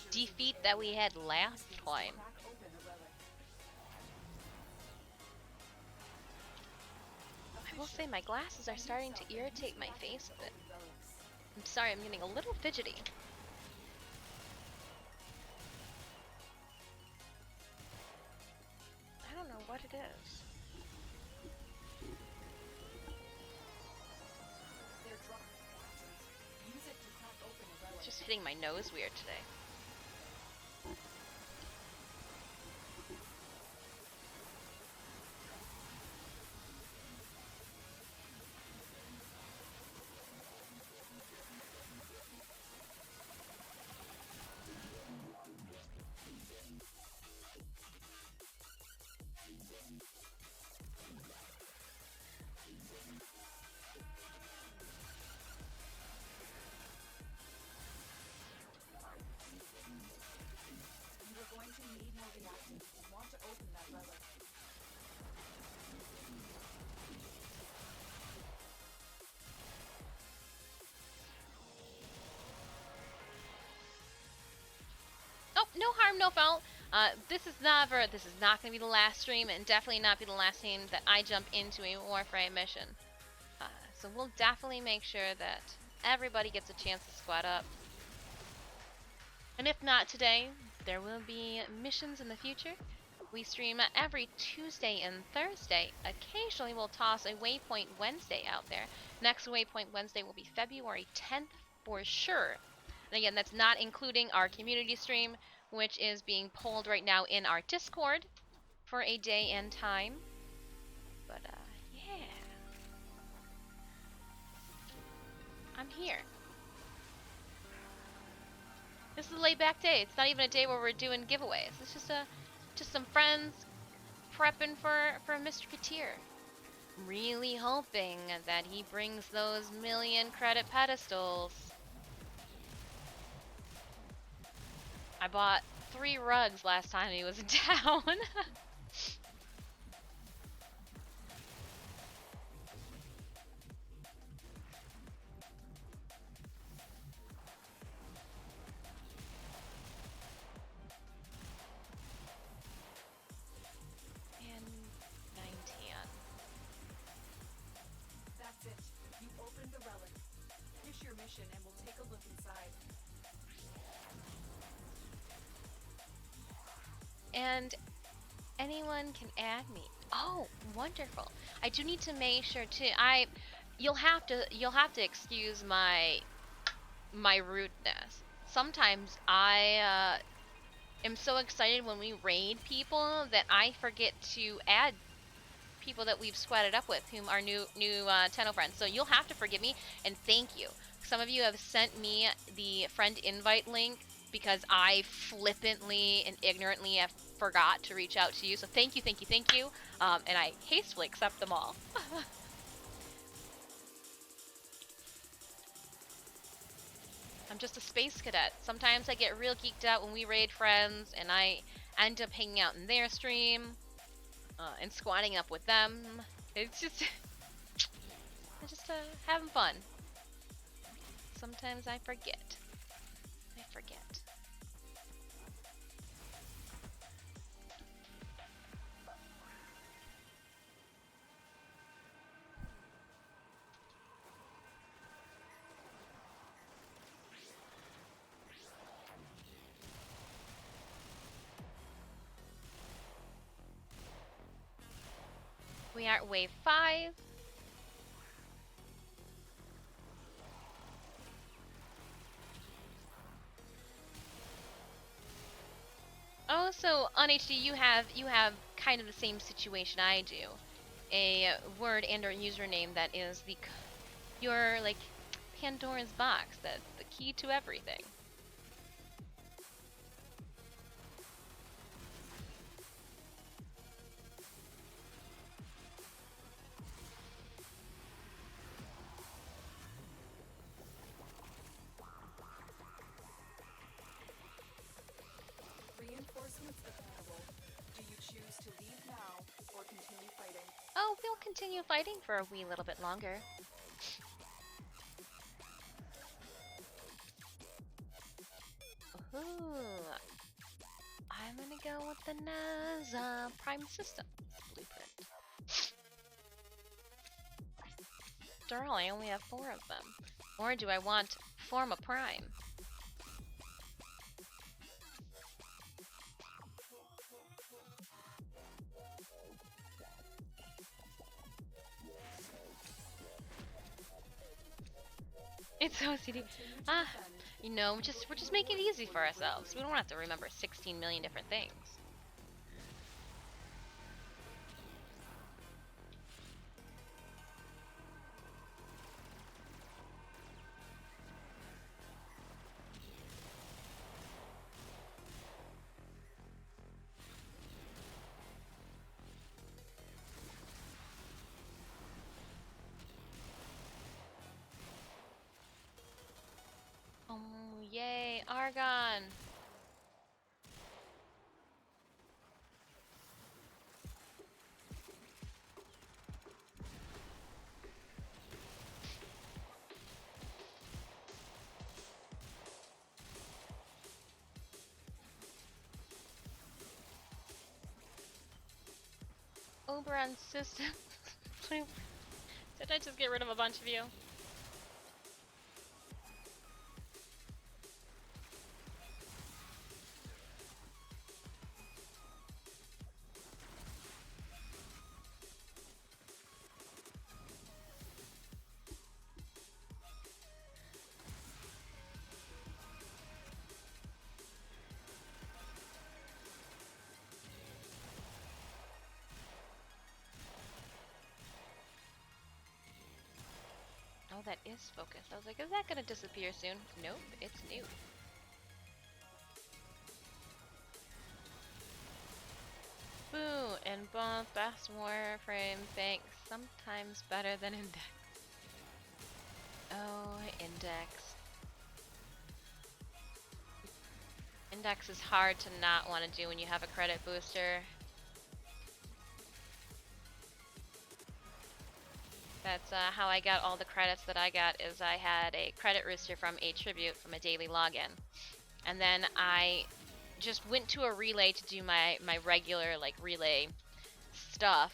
A: defeat that we had last time.
B: Crack open a relic.
A: I will say my glasses are starting to irritate my face a bit. I'm sorry, I'm getting a little fidgety. I don't know what it is.
B: They're dropping glasses. Use it to crack open a relic.
A: It's just hitting my nose weird today.
B: You're going to need more reactants. You want to open that relic.
A: Oh, no harm, no foul. This is not going to be the last stream, and definitely not be the last time that I jump into a Warframe mission. So we'll definitely make sure that everybody gets a chance to squat up. And if not today, there will be missions in the future. We stream every Tuesday and Thursday. Occasionally we'll toss a Waypoint Wednesday out there. Next Waypoint Wednesday will be February 10th for sure. And again, that's not including our community stream, which is being polled right now in our Discord for a day and time. But, yeah. I'm here. This is a laid-back day. It's not even a day where we're doing giveaways. It's just some friends prepping for Mr. Katir. Really hoping that he brings those 1,000,000 credit pedestals. I bought 3 rugs last time he was down. And 19.
B: That's it. You opened the relic. Finish your mission and we'll take a look inside.
A: And anyone can add me. Oh, wonderful. I do need to make sure too. You'll have to excuse my my rudeness. Sometimes I am so excited when we raid people that I forget to add people that we've squatted up with, whom are new Tenno friends. So you'll have to forgive me, and thank you. Some of you have sent me the friend invite link because I flippantly and ignorantly have forgot to reach out to you. So thank you, thank you, thank you. And I hastily accept them all. I'm just a space cadet. Sometimes I get real geeked out when we raid friends, and I end up hanging out in their stream and squatting up with them. It's just, it's just having fun. Sometimes I forget. I forget. We are at wave 5. Oh, so on HD you have kind of the same situation I do. A word and or username that is your like Pandora's box, that's the key to everything.
B: Reinforcements available. Do you choose to leave now or continue fighting?
A: Oh, we'll continue fighting for a wee little bit longer. Ooh. I'm gonna go with the NASA Prime Systems blueprint. After all, I only have 4 of them. Or do I want Form a Prime? It's OCD. You know, we're just making it easy for ourselves. We don't have to remember 16 million different things. Oh, yay, Argon! Oberon system. Did I just get rid of a bunch of you? Oh, that is focused. I was like, is that gonna disappear soon? Nope, it's new. Boo, and both best Warframe thanks, sometimes better than Index. Oh, Index. Index is hard to not want to do when you have a credit booster. That's how I got all the credits that I got, is I had a credit rooster from a tribute from a daily login. And then I just went to a relay to do my regular like relay stuff.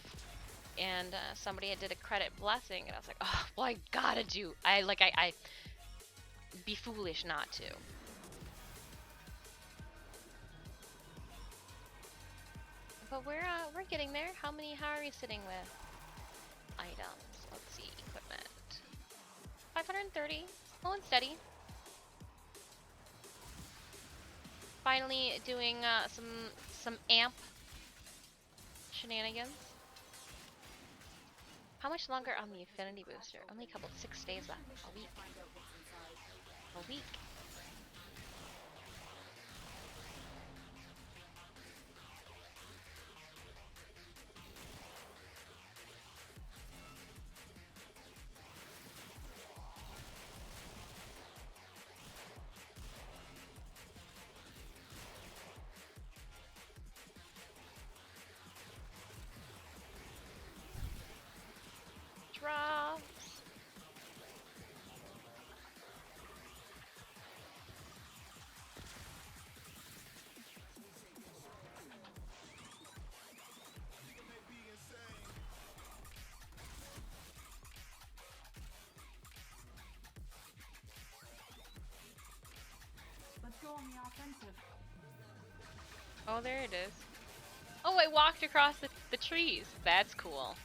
A: And somebody did a credit blessing and I was like, oh, well I gotta do. I be foolish not to. But we're getting there. How are we sitting with items? Let's see, equipment. 530, slow and steady. finally doing some amp shenanigans. How much longer on the affinity booster? Only a couple, 6 days left. A week. A week. Drops.
E: Let's go on the offensive.
A: Oh, there it is. Oh, I walked across the trees. That's cool.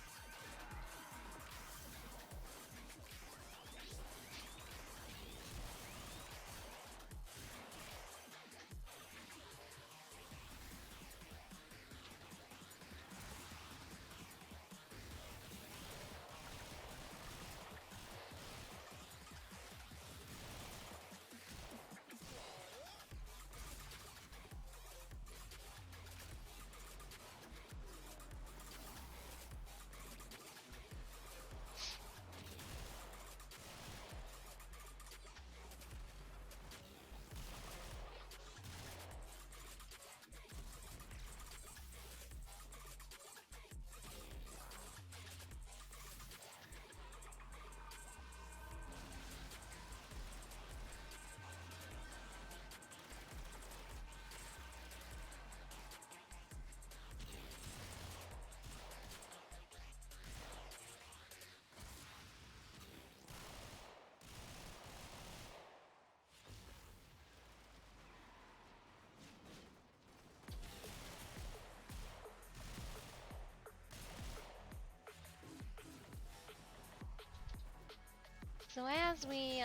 A: So as we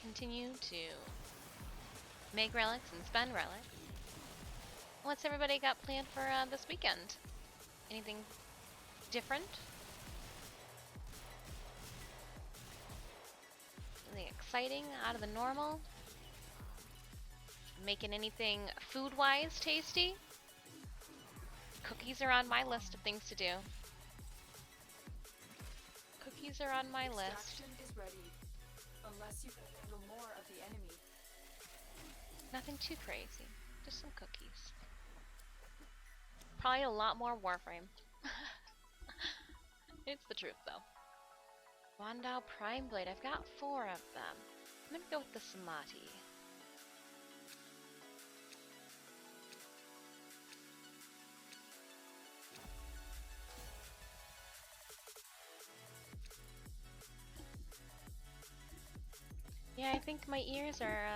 A: continue to make relics and spend relics, what's everybody got planned for this weekend? Anything different? Anything exciting out of the normal? Making anything food-wise tasty? Cookies are on my list of things to do. Cookies are on my list.
B: Extraction is ready. Unless you handle more of the enemy.
A: Nothing too crazy. Just some cookies. Probably a lot more Warframe. It's the truth, though. Wandao Prime Blade. I've got 4 of them. I'm gonna go with the Samadhi. Yeah, I think my ears are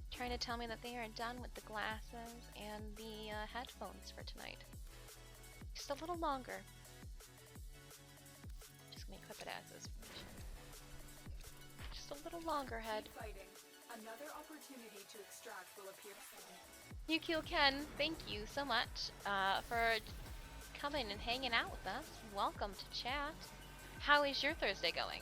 A: trying to tell me that they are done with the glasses and the headphones for tonight. Just a little longer. Just gonna clip it as is. Just a little longer, head.
B: Keep fighting. Another opportunity to extract will appear soon.
A: Yukio Ken, thank you so much for coming and hanging out with us. Welcome to chat. How is your Thursday going?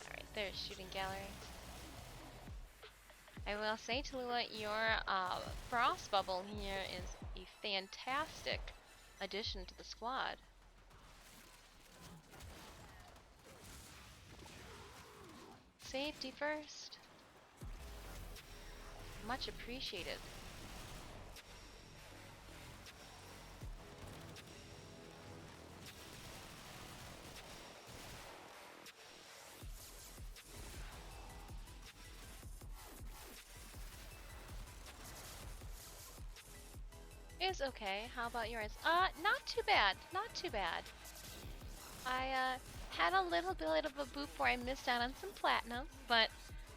A: Alright, there's shooting gallery. I will say, Tallulah, your frost bubble here is a fantastic addition to the squad. Safety first. Much appreciated. Is okay. How about yours? Not too bad. Not too bad. I had a little bit of a boop where I missed out on some platinum, but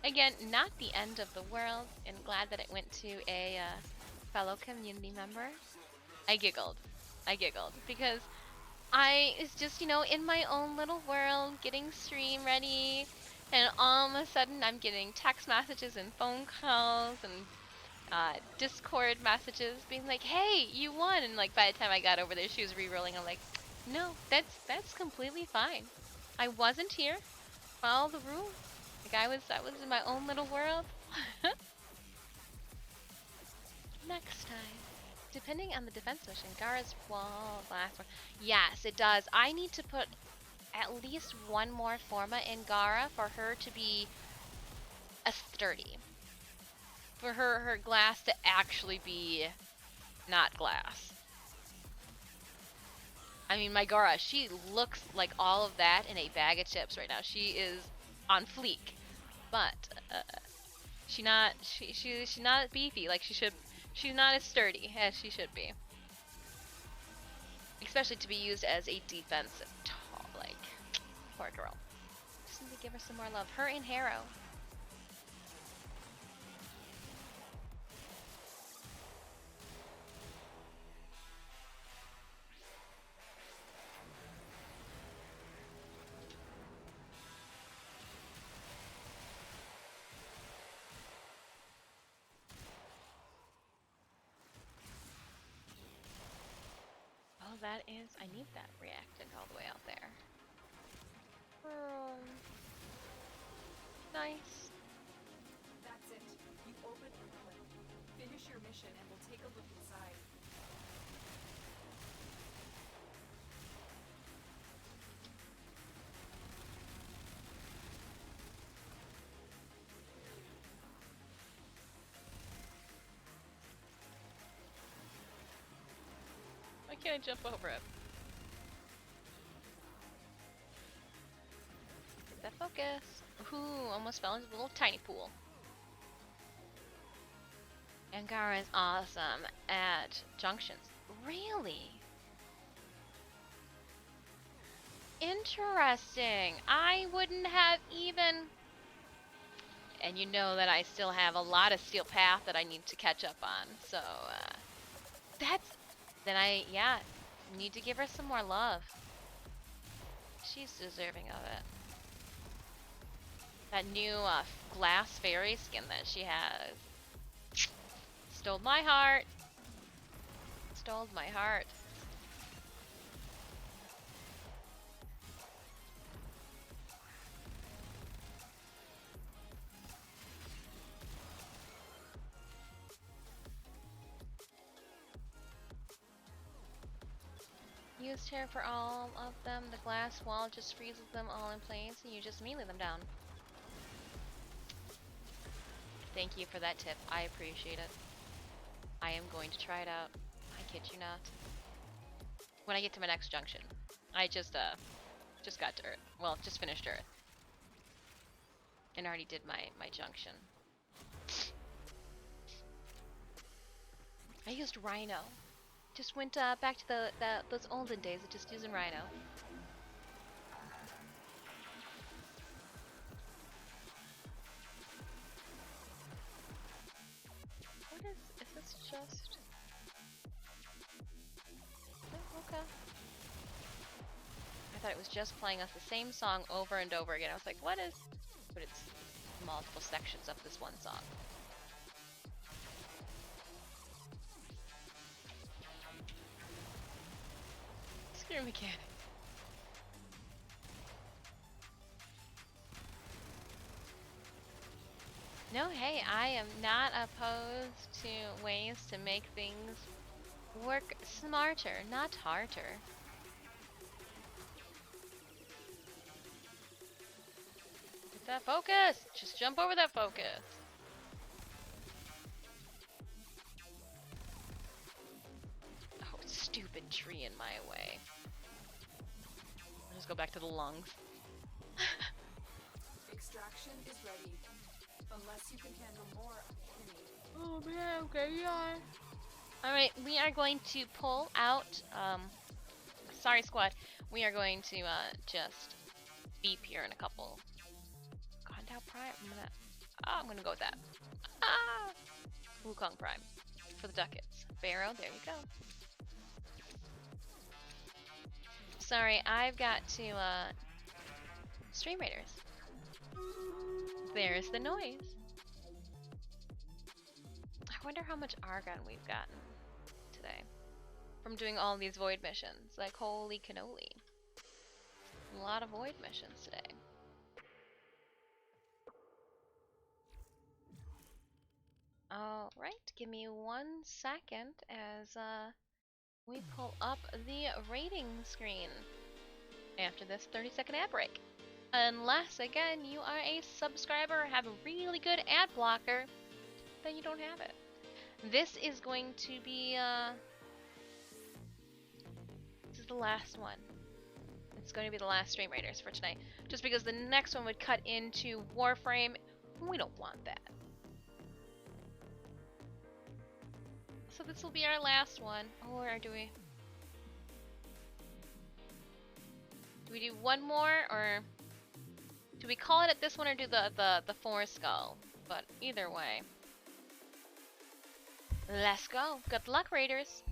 A: again, not the end of the world, and glad that it went to a fellow community member. I giggled. I giggled because I is just, you know, in my own little world, getting stream ready, and all of a sudden I'm getting text messages and phone calls and Discord messages being like, "Hey, you won!" And like by the time I got over there, she was re-rolling. I'm like, "No, that's completely fine. I wasn't here. Follow the rules. Like I was in my own little world." Next time. Depending on the defense mission, Gara's wall, last one. Yes, it does. I need to put at least one more forma in Gara for her to be a sturdy. For her glass to actually be not glass. I mean, my Gara, she looks like all of that in a bag of chips right now. She is on fleek, but she's not beefy like she should. She's not as sturdy as she should be. Especially to be used as a defensive like, poor girl. Just need to give her some more love. Her and Harrow. Oh, that is, I need that reactant all the way out there. Nice.
B: That's it. You open it. Finish your mission and we'll take a look inside.
A: Why can't I jump over it? Get that focus. Ooh, almost fell into the little tiny pool. Angara is awesome at junctions. Really? Interesting. I wouldn't have even... And you know that I still have a lot of Steel Path that I need to catch up on. So, that's... Then yeah, need to give her some more love. She's deserving of it. That new glass fairy skin that she has. Stole my heart. Stole my heart. Used here for all of them. The glass wall just freezes them all in place and you just melee them down. Thank you for that tip. I appreciate it. I am going to try it out. I kid you not. When I get to my next junction. I just got to Earth. Well, just finished Earth. And already did my junction. I used Rhino. Just went back to those olden days of just using Rhino. What is this just... Oh, okay. I thought it was just playing us the same song over and over again. I was like, what is... But it's multiple sections of this one song. Screw mechanic. No, hey, I am not opposed to ways to make things work smarter, not harder. Get that focus! Just jump over that focus. Oh, stupid tree in my way. I'll just go back to the lungs.
B: Extraction is ready. Unless you can handle more,
A: Oh man, okay, yeah. Alright, we are going to pull out, sorry squad, we are going to, just beep here in a couple. Gondao Prime, I'm gonna go with that. Ah! Wukong Prime, for the ducats. Barrow, there you go. sorry, I've got to, Stream Raiders. There's the noise. I wonder how much Argon we've gotten today from doing all these void missions. Like, holy cannoli. A lot of void missions today. Alright, give me 1 second as we pull up the rating screen after this 30-second ad break. Unless, again, you are a subscriber or have a really good ad blocker, then you don't have it. This is going to be, this is the last one. It's going to be the last Stream Raiders for tonight. Just because the next one would cut into Warframe. We don't want that. So this will be our last one. Or do we? Do we do one more, or do we call it at this one, or do the 4 skull? But either way. Let's go. Good luck, Raiders.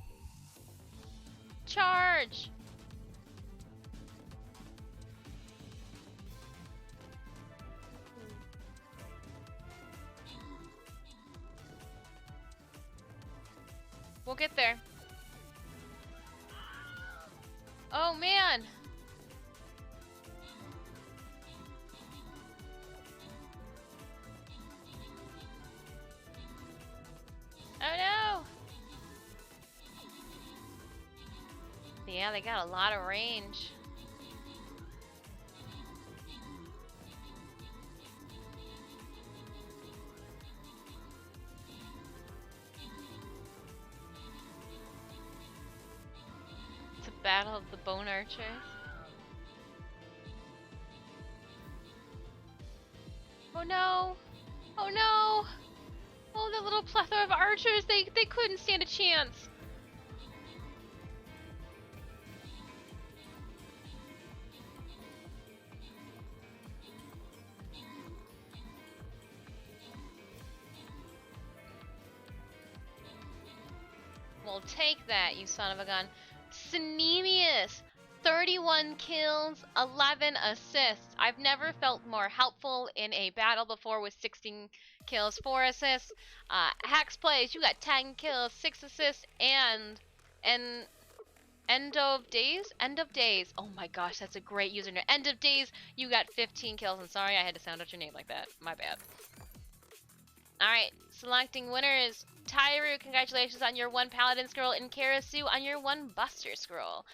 A: Charge! We'll get there. Oh man! Oh no! Yeah, they got a lot of range. It's a battle of the bone archers. Oh no! Oh no! Oh, the little plethora of archers, they couldn't stand a chance. Well, take that, you son of a gun. Synemius! 31 kills, 11 assists. I've never felt more helpful in a battle before with 16 kills, 4 assists. Hex Plays, you got 10 kills, 6 assists, and End of Days? End of Days. Oh my gosh, that's a great username. End of Days, you got 15 kills. And sorry I had to sound out your name like that. My bad. Alright, selecting winners. Tyru, congratulations on your 1 Paladin scroll, and Karasu on your 1 Buster scroll.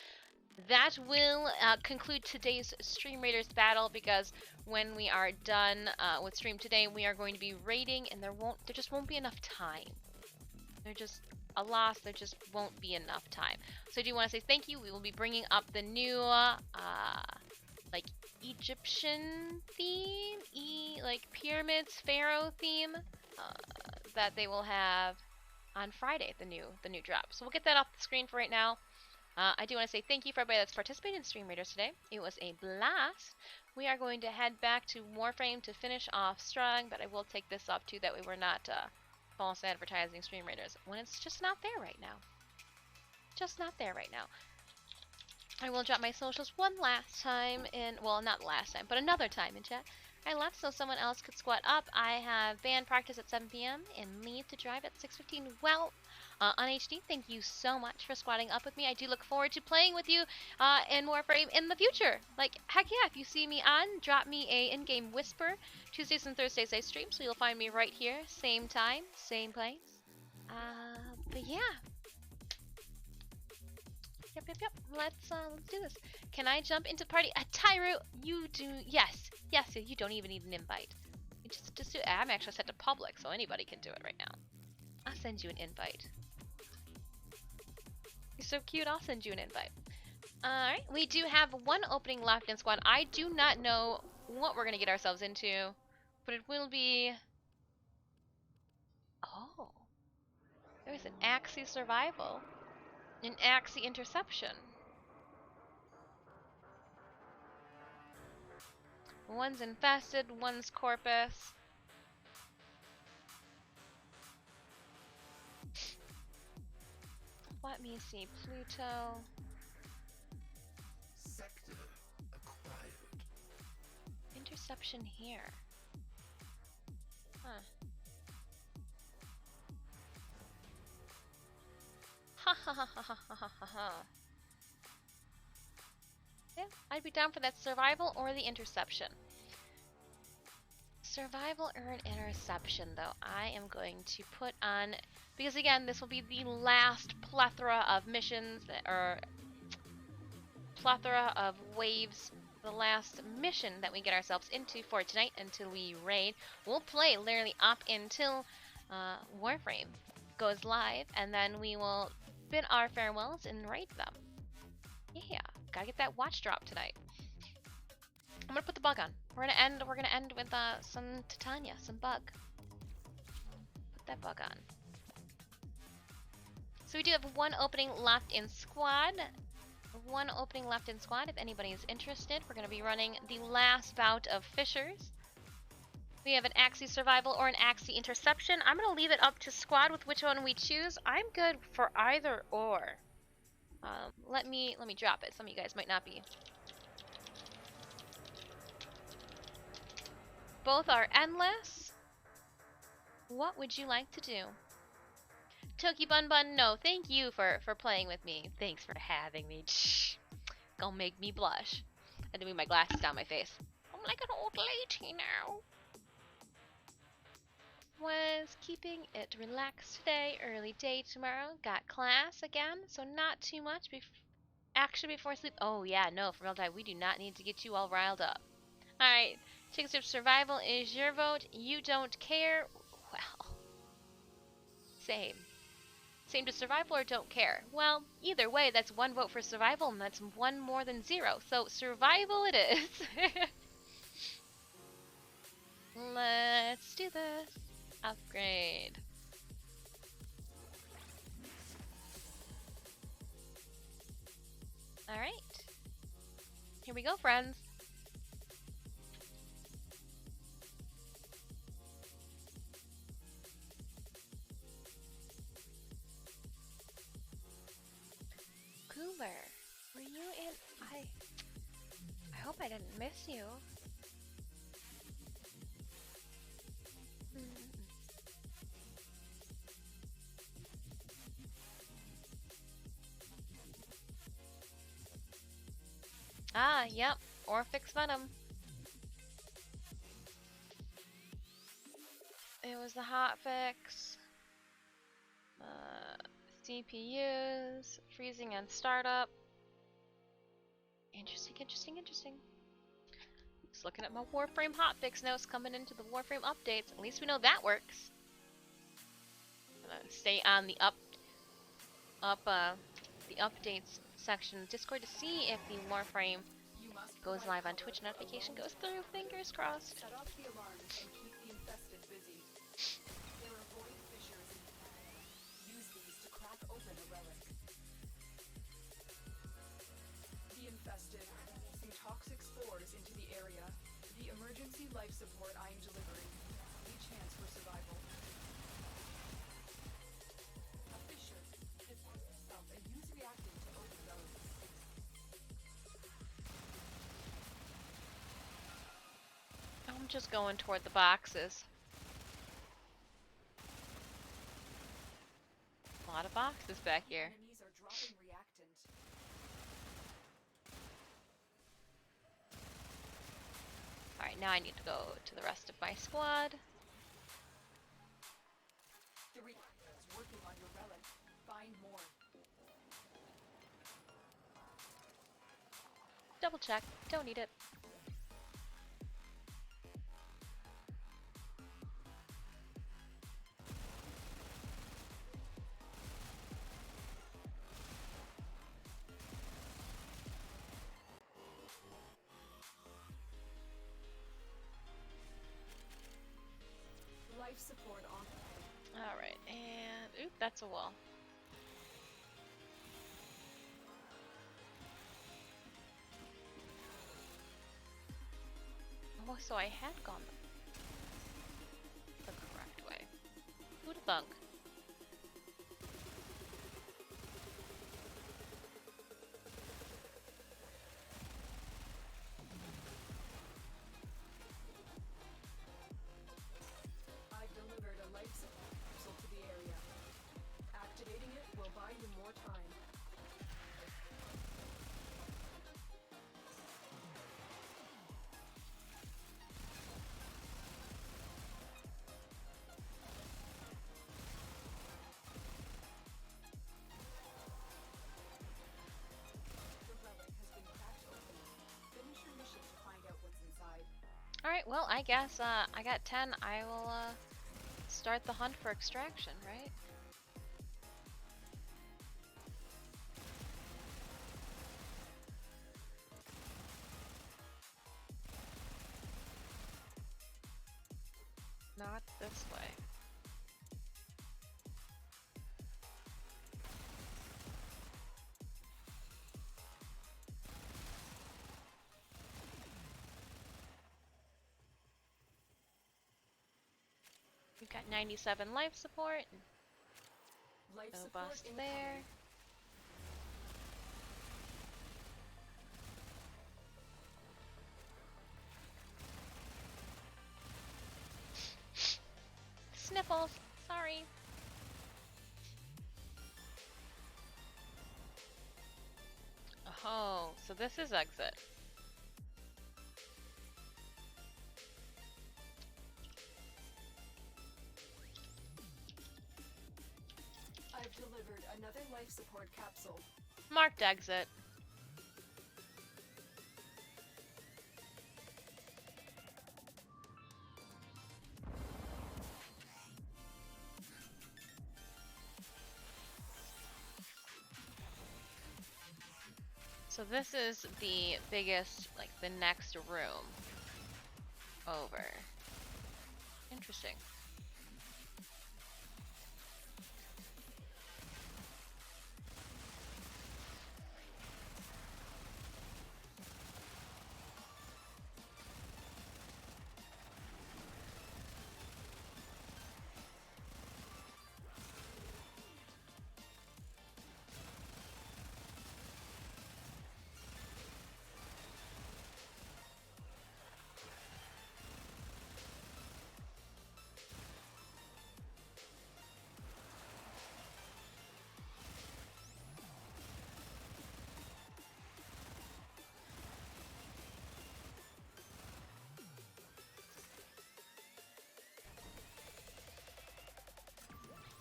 A: That will conclude today's Stream Raiders battle, because when we are done with stream today, we are going to be raiding, and there just won't be enough time. Alas, there just won't be enough time. So I do want to say thank you. We will be bringing up the new like Egyptian theme, like pyramids, pharaoh theme that they will have on Friday, the new drop. So we'll get that off the screen for right now. I do want to say thank you for everybody that's participated in Stream Raiders today. It was a blast. We are going to head back to Warframe to finish off strong, but I will take this off too, that way we're not false advertising Stream Raiders when it's just not there right now. Just not there right now. I will drop my socials one last time in, well, not last time, but another time in chat. I left so someone else could squat up. I have band practice at 7 p.m. and leave to drive at 6:15. Well, on HD, thank you so much for squatting up with me. I do look forward to playing with you in Warframe in the future. Like, heck yeah, if you see me on, drop me a in-game whisper. Tuesdays and Thursdays I stream, so you'll find me right here, same time, same place. But yeah. Yep. Let's do this. Can I jump into party? Tyru, you do. Yes, you don't even need an invite. You just do it. I'm actually set to public, so anybody can do it right now. I'll send you an invite. You're so cute, I'll send you an invite. Alright, we do have 1 opening left in squad. I do not know what we're going to get ourselves into, but it will be... Oh. There's an Axie survival. An Axie interception. One's infested, one's corpus. Let me see, Pluto. interception here? Huh. Ha ha ha ha ha ha ha ha. Yeah, I'd be down for that survival or the interception. Survival or an interception, though, I am going to put on, because again, this will be the last plethora of missions, or plethora of waves, the last mission that we get ourselves into for tonight until we raid. We'll play literally up until Warframe goes live, and then we will bid our farewells and raid them. Yeah, gotta get that watch drop tonight. I'm gonna put the bug on. We're gonna end with some Titania, some bug. Put that bug on. So we do have one opening left in squad. One opening left in squad if anybody is interested. We're gonna be running the last bout of Fishers. We have an Axie survival or an Axie interception. I'm gonna leave it up to squad with which one we choose. I'm good for either or. Let me drop it. Some of you guys might not be. Both are endless. What would you like to do? Toki Bun Bun, no, thank you for playing with me. Thanks for having me. Shh. Gonna make me blush. I had to move my glasses down my face. I'm like an old lady now. Was keeping it relaxed today. Early day tomorrow. Got class again, so not too much action before sleep. Oh yeah, no, for real time, we do not need to get you all riled up. Alright, Tickets of Survival is your vote. You don't care. Well, same. Same to survival or don't care? Well, either way, that's one vote for survival, and that's one more than zero. So survival it is. Let's do this. Upgrade. Alright. Here we go, friends. Goober, were you in? I hope I didn't miss you. Ah, yep, Orphix Venom. It was the hotfix. CPUs, freezing and startup. Interesting, interesting, interesting. Just looking at my Warframe hotfix notes coming into the Warframe updates. At least we know that works. Gonna stay on the the updates section of Discord to see if the Warframe goes live on Twitch. Notification goes through. Fingers crossed.
B: Shut off the alarms and keep the infested busy. There are void fissures in the planet. Use these to crack open a relic. The infested. Some toxic spores into the area. The emergency life support I am delivering. Any chance for survival. A fissure. Detect itself and use reactant to open relics.
A: I'm just going toward the boxes. A lot of boxes back here.
B: Enemies are dropping reactant.
A: Alright, now I need to go to the rest of my squad.
B: The reactant's working on your relic. Find more.
A: Double check. Don't need it.
B: Life support on.
A: Alright, and... oop, that's a wall. Oh, so I had gone the correct way. Who'd thunk? Alright, well, I guess I got 10. I will start the hunt for extraction, right? Not this way. We've got 97 life support.
B: Life
A: No
B: support
A: bust
B: incoming.
A: there. Sniffles. Sorry. Oh, so this is exit.
B: I've delivered another life support capsule.
A: Marked exit. So this is the biggest, like the next room over. Interesting.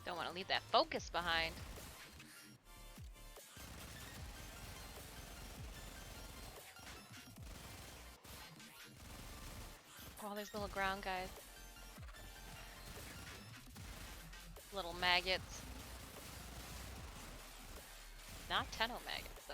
A: Don't want to leave that focus behind. Oh, there's little ground guys. Little maggots. Not tenno maggots, though.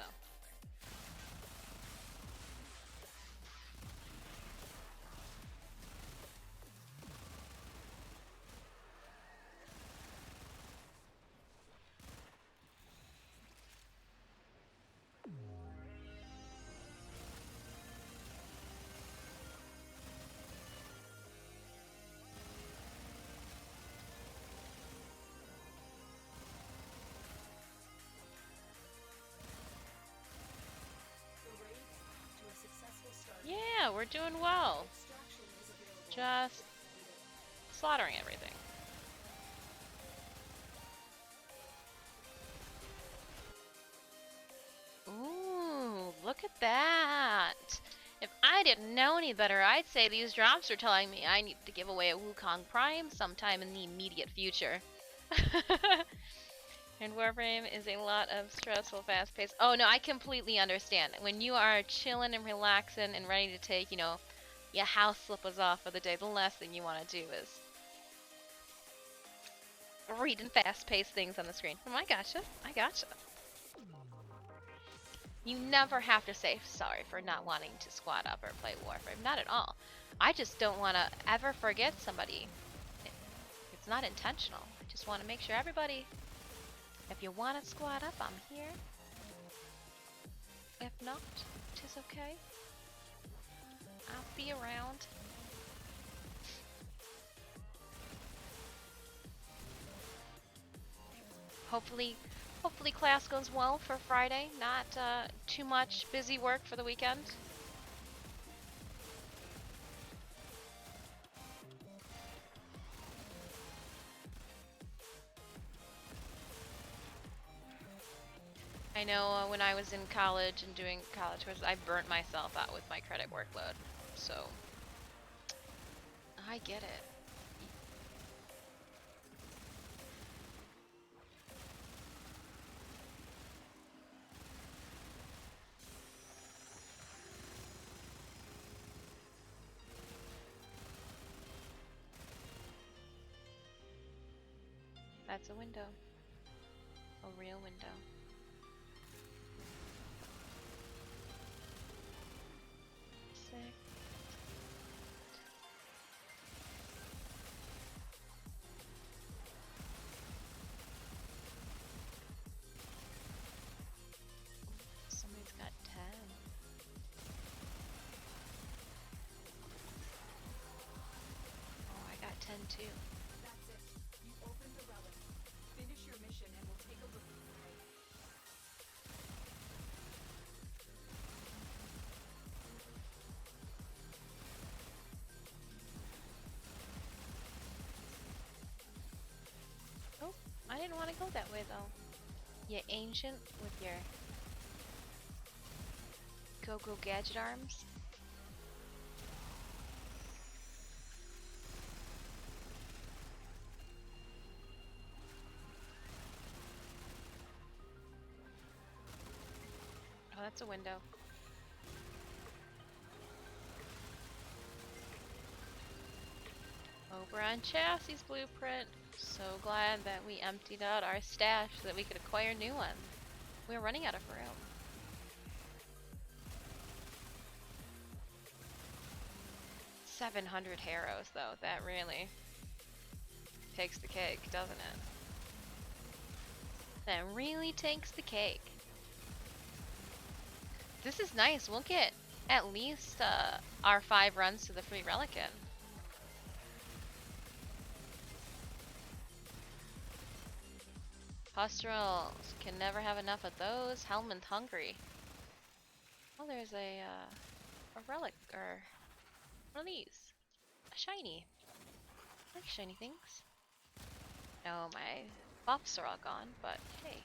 B: The raid to a successful start.
A: Yeah, we're doing well.
B: Extraction is available.
A: Just slaughtering everything. Ooh, look at that. If I didn't know any better, I'd say these drops are telling me I need to give away a Wukong Prime sometime in the immediate future. And Warframe is a lot of stressful, fast-paced. Oh no, I completely understand. When you are chilling and relaxing and ready to take, you know, your house slippers off for the day, the last thing you want to do is reading fast-paced things on the screen. Oh, I gotcha. I gotcha. You never have to say sorry for not wanting to squad up or play Warframe. Not at all. I just don't want to ever forget somebody. It's not intentional. I just want to make sure everybody, if you want to squad up, I'm here. If not, tis okay. I'll be around. Hopefully class goes well for Friday. Not too much busy work for the weekend. I know when I was in college and doing college courses, I burnt myself out with my credit workload. So, I get it. That's a window. A real window. Sick. Somebody's got 10. Oh, I got 10 too.
B: That's it. You opened the relic. Finish your mission and we'll take a look at the site.
A: Oh, I didn't want to go that way though. You ancient with your go-go gadget arms. Oh, that's a window. Oberon chassis blueprint. So glad that we emptied out our stash so that we could acquire new ones. We were running out of room. $700 harrows though, that really takes the cake, doesn't it? That really takes the cake. This is nice. We'll get at least our 5 runs to the free relic in. Pastorals can never have enough of those. Helmand hungry. Oh, there's a relic or one of these. A shiny. I like shiny things. No, my buffs are all gone, but hey.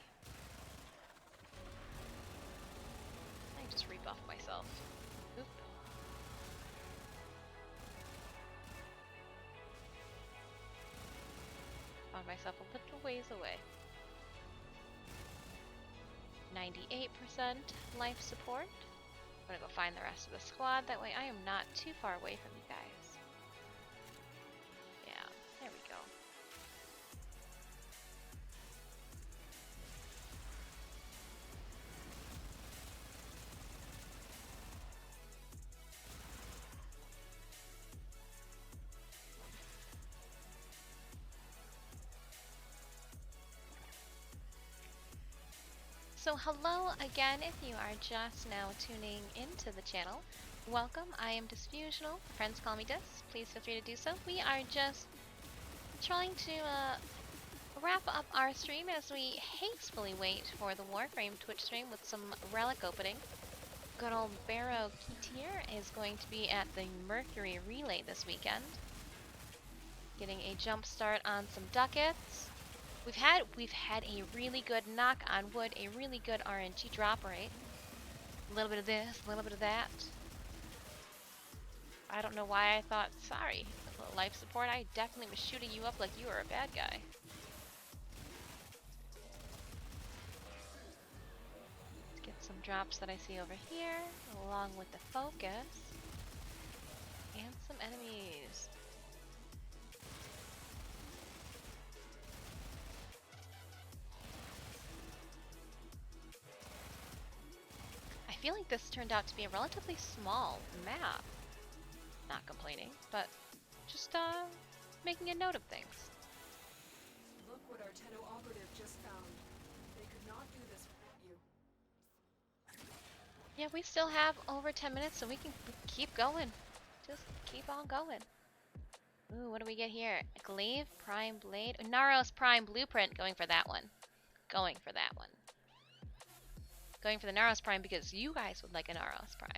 A: I can just rebuff myself. Oop. Found myself a little ways away. 98% life support. I'm gonna go find the rest of the squad, that way I am not too far away from you guys. Yeah, there we go. So hello again, if you are just now tuning into the channel. Welcome, I am Disfusional. Friends call me Dis. Please feel free to do so. We are just trying to wrap up our stream as we hastily wait for the Warframe Twitch stream with some relic opening. Good old Barrow Keetier is going to be at the Mercury Relay this weekend. Getting a jump start on some ducats. We've had a really good, knock on wood, a really good RNG drop rate. A little bit of this, a little bit of that. I don't know why I thought, sorry, a little life support. I definitely was shooting you up like you were a bad guy. Let's get some drops that I see over here, along with the focus. And some enemies. I feel like this turned out to be a relatively small map. Not complaining, but just making a note of things.
B: Look what our Teto operative just found. They could not do this without you.
A: Yeah, we still have over 10 minutes, so we can keep going. Just keep on going. Ooh, what do we get here? A Glaive Prime Blade? Naros Prime Blueprint. Going for that one. Going for that one. Going for the Naros Prime because you guys would like a Naros Prime.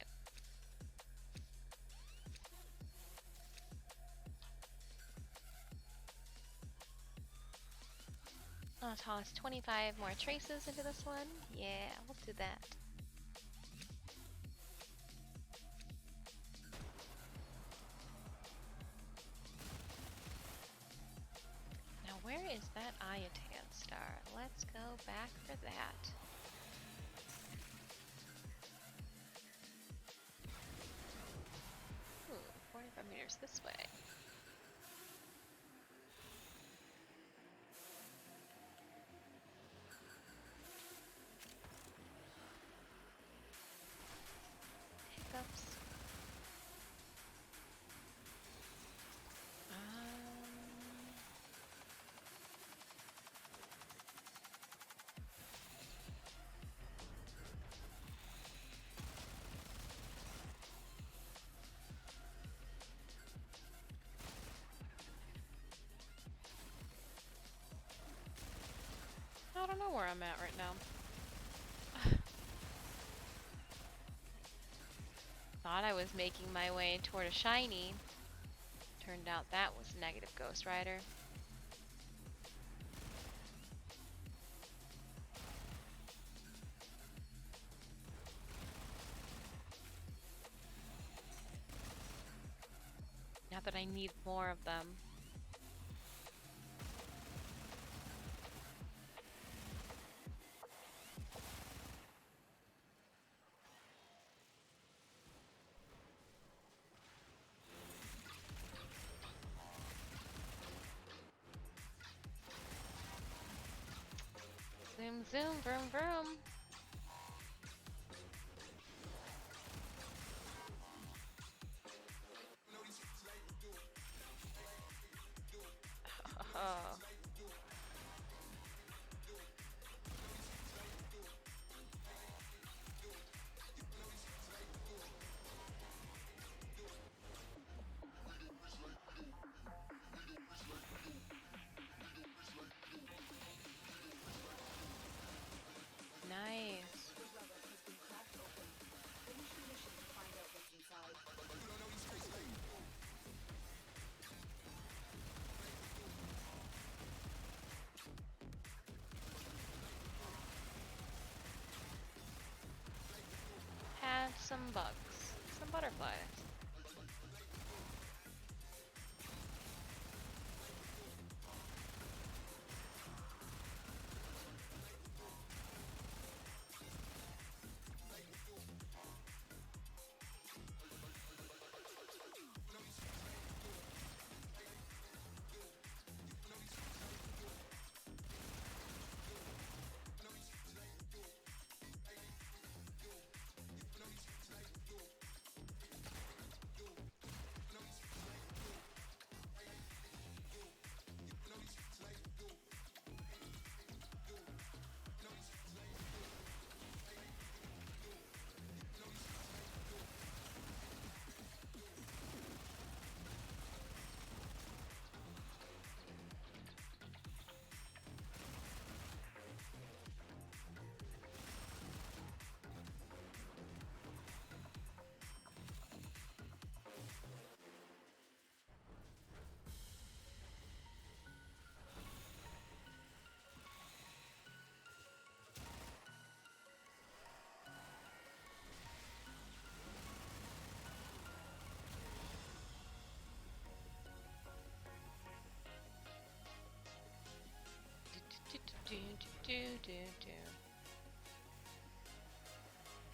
A: I'll toss 25 more traces into this one. Yeah, we'll do that. Now where is that Ayatan star? Let's go back for that. Ooh, 45 meters this way. don't know where I'm at right now. Thought I was making my way toward a shiny. Turned out that was negative Ghost Rider. Not that I need more of them. Zoom, zoom, vroom, vroom. Nice.
B: The relic has been cracked open. Finish the mission to find out what's inside.
A: Had some bugs. Some butterflies.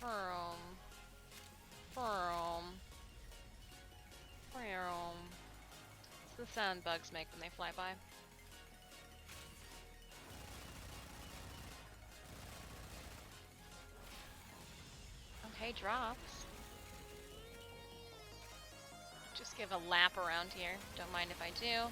A: Vroom. Vroom. Vroom. It's the sound bugs make when they fly by. Okay, drops. Just give a lap around here. Don't mind if I do.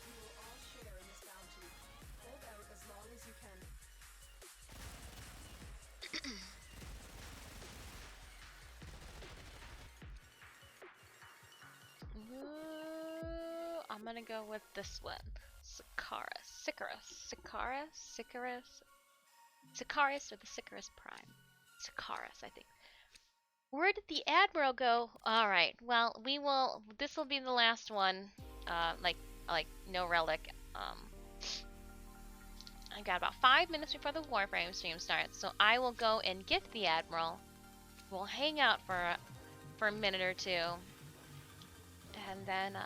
B: You will all share in this bounty. Hold out as long as you can.
A: Ooh, I'm gonna go with this one. Sicarus or the Sicarus Prime. Sicarus, I think. Where did the Admiral go? Alright, well, this will be the last one. Like no relic. I got about 5 minutes before the Warframe stream starts, so I will go and get the Admiral. We'll hang out for a minute or two, And then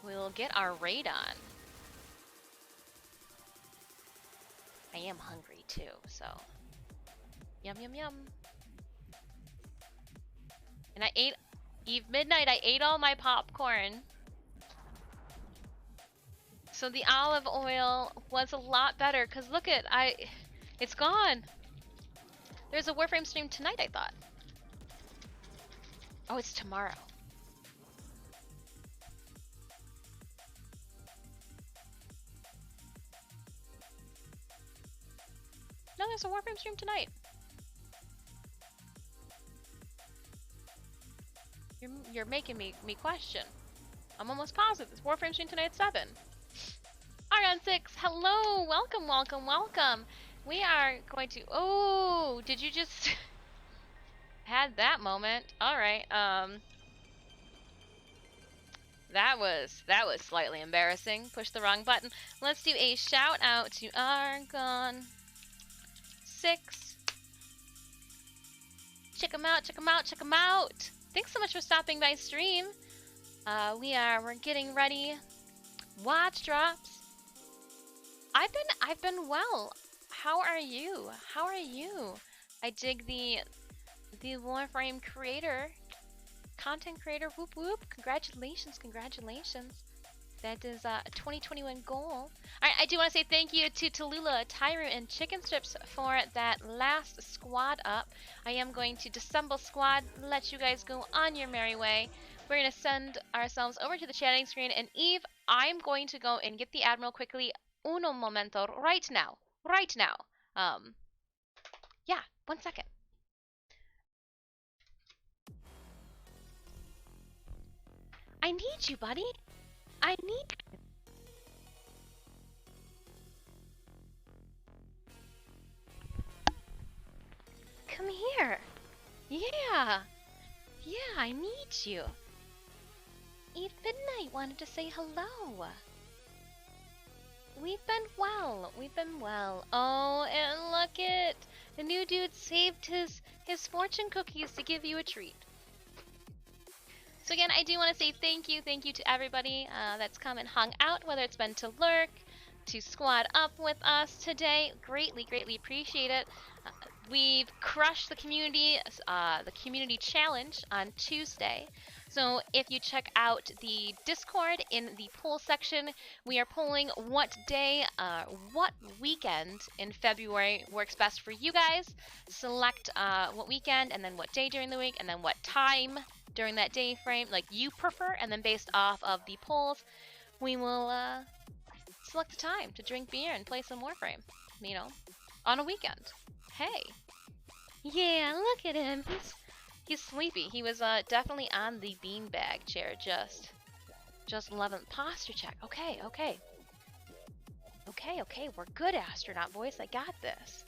A: we'll get our raid on. I am hungry too, so yum yum yum. And I ate midnight. I ate all my popcorn. So the olive oil was a lot better because look at it's gone. There's a Warframe stream tonight, I thought. Oh, it's tomorrow. No, there's a Warframe stream tonight. You're making me question. I'm almost positive this Warframe stream tonight at 7. Argon 6, hello, welcome, welcome, welcome. We are going to. Oh, did you just had that moment? All right. That was slightly embarrassing. Push the wrong button. Let's do a shout out to Argon 6. Check 'em out, check 'em out, check 'em out. Thanks so much for stopping by stream. We're getting ready. Watch drops. I've been well. How are you? How are you? I dig the Warframe creator, content creator. Whoop whoop! Congratulations, congratulations. That is a 2021 goal. All right, I do want to say thank you to Tallulah, Tyru, and Chicken Strips for that last squad up. I am going to disassemble squad, let you guys go on your merry way. We're going to send ourselves over to the chatting screen, and Eve, I'm going to go and get the Admiral quickly. Uno momento, right now. Right now. Yeah, 1 second. I need you, buddy. I need you. Come here. Yeah. Yeah, I need you. Eve Midnight wanted to say hello. We've been well. We've been well. Oh, and look it. The new dude saved his fortune cookies to give you a treat. So again, I do want to say thank you to everybody that's come and hung out, whether it's been to lurk, to squad up with us today. Greatly, greatly appreciate it. We've crushed the community challenge on Tuesday. So if you check out the Discord in the poll section, we are polling what day, what weekend in February works best for you guys. Select what weekend and then what day during the week and then what time during that day frame like you prefer, and then based off of the polls, we will select a time to drink beer and play some Warframe, you know, on a weekend. Hey. Yeah, look at him. He's sleepy. He was definitely on the beanbag chair, just loving posture check. Okay, we're good, astronaut voice. I got this.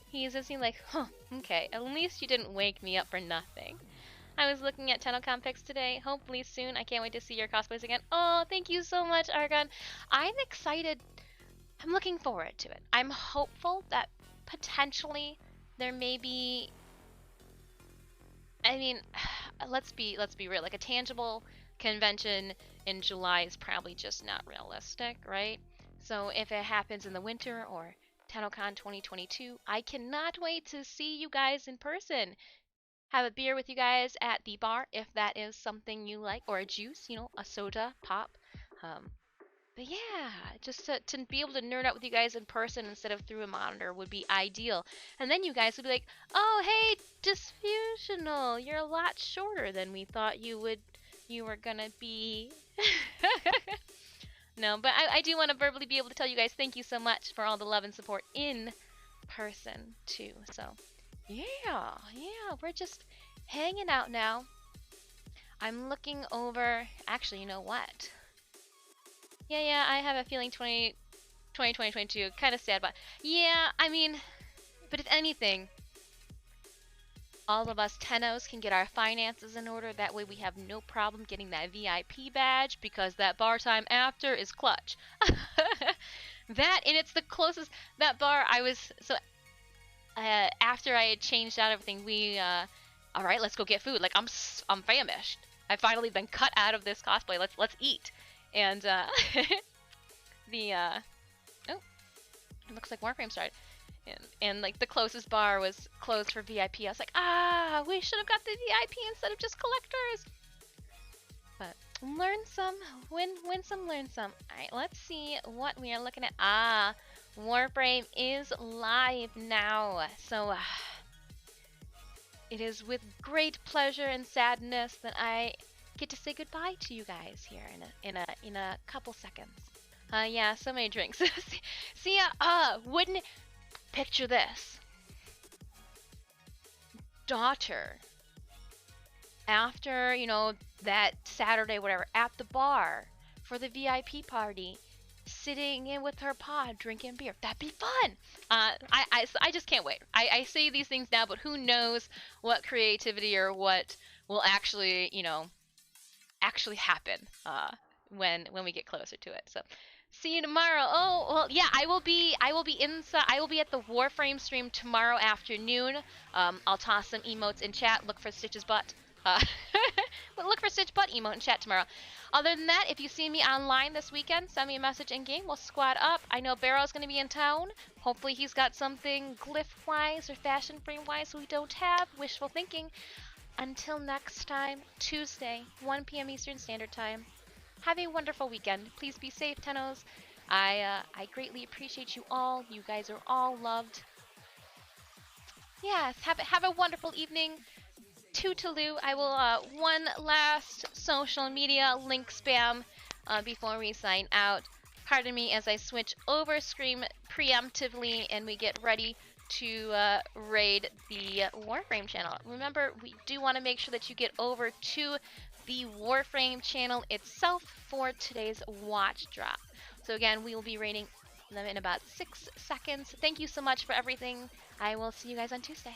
A: He's just like, huh, okay, at least you didn't wake me up for nothing. I was looking at TennoCon pics today. Hopefully soon. I can't wait to see your cosplays again. Oh, thank you so much, Argon. I'm excited. I'm looking forward to it. I'm hopeful that potentially there may be, I mean, let's be real. Like a tangible convention in July is probably just not realistic, right? So if it happens in the winter or TennoCon 2022, I cannot wait to see you guys in person. Have a beer with you guys at the bar if that is something you like, or a juice, you know, a soda, pop. But yeah, just to be able to nerd out with you guys in person instead of through a monitor would be ideal. And then you guys would be like, oh, hey, Disfusional, you're a lot shorter than we thought you were gonna be. No, but I do want to verbally be able to tell you guys thank you so much for all the love and support in person too. So yeah, we're just hanging out now. I'm looking over, actually, you know what? Yeah, I have a feeling 2022, kind of sad, but yeah, I mean, but if anything, all of us Tennos can get our finances in order. That way we have no problem getting that VIP badge, because that bar time after is clutch. That, and it's the closest, that bar I was, so after I had changed out everything, we, all right, let's go get food. Like, I'm famished. I've finally been cut out of this cosplay. Let's eat. And the oh, it looks like Warframe started. And like the closest bar was closed for VIP. I was like, ah, we should have got the VIP instead of just collectors. But learn some, win some, learn some. Alright, let's see what we are looking at. Ah, Warframe is live now. So it is with great pleasure and sadness that I get to say goodbye to you guys here in a couple seconds. Yeah, so many drinks. See ya. Wouldn't picture this. Daughter, after, you know, that Saturday, whatever, at the bar for the VIP party, sitting in with her pod, drinking beer. That'd be fun. I just can't wait. I say these things now, but who knows what creativity or what will actually, you know, actually happen when we get closer to it. So see you tomorrow. Oh, well, yeah, I will be inside. I will be at the Warframe stream tomorrow afternoon. I'll toss some emotes in chat. Look for Stitch's butt. Look for Stitch butt emote in chat tomorrow. Other than that, if you see me online this weekend, send me a message in game. We'll squad up. I know Barrow's going to be in town. Hopefully he's got something glyph-wise or fashion frame-wise we don't have. Wishful thinking. Until next time, Tuesday, 1 p.m. Eastern Standard Time. Have a wonderful weekend. Please be safe, Tennos. I greatly appreciate you all. You guys are all loved. Yes, have a wonderful evening. Toodaloo. I will one last social media link spam before we sign out. Pardon me as I switch over screen preemptively and we get ready to raid the Warframe channel. Remember, we do want to make sure that you get over to the Warframe channel itself for today's watch drop. So again, we will be raiding them in about 6 seconds. Thank you so much for everything. I will see you guys on Tuesday.